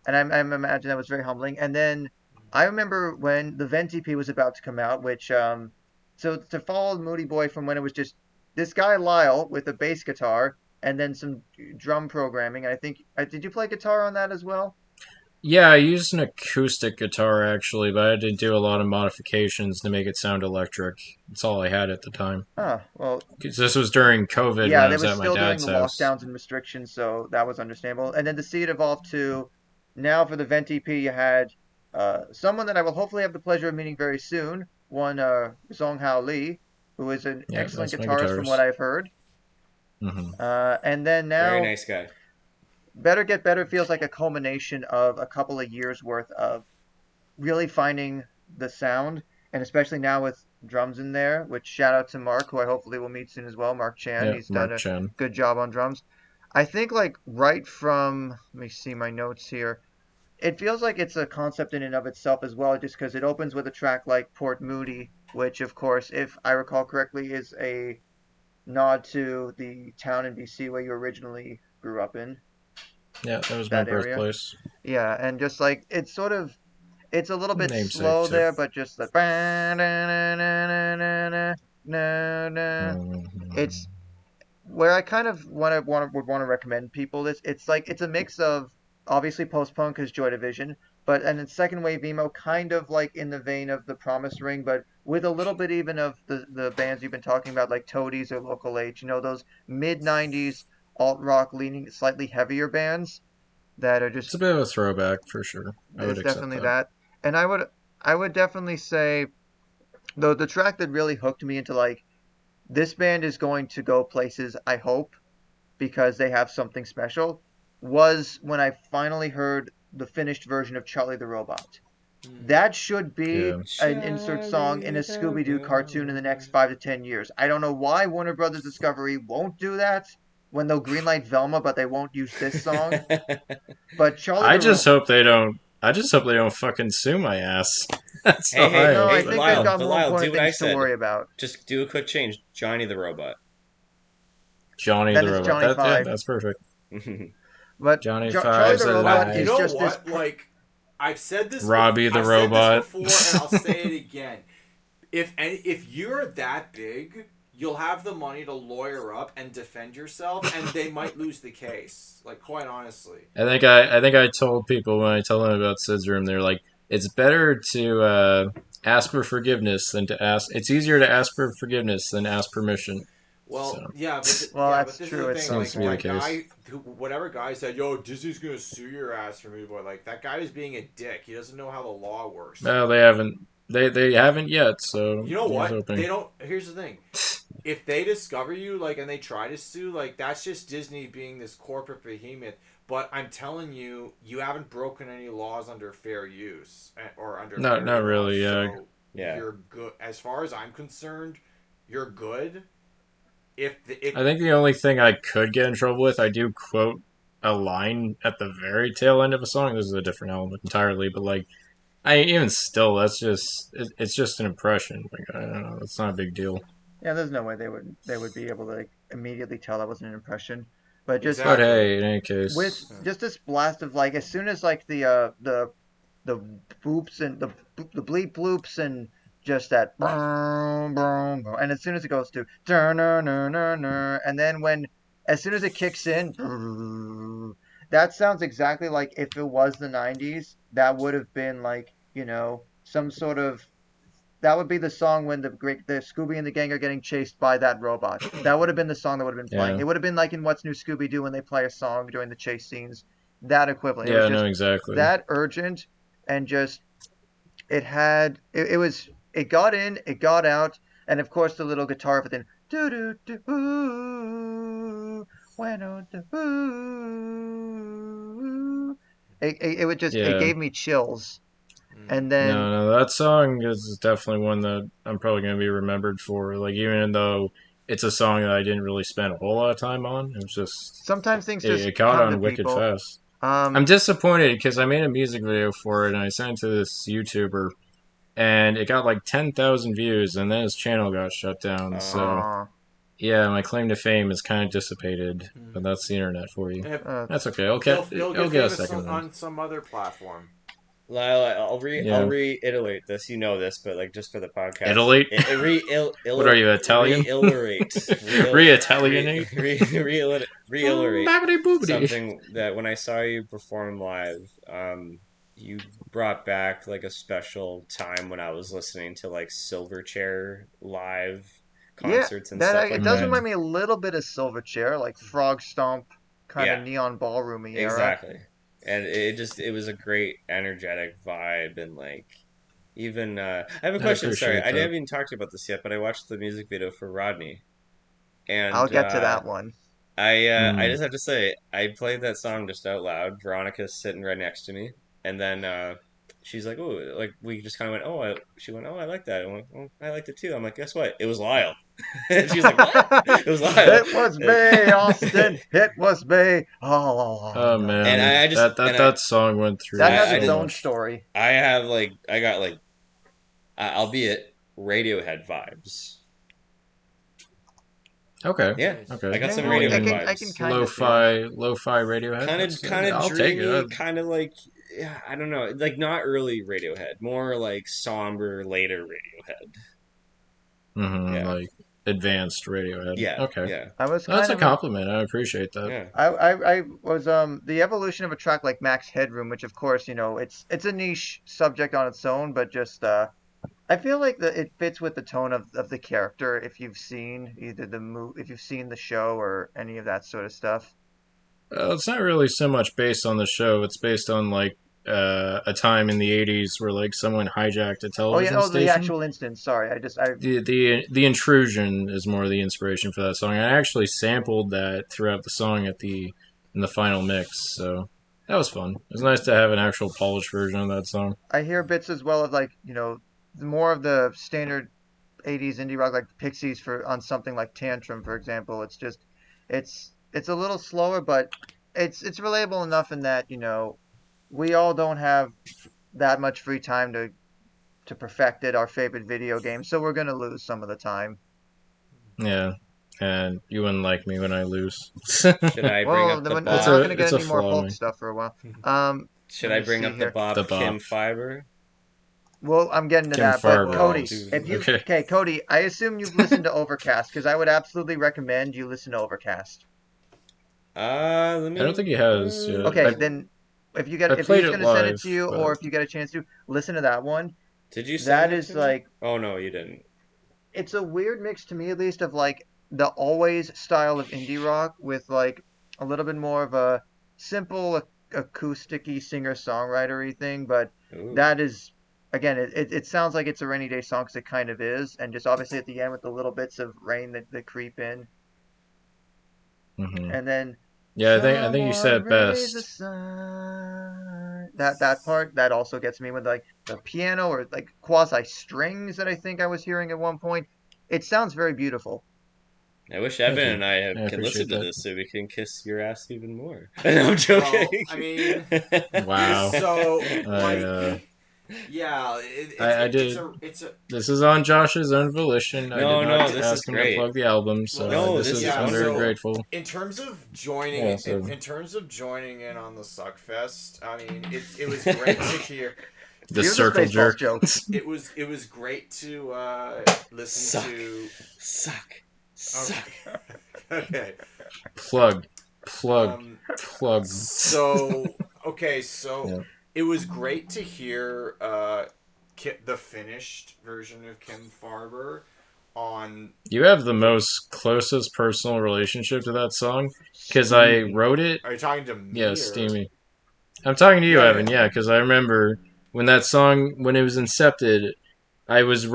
and I imagine that was very humbling. And then I remember when the Vent EP was about to come out, which so to follow MoodieBoy from when it was just this guy Lyle with a bass guitar and then some drum programming. I think did you play guitar on that as well? Yeah, I used an acoustic guitar actually, but I had to do a lot of modifications to make it sound electric. That's all I had at the time. Ah, well, because this was during COVID yeah, when I they was were at my still doing dad's the house. lockdowns and restrictions, so that was understandable. And then to see it evolve to now for the Vent EP, you had someone that I will hopefully have the pleasure of meeting very soon. One Zonghao Lee, who is an excellent that's my guitarist from what I've heard. Mm-hmm. And then now, Very nice guy. Better Get Better feels like a culmination of a couple of years worth of really finding the sound, and especially now with drums in there, which shout out to Mark, who I hopefully will meet soon as well, Mark Chan. Yeah, He's Mark done a Chan. good job on drums. I think like right from, let me see my notes here, it feels like it's a concept in and of itself as well, just because it opens with a track like Port Moody, which of course, if I recall correctly, is a nod to the town in BC where you originally grew up in. Yeah, that was my area. birthplace. Yeah, and just like it's sort of, it's a little bit Namesake, slow too. there, but just like it's where I kind of would want to recommend people this. It's like it's a mix of obviously post punk is Joy Division, but and then second wave emo, kind of like in the vein of the Promise Ring, but with a little bit even of the bands you've been talking about, like Toadies or Local H. You know, those mid '90s alt rock leaning slightly heavier bands that are just. It's a bit of a throwback for sure. I would There's accept definitely that. and I would definitely say, though, the track that really hooked me into like this band is going to go places, I hope, because they have something special, was when I finally heard the finished version of Charlie the Robot. That should be an insert song in a Scooby-Doo cartoon in the next 5 to 10 years. I don't know why Warner Brothers Discovery won't do that when they'll greenlight Velma, but they won't use this song. But Charlie I just hope they don't fucking sue my ass. That's all Hey, I no, hope. I think Lyle, they've got but more Lyle, important do what I things to said. worry about. Just do a quick change. Johnny the Robot. Johnny That the is Robot. Johnny Five. That's perfect. But Johnny Charlie Five's the Robot alive. is You know just what? this. Like, I've said this. Robbie the I've Robot. said this before, and I'll say it again. If you're that big, you'll have the money to lawyer up and defend yourself, and they might lose the case. Like, quite honestly. I think I told people when I tell them about Sid's room, they're like, it's better to ask for forgiveness than to ask. It's easier to ask for forgiveness than ask permission. Well, So. yeah, but Well, but that's this true. is It's the thing. Seems Like to be the that case. guy, whatever guy said, "Yo, Disney's gonna sue your ass for MoodieBoy," like that guy is being a dick. He doesn't know how the law works. No, they haven't. They haven't yet. So You know here's what? hoping. They don't. Here's the thing. If they discover you, like, and they try to sue, like, that's just Disney being this corporate behemoth. But I'm telling you, you haven't broken any laws under fair use or under. Not parody really. laws, so Yeah. you're good. As far as I'm concerned, you're good. If I think the only thing I could get in trouble with, I do quote a line at the very tail end of a song. This is a different element entirely, but like, even still, that's just it's just an impression. Like, I don't know, it's not a big deal. Yeah, there's no way they would be able to like, immediately tell that wasn't an impression. But just But Exactly. hey, in any case, with just this blast of like, as soon as like the boops and the bleep bloops and just that boom, boom, boom, and as soon as it goes to and then as soon as it kicks in, that sounds exactly like if it was the 90s, that would have been like, some sort of, that would be the song when the Scooby and the gang are getting chased by that robot. That would have been the song that would have been playing. Yeah. It would have been like in What's New Scooby Doo when they play a song during the chase scenes. That equivalent. It yeah, was no, just exactly. that urgent, and just it got in, it got out, and of course the little guitar for then do do do bueno do. It would just Yeah. it gave me chills, and then No, that song is definitely one that I'm probably going to be remembered for. Like, even though it's a song that I didn't really spend a whole lot of time on, it was just sometimes things just it caught come to on wicked people. fast. I'm disappointed because I made a music video for it and I sent it to this YouTuber, and it got like 10,000 views, and then his channel got shut down. So Aw. yeah, my claim to fame is kind of dissipated, but that's the internet for you. Uh, That's okay. He'll It'll get get a famous second one. on some other platform. Lyle, Yeah. I'll reiterate this. You know this, but like just for the podcast. Iterate? What are you, Italian? Reiterate. Re-Italianate? Reiterate Babbity-boobity. something that when I saw you perform live, you brought back like a special time when I was listening to like Silverchair live concerts and that stuff it like does that. remind me a little bit of Silverchair, like Frog Stomp, kind of Yeah. neon ballroomy era. Exactly. And it was a great energetic vibe, and like even I have a question. Sorry, appreciate I that. haven't even talked about this yet, but I watched the music video for Rodney, and I'll get to that one. I just have to say I played that song just out loud. Veronica's sitting right next to me, and then she's like, "Oh," like we just kind of went, "Oh," she went, "Oh, I like that." I went, "Oh, I liked it too." I'm like, "Guess what? It was Lyle." And she's like, "What?" It was Lyle. It was me, Austin. It was me. Oh man, And I just- that song went through. That I has so its didn't- own much. story. I got like, albeit Radiohead vibes. Okay. Yeah, Okay. I got some Yeah, Radiohead vibes. I can kind of feel it. Lo-fi Radiohead. kind of I'll take dreamy, it. kind of like, yeah, I don't know, like not early Radiohead, more like somber later Radiohead. Mm-hmm, Yeah. like advanced Radiohead. Yeah, Okay. yeah, I was That's kind a of compliment. I appreciate that. yeah. I was the evolution of a track like Max Headroom, which of course it's a niche subject on its own, but just I feel like it fits with the tone of the character if you've seen either if you've seen the show or any of that sort of stuff. It's not really so much based on the show. It's based on like a time in the '80s where like someone hijacked a Oh television yeah, station. the actual instance. Sorry, The intrusion is more the inspiration for that song. I actually sampled that throughout the song in the final mix, so that was fun. It was nice to have an actual polished version of that song. I hear bits as well of like more of the standard 80s indie rock like Pixies on something like Tantrum, for example. It's just it's a little slower, but it's relatable enough in that we all don't have that much free time to perfect our favorite video game, so we're gonna lose some of the time. Yeah, and you wouldn't like me when I lose. Should I bring Well, up then the we're not Bob? gonna get it's a any more flaw in folk me. stuff for a while. Should let I me bring see up here. the Bob The Bob. Kim Fiber? Well, I'm getting to Kim that, but Farber. Cody, dude. if you Okay. okay, Cody, I assume you've listened to Overcast because I would absolutely recommend you listen to Overcast. Let I don't think he has yet. Okay, then I if played he's it gonna send it live, to you, but or if you get a chance to listen to that one, Did you send that that is to me? like Oh no, you didn't. it's a weird mix to me at least of like the always style of indie rock with like a little bit more of a simple acousticy singer-songwritery thing, but Ooh. that is again it sounds like it's a rainy day song 'cause it kind of is, and just obviously at the end with the little bits of rain that creep in, Mhm. and then Yeah, I think you said it someone raise the best. sun. That part that also gets me with like the piano or like quasi strings that I think I was hearing at one point. It sounds very beautiful. I wish Thank Evan you. and I I can listen appreciate to that. this so we can kiss your ass even more. No, I'm joking. Well, I mean, Wow. so I yeah, I did. This is on Josh's own volition. I did No, not no, this is ask him to great. plug the album, so Well, No, this this is is I'm very wonderful. grateful. in terms of joining Yeah, so in terms of joining in on the Suckfest, I mean, it was great to hear. the Here's a circle Spaceballs jerk. joke. It was great to listen Suck. to. Suck. Okay. Plug. So okay, so Yeah. it was great to hear the finished version of Kim Farber on. You have the most closest personal relationship to that song because I wrote it. Are you talking to me? Yeah, or- Steamy. I'm talking to you, Yeah, Evan. Yeah, because I remember when that song, when it was incepted, I was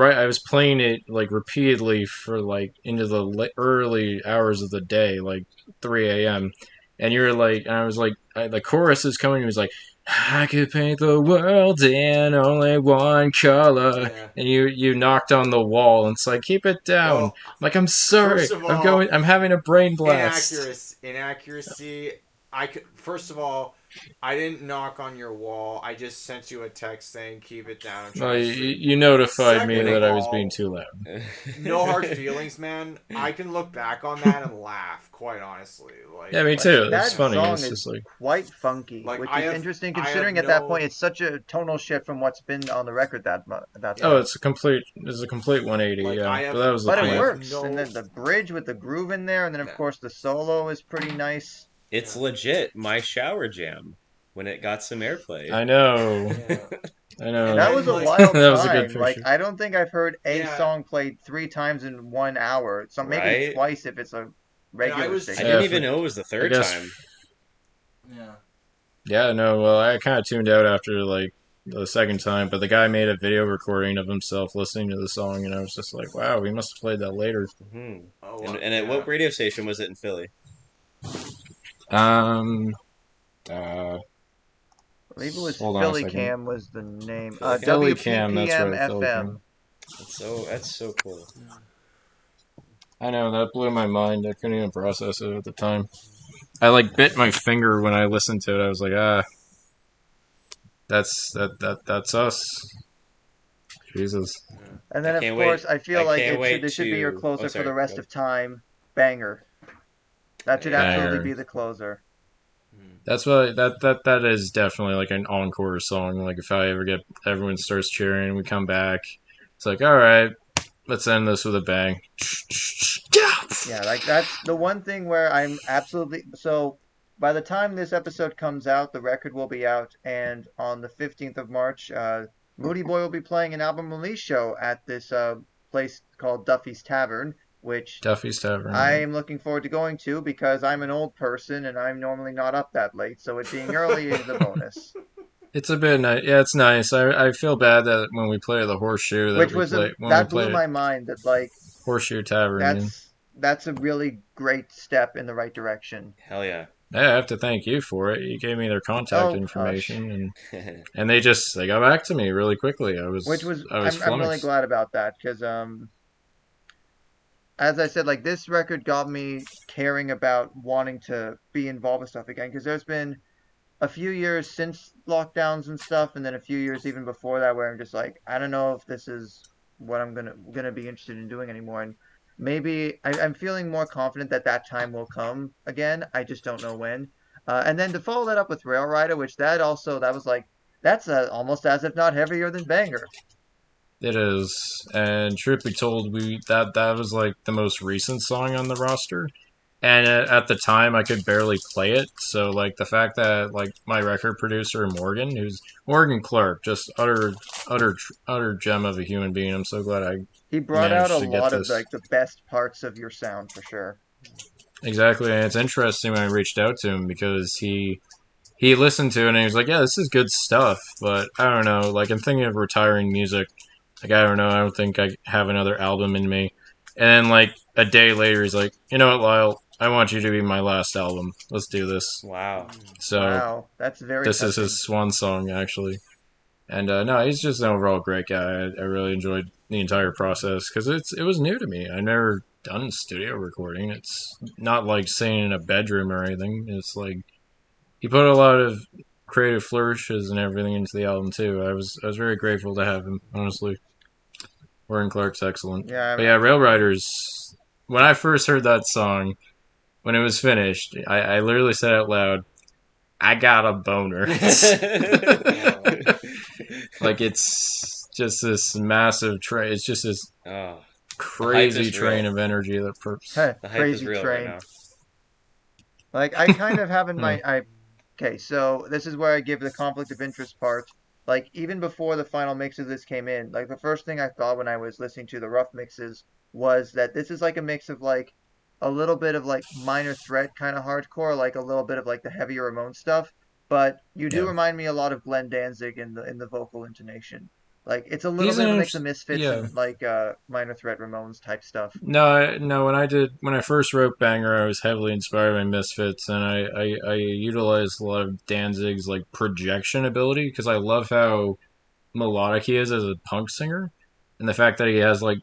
playing it like repeatedly for like into the early hours of the day, like 3 a.m. And you were like, and I was like, the chorus is coming. It was like, I could paint the world in only one color, Yeah. and you knocked on the wall. And it's like, keep it down. Well, I'm like, I'm sorry. first of all, I'm having a brain blast. inaccuracy. I could. First of all, I didn't knock on your wall. I just sent you a text saying keep it down. I'm Well, trying to you, sleep. you notified me Second that of I was all, being too loud. No hard feelings, man. I can look back on that and laugh. Quite honestly, like Yeah, me too. That It's funny. song It's is just like, quite funky, Like, which I is have- interesting I have considering at that no- point it's such a tonal shift from what's been on the record that Yeah. oh, it's a complete 180. Like, Yeah, I have- but that was the But I it have point. works, no- and then the bridge with the groove in there, and then of Yeah. course the solo is pretty nice. It's legit my shower jam when it got some airplay. I know. Yeah. I know. That then, was a like- wild That was a time. good Like picture. I don't think I've heard a Yeah. song played 3 times in 1 hour. So maybe Right? twice if it's a regular was- I station. didn't Yeah, even for- know it was the I third guess- time. Yeah. Yeah, no. Well, I kind of tuned out after like the second time, but the guy made a video recording of himself listening to the song, and I was just like, wow, we must have played that later. Hmm. Oh, And at what radio station was it in Philly? I believe it was Hold on a Philly second. Cam was the name. Philly Cam, that's WPPM right, Philly FM. Cam. That's so cool. I know, that blew my mind. I couldn't even process it at the time. I like bit my finger when I listened to it. I was like, that's us. Jesus. And then I of can't course wait- I feel I like can't wait this should be your to- closer oh, for sorry, the rest go. of time. Banger. That should Banger. absolutely be the closer. That's what that is definitely like an encore song. Like if I ever get everyone starts cheering, we come back. It's like, all right, let's end this with a bang. Yeah, like that's the one thing where I'm absolutely so. By the time this episode comes out, the record will be out, and on the 15th of March, MoodieBoy will be playing an album release show at this place called Duffy's Tavern, which Duffy's Tavern. I am looking forward to going to because I'm an old person and I'm normally not up that late, so it being early is a bonus. It's a bit nice. Yeah, it's nice. I feel bad that when we play the Horseshoe, that Which we was play when that we play blew my mind that like Horseshoe Tavern. that's a really great step in the right direction. Hell yeah. Yeah, I have to thank you for it. You gave me their contact Oh, information, and they got back to me really quickly. I was Which was I was I'm really flummoxed. glad about that because as I said, like this record got me caring about wanting to be involved with stuff again because there's been a few years since lockdowns and stuff, and then a few years even before that where I'm just like, I don't know if this is what I'm gonna be interested in doing anymore. And maybe I'm feeling more confident that that time will come again. I just don't know when. And then to follow that up with Rail Rider, which that was like that's almost as if not heavier than Banger. It is, and truth be told, that was like the most recent song on the roster, and at the time I could barely play it. So like the fact that like my record producer Morgan, who's Morgan Clark, just utter gem of a human being. I'm so glad I He brought out a managed to get lot of this. like the best parts of your sound for sure. Exactly, and it's interesting when I reached out to him because he listened to it and he was like, "Yeah, this is good stuff," but I don't know. Like I'm thinking of retiring music. Like I don't know. I don't think I have another album in me. And then like a day later, he's like, "You know what, Lyle? I want you to be my last album. Let's do this." Wow. So Wow, that's very this is touching. his swan song actually. And no, he's just an overall great guy. I really enjoyed the entire process because it was new to me. I never done studio recording. It's not like singing in a bedroom or anything. It's like he put a lot of creative flourishes and everything into the album too. I was very grateful to have him. Honestly, Warren Clark's excellent. Yeah, But yeah, Rail Riders. When I first heard that song, when it was finished, I literally said out loud, "I got a boner." Like it's just this massive train. It's just this Oh, crazy is real. train of energy that. Heh, the hype is crazy real train. right now. Like I kind of have in my okay, so this is where I give the conflict of interest part. Like even before the final mix of this came in, like the first thing I thought when I was listening to the rough mixes was that this is like a mix of like a little bit of like Minor Threat kind of hardcore, like a little bit of like the heavier Ramon stuff, but you do Yeah, remind me a lot of Glenn Danzig in the vocal intonation. Like it's a little he's bit an of a mix of Misfits yeah. and like Minor Threat Ramones type stuff. No, no. When I first wrote Banger, I was heavily inspired by Misfits, and I utilized a lot of Danzig's like projection ability because I love how melodic he is as a punk singer, and the fact that he has like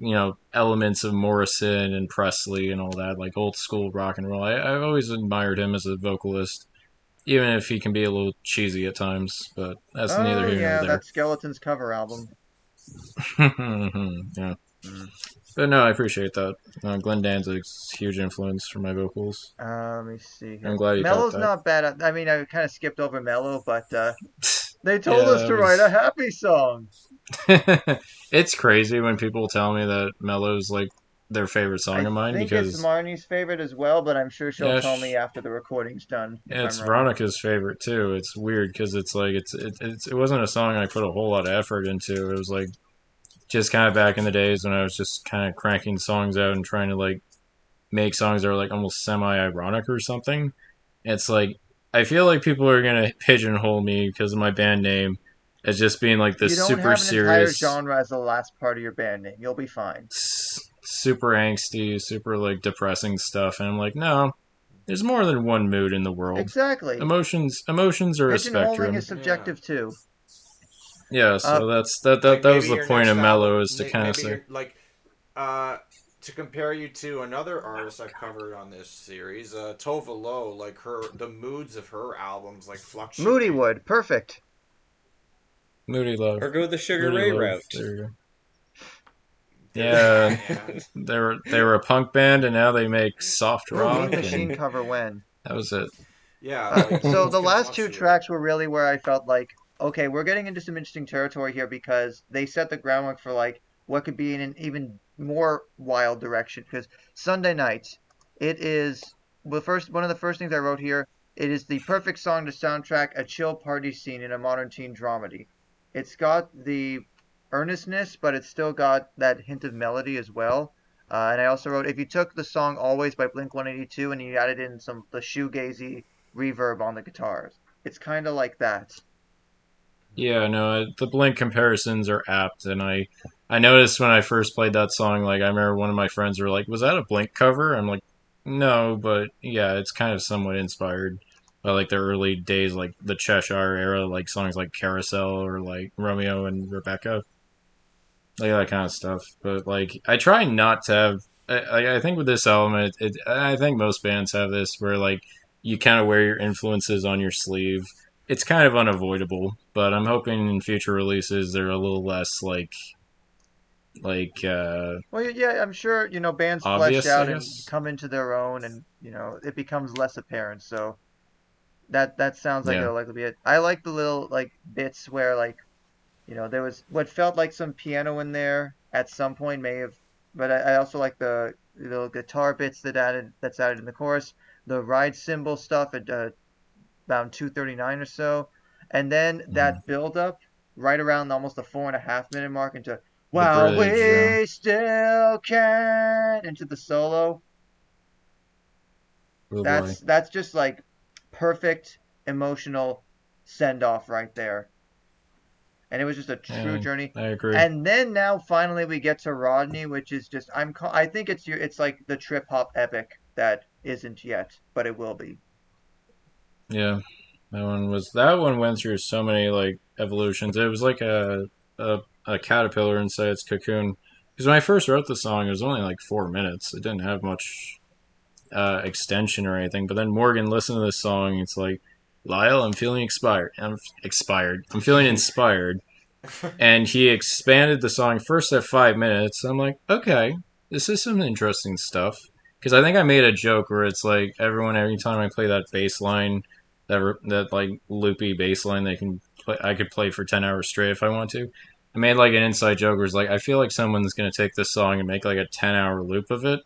elements of Morrison and Presley and all that, like old school rock and roll. I've always admired him as a vocalist, even if he can be a little cheesy at times. But that's neither Oh here nor yeah, there. that Skeletons cover album. Yeah. Mm. But no, I appreciate that. Glenn Danzig's a huge influence for my vocals. Let me see I'm here. glad you caught Mellow's that. not bad. I mean, I kind of skipped over Mellow, but they told us Yeah, to it write a was. happy song. It's crazy when people tell me that Mellow's like their favorite song I of mine think it's because Marnie's favorite as well, but I'm sure she'll yeah, tell me after the recording's done if I'm it's wrong. Veronica's favorite too. It's weird because it's like it wasn't a song I put a whole lot of effort into. It was like just kind of back in the days when I was just kind of cranking songs out and trying to like make songs that are like almost semi-ironic or something. It's like I feel like people are gonna pigeonhole me because of my band name as just being like You this don't super have an entire serious, genre as the last part of your band name. You'll be fine. super angsty, super like depressing stuff, and I'm like, no, there's more than one mood in the world. Exactly. Emotions are a Pigeonholing is spectrum. Yeah. subjective too. Yeah, Uh, so that Like that was maybe the your point of next Mellow album, is to kind of maybe say, you're like, uh, to compare you to another artist I've covered on this series, Tova Lo. Like the moods of her albums like fluctuate. MoodieBoy, perfect. Moody Love, Or go the Sugar Moody Ray Love. route. There you go. Yeah, Yeah, yeah. they were a punk band and now they make soft Ooh, Mean rock Machine and cover when? that was it. Yeah, like So moods the can last two fluctuate. tracks were really where I felt like, okay, we're getting into some interesting territory here because they set the groundwork for like what could be in an even more wild direction. Because Sunday Nights, it is one of the first things I wrote here. It is the perfect song to soundtrack a chill party scene in a modern teen dramedy. It's got the earnestness, but it's still got that hint of melody as well. And I also wrote, if you took the song Always by Blink 182 and you added in the shoegazy reverb on the guitars. It's kind of like that. Yeah, no, the Blink comparisons are apt, and I noticed when I first played that song, like I remember one of my friends were like, "Was that a Blink cover?" I'm like, "No, but yeah, it's kind of somewhat inspired by like the early days, like the Cheshire era, like songs like Carousel or like Romeo and Rebecca, like that kind of stuff." But like, I try not to have. I think with this album, I think most bands have this where like you kind of wear your influences on your sleeve. It's kind of unavoidable, but I'm hoping in future releases they're a little less like Well, yeah, I'm sure, bands flesh obvious, I out and guess. come into their own and, it becomes less apparent. So that sounds like Yeah, it'll likely be it. I like the little like bits where like, There was what felt like some piano in there at some point, may have, but I also like the little guitar bits that's added in the chorus, the ride cymbal stuff at around 2:39 or so, and then Mhm. that build up right around almost the 4.5 minute mark into The "While bridge, yeah. We Still Can" into the solo. Oh boy. That's just like perfect emotional send off right there. And it was just a true Yeah, journey. I agree. And then now finally we get to Rodney, which is just I think it's like the trip hop epic that isn't yet, but it will be. Yeah, that one went through so many like evolutions. It was like a caterpillar inside its cocoon. Because when I first wrote the song, it was only like 4 minutes. It didn't have much extension or anything. But then Morgan listened to this song. It's like, Lyle, I'm feeling expired. I'm expired. I'm feeling inspired. And he expanded the song first at 5 minutes. I'm like, okay, this is some interesting stuff. Because I think I made a joke where it's like every time I play that bass line, that like loopy bass line, I could play for 10 hours straight if I want to. I made like an inside joke where it's like I feel like someone's gonna take this song and make like a 10 hour loop of it,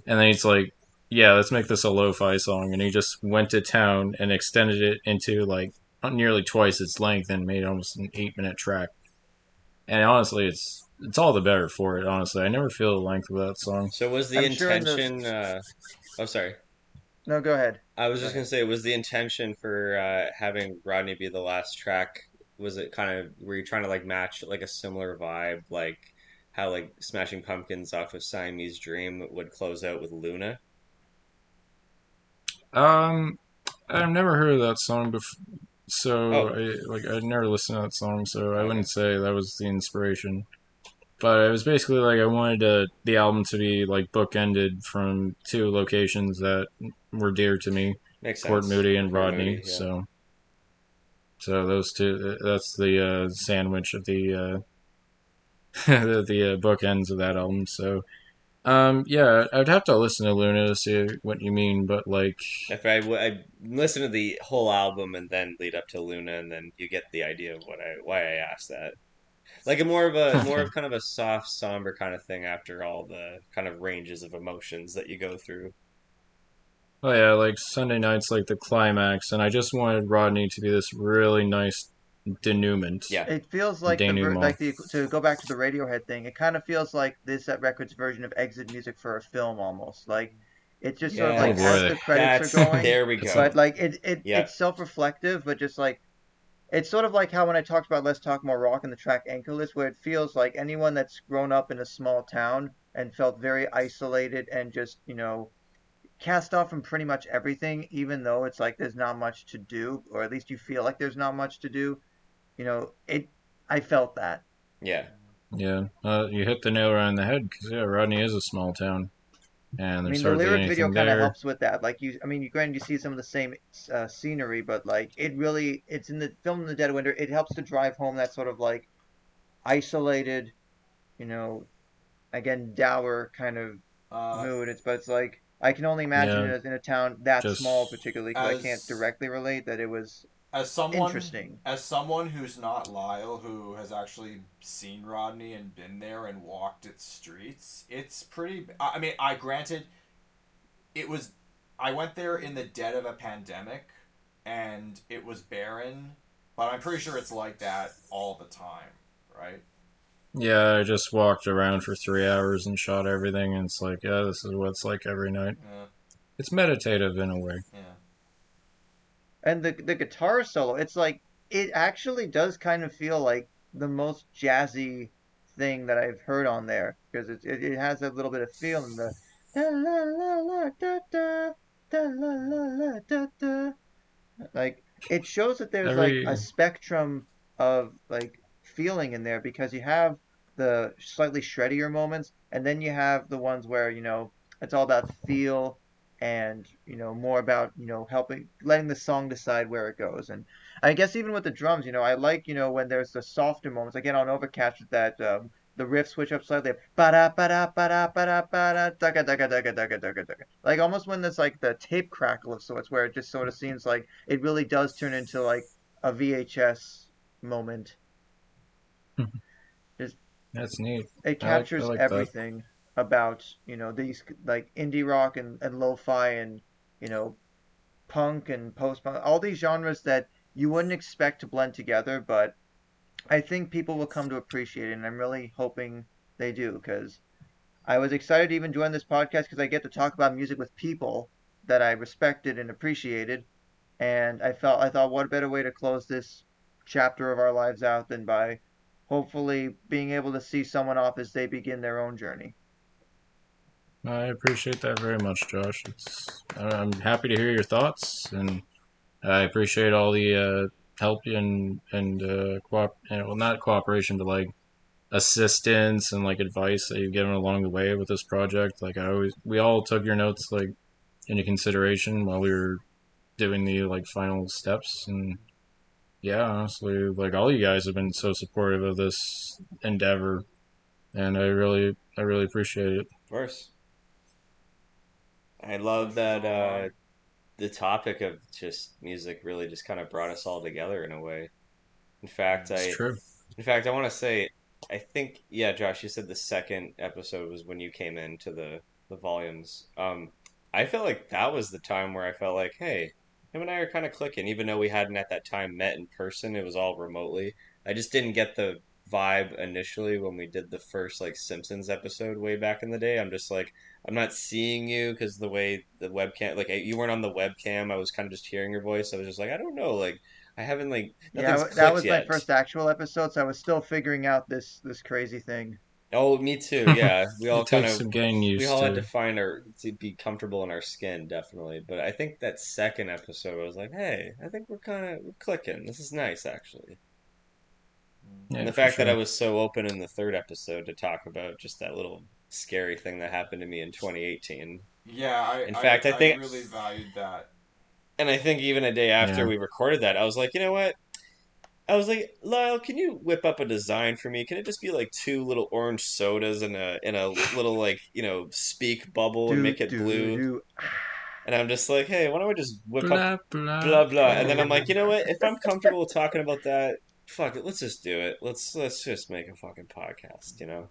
and then he's like, yeah, let's make this a lo-fi song, and he just went to town and extended it into like nearly twice its length and made almost an 8 minute track. And honestly, it's all the better for it. Honestly, I never feel the length of that song. So was the I'm sure in the intention? Oh, sorry. No, go ahead. I was Go just gonna ahead. say, was the intention for having Rodney be the last track? Was it kind of were you trying to like match like a similar vibe, like how like Smashing Pumpkins off of Siamese Dream would close out with Luna? Um, I've never heard of that song before, so Oh, I'd never listened to that song, so I okay. wouldn't say that was the inspiration. But it was basically like I wanted the album to be like bookended from two locations that were dear to me, Makes Port sense. Moody and Port Rodney. Moody, yeah. So those two, that's the sandwich of the the bookends of that album. So yeah, I'd have to listen to Luna to see what you mean, but like If I listen to the whole album and then lead up to Luna, and then you get the idea of what I why I asked that. Like a more okay. of kind of a soft, somber kind of thing after all the kind of ranges of emotions that you go through. Oh yeah, like Sunday night's like the climax, and I just wanted Rodney to be this really nice denouement. Yeah. It feels like Denouement. the to go back to the Radiohead thing. It kind of feels like this at Record's version of exit music for a film almost. Like it's just sort of Oh like as Yes. boy. the credits are That's going, there we That's go. but like it's Yeah. self-reflective, but just like it's sort of like how when I talked about Let's Talk More Rock in the track Anchorless, where it feels like anyone that's grown up in a small town and felt very isolated and just, cast off from pretty much everything, even though it's like there's not much to do, or at least you feel like there's not much to do. It I felt that. Yeah. yeah. You hit the nail right on the head because yeah, Rodney is a small town, and I there's mean, the hardly lyric video anything kind of there. helps with that. Like I mean, granted, you see some of the same scenery, but like it's in the film in the Dead of Winter. It helps to drive home that sort of like isolated, you know, again, dour kind of uh, mood. But it's like I can only imagine Yeah, it as in a town that small, just particularly because I can't as directly relate that it was as someone interesting. as someone who's not Lyle, who has actually seen Rodney and been there and walked its streets, it's pretty. I mean, I granted it was. I went there in the dead of a pandemic, and it was barren, but I'm pretty sure it's like that all the time, right? yeah. I just walked around for 3 hours and shot everything, and it's like yeah, this is what it's like every night. Yeah, It's meditative in a way. yeah. And the guitar solo, it's like it actually does kind of feel like the most jazzy thing that I've heard on there because it has a little bit of feel in the da la la la da da da la la la da da. Like it shows that there's like a Every spectrum of like feeling in there because you have the slightly shreddier moments and then you have the ones where it's all about feel and more about helping letting the song decide where it goes. And I guess even with the drums, I like when there's the softer moments again on Overcast with that the riff switch up slightly ba da ba da ba da ba da ba da da da da da da da da, like almost when there's like the tape crackle of sorts where it just sort of seems like it really does turn into like a VHS moment. That's neat. It I captures like that. everything about these like indie rock and lo-fi and punk and post-punk, all these genres that you wouldn't expect to blend together, but I think people will come to appreciate it, and I'm really hoping they do because I was excited to even join this podcast because I get to talk about music with people that I respected and appreciated, and I thought what a better way to close this chapter of our lives out than by hopefully being able to see someone off as they begin their own journey. I appreciate that very much, Josh. I'm happy to hear your thoughts, and I appreciate all the help and well, not cooperation, but like assistance and like advice that you've given along the way with this project. Like we all took your notes like into consideration while we were doing the like final steps, and yeah, honestly, like all you guys have been so supportive of this endeavor, and I really appreciate it. Of course. I love that the topic of just music really just kind of brought us all together in a way. In fact, It's I true. in fact I want to say I think yeah, Josh, you said the second episode was when you came into the volumes. I felt like that was the time where I felt like, hey, him and I are kind of clicking, even though we hadn't at that time met in person. It was all remotely. I just didn't get the vibe initially when we did the first like Simpsons episode way back in the day. I'm just like, I'm not seeing you because the way the webcam, like you weren't on the webcam. I was kind of just hearing your voice. I was just like, I don't know, like I haven't like nothing's Yeah, that clicked was my yet. first actual episode, so I was still figuring out this crazy thing. Oh, me too. Yeah, we all It kind takes of some getting we used all had to to. find our to be comfortable in our skin, definitely. But I think that second episode, I was like, hey, I think we're clicking. This is nice, actually. And Yeah, the for fact that I sure. was so open in the third episode to talk about just that little scary thing that happened to me in 2018. Yeah, In fact, I I think, really valued that. and I think even a day after Yeah. we recorded that, I was like, you know what? I was like, Lyle, can you whip up a design for me? Can it just be like two little orange sodas in a little like speak bubble and Do make it do blue? do. And I'm just like, hey, why don't we just whip up Blah blah blah blah? And then I'm like, you know blah. what? If I'm comfortable talking about that, fuck it, let's just do it. Let's just make a fucking podcast, you know?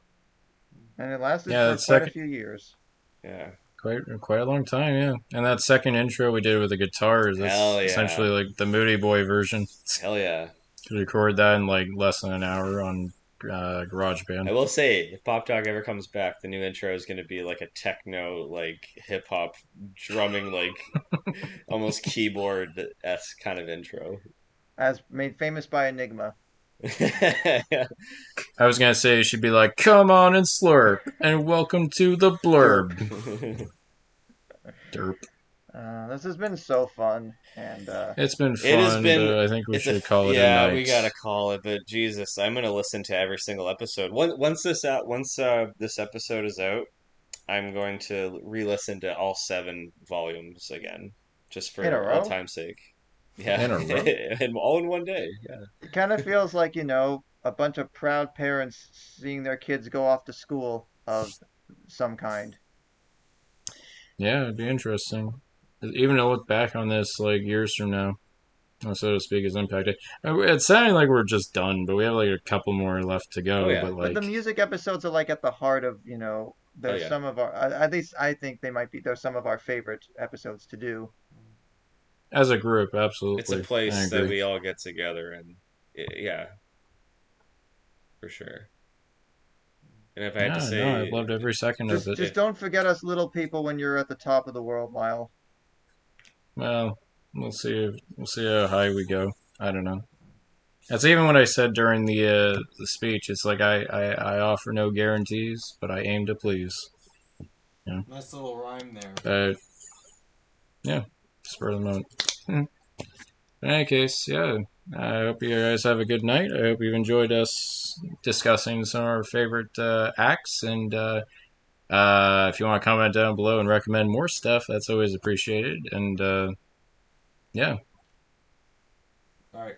And it lasted Yeah, for that quite a second few years. Yeah, quite a long time, yeah. And that second intro we did with the guitars, that's hell yeah, essentially like the MoodieBoy version. hell yeah. We recorded that in like less than an hour on I GarageBand. will say, if Pop Dog ever comes back, the new intro is going to be like a techno, like hip hop drumming, like almost keyboard esque kind of intro. As made famous by Enigma. I was gonna say it should be like, "Come on and slurp, and welcome to the Derp. blurb." Derp. This has been so fun, and It's been It has fun, been. but I think we It's a should call it a yeah. We night. gotta call it, but Jesus, I'm gonna listen to every single episode. Once this episode is out, I'm going to re-listen to all 7 volumes again, just in a for old row, time's sake. Yeah, In a row. and all in one day. Yeah. it kind of feels like a bunch of proud parents seeing their kids go off to school of some kind. Yeah, it'd be interesting. Even to look back on this like years from now, so to speak, is impacted. It's sounding like we're just done, but we have like a couple more left to Oh go. yeah. But But the like music episodes are like at the heart of, Oh they're yeah. some of our, at least I think they're some of our favorite episodes to do. as a group, It's a absolutely, I place that agree. we all get together, and yeah, for sure. And if I had to Yeah, no, I say, loved every second of it. Just if don't forget us little people when you're at the top of the world, Lyle. Well, we'll see. We'll see how high we go. I don't know. That's even what I said during the speech. It's like I offer no guarantees, but I aim to please. Yeah. Nice little rhyme there. Yeah, spur of the moment. In any case, yeah. I hope you guys have a good night. I hope you've enjoyed us discussing some of our favorite acts. And if you want to comment down below and recommend more stuff, that's always appreciated. And yeah, All right.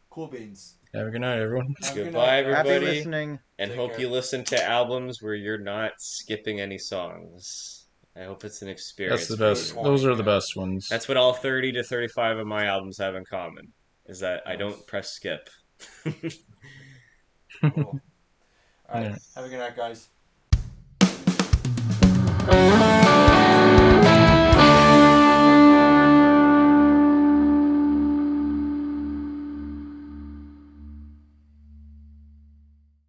Cool beans. have a good night, everyone. Have a good goodbye, night, guys. Happy everybody, listening. and Take hope care. you listen to albums where you're not skipping any songs. I hope it's an That's experience. the for best. you. Those are the Yeah. best ones. That's what all 30 to 35 of my albums have in common, is that I Nice. don't press skip. Cool. All right. Yeah. Have a good night, guys.